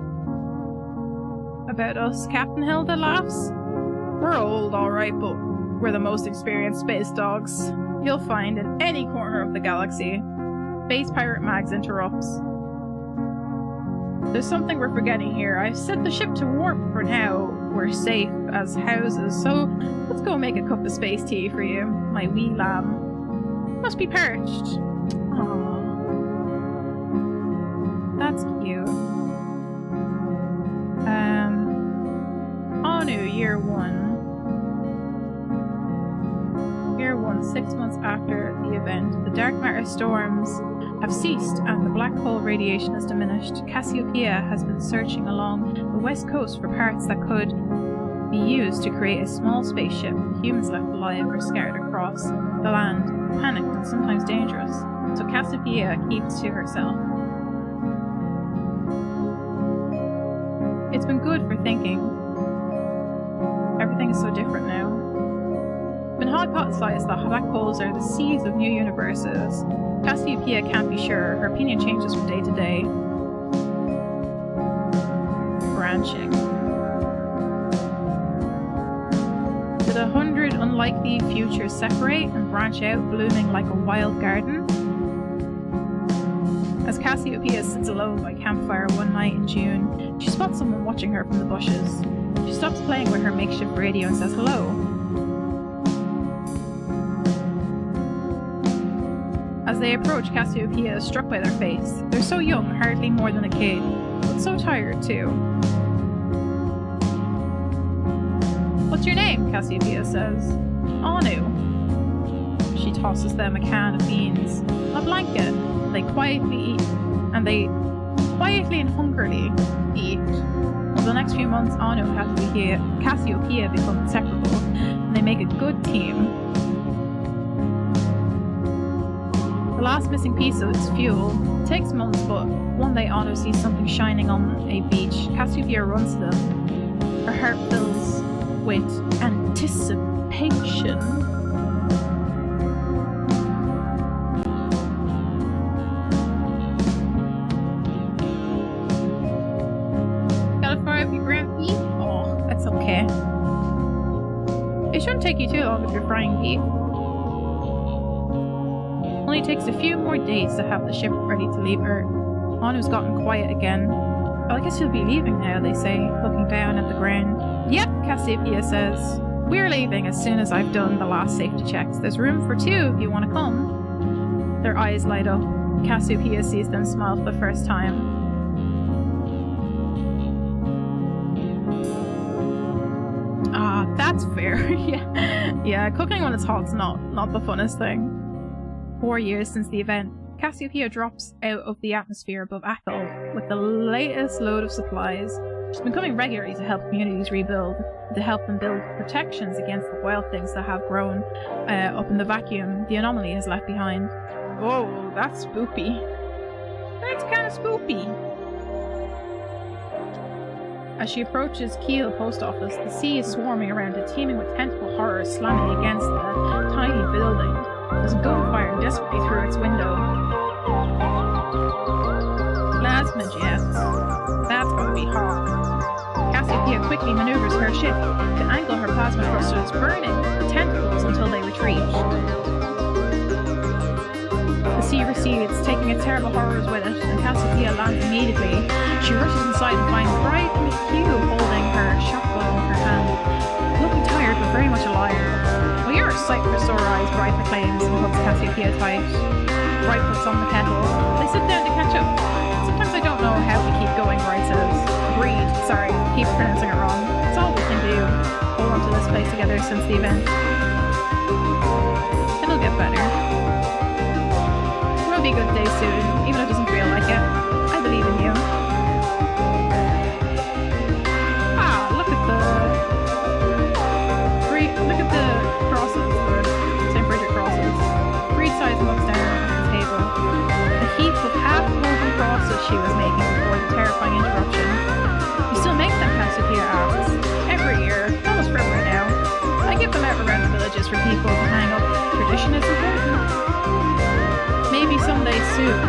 S1: about us. Captain Hilda laughs. We're old, alright, but we're the most experienced space dogs you'll find in any corner of the galaxy. Space Pirate Mags interrupts. There's something we're forgetting here. I've set the ship to warp for now. We're safe as houses, so let's go make a cup of space tea for you, my wee lamb. Must be parched. Aww. That's cute. Anu, year 1. Year 1, 6 months after the event. The dark matter storms have ceased and the black hole radiation has diminished. Cassiopeia has been searching along the west coast for parts that could be used to create a small spaceship. Humans left alive or scattered across the land, panicked and sometimes dangerous, so Cassiopeia keeps to herself. It's been good for thinking. Everything is so different now. It's been hypothesized that black holes are the seeds of new universes. Cassiopeia can't be sure. Her opinion changes from day to day. Branching. Did 100 unlikely futures separate and branch out, blooming like a wild garden? As Cassiopeia sits alone by campfire one night in June, she spots someone watching her from the bushes. She stops playing with her makeshift radio and says hello. As they approach, Cassiopeia is struck by their face. They're so young, hardly more than a kid, but so tired too. What's your name? Cassiopeia says. Anu. She tosses them a can of beans, a blanket. They quietly and hungrily eat. Over the next few months, Anu and Cassiopeia become inseparable, and they make a good team. The last missing piece of its fuel. It takes months, but one day Anu sees something shining on a beach. Cassiopeia runs to them. Her heart fills with anticipation. Gotta fry up your ground beef? Oh, that's okay. It shouldn't take you too long if you're frying beef. Only takes a few more days to have the ship ready to leave Earth. Anu's gotten quiet again. Oh, I guess you'll be leaving now, they say, looking down at the ground. Yep, Cassiopeia says. We're leaving as soon as I've done the last safety checks. There's room for 2 if you want to come. Their eyes light up. Cassiopeia sees them smile for the first time. Ah, that's fair. Yeah, cooking when it's hot's not the funnest thing. 4 years since the event, Cassiopeia drops out of the atmosphere above Atoll with the latest load of supplies. She's been coming regularly to help communities rebuild, to help them build protections against the wild things that have grown up in the vacuum the anomaly has left behind. Whoa, that's spoopy. That's kind of spoopy. As she approaches Kiel post office, the sea is swarming around it, teeming with tentacle horrors slamming against the tiny building. There's a gun firing desperately through its window. Plasma jets. That's gonna be hot. Cassiopeia quickly maneuvers her ship to angle her plasma thrusters, burning the tentacles until they retreat. The sea recedes, taking its terrible horrors with it, and Cassiopeia lands immediately. She rushes inside and finds Bright McHugh holding her shotgun in her hand, looking tired but very much alive. Well, you're a sight for sore eyes, Bright proclaims, and hugs Cassiopeia tight. Bright puts on the kettle. They sit down to catch up. Sometimes I don't know how we keep going, Bright says. Agreed. Sorry, keep pronouncing it wrong. It's all we can do. Hold on to this place together since the event. It'll get better. It'll be a good day soon, even if it doesn't feel like it. I believe in you. Ah, look at the crosses, the St. Bridget crosses. Breed size looks down at the table. The heap of half-woven crosses she was making before the terrifying interruption. You still make them, Cassiopeia asks. Every year, almost forever now. I give them out around the villages for people to hang up. Tradition is important. Maybe someday soon,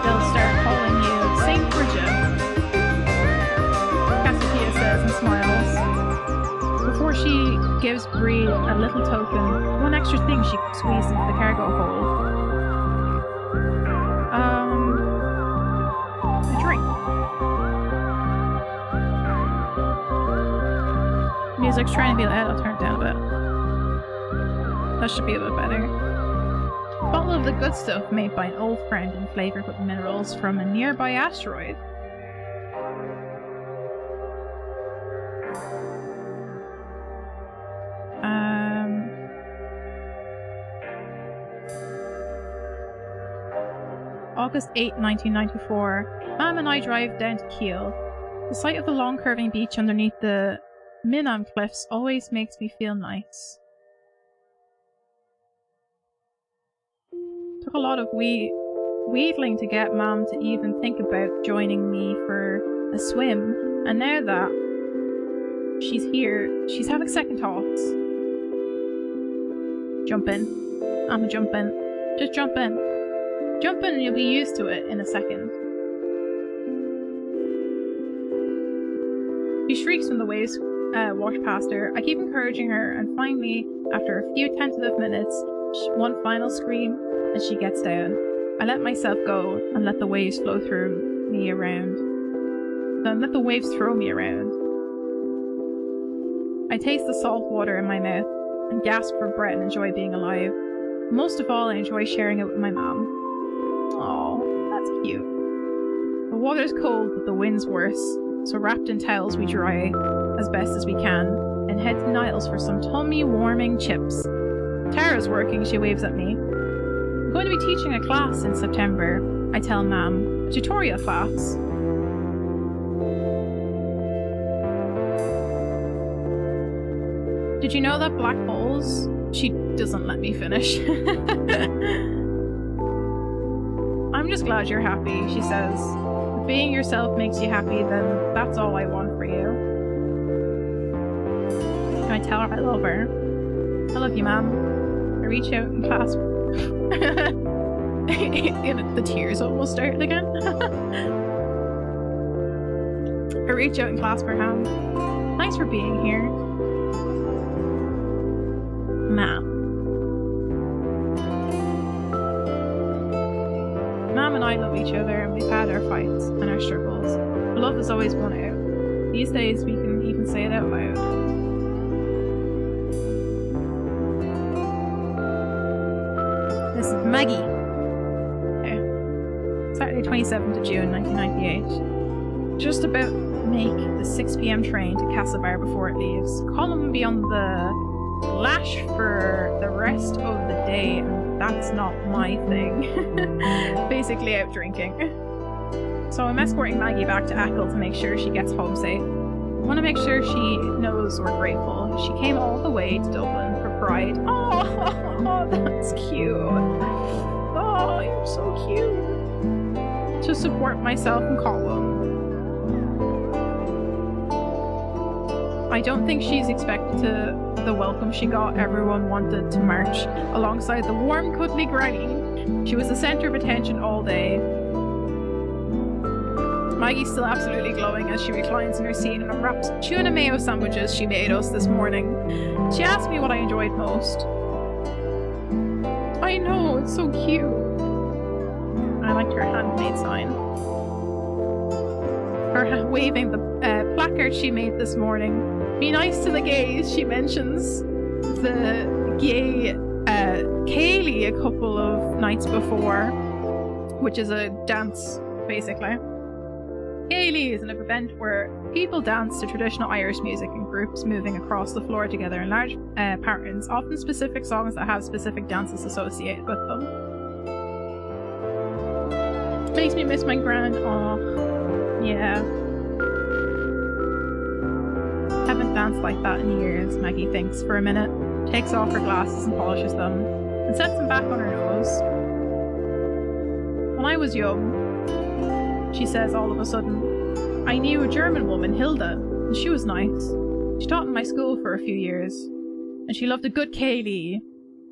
S1: they'll start calling you St. Bridget. Cassiopeia says and smiles. Before she gives Bree a little token, one extra thing she can squeeze into the cargo hold. A drink. Music's trying to be loud, I'll turn it down a bit. That should be a bit better. Bottle of the good stuff made by an old friend and flavored with minerals from a nearby asteroid. August 8, 1994. Mam and I drive down to Kiel. The sight of the long curving beach underneath the Minam cliffs always makes me feel nice. Took a lot of wheedling to get Mam to even think about joining me for a swim, and now that she's here, she's having second thoughts. Jump in. I'ma jump in. Just jump in. Jump in and you'll be used to it in a second. She shrieks when the waves wash past her. I keep encouraging her, and finally, after a few tentative minutes, one final scream, and she gets down. I let myself go and let the waves flow through me around. Then let the waves throw me around. I taste the salt water in my mouth and gasp for breath and enjoy being alive. Most of all, I enjoy sharing it with my mom. Oh, that's cute. The water's cold, but the wind's worse, so wrapped in towels we dry as best as we can and head to Niles for some tummy-warming chips. Tara's working, she waves at me. I'm going to be teaching a class in September, I tell Mam. A tutorial class. Did you know that black holes? She doesn't let me finish. I'm just glad you're happy, she says. If being yourself makes you happy, then that's all I want for you. Can I tell her I love her? I love you, Mom. I reach out and clasp. The tears almost started again. I reach out and clasp her hand. Thanks for being here. Mom. Mom and I love each other, and we've had our fights and our struggles. Love has always won out. These days, we can even say it out loud. This is Maggie. Okay. Saturday, 27th of June, 1998. Just about to make the 6 PM train to Castlebar before it leaves. Colin will be on the lash for the rest of the day, and that's not my thing. Basically out drinking. So I'm escorting Maggie back to Achill to make sure she gets home safe. I want to make sure she knows we're grateful. She came all the way to Dublin for Pride. Oh, that's cute. Oh, you're so cute. To support myself and Colin. I don't think she's expected the welcome she got. Everyone wanted to march alongside the warm, cuddly granny. She was the centre of attention all day. Maggie's still absolutely glowing as she reclines in her seat and unwraps tuna mayo sandwiches she made us this morning. She asked me what I enjoyed most. I know, it's so cute. I liked her handmade sign. Her waving the placard she made this morning. Be nice to the gays, she mentions the gay Kaylee a couple of nights before, which is a dance, basically. Kaylee is an event where people dance to traditional Irish music in groups moving across the floor together in large patterns, often specific songs that have specific dances associated with them. Makes me miss my grand. Aw, yeah. Haven't danced like that in years, Maggie thinks for a minute, takes off her glasses and polishes them, and sets them back on her nose. When I was young, she says all of a sudden, I knew a German woman, Hilda, and she was nice. She taught in my school for a few years, and she loved a good Kaylee.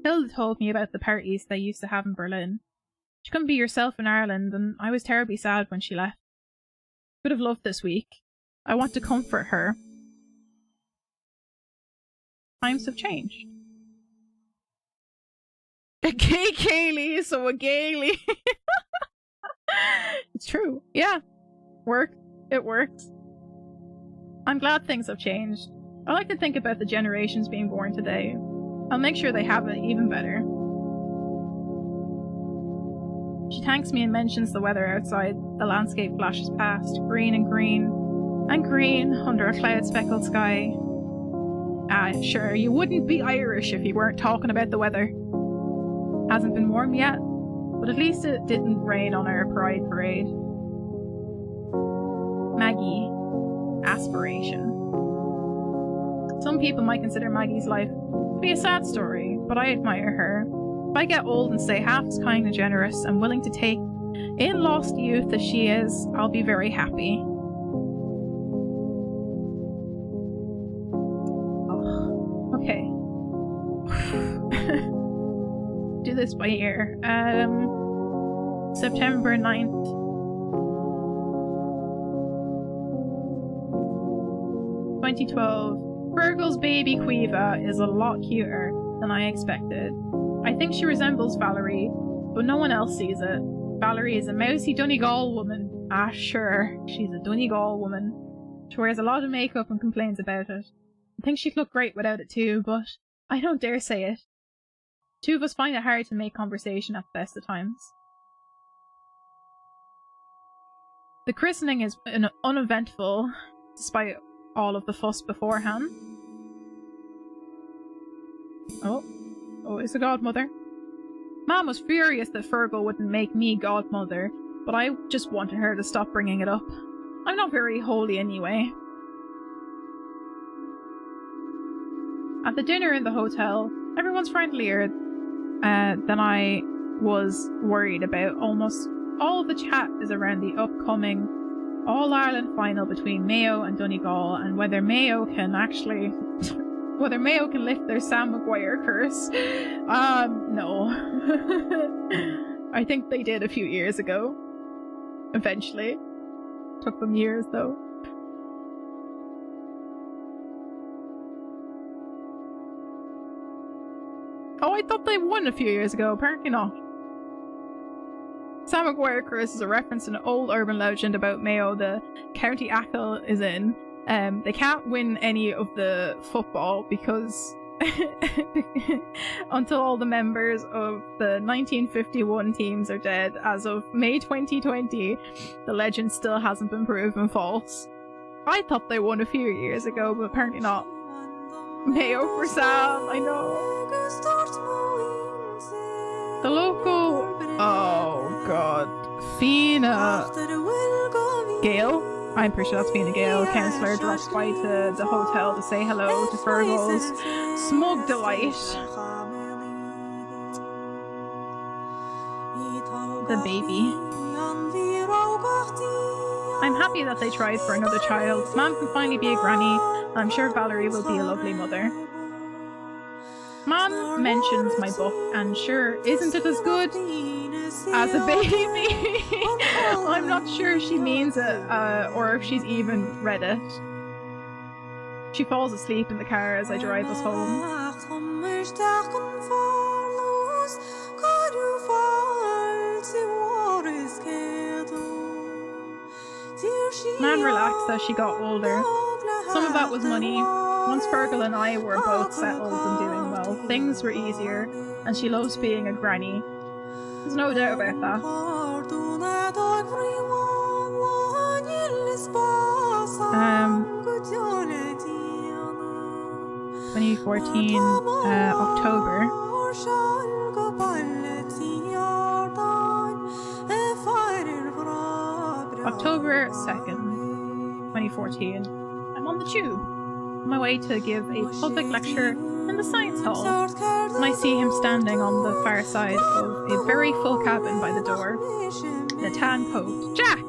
S1: Hilda told me about the parties they used to have in Berlin. She couldn't be herself in Ireland, and I was terribly sad when she left. Could have loved this week. I want to comfort her. Times have changed. A gay Kaylee, so a Gayley. It's true. Yeah. Worked. It works. I'm glad things have changed. I like to think about the generations being born today. I'll make sure they have it even better. She thanks me and mentions the weather outside. The landscape flashes past, green and green, and green under a cloud-speckled sky. Ah, sure, you wouldn't be Irish if you weren't talking about the weather. Hasn't been warm yet, but at least it didn't rain on our Pride Parade. Maggie. Aspiration. Some people might consider Maggie's life to be a sad story, but I admire her. If I get old and stay half as kind and generous and willing to take in lost youth as she is, I'll be very happy. Oh, okay. Do this by ear. September 9th. 2012. Virgil's baby Quiva is a lot cuter than I expected. I think she resembles Valerie, but no one else sees it. Valerie is a mousy Donegal woman. Ah, sure, she's a Donegal woman. She wears a lot of makeup and complains about it. I think she'd look great without it too, but I don't dare say it. Two of us find it hard to make conversation at the best of times. The christening is uneventful, despite all of the fuss beforehand. Oh, it's a godmother. Mom was furious that Fergal wouldn't make me godmother, but I just wanted her to stop bringing it up. I'm not very holy anyway. At the dinner in the hotel, everyone's friendlier than I was worried about. Almost all of the chat is around the upcoming All-Ireland final between Mayo and Donegal, and whether Mayo can lift their Sam Maguire curse. No. I think they did a few years ago. Eventually. Took them years, though. Oh, I thought they won a few years ago. Apparently not. Sam McGuire curse is a reference to an old urban legend about Mayo, the county Achill is in. They can't win any of the football because until all the members of the 1951 teams are dead. As of May 2020, the legend still hasn't been proven false. I thought they won a few years ago, but apparently not. Mayo for Sam, I know. The local... Oh god. Fina Gale? I'm pretty sure that's Fina Gale. Councillor drops by to the hotel to say hello to Fergal's smug delight. The baby. I'm happy that they tried for another child. Mom can finally be a granny. I'm sure Valerie will be a lovely mother. Mom mentions my book, and sure, isn't it as good as a baby? I'm not sure she means it, or if she's even read it. She falls asleep in the car as I drive us home. Mom relaxed as she got older. Some of that was money. Once Fergal and I were both settled and doing well, things were easier, and she loves being a granny. There's no doubt about that. 2014, October. October 2nd, 2014. I'm on the tube, on my way to give a public lecture in the science hall, and I see him standing on the far side of a very full cabin by the door, in a tan coat. Jack!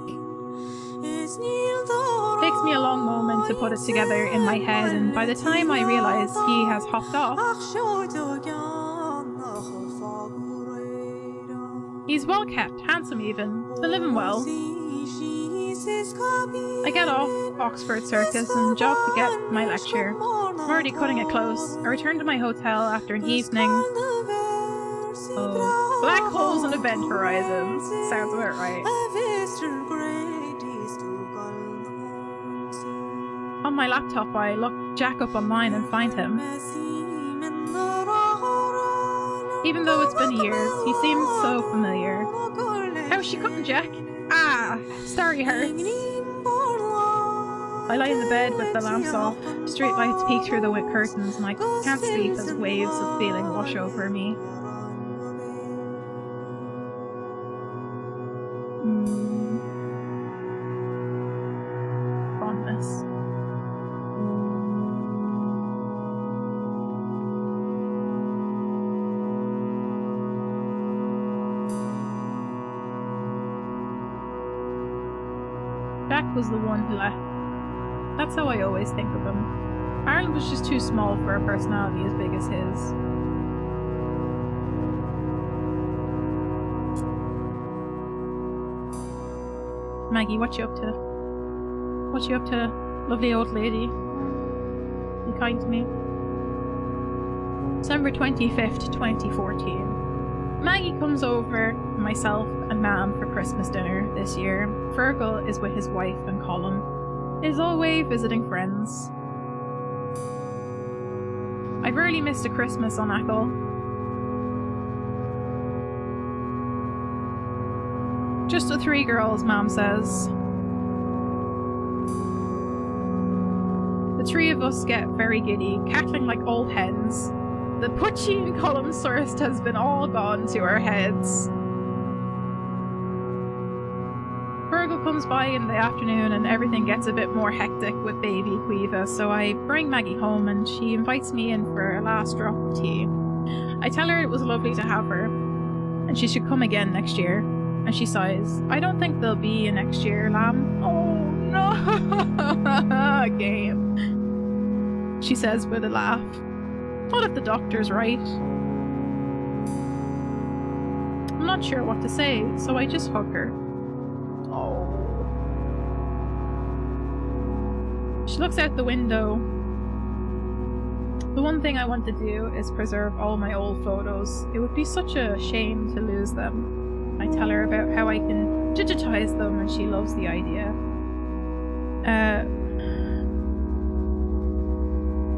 S1: Takes me a long moment to put it together in my head, and by the time I realise he has hopped off, he's well kept, handsome even, he's been living well. I get off Oxford Circus and jog to get my lecture. I'm already cutting it close. I return to my hotel after an evening. Oh, black holes and event horizons. Sounds about right. On my laptop, I look Jack up online and find him. Even though it's been years, he seems so familiar. How's she cutting, Jack? Ah, sorry, hurts. I lie in the bed with the lamps off. Street lights peek through the wet curtains, and I can't sleep as waves of feeling wash over me. Fondness. Jack was the one who left. That's how I always think of him. Ireland was just too small for a personality as big as his. Maggie, what you up to? What you up to, lovely old lady? Be kind to me. December 25th, 2014. Maggie comes over, myself and Mam for Christmas dinner this year. Fergal is with his wife and Colin. Is always visiting friends. I've rarely missed a Christmas on Achill. Just the three girls, Mam says. The three of us get very giddy, cackling like old hens. The Putchie and Column thirst has been all gone to our heads. Fergal comes by in the afternoon and everything gets a bit more hectic with baby Quiva, so I bring Maggie home and she invites me in for a last drop of tea. I tell her it was lovely to have her, and she should come again next year, and she sighs. I don't think there'll be a next year, lamb. Oh no! Game. She says with a laugh. What if the doctor's right? I'm not sure what to say, so I just hug her. Oh. She looks out the window. The one thing I want to do is preserve all my old photos. It would be such a shame to lose them. I tell her about how I can digitize them, and she loves the idea.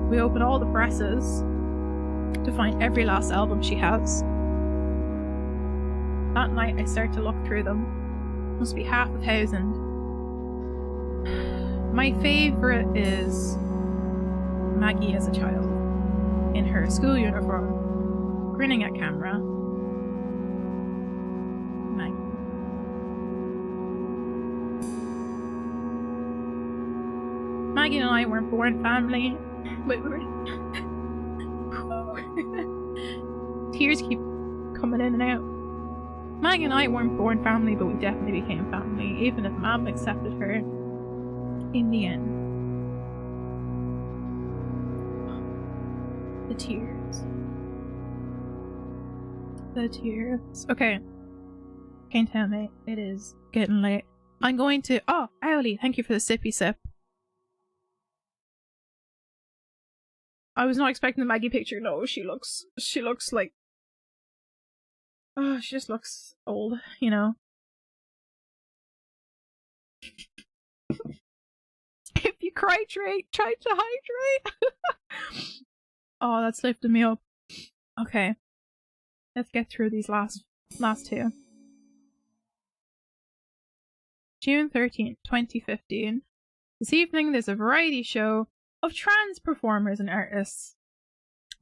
S1: We open all the presses to find every last album she has. That night I start to look through them. Must be 500,000. My favourite is Maggie as a child, in her school uniform, grinning at camera. Maggie and I weren't born family, but we were... Tears keep coming in and out. Maggie and I weren't born family, but we definitely became family, even if Mom accepted her in the end. The tears. The tears. Okay. Can't tell me. It is getting late. I'm going to... Oh, Owly, thank you for the sippy sip. I was not expecting the Maggie picture. No, she looks like... Oh, she just looks old, you know. If you cry, try to hydrate. Oh, that's lifting me up. Okay. Let's get through these last two. June 13th, 2015. This evening there's a variety show of trans performers and artists.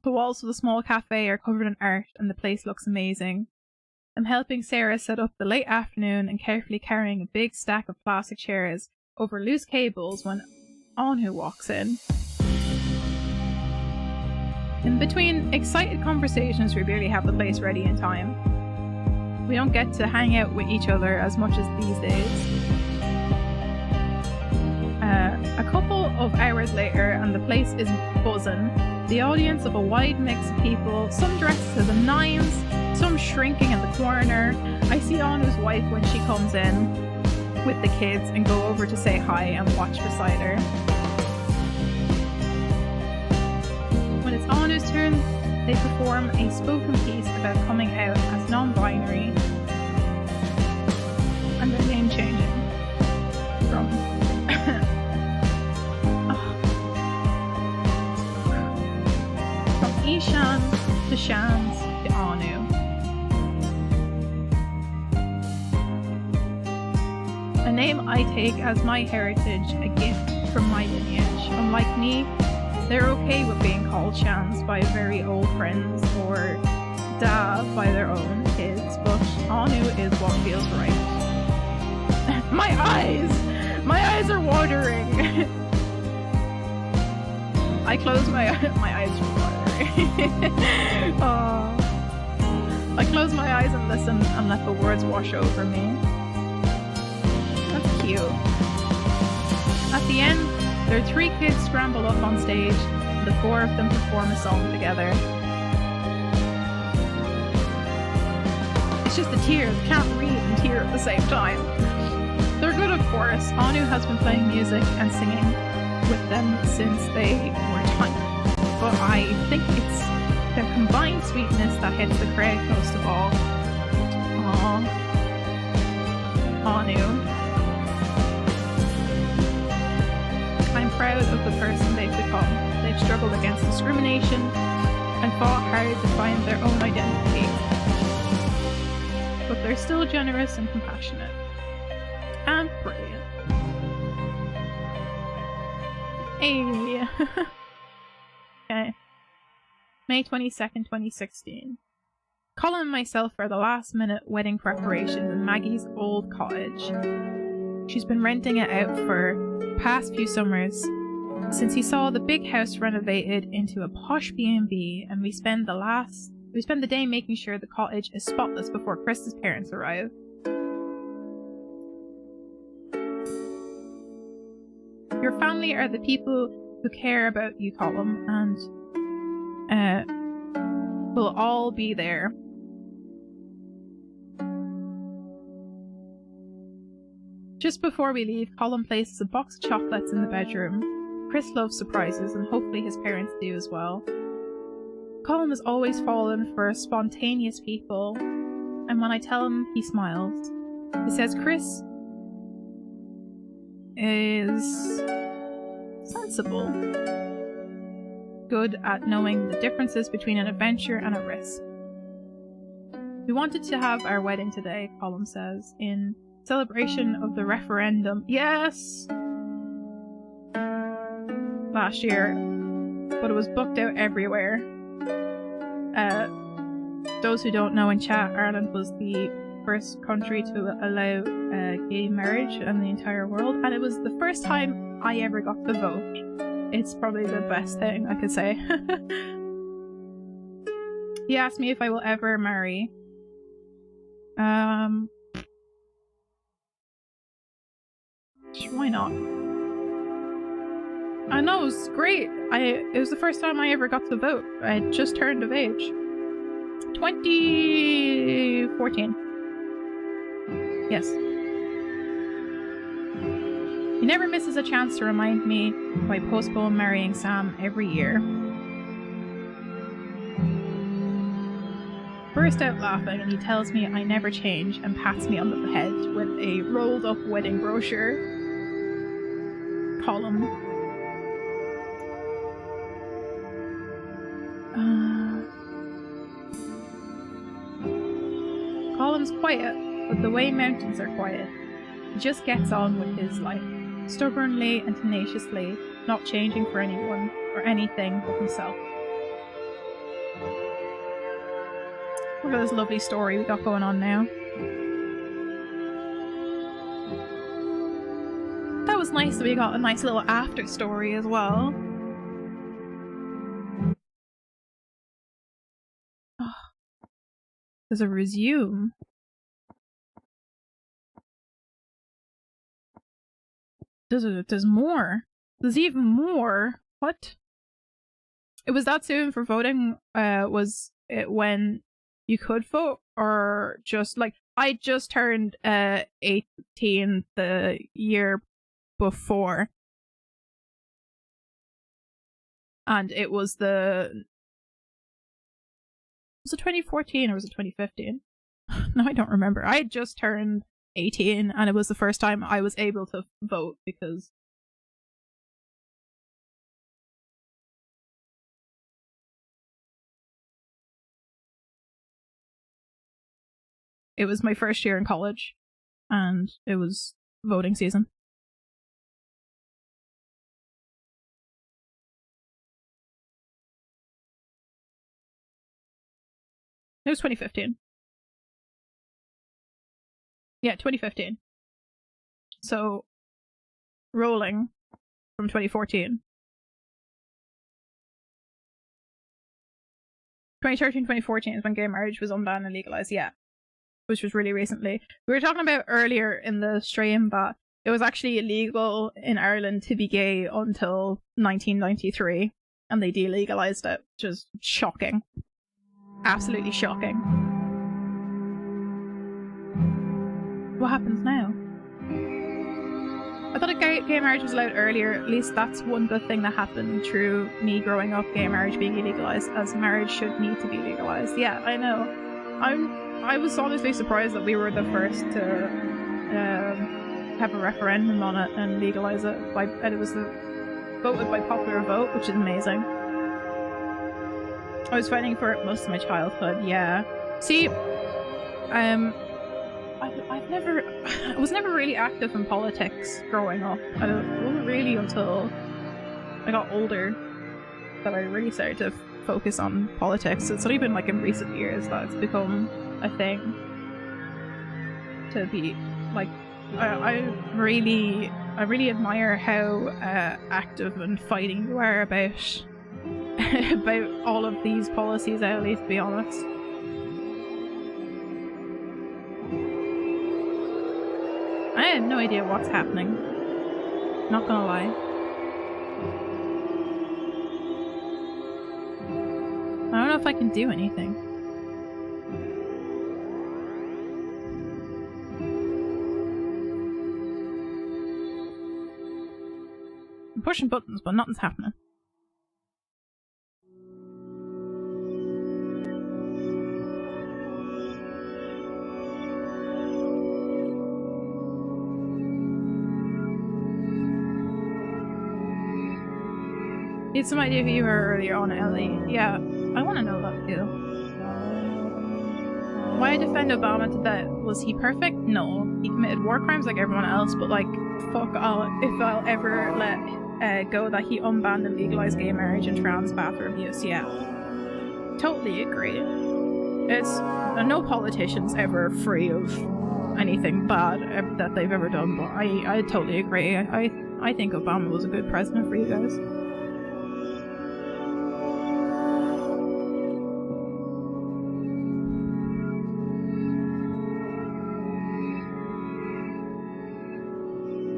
S1: The walls of the small cafe are covered in art and the place looks amazing. I'm helping Sarah set up the late afternoon and carefully carrying a big stack of plastic chairs over loose cables when Anu walks in. In between excited conversations, we barely have the place ready in time. We don't get to hang out with each other as much as these days. A couple of hours later and the place is buzzing. The audience of a wide mix of people, some dressed to the nines, some shrinking in the corner. I see Anu's wife when she comes in with the kids and go over to say hi and watch beside her. When it's Anu's turn, they perform a spoken piece about coming out as non-binary and their name changing from from Ishan to Shans to Anu. A name I take as my heritage, a gift from my lineage. Unlike me, they're okay with being called Shans by very old friends or Da by their own kids, but Anu is what feels right. My eyes! My eyes are watering! I close my eyes are watering. I close my eyes and listen and let the words wash over me. That's cute. At the end, their 3 kids scramble up on stage, and the 4 of them perform a song together. It's just the tears, can't read and tear at the same time. They're good, of course. Anu has been playing music and singing with them since they were tiny. But I think it's their combined sweetness that hits the crowd most of all. Aww. Anu. I'm proud of the person they've become. They've struggled against discrimination and fought hard to find their own identity. But they're still generous and compassionate. And brilliant. Hey. Okay. May 22nd, 2016. Colin and myself are the last minute wedding preparations in Maggie's old cottage. She's been renting it out for the past few summers since he saw the big house renovated into a posh B&B, and we spend the day making sure the cottage is spotless before Krista's parents arrive. Your family are the people who care about you, Colin, and will all be there. Just before we leave, Colin places a box of chocolates in the bedroom. Chris loves surprises, and hopefully his parents do as well. Colin has always fallen for spontaneous people, and when I tell him, he smiles. He says Chris is sensible, good at knowing the differences between an adventure and a risk. We wanted to have our wedding today, Colin says, in celebration of the referendum. Yes! Last year, but it was booked out everywhere. Those who don't know, in chat, Ireland was the first country to allow gay marriage in the entire world, and it was the first time I ever got to vote. It's probably the best thing I could say. He asked me if I will ever marry. Why not? I know, it was great. It was the first time I ever got to vote. I had just turned of age. 2014. Yes. He never misses a chance to remind me why I postpone marrying Sam every year. Burst out laughing, and he tells me I never change and pats me on the head with a rolled up wedding brochure. Column. Column's quiet, but the way mountains are quiet. He just gets on with his life, stubbornly and tenaciously, not changing for anyone or anything but himself. Look at this lovely story we got going on now. That was nice that we got a nice little after story as well. Oh. There's a resume. There's more. There's even more. What? It was that soon for voting? Was it when you could vote, or just like I just turned 18 the year before, and it was it 2014 or was it 2015? No, I don't remember. I had just turned 18 and it was the first time I was able to vote because it was my first year in college and it was voting season. It was 2015. Yeah, 2015. So, rolling from 2014. 2013, 2014 is when gay marriage was unbanned and legalized, yeah. Which was really recently. We were talking about earlier in the stream that it was actually illegal in Ireland to be gay until 1993, and they delegalized it, which is shocking. Absolutely shocking. What happens now? I thought gay marriage was allowed earlier. At least that's one good thing that happened through me growing up, gay marriage being illegalized, as marriage should need to be legalized. Yeah, I know. I was honestly surprised that we were the first to have a referendum on it and legalize it. And it was voted by popular vote, which is amazing. I was fighting for it most of my childhood, yeah. See, I was never really active in politics growing up. It wasn't really until I got older that I really started to focus on politics. It's only been like in recent years that it's become a thing to be like. I really admire how active and fighting you are about all of these policies, at least, to be honest. I have no idea what's happening. Not gonna lie. I don't know if I can do anything. I'm pushing buttons, but nothing's happening. You had some idea who you were earlier on, Ellie. Yeah, I want to know that too. Why I defend Obama to that? Was he perfect? No. He committed war crimes like everyone else, but like, fuck all if I'll ever let go that he unbanned and legalized gay marriage and trans bathroom use. Yeah. Totally agree. It's no politician's ever free of anything bad that they've ever done, but I totally agree. I think Obama was a good president for you guys.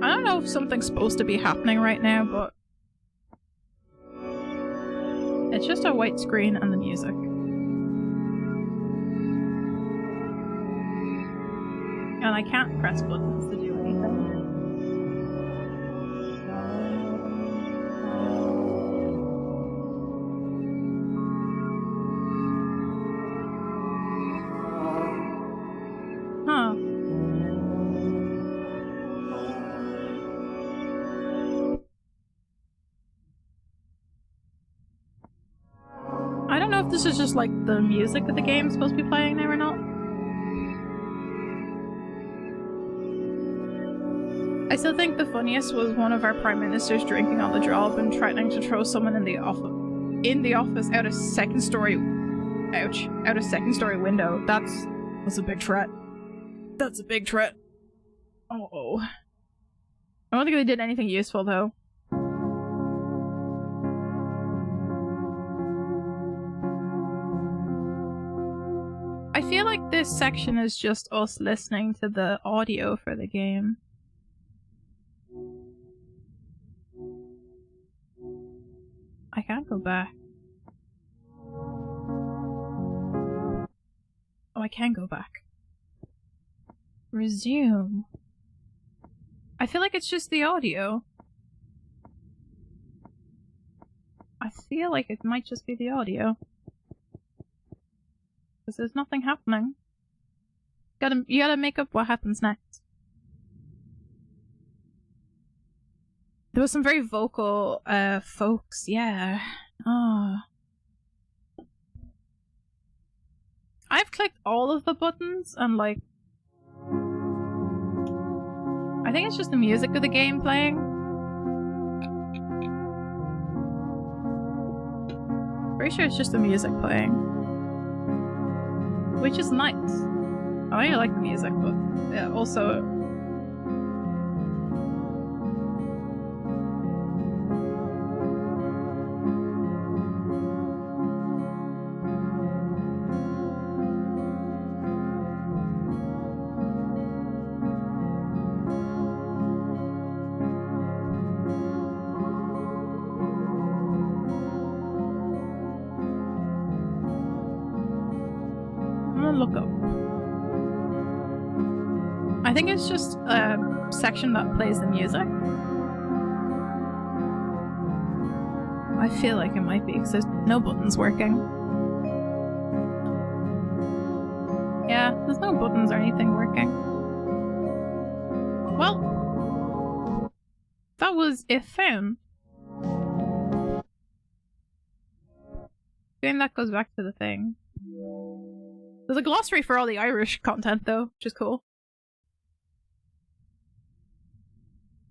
S1: I don't know if something's supposed to be happening right now, but it's just a white screen and the music. And I can't press buttons to do anything. Huh. I don't know if this is just like the music that the game's supposed to be playing now or not. I still think the funniest was one of our prime ministers drinking on the job and threatening to throw someone in the office out a second story window. That's a big threat. That's a big threat. Oh. I don't think they did anything useful though. I feel like this section is just us listening to the audio for the game. I can't go back. Oh, I can go back. Resume. I feel like it's just the audio. I feel like it might just be the audio. Because there's nothing happening. You gotta make up what happens next. There was some very vocal, folks, yeah. Oh. I've clicked all of the buttons and like... I think it's just the music of the game playing. Pretty sure it's just the music playing. Which is nice. I really like the music, but yeah, also... look up. I think it's just a section that plays the music. I feel like it might be because there's no buttons working. Yeah, there's no buttons or anything working. Well, that was if found. I think that goes back to the thing. There's a glossary for all the Irish content though, which is cool.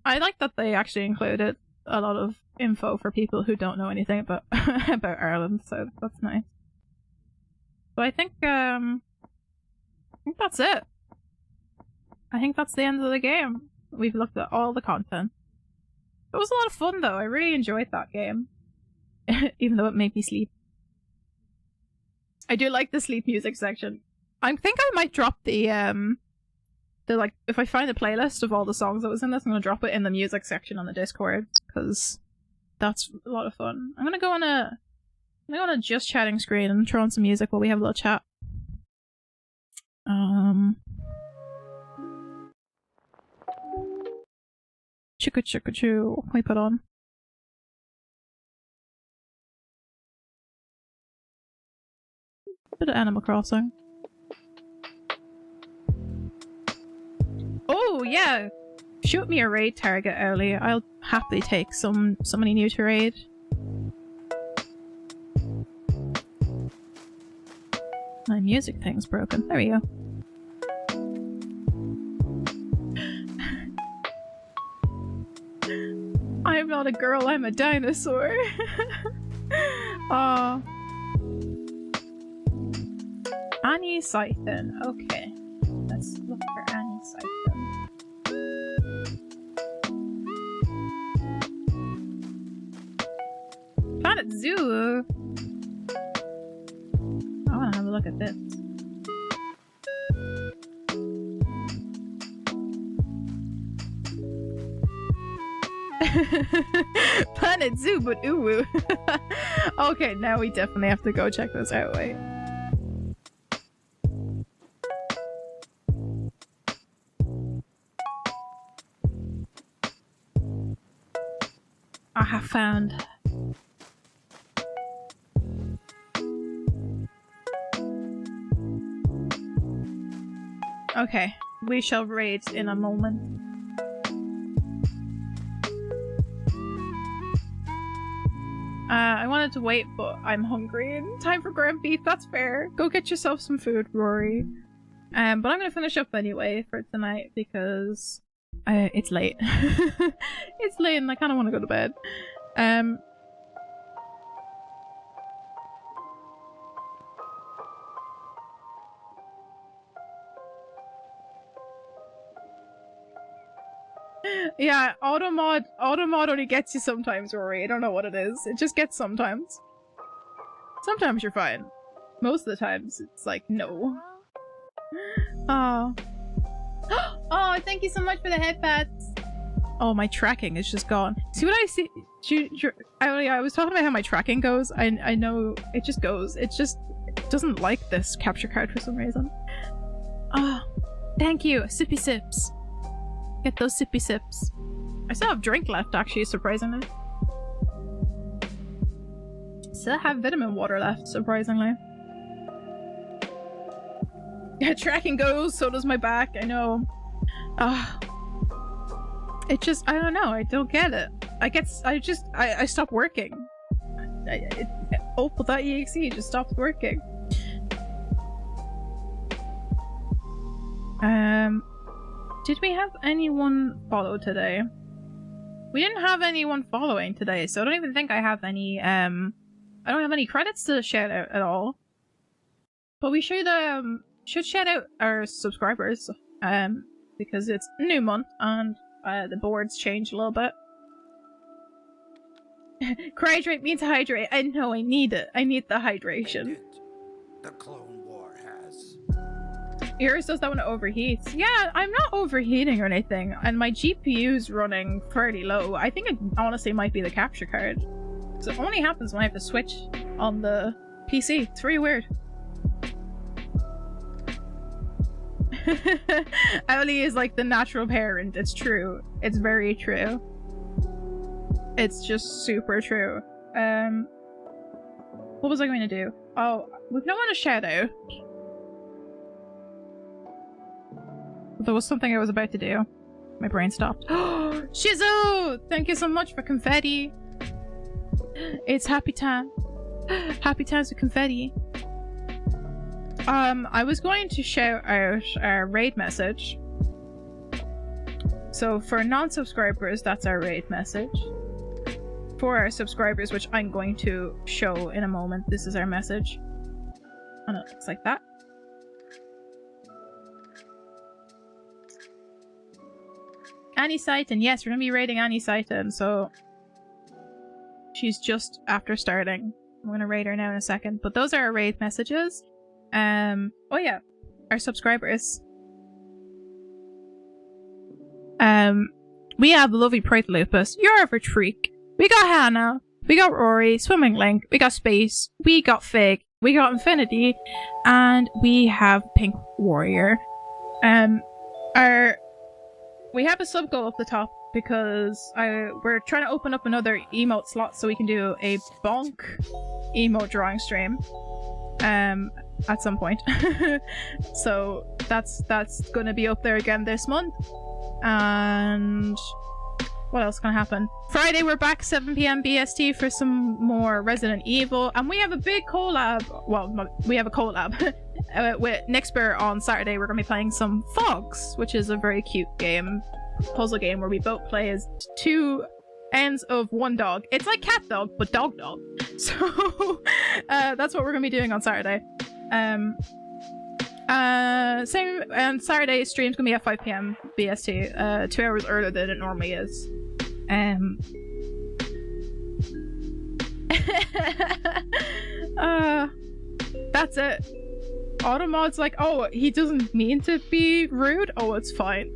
S1: I like that they actually included a lot of info for people who don't know anything about about Ireland, so that's nice. So I think that's it. I think that's the end of the game. We've looked at all the content. It was a lot of fun though. I really enjoyed that game. Even though it made me sleep. I do like the sleep music section. I think I might drop the like, if I find a playlist of all the songs that was in this, I'm gonna drop it in the music section on the Discord, because that's a lot of fun. I'm gonna go on a just chatting screen and throw on some music while we have a little chat. Chicka chicka choo. What can we put on? Bit of Animal Crossing. Oh yeah! Shoot me a raid target early. I'll happily take somebody new to raid. music thing's broken. There we go. I'm not a girl, I'm a dinosaur. Aw. Annie Siphon. Okay. Let's look for Annie Siphon. Planet Zoo! I wanna have a look at this. Planet Zoo, but ooh. Okay, now we definitely have to go check this out. Wait. I have found. Okay, we shall raid in a moment. I wanted to wait, but I'm hungry and time for ground beef, that's fair. Go get yourself some food, Rory. But I'm gonna finish up anyway for tonight because it's late. It's late and I kinda wanna go to bed. Yeah, automod only gets you sometimes, Rory. I don't know what it is. It just gets sometimes. Sometimes you're fine. Most of the times it's like, no. Oh. Oh, thank you so much for the headpads. Oh, my tracking is just gone. See what I see? I was talking about how my tracking goes. I know it just goes. It just doesn't like this capture card for some reason. Oh, thank you. Sippy sips. Get those sippy sips. I still have drink left, actually, surprisingly. Still have vitamin water left, surprisingly. Yeah, tracking goes, so does my back, I know. It just, I don't know, I don't get it. I stopped working. Opal.exe just stopped working. Did we have anyone follow today? We didn't have anyone following today, so I don't even think I have any, I don't have any credits to shout out at all. But we should shout out our subscribers, because it's a new month and the boards changed a little bit. Hydrate means hydrate. I know, I need it. I need the hydration.
S2: The Clone War has.
S1: Yours does that when it overheats. Yeah, I'm not overheating or anything, and my GPU's running fairly low. I think it honestly might be the capture card. So it only happens when I have to switch on the PC. It's really weird. Owly is like the natural parent. It's true. It's very true. It's just super true. What was I going to do? Oh, we've no one to shout out. There was something I was about to do. My brain stopped. Shizu! Thank you so much for confetti. It's happy time. Happy times with confetti. I was going to shout out our raid message. So for non-subscribers, that's our raid message. For our subscribers, which I'm going to show in a moment, this is our message. And it looks like that. Annie Saiton, yes, we're gonna be raiding Annie Saiton, so she's just after starting. I'm gonna raid her now in a second, but those are our raid messages. Oh yeah, our subscribers. We have lovely Pride Lupus, You're a Treek, we got Hannah, we got Rory, Swimming Link, we got Space, we got Fig, we got Infinity, and we have Pink Warrior. We have a sub goal up the top because we're trying to open up another emote slot so we can do a bonk emote drawing stream at some point. So that's gonna be up there again this month. And what else can happen? Friday, we're back 7 p.m. BST for some more Resident Evil, and we have a big collab. Well, we have a collab with Nixper on Saturday. We're gonna be playing some Fogs, which is a very cute game, puzzle game where we both play as two ends of one dog. It's like cat dog, but dog. So that's what we're gonna be doing on Saturday. Same, and Saturday stream's gonna be at 5 p.m. BST, 2 hours earlier than it normally is. That's it. Automod's like, oh, he doesn't mean to be rude? Oh, it's fine.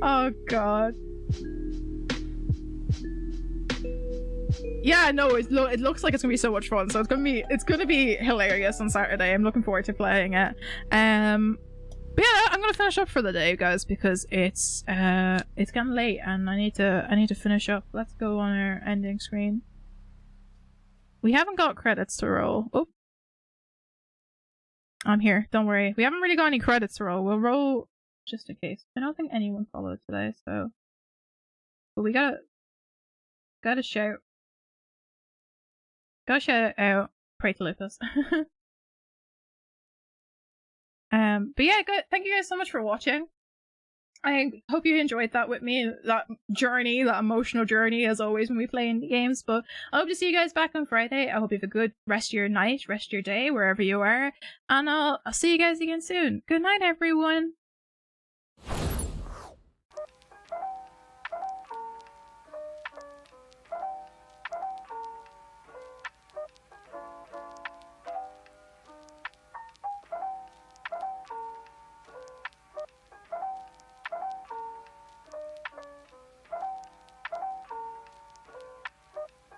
S1: Oh god. Yeah, no, it looks like it's gonna be so much fun. So it's gonna be hilarious on Saturday. I'm looking forward to playing it. But yeah, I'm gonna finish up for the day, guys, because it's getting late and I need to finish up. Let's go on our ending screen. We haven't got credits to roll. Oh, I'm here. Don't worry. We haven't really got any credits to roll. We'll roll just in case. I don't think anyone followed today, so. But we gotta shout. Go shout out, pray to Lucas. But yeah, good. Thank you guys so much for watching. I hope you enjoyed that with me, that journey, that emotional journey, as always when we play indie games. But I hope to see you guys back on Friday. I hope you have a good rest of your night, rest of your day, wherever you are. And I'll see you guys again soon. Good night, everyone.